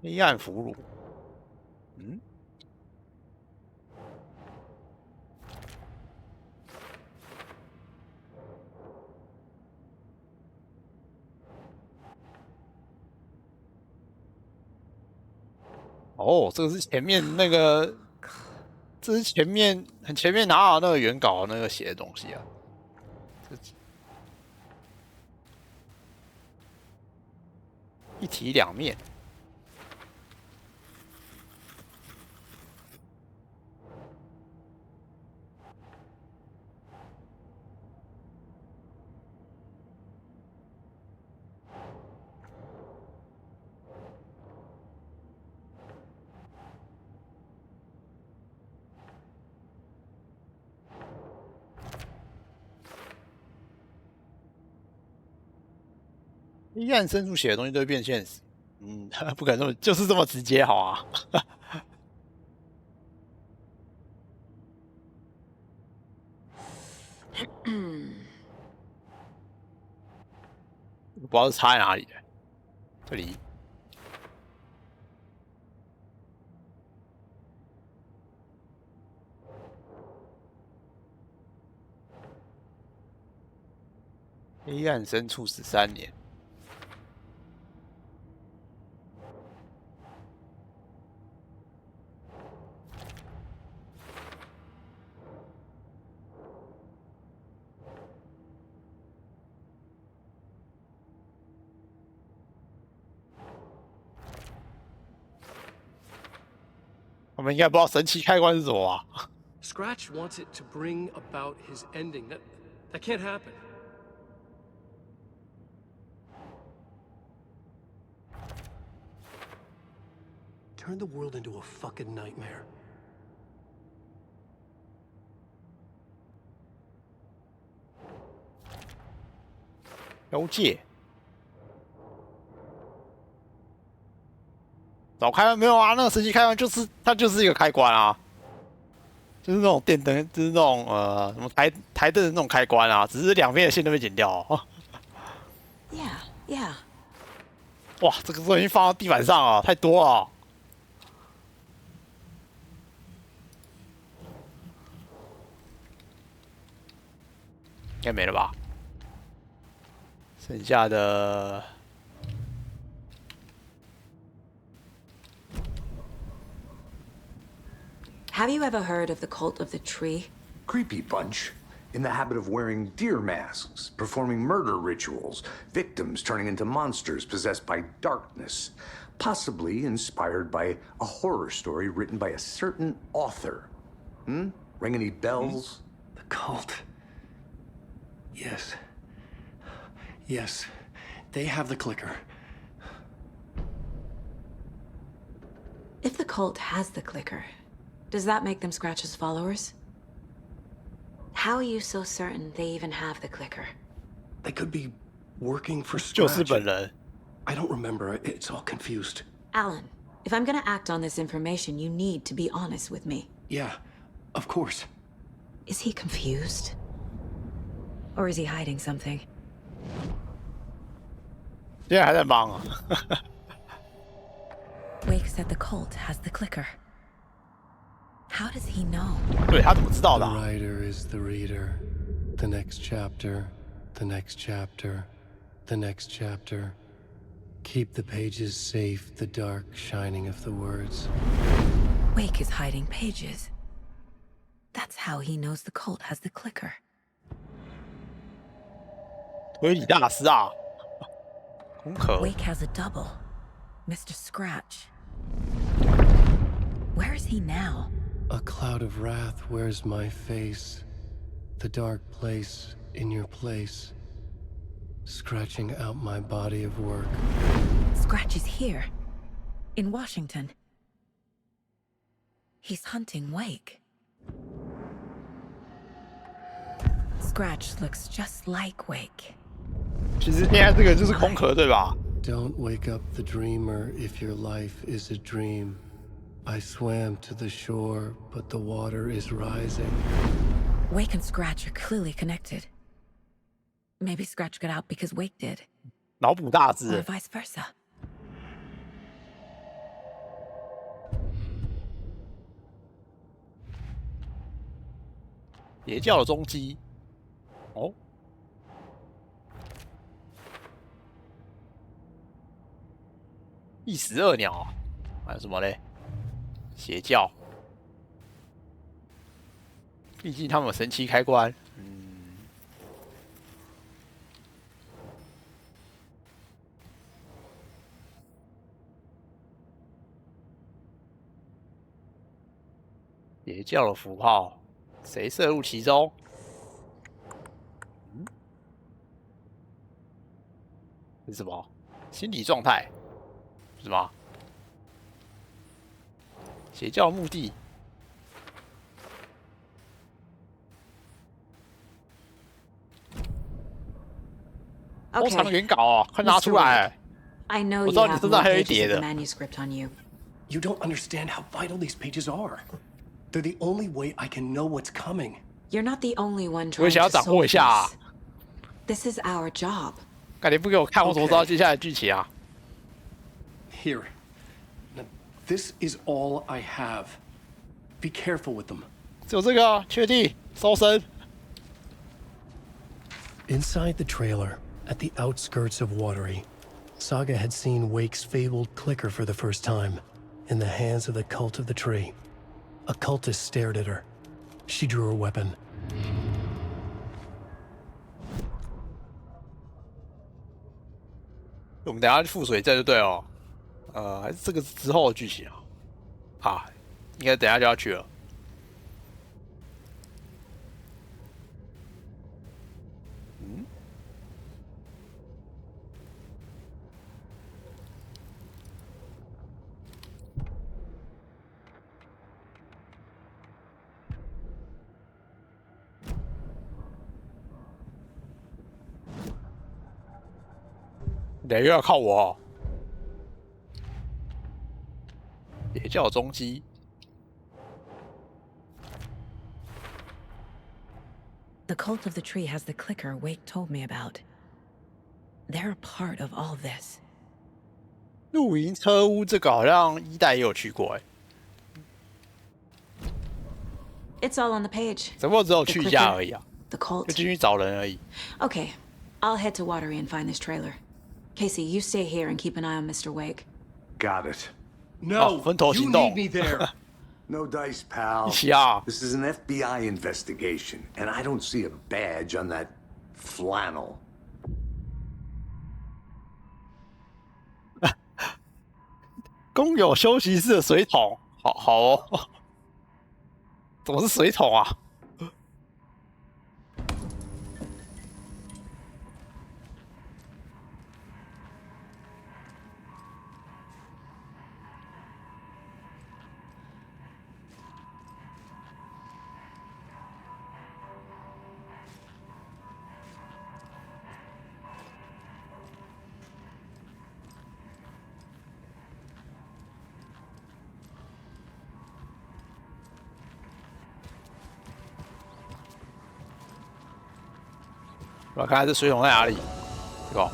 黑暗俘虏，嗯，哦，这个是前面那个，这是前面很前面拿到那个原稿那个写的东西啊。一体两面。黑暗深处写的东西都会变现实，嗯，不可能这么就是这么直接，好啊。不知道是插在哪里的，这里。黑暗深处13年。我们应该不知道神奇开关是什么啊。Scratch wants it to bring about his ending. That can't happen. Turn the world into a fucking nightmare. 妖界。早开关没有啊？那个神奇开关就是它就是一个开关啊，就是那种电灯，就是那种什么台灯的那种开关啊，只是两边的线都被剪掉哦。Yeah. 哇，这个都已经放到地板上了，太多了。应该没了吧？剩下的。Have you ever heard of the cult of the tree? Creepy bunch. In the habit of wearing deer masks, performing murder rituals, victims turning into monsters possessed by darkness, possibly inspired by a horror story written by a certain author. Ring any bells? The cult. Yes. Yes. They have the clicker. If the cult has the clicker, does that make them Scratch's followers? How are you so certain they even have the clicker? They could be working for 就是 Scratch. 本人。I don't remember. It's all confused. Alan, if I'm gonna act on this information, you need to be honest with me. Yeah, of course. Is he confused? Or is he hiding something? 现在还在忙啊。Wake said the cult has the clicker. How does he know? 对，他怎么知道的 The writer is the reader. The next chapter, the next chapter, the next chapter. Keep the pages safe, the dark shining of the words. Wake is hiding pages. That's how he knows the cult has the clicker. 推理大师啊，空壳。 Wake has a double. Mr. Scratch. Where is he now? A cloud of wrath wears my face. The dark place in your place. Scratching out my body of work. Scratch is here. In Washington. He's hunting Wake. Scratch looks just like Wake. 其实现在这个就是空壳，对吧？ Don't wake up the dreamer if your life is a dream. I swam to the shore, but the water is rising. Wake and Scratch are clearly connected. Maybe Scratch got out because Wake did. 脑补大 Or 师， vice versa. 邪教的踪迹。哦，异十二鸟，还有什么嘞？邪教，毕竟他们有神奇开关。邪教的符号，谁摄入其中？是什么？心理状态？是吗？邪教目的？好长原稿哦，快拿出来！ I know 我 you 知道你 have 身 more 上还有一 pages 叠 of the 的。 manuscript on you. You don't understand how vital these pages are. They're the only way I can know what's coming. You're not the only one 我也 trying 想要 to 掌握 solve 一下啊！ this. This is our job. 赶紧不给我看，我怎么知道接下来的剧情啊？ Here. Now, this is all I have. Be careful with them. 只有这个啊，确定搜身。 Inside the trailer, at the outskirts of Watery, Saga had seen Wake's fabled clicker for the first time, in the hands of the cult of the tree. A cultist stared at her. She drew her weapon. 我们等一下去覆水镇就对哦。还是这个之后的剧情啊？啊，应该等一下就要去了。等又要靠我、哦。也叫中基。The cult of the tree has the clicker Wake told me about. They're a part of all this. 露营车屋这个好像一代也有去过哎。 It's all on the page. 只不过只有去一下而已啊， The cult. 就进去找人而已。 Okay, I'll head to Watery and find this trailer. Casey, you stay here and keep an eye on Mr. Wake. Got it. No, you need me there. No dice, pal. 一起啊！ This is an FBI investigation, and I don't see a badge on that flannel. 公有休息室的水桶，好哦。怎么是水桶啊？我要看看这水桶在哪里。这个、哦。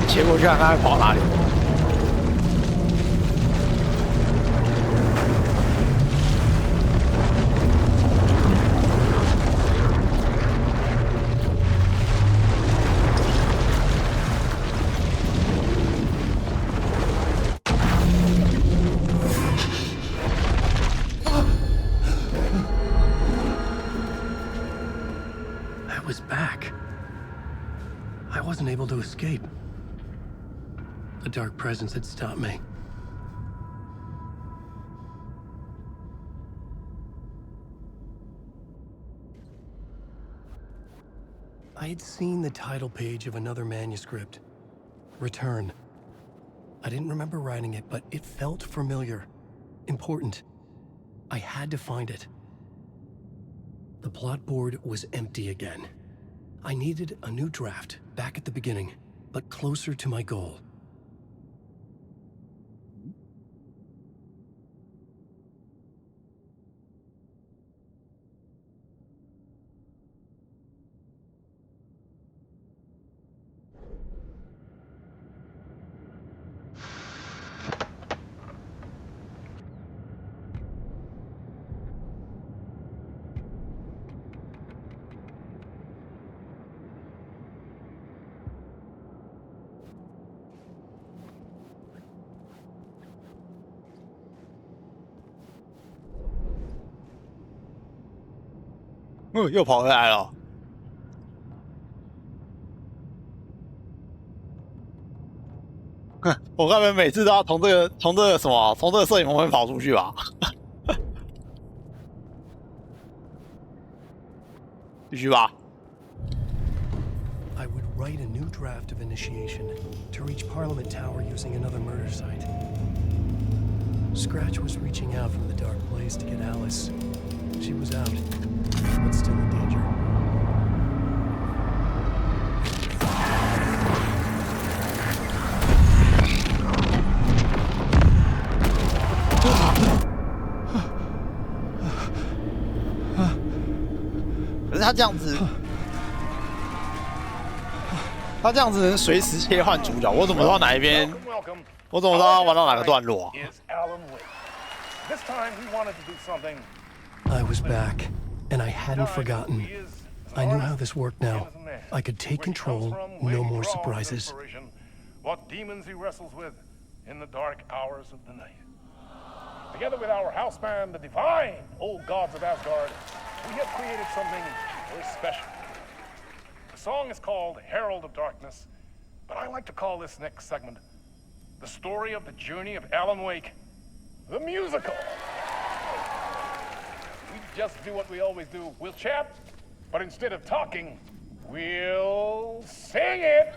切过去看看会跑哪里。 I was back. I wasn't able to escape. A dark presence had stopped me. I had seen the title page of another manuscript. Return. I didn't remember writing it, but it felt familiar. Important. I had to find it. The plot board was empty again. I needed a new draft, back at the beginning, but closer to my goal.又跑回来了。哼，我该不会每次都要从这个什么，从这个摄影棚里跑出去吧？继续吧。I would write a new draft of initiation to reach Parliament Tower using another murder site. Scratch was reaching out from the dark place to get Alice. She was out, but still in danger. But 他这样子能随时切换主角，我怎么知道哪一边？我怎么知道要玩到哪个段落啊？ I was back, and I hadn't forgotten. I knew how this worked now. I could take control, no more surprises. What demons he wrestles with in the dark hours of the night. Together with our house band, the divine old gods of Asgard, we have created something very special. The song is called Herald of Darkness, but I like to call this next segment the story of the journey of Alan Wake, the musical. We just do what we always do. We'll chat, but instead of talking, we'll sing it.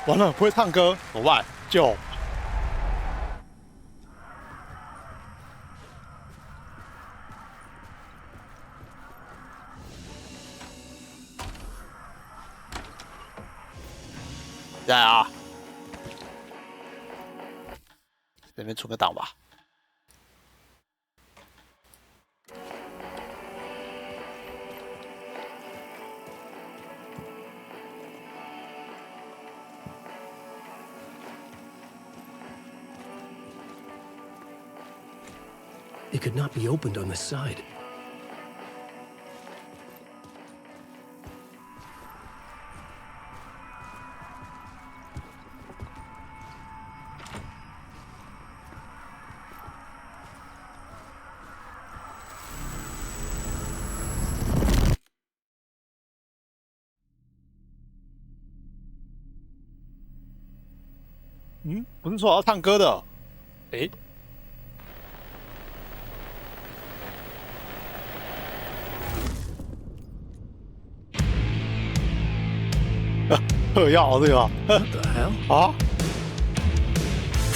完了，不会唱歌怎么办？救！来啊！这边出个档吧。It could not be opened on the side.嗯，不是说要唱歌的，诶。嗑药这个 What the hell? 啊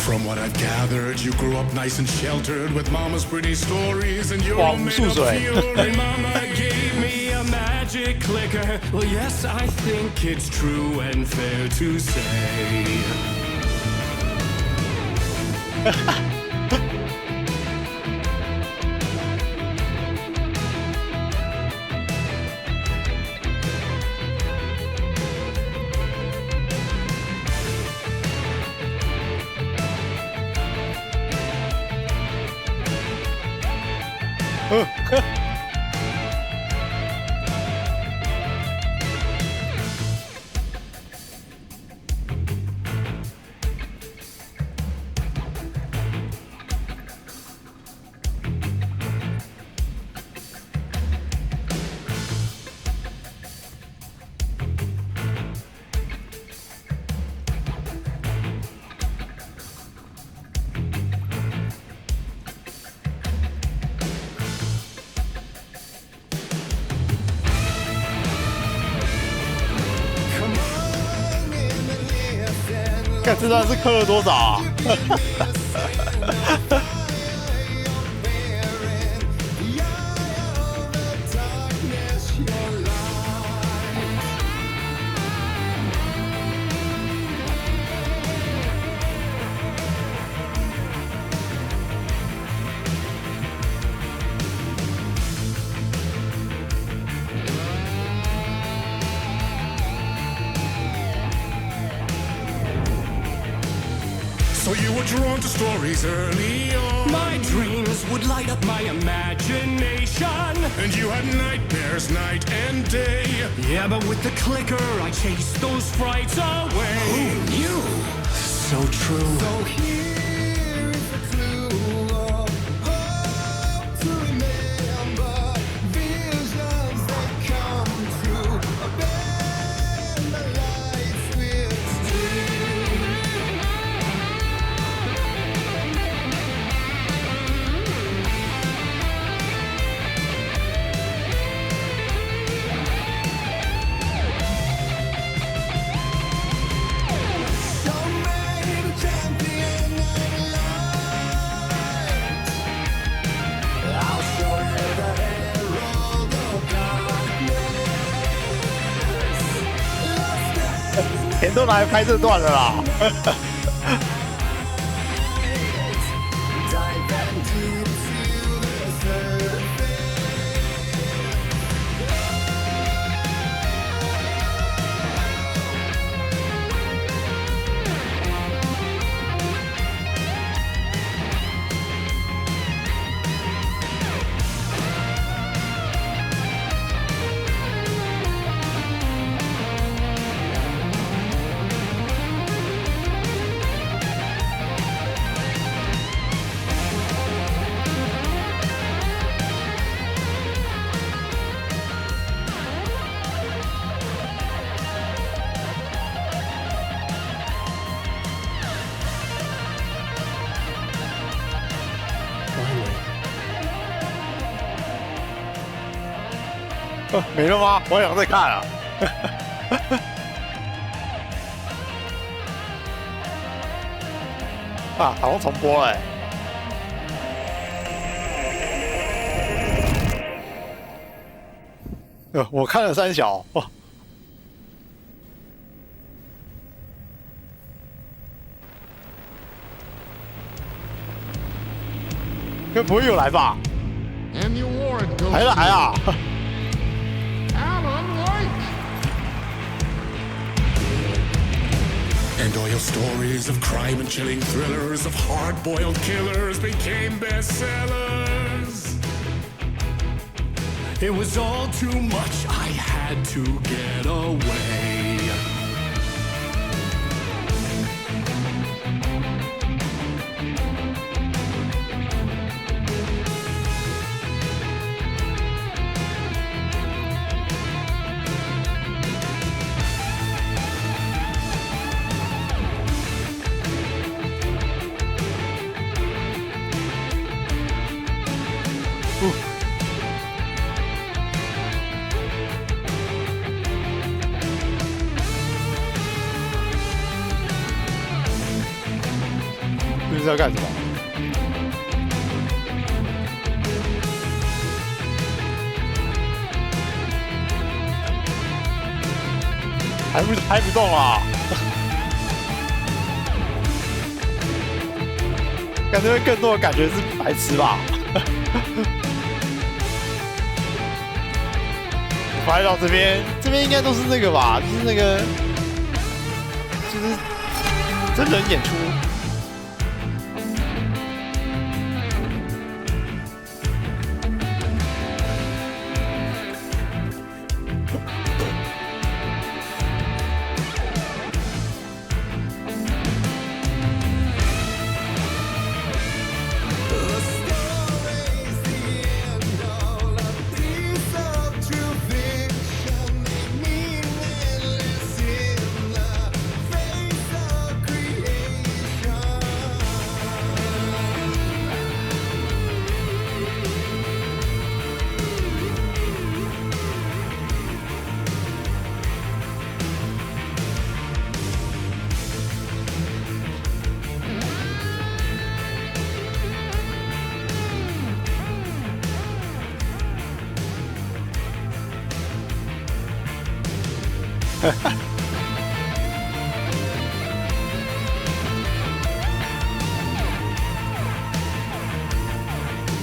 From what I've gathered, you grew up nice and sheltered with mama's pretty stories, and you're all made up fury. Mama gave me a magic clicker. Well, yes, I think it's true and fair to say. Huh. 看这段是氪了多少啊？ You were drawn to stories early on. My dreams would light up my imagination. And you had nightmares night and day. Yeah, but with the clicker, I chased those frights away. Who knew? So true. So here is the clue of hope to remember. Visions that come true. Bend the lights with I'll show you the herald of darkness. 钱都拿来拍这段了啦。Dive into the surface. 没了吗？我想再看啊。啊，好像重播哎、我看了3小哇。该不会又来吧？还来啊！And all your stories of crime and chilling thrillers of hard-boiled killers became bestsellers. It was all too much, I had to get away. Ooh. 这是要干什么？还不动啊？感觉更多的感觉是白痴吧？拍到这边应该都是那个吧？就是那个，就是真人演出。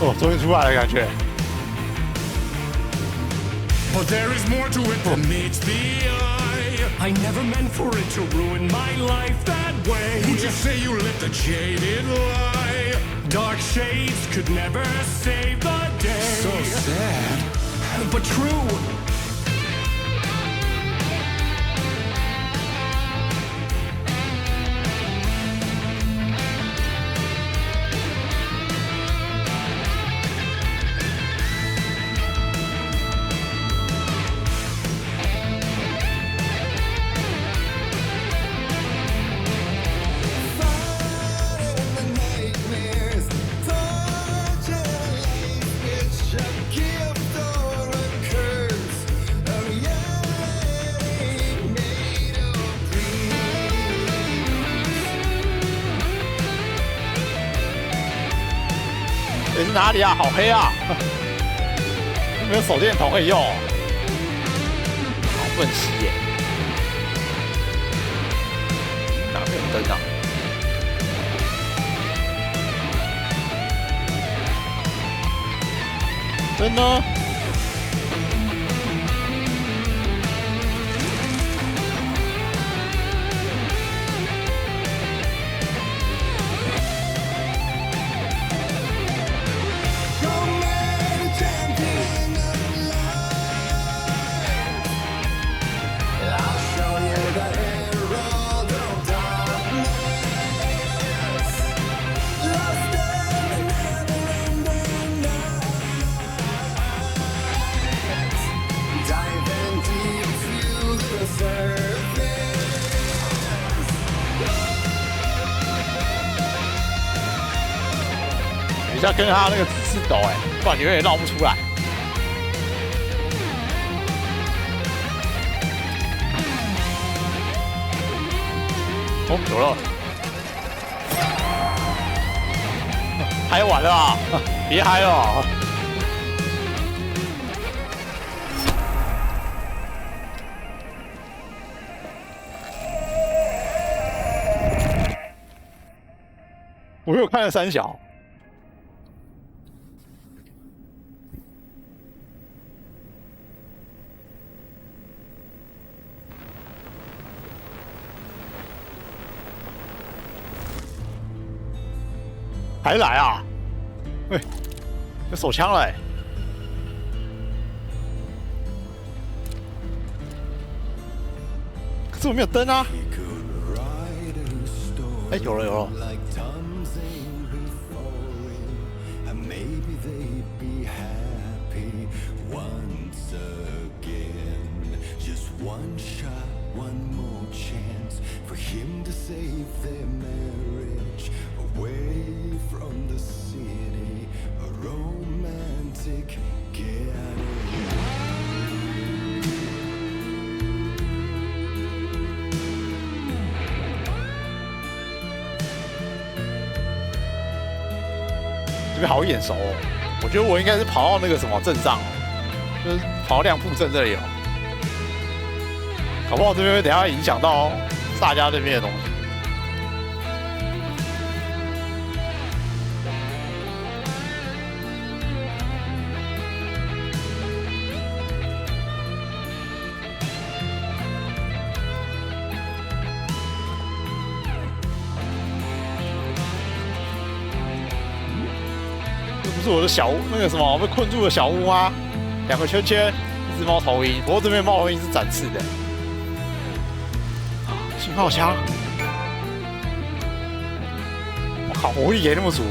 哦，终于出来了，感觉。But there is more to it than meets the eye. I never meant for it to ruin my life that way. Would you say you let the jaded lie? Dark shades could never save the day. So sad, but true.这是哪里啊？好黑啊！没有手电筒可以用，好不能吸耶。哪边有灯啊？灯呢？要跟着他那个姿势抖哎，不然你有点绕不出来。哦，有了，嗨完了啊！别嗨了。我有看了三小。还来啊！喂，有手枪了哎！可是我没有灯啊！哎，有了有了。这边好眼熟哦！我觉得我应该是跑到那个什么镇上哦，就是跑到亮铺镇这里哦。搞不好这边会等一下影响到大家这边的东西。是我的小屋，那个什么被困住的小屋吗？两个圈圈，一只猫头鹰。不过这边猫头鹰是展翅的。信号枪，我靠，火力也那么足。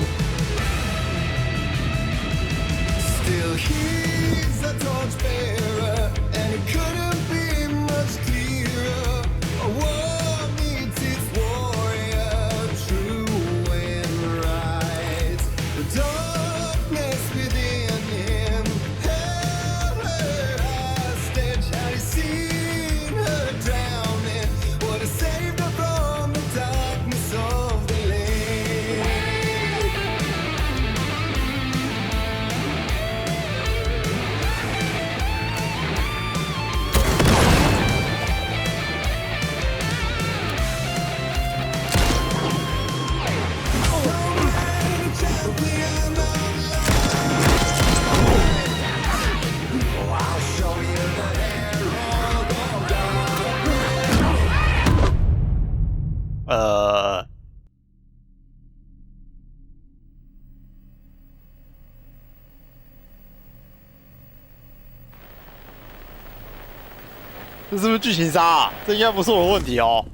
这是不是剧情杀啊？这应该不是我的问题哦。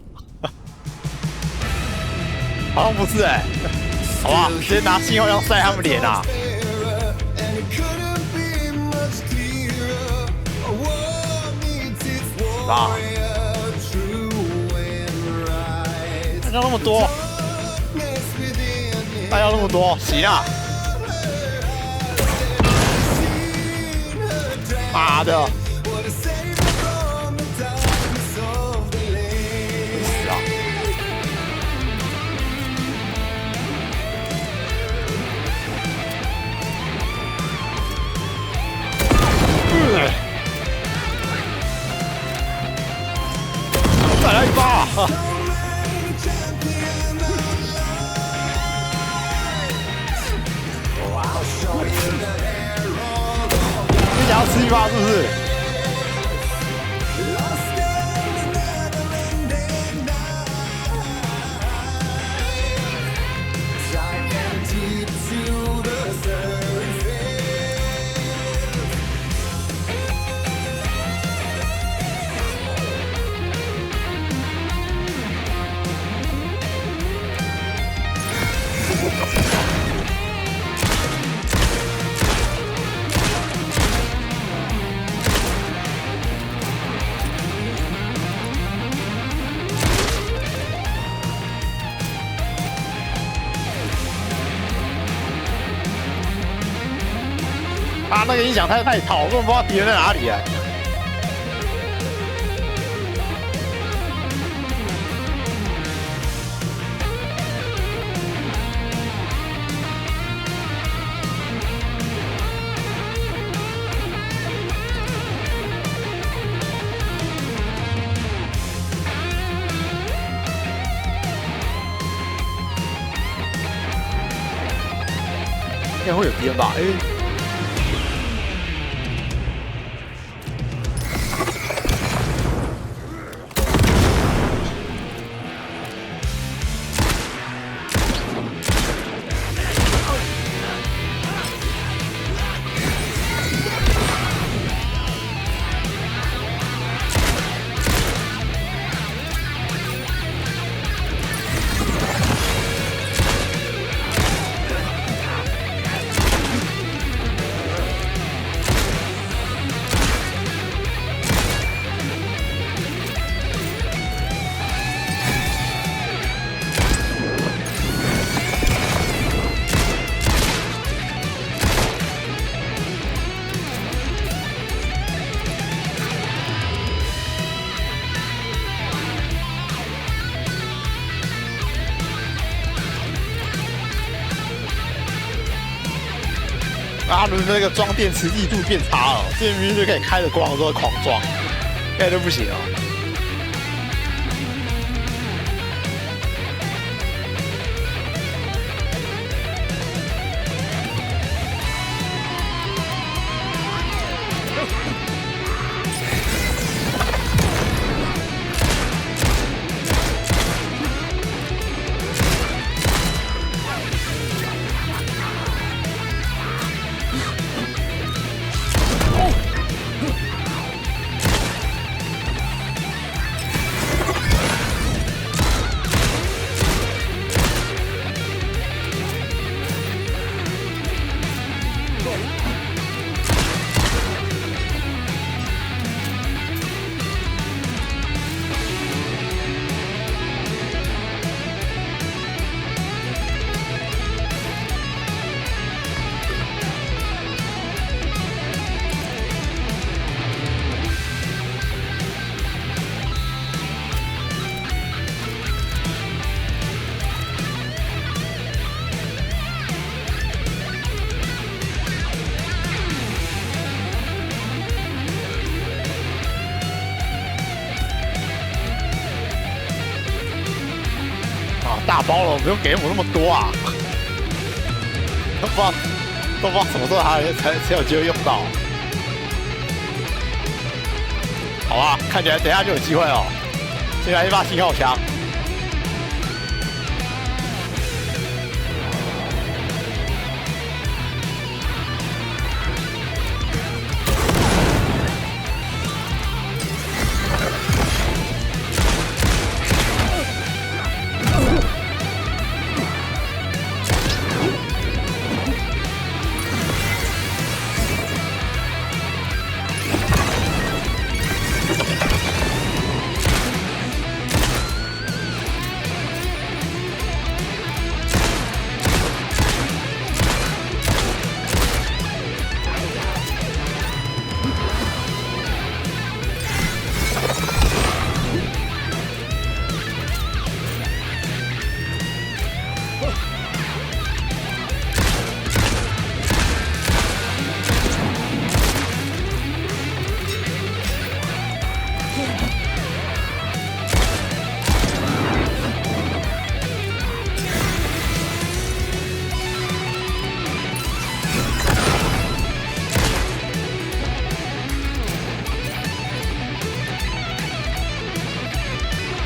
好像不是哎、好吧，直接拿信号枪塞他们脸啊！啊！大家那么多，大家那么多，行啊！妈的！死啊！再来一发！你想要吃一发是不是？啊，那个音响太吵，我根本不知道敌人在哪里啊！应该会有敌人吧？阿伦那个装电池力度变差了，这明明就可以开着光之后狂装，现在都不行哦。大包了，不用给我那么多啊！都不知道什么时候才有机会用到。好啊，看起来等一下就有机会了。先来一发信号枪。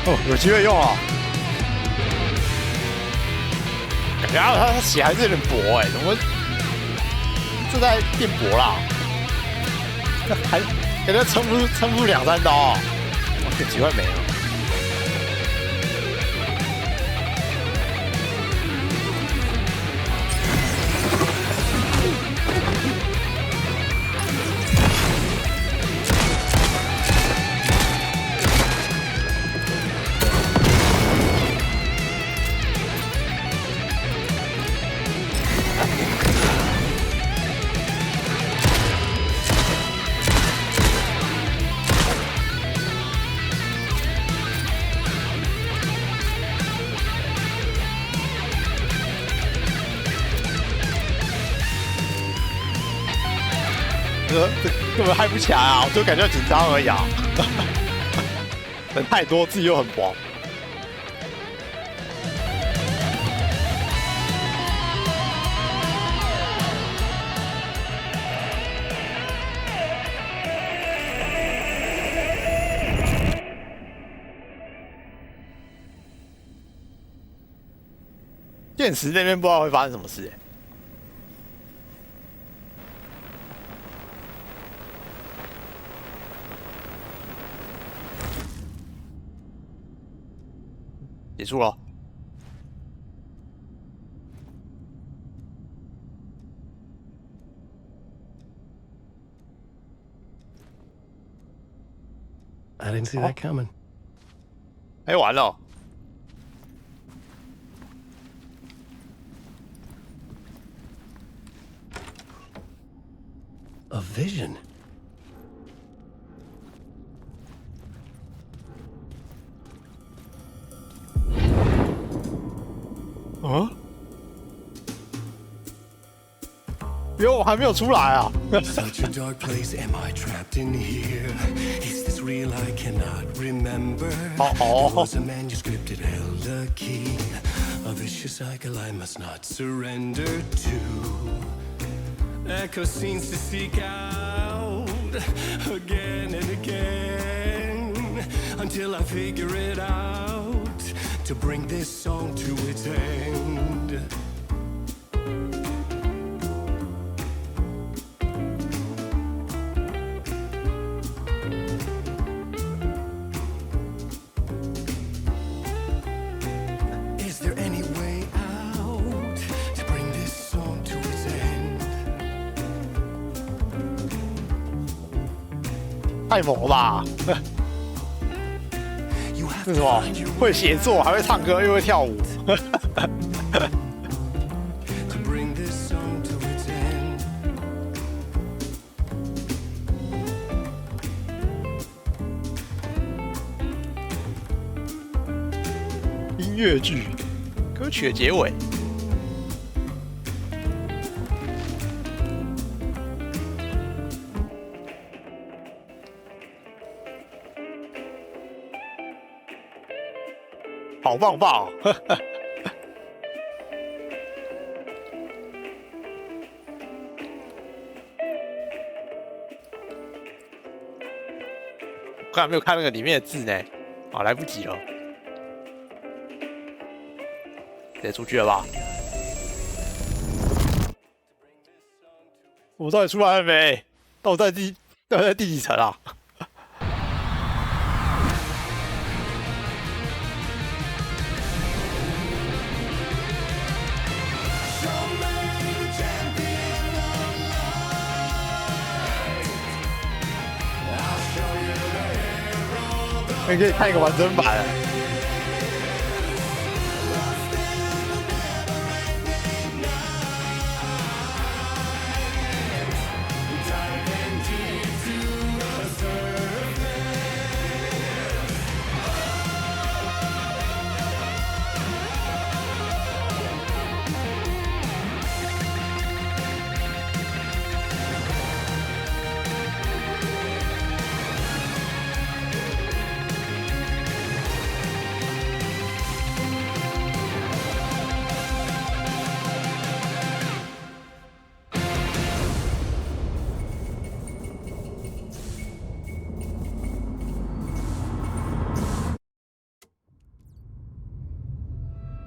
哦，有机会用啊！感觉他血还是有点薄哎，怎么这在变薄啦？还感觉撑不2、3刀啊！哇，这几块没了。这根本嗨不起来啊！我就感觉紧张而已啊。人太多，自己又很薄。现实那边不知道会发生什么事、欸。结束了。I didn't see that coming. 哎，完了。A vision. Huh? 因为我还没有出来啊。Such a dark place, am I trapped in here? Is this real? I cannot remember. There was a manuscript, it held a key. A vicious cycle I must not surrender to. Echo scenes to seek out again and again until I figure it out to bring this song to its end. Is there any way out to bring this song to its end? 太猛了吧！是什么？会写作，还会唱歌，又会跳舞。音乐剧，歌曲的结尾。好棒棒、哦！我刚才没有看那个里面的字呢，啊，来不及了，直接出去了吧？我到底出来了没？到底在第几层啊？你可以看一个完整版。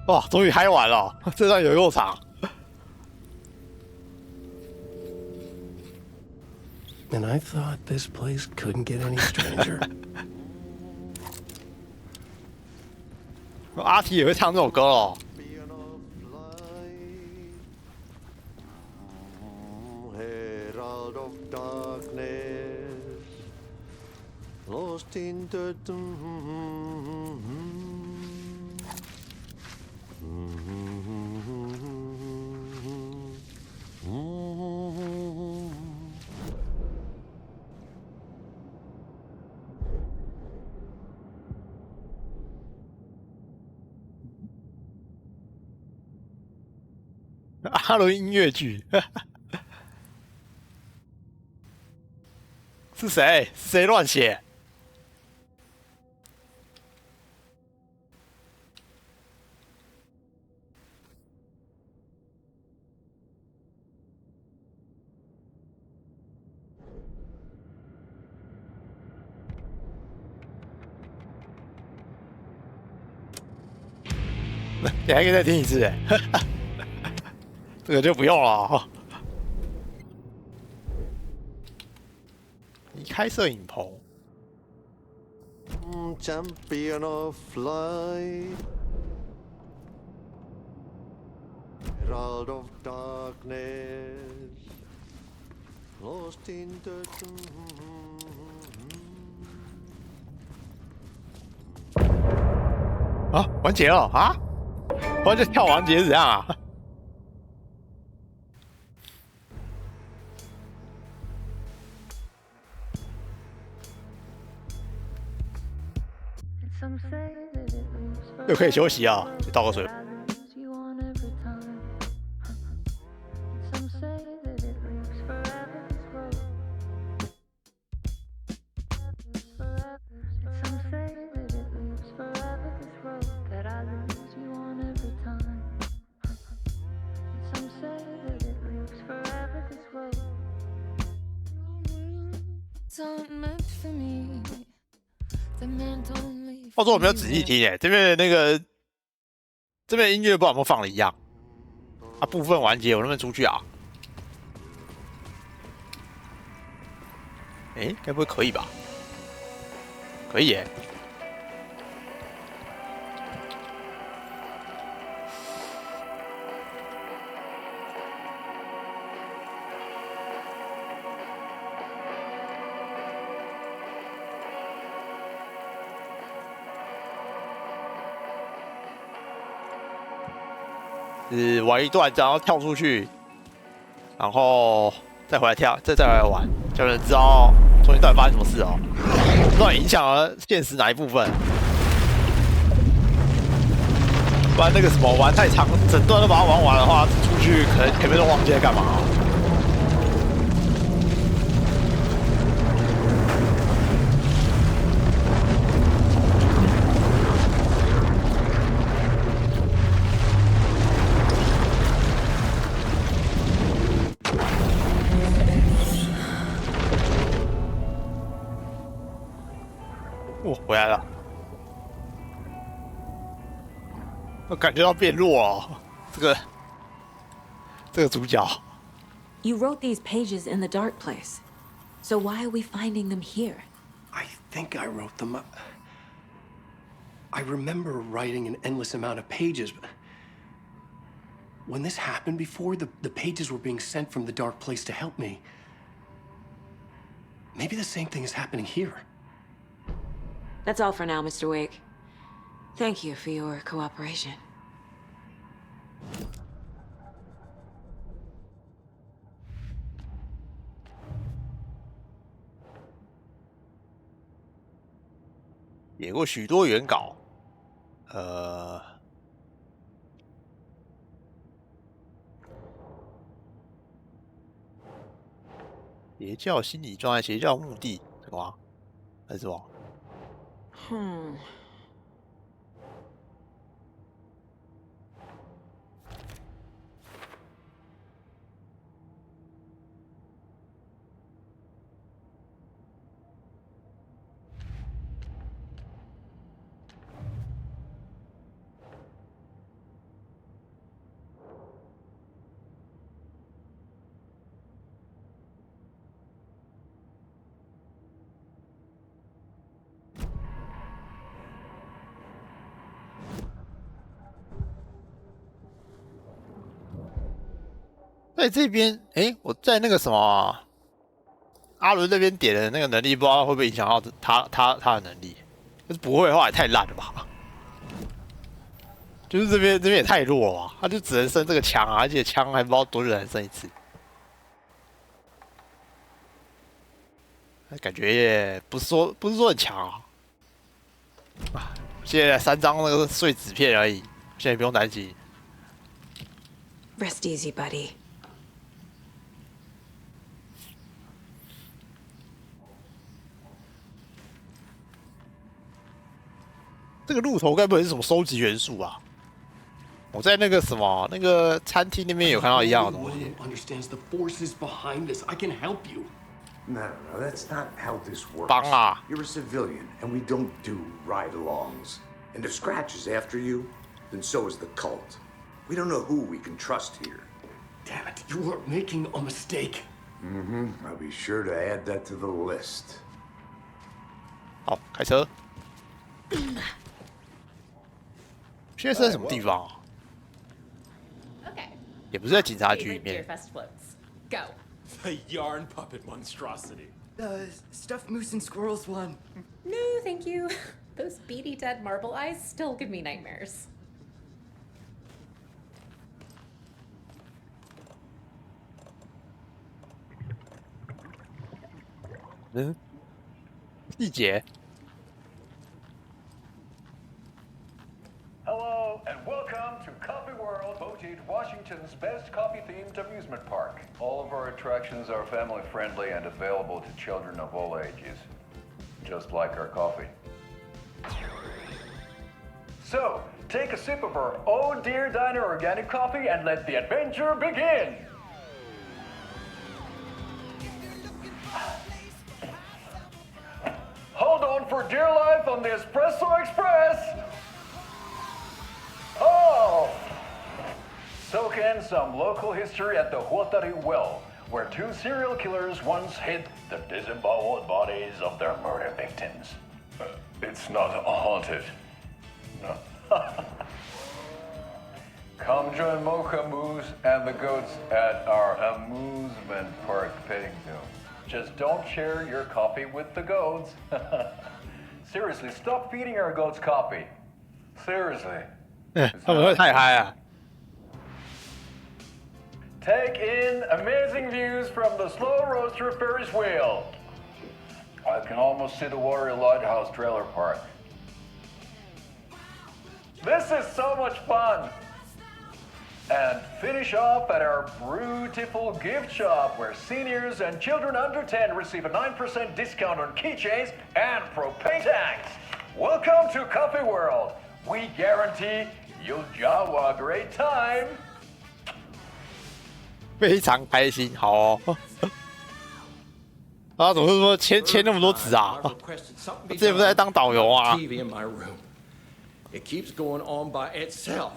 哇，终于嗨完了，这段有够长。And I thought this place couldn't get any stranger. 阿提也会唱这首歌哦。Lost in the阿伦音乐剧是谁？是谁乱写？你还可以再听一次哎，这个就不用了。离开摄影棚。Champion of light, herald of darkness, lost in the啊，完结了啊！完全跳完结是怎样啊？又可以休息啊，倒个水。话说我没有仔细听诶，这边那个这边音乐不知道有没有放的一样啊？部分完结我能不能出去啊？诶，该不会可以吧？可以耶。是玩一段，然后跳出去，然后再回来跳，再回来玩，就能知道中间到底发生什么事哦，到底影响了现实哪一部分？不然那个什么玩太长，整段都把它玩完的话，出去可能前面都忘记在干嘛哦。回来了，我感觉到变弱了。这个主角。You wrote these pages in the dark place, so why are we finding them here? I think I wrote them. I remember writing an endless amount of pages, but when this happened before, the pages were being sent from the dark place to help me. Maybe the same thing is happening here. That's all for now, Mr. Wake. Thank you for your cooperation. "演过许多原稿，邪教心理状态，邪教目的，什么？还是什么？"在这边，我在那个什么阿伦那边点的那个能力，不知道会不会影响到他的能力。就是不会的话，也太烂了吧？就是这边也太弱了吧？他就只能升这个枪啊，而且枪还不知道多久才升一次。感觉也不是说很强啊。现在3张那个碎纸片而已，现在不用担心。Rest easy, buddy. 这个鹿头该不会是什么收集元素啊？我在那个什么那个餐厅那边有看到一样的东西。No, that's not how this works. 帮啊！ You're a civilian, and we don't do ride-alongs. And if Scratch is after you, then so is the cult. We don't know who we can trust here. Damn it, you are making a mistake. Mm-hmm. I'll be sure to add that to the list. 好，开车。现在是在什么地方啊？ Okay. 也不是在警察局里面。 Deerfest floats. Go. The yarn puppet monstrosity. The stuffed moose and squirrels one. No, thank you. Those beady dead marble eyes still give me nightmares. 细节。 Hello, and welcome to Coffee World, voted Washington's best coffee-themed amusement park. All of our attractions are family-friendly and available to children of all ages, just like our coffee. So, take a sip of our Oh Dear Diner organic coffee and let the adventure begin! Hold on for dear life on the Espresso Express! Oh! Soak in some local history at the Huatari Well, where 2 serial killers once hid the disemboweled bodies of their murder victims. It's not haunted. No. Come join Mocha Moose and the goats at our amusement park petting zoo. Just don't share your coffee with the goats. Seriously, stop feeding our goats coffee. Seriously. 他们会太嗨啊！ Take in amazing views from the slow roaster Ferris wheel. I can almost see the Warrior Lighthouse trailer park. This is so much fun. And finish off at our beautiful gift shop where seniors and children under 10 receive a 9% discount on keychains and propane tanks. Welcome to Coffee World. We guarantee you'll have a great time. 非常开心，好哦。啊，怎么说签那么多纸啊？之前不是在当导游啊？ It keeps going on by itself.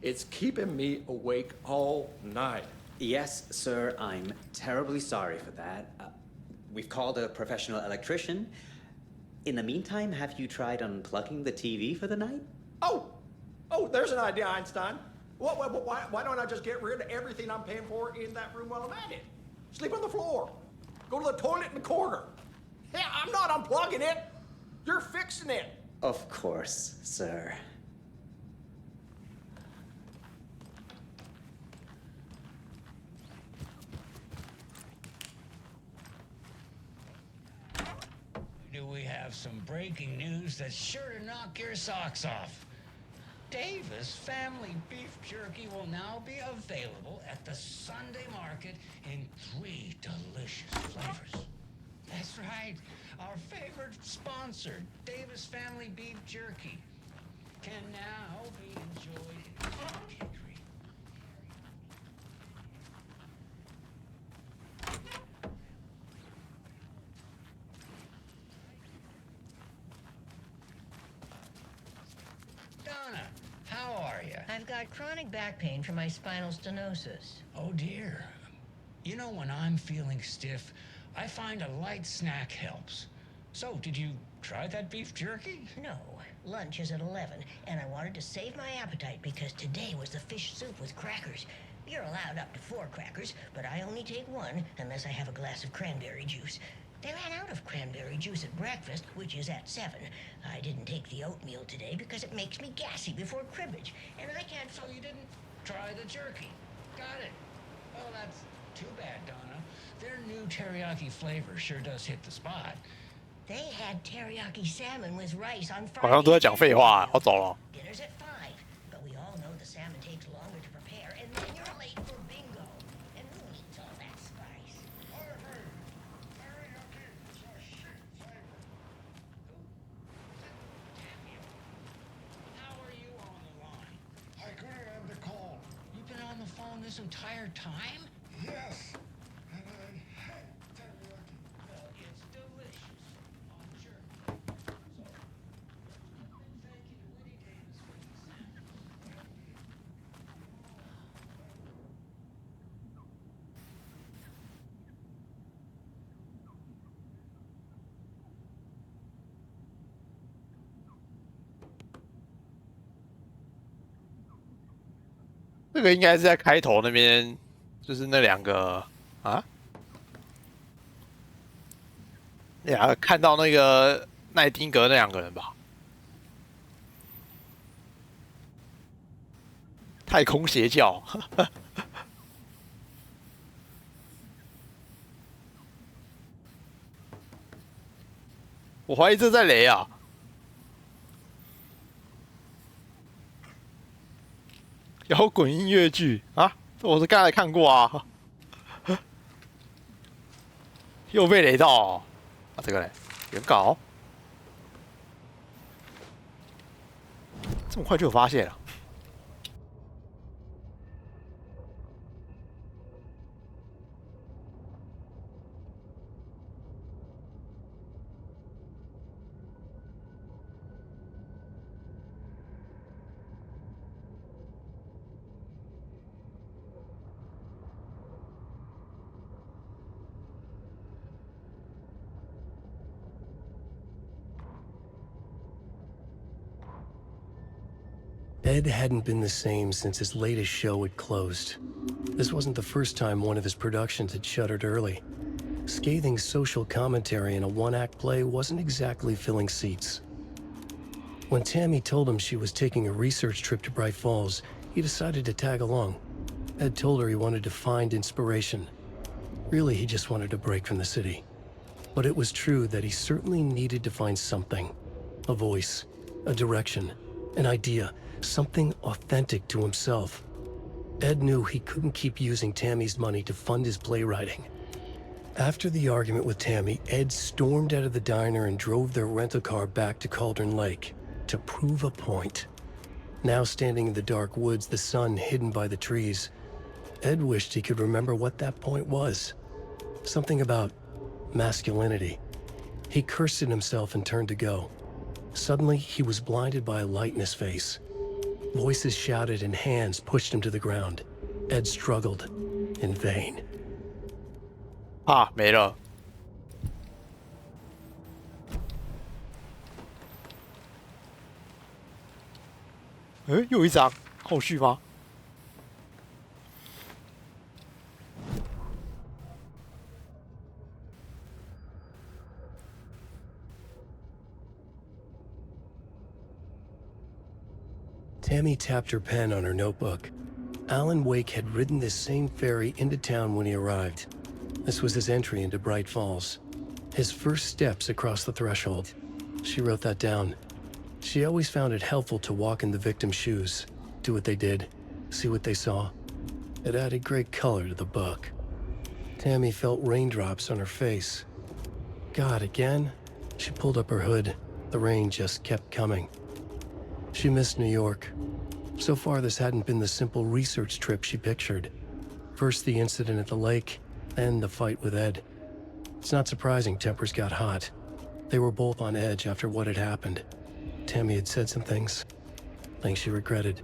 It's keeping me awake all night. Yes, sir, I'm terribly sorry for that. We've called a professional electrician. In the meantime, have you tried unplugging the TV for the night? Oh, there's an idea, Einstein. Why don't I just get rid of everything I'm paying for in that room while I'm at it? Sleep on the floor. Go to the toilet in the corner. Hey, I'm not unplugging it. You're fixing it. Of course, sir. Do we have some breaking news that's sure to knock your socks off? Davis Family Beef Jerky will now be available at the Sunday market in 3 delicious flavors. That's right, our favorite sponsor, Davis Family Beef Jerky, can now be enjoyed in pantry. Donna, how are you? I've got chronic back pain from my spinal stenosis. Oh dear. You know, when I'm feeling stiff, I find a light snack helps. So, did you try that beef jerky? No, lunch is at 11, and I wanted to save my appetite because today was the fish soup with crackers. You're allowed up to 4 crackers, but I only take 1 unless I have a glass of cranberry juice. They ran out of cranberry juice at breakfast, which is at 7. I didn't take the oatmeal today because it makes me gassy before cribbage, and I can't... So you didn't try the jerky. Got it. Well, that's too bad, Donna. Their new teriyaki flavor sure does hit the spot. They had teriyaki salmon with rice on 好像都在讲废话，我走了。 Dinner's at 5, but we all know the salmon takes longer to prepare, and then you're late for bingo. And who needs all that spice? How are you on the line? I couldn't end the call. You've been on the phone this entire time? Yes, and I hate teriyaki. Well, it's delicious on jerky. Thank you to Woody Davis for the sound. 这个应该是在开头那边，就是那2个啊，那2个看到那个奈丁格那2个人吧？太空邪教，我怀疑这在雷啊！摇滚音乐剧啊，这我是刚才看过啊，又被雷到哦啊！这个嘞，原稿，这么快就有发现了。Ed hadn't been the same since his latest show had closed. This wasn't the first time one of his productions had shuttered early. Scathing social commentary in a one-act play wasn't exactly filling seats. When Tammy told him she was taking a research trip to Bright Falls, he decided to tag along. Ed told her he wanted to find inspiration. Really, he just wanted a break from the city. But it was true that he certainly needed to find something. A voice, a direction, an idea, something authentic to himself. Ed knew he couldn't keep using Tammy's money to fund his playwriting. After the argument with Tammy, Ed stormed out of the diner and drove their rental car back to Cauldron Lake to prove a point. Now standing in the dark woods, the sun hidden by the trees, Ed wished he could remember what that point was. Something about masculinity. He cursed at himself and turned to go. Suddenly, he was blinded by a light in his face. Voices shouted and hands pushed him to the ground. Ed struggled, in vain. 啊，没了。又有一张后续吗？ Tammy tapped her pen on her notebook. Alan Wake had ridden this same ferry into town when he arrived. This was his entry into Bright Falls. His first steps across the threshold. She wrote that down. She always found it helpful to walk in the victim's shoes, do what they did, see what they saw. It added great color to the book. Tammy felt raindrops on her face. God, again? She pulled up her hood. The rain just kept coming. She missed New York. So far, this hadn't been the simple research trip she pictured. First the incident at the lake, then the fight with Ed. It's not surprising tempers got hot. They were both on edge after what had happened. Tammy had said some things she regretted.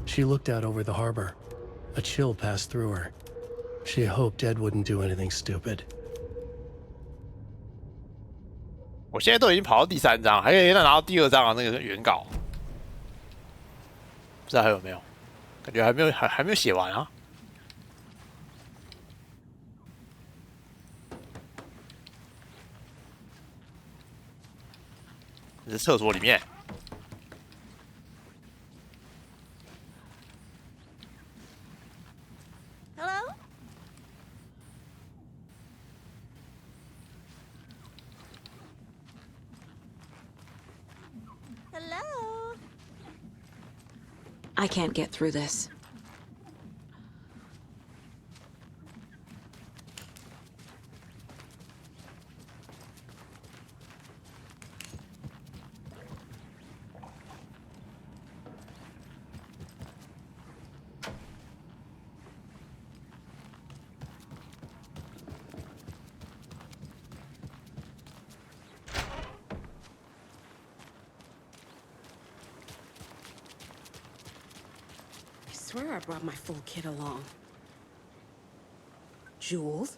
She looked out over the harbor. A chill passed through her. She hoped Ed wouldn't do anything stupid. 我现在都已经跑到第3章，还可以再拿到第2章的那个原稿。 不知道还有没有？感觉还没有写完啊。这是厕所里面。Hello? Hello? I can't get through this. I swear I brought my full kit along. Jules,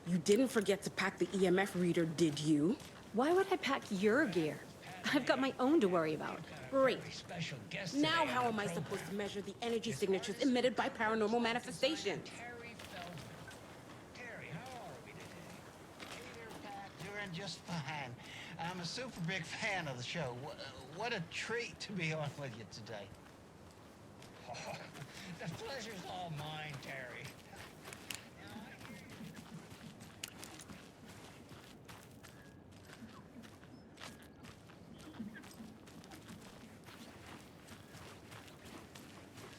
you didn't forget to pack the EMF reader, did you? Why would I pack your gear? I've got my own to worry about. Great. Now how am I supposed to measure the energy signatures emitted by paranormal manifestations? Terry, how are we today? Doing just fine. I'm a super big fan of the show. What a treat to be on with you today. Oh, the pleasure's all mine, Terry.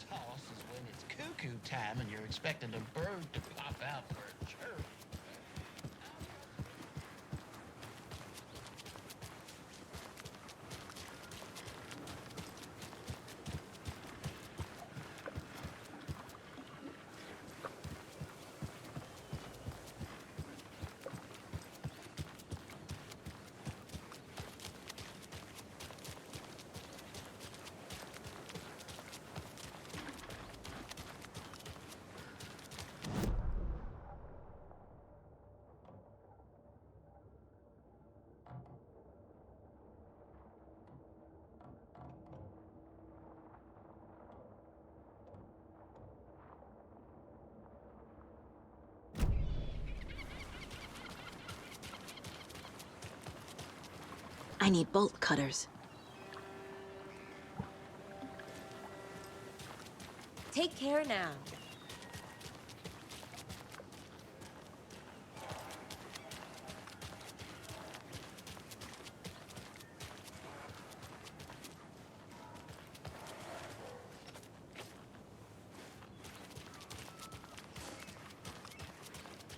Toss is when it's cuckoo time and you're expecting a bird to pop out for a chirp. I need bolt cutters. Take care now.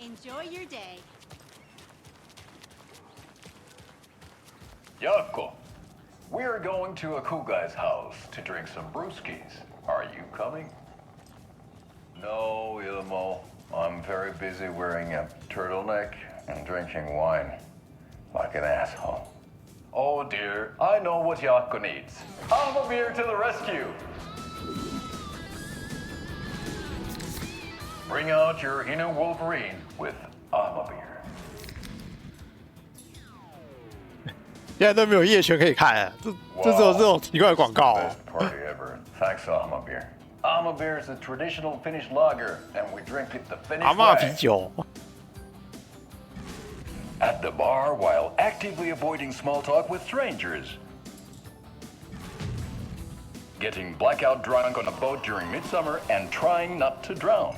Enjoy your day. Yako, we're going to a cool guy's house to drink some brewskis. Are you coming? No, Ilmo. I'm very busy wearing a turtleneck and drinking wine like an asshole. Oh dear, I know what Yako needs. I'm here to the rescue. Bring out your inner Wolverine with Beer. 现在都没有夜圈可以看了，这只有这种奇怪的广告、哦。 Party ever. Thanks, Beer. Beer is a traditional Finnish lager, and we drink it the Finnish 阿嬷 way. 啤酒。 At the bar while actively avoiding small talk with strangers. Getting blackout drunk on a boat during midsummer and trying not to drown.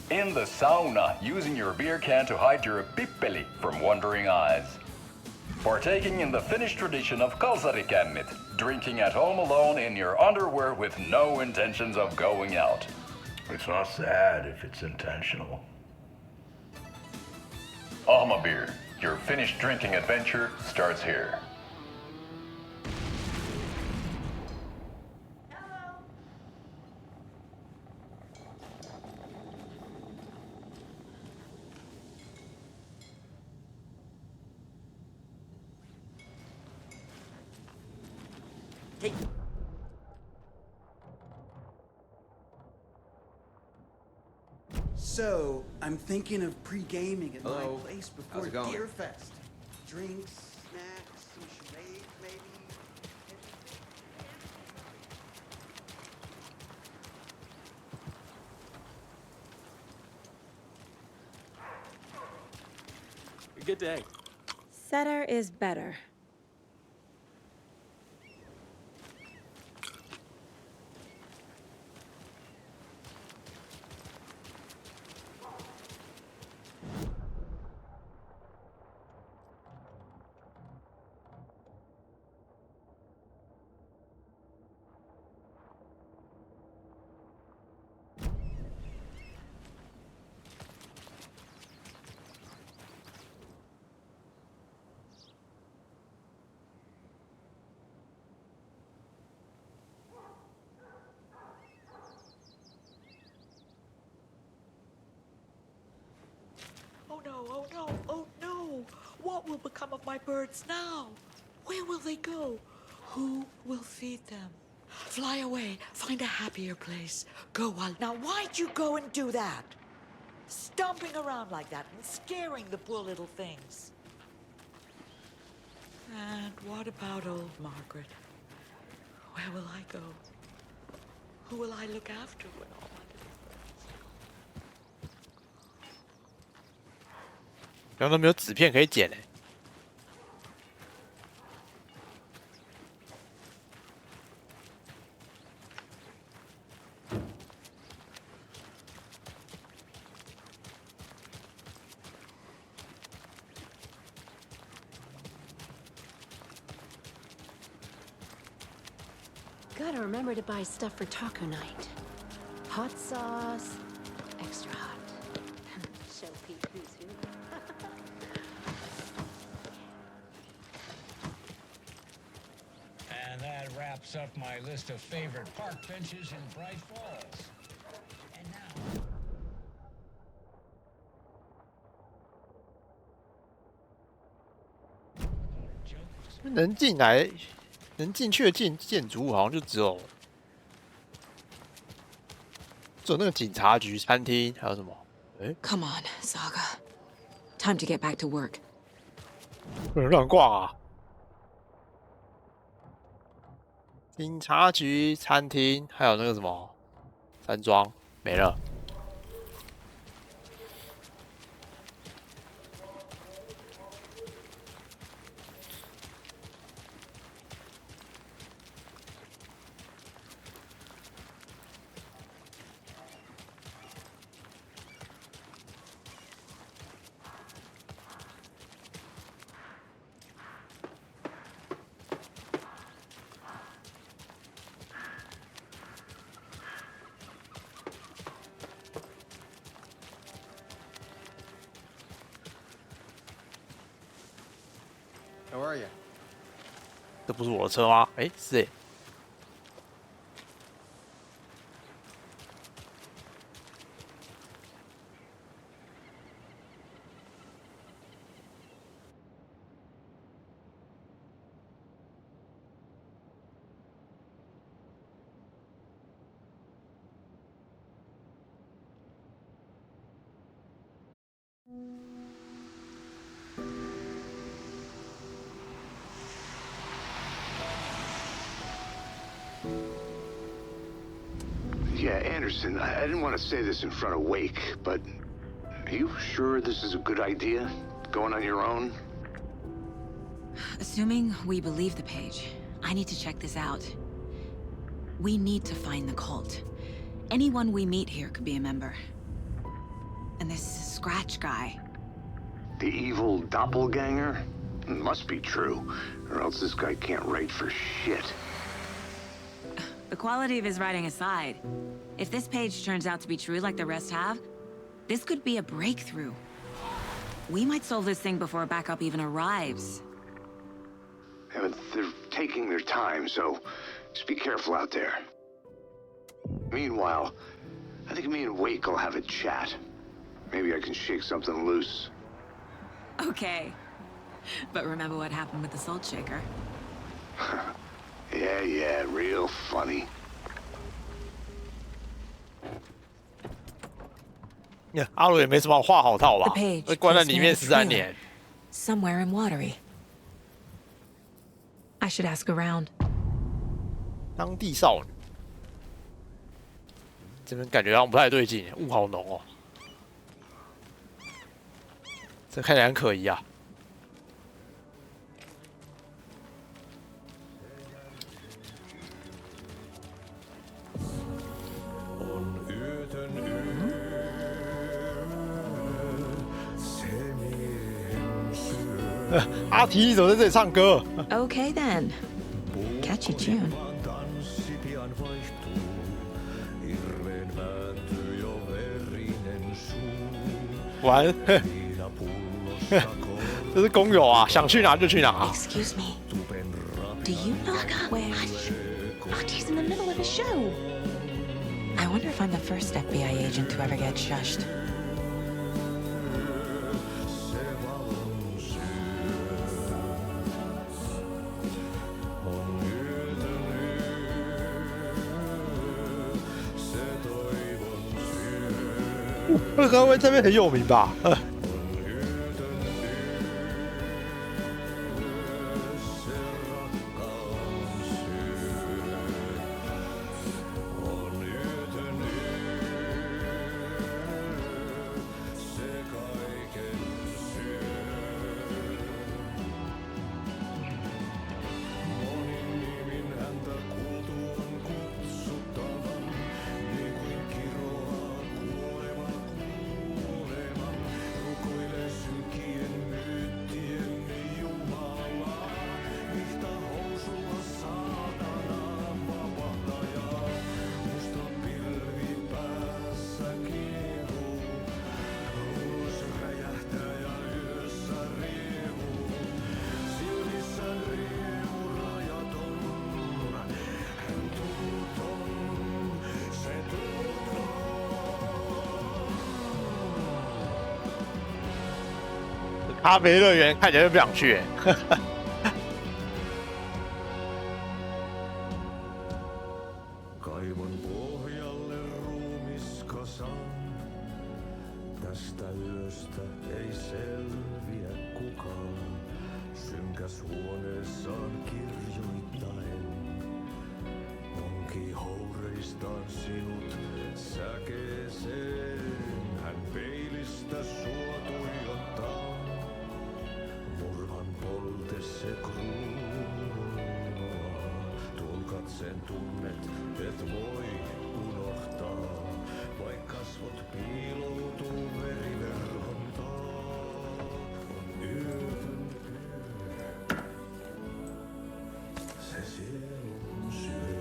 In the sauna, using your beer can to hide your pippeli from wandering eyes. Partaking in the Finnish tradition of kalsarikännit, drinking at home alone in your underwear with no intentions of going out. It's not sad if it's intentional. Beer, your Finnish drinking adventure starts here. Hey. So, I'm thinking of pre-gaming at my place before How's it going? Deer Fest. Drinks, snacks, some charades, maybe. Good day. Setter is better. Oh no, oh no, oh no! What will become of my birds now? Where will they go? Who will feed them? Fly away, find a happier place. Go on. Now why'd you go and do that? Stomping around like that and scaring the poor little things. And what about old Margaret? Where will I go? Who will I look after when all my little birds go? 刚刚都没有纸片可以剪哎。Gotta remember to buy stuff for taco night. Hot sauce, extra hot. Show Pete who's who. And that wraps up my list of favorite park benches in Bright Falls. And now... 能进来、能进去的建筑物好像就只有那个警察局、餐厅，还有什么？哎 Come on, Saga. Time to get back to work. 有人乱逛啊！警察局、餐厅，还有那个什么山庄没了。How are you? 这不是我的车吗？哎，是哎。Yeah, Anderson, I didn't want to say this in front of Wake, but are you sure this is a good idea? Going on your own? Assuming we believe the page, I need to check this out. We need to find the cult. Anyone we meet here could be a member. And this Scratch guy. The evil doppelganger? Must be true, or else this guy can't write for shit. The quality of his writing aside, if this page turns out to be true like the rest have, this could be a breakthrough. We might solve this thing before backup even arrives. Yeah, but they're taking their time, so just be careful out there. Meanwhile, I think me and Wake will have a chat. Maybe I can shake something loose. Okay. But remember what happened with the salt shaker? Yeah, real funny. 阿鲁也没什么话好套吧？ The page 被关在里面13年。 Somewhere in Watery. I should ask around. 当地少女，这边感觉好像不太对劲，雾好浓哦。这看起来很可疑啊。阿提，你怎么在这里唱歌 Okay then. Catchy tune. 完，这是工友啊，想去哪就去哪。 Excuse me. Do you know where? Artie's in the middle of a show. I wonder if I'm the first FBI agent to ever get shushed. Oh, 那个位这边很有名吧？咖啡乐园看起来就不想去、欸。Tästä yöstä ei selviä kukaan, synkäs huoneessaan kirjoittaen. Onki houreistaan sinut säkeeseen, hän peilistä sua tuijottaa. Murhan polte se kruunaa, tuon katseen tunnet et voi unohtaa, vaikka kasvot piiloutuu veriverhon taa. On yötön se sielun syö.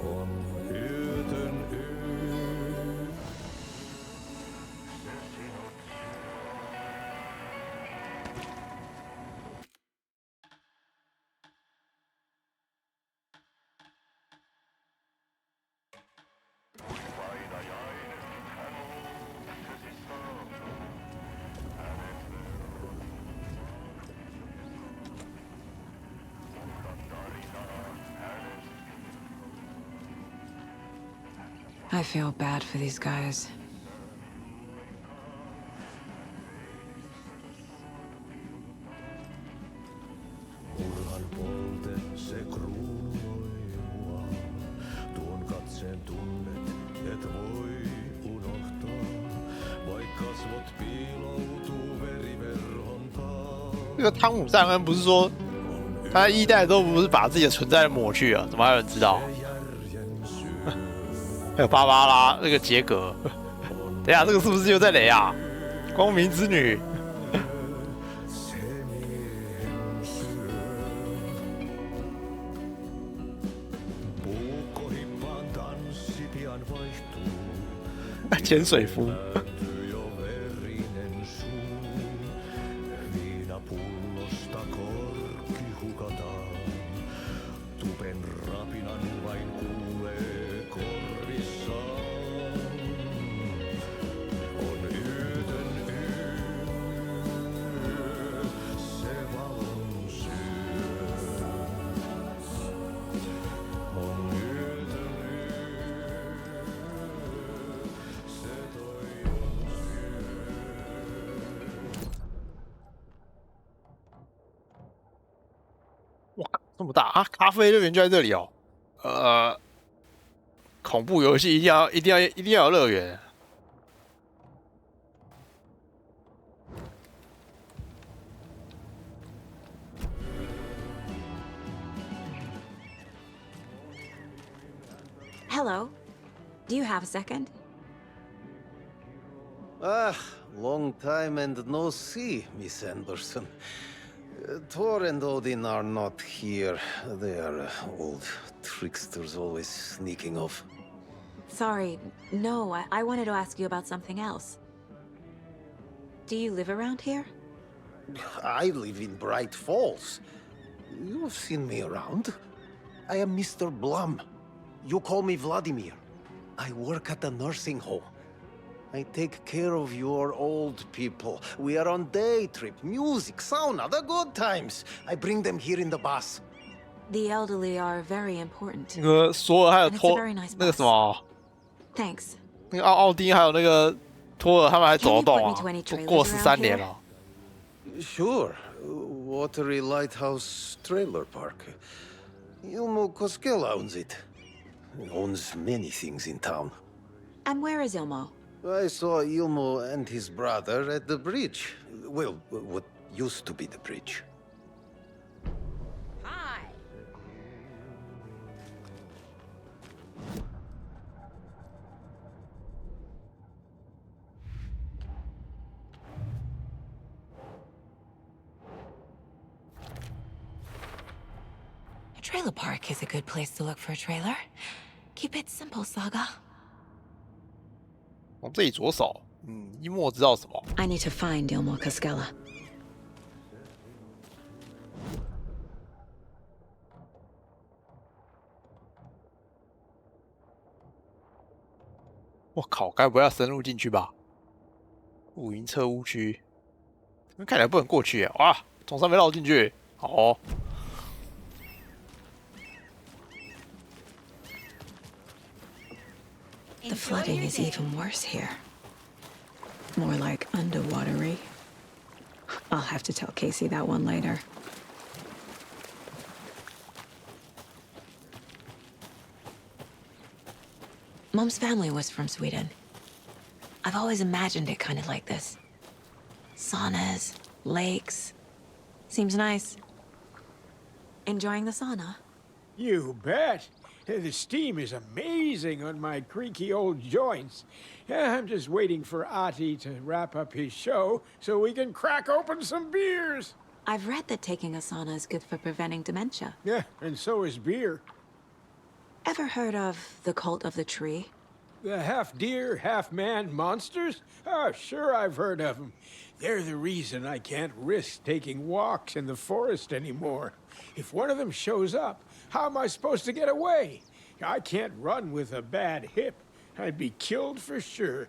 On yötön I feel bad for these guys. Murhan polte se kruunoi mua. Tuon katseen tunnet et voi unohtaa, vaikka kasvot piiloutuu veriverhon taa. 这个汤姆·赞恩不是说他一代都不是把自己的存在抹去了，怎么还有人知道？还有芭芭拉那个杰格，等一下这个是不是又在雷啊？光明之女。 潜水夫。哇，这么大啊！咖啡乐园就在这里哦。恐怖游戏一定要有乐园。Hello. Do you have a second? Ah, long time and no see, Miss Anderson. Thor and Odin are not here. They are old tricksters always sneaking off. Sorry, no, I wanted to ask you about something else. Do you live around here? I live in Bright Falls. You've seen me around. I am Mr. Blum. You call me Vladimir. I work at a nursing home. I take care of your old people. We are on day trip, music, sauna, the good times. I bring them here in the bus. The elderly are very important. 那个索尔还有 And it's a 托 very nice 那个 bus. 什么， Thanks. 那个奥丁还有那个托尔他们还走得动 Can you 啊 point me to any， 都 trailers 过 around 13 年 here？ 了。 Sure. Watery Lighthouse Trailer Park. Ilmo Koskela owns it. He owns many things in town. And where is Ilmo? I saw Ilmo and his brother at the bridge. Well, what used to be the bridge. Hi. A trailer park is a good place to look for a trailer. Keep it simple, Saga. 往这里左手，一莫知道什么。 I need to find Ilmo Koskela. 我靠，该不会要深入进去吧？露营车屋区，看起来不能过去耶。哇，从上面绕进去，好哦。 The flooding is even worse here. More like underwatery. I'll have to tell Casey that one later. Mom's family was from Sweden. I've always imagined it kind of like this. Saunas, lakes. Seems nice. Enjoying the sauna? You bet. The steam is amazing on my creaky old joints. I'm just waiting for Ati to wrap up his show so we can crack open some beers. I've read that taking a sauna is good for preventing dementia. Yeah, and so is beer. Ever heard of the cult of the tree? The half-deer, half-man monsters? Oh, sure I've heard of them. They're the reason I can't risk taking walks in the forest anymore. If one of them shows up, how am I supposed to get away? I can't run with a bad hip. I'd be killed for sure.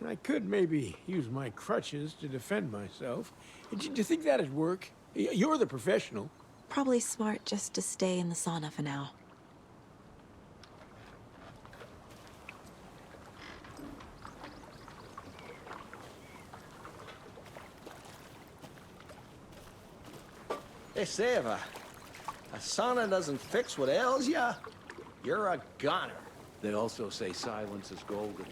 I could maybe use my crutches to defend myself. Do you think that'd work? You're the professional. Probably smart just to stay in the sauna for now. They say if a sauna doesn't fix what ails ya, you're a goner. They also say silence is golden.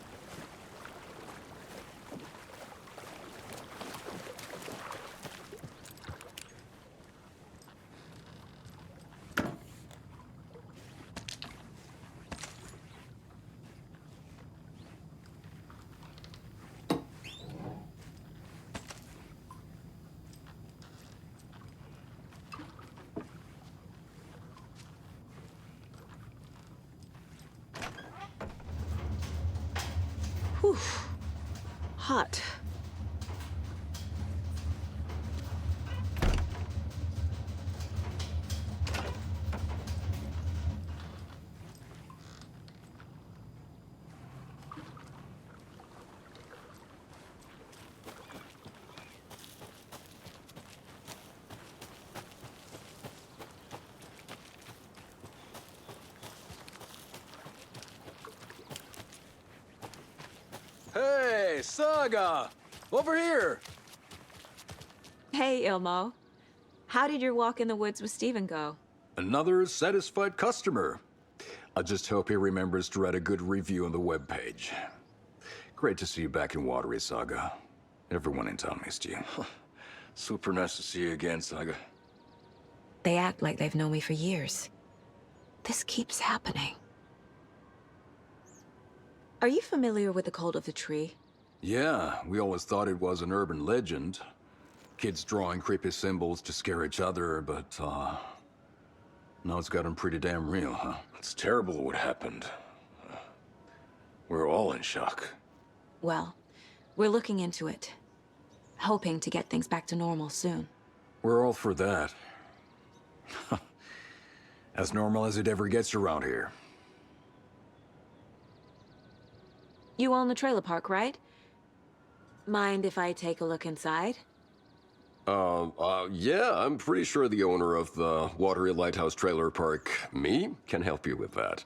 Whew. Hot. Hey, Saga! Over here! Hey, Ilmo. How did your walk in the woods with Steven go? Another satisfied customer. I just hope he remembers to write a good review on the webpage. Great to see you back in Watery, Saga. Everyone in town missed you. Super nice to see you again, Saga. They act like they've known me for years. This keeps happening. Are you familiar with the cult of the tree? Yeah, we always thought it was an urban legend. Kids drawing creepy symbols to scare each other, but, now it's gotten pretty damn real, huh? It's terrible what happened. We're all in shock. Well, we're looking into it. Hoping to get things back to normal soon. We're all for that. As normal as it ever gets around here. You own the trailer park, right? Mind if I take a look inside? Yeah, I'm pretty sure the owner of the Watery Lighthouse Trailer Park, me, can help you with that.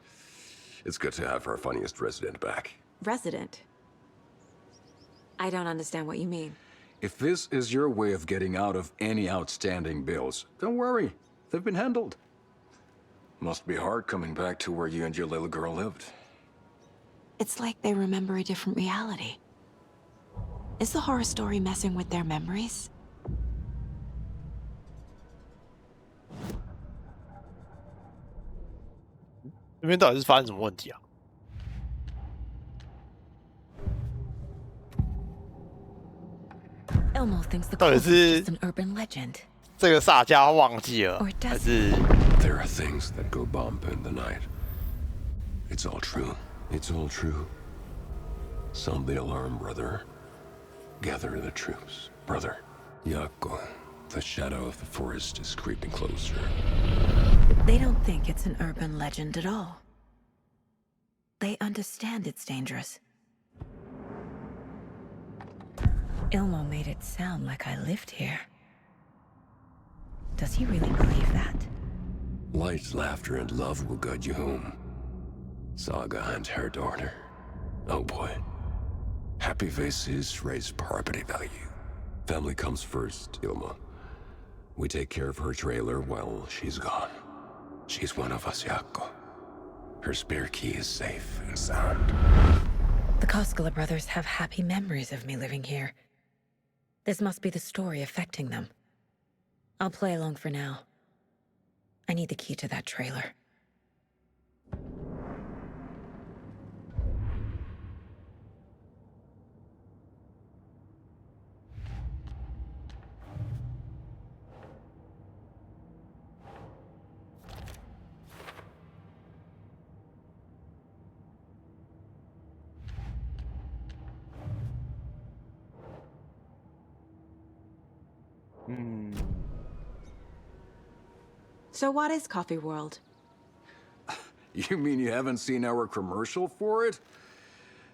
It's good to have our funniest resident back. Resident? I don't understand what you mean. If this is your way of getting out of any outstanding bills, don't worry. They've been handled. Must be hard coming back to where you and your little girl lived. It's like they remember a different reality. Is the horror story messing with their memories? 这边到底是发生什么问题啊？ Elmo thinks the 到底 cult 是 is just an urban legend. 这个萨迦忘记了，还是 There are things that go bump in the night. It's all true. It's all true. Sound the alarm, brother. Gather the troops, brother. Yako, the shadow of the forest is creeping closer. They don't think it's an urban legend at all. They understand it's dangerous. Ilmo made it sound like I lived here. Does he really believe that? Light, laughter, and love will guide you home. Saga and her daughter. Oh boy. Happy faces raise property value. Family comes first, Ilma. We take care of her trailer while she's gone. She's one of us, Yako. Her spare key is safe and sound. The Koskela brothers have happy memories of me living here. This must be the story affecting them. I'll play along for now. I need the key to that trailer. So what is Coffee World? You mean you haven't seen our commercial for it?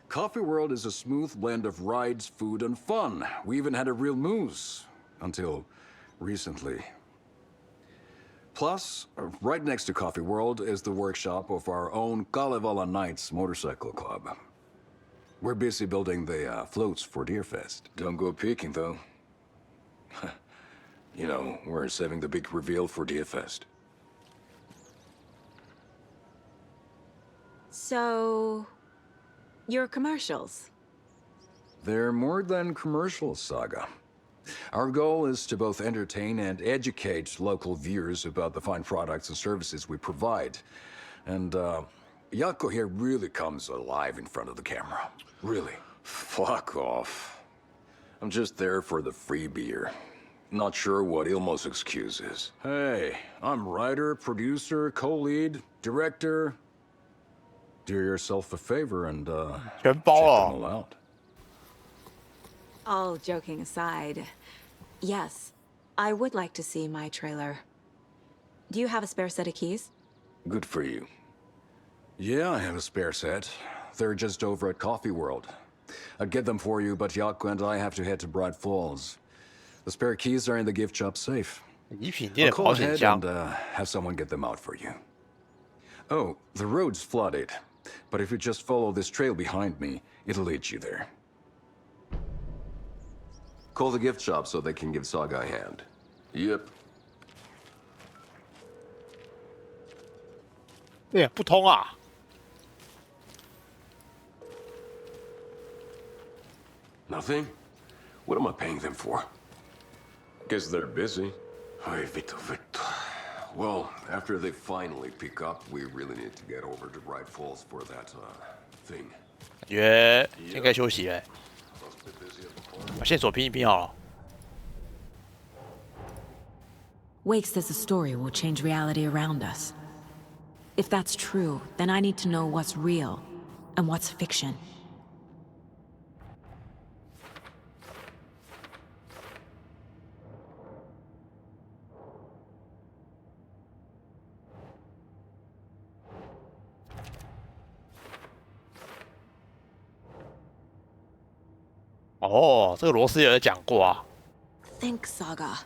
Coffee World is a smooth blend of rides, food, and fun. We even had a real moose. Until recently. Plus, right next to Coffee World is the workshop of our own Kalevala Knights Motorcycle Club. We're busy building the floats for Deerfest. Don't go peeking, though. You know, we're saving the big reveal for Deerfest. So... your commercials? They're more than commercials, Saga. Our goal is to both entertain and educate local viewers about the fine products and services we provide. And, Yako here really comes alive in front of the camera. Really. Fuck off. I'm just there for the free beer. Not sure what Ilmo's excuse is. Hey, I'm writer, producer, co-lead, director. Do yourself a favor and, check them all out. All joking aside, yes, I would like to see my trailer. Do you have a spare set of keys? Good for you. Yeah, I have a spare set. They're just over at Coffee World. I'd get them for you, but Yako and I have to head to Bright Falls. The spare keys are in the gift shop safe. I'll call ahead and have someone get them out for you. Oh, the road's flooded, but if you just follow this trail behind me, it'll lead you there. Call the gift shop so they can give Saga a hand. Yep. 对，不通啊。 Nothing? What am I paying them for? Guess they're busy. Ay, Vito. Well, after they finally pick up, we really need to get over to Bright Falls for that, thing. 感觉应该休息了。把线索拼一拼好了。 Wake says the story will change reality around us. If that's true, then I need to know what's real and what's fiction. Oh, 这个罗斯有讲过啊。 Think, Saga.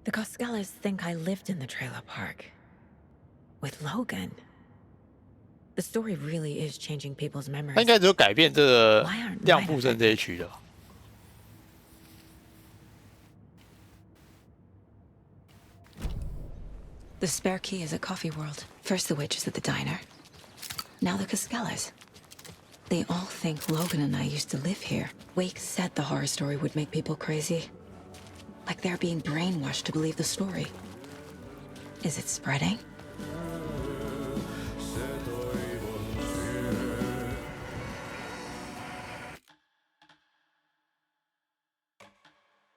The Coscalas think I lived in the trailer park. With Logan. The story really is changing people's memories. 他应该只有改变这个亮布镇这一区的吧。 The spare key is at Coffee World. First the witches at the diner. Now the Coscalas. They all think Logan and I used to live here. Wake said the horror story would make people crazy. Like they're being brainwashed to believe the story. Is it spreading?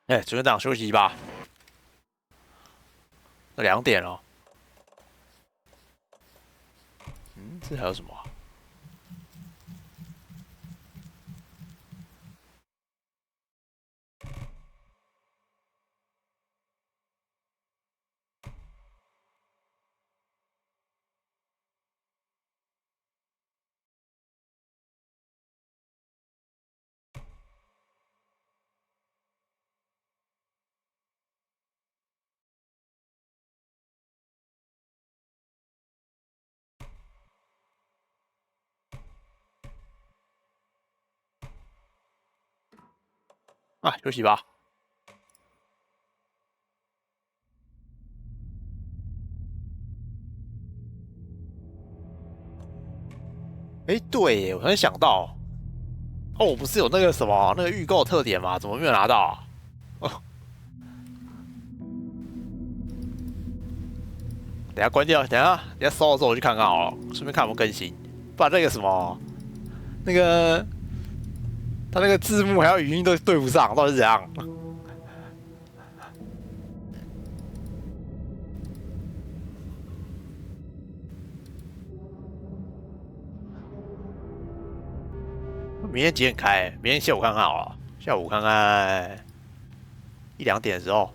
哎，组员长休息吧。都2点了。这还有什么啊？啊，休息吧。哎，对耶，我突然想到，哦，我不是有那个什么那个预购特点吗？怎么没有拿到啊？哦，等一下关掉，等一下收的时候我去看看好了，顺便看有没有更新。不然那个什么，那个他那个字幕还有语音都对不上，到底是怎样？明天几点开？明天下午看看好了，下午看看1、2点的时候。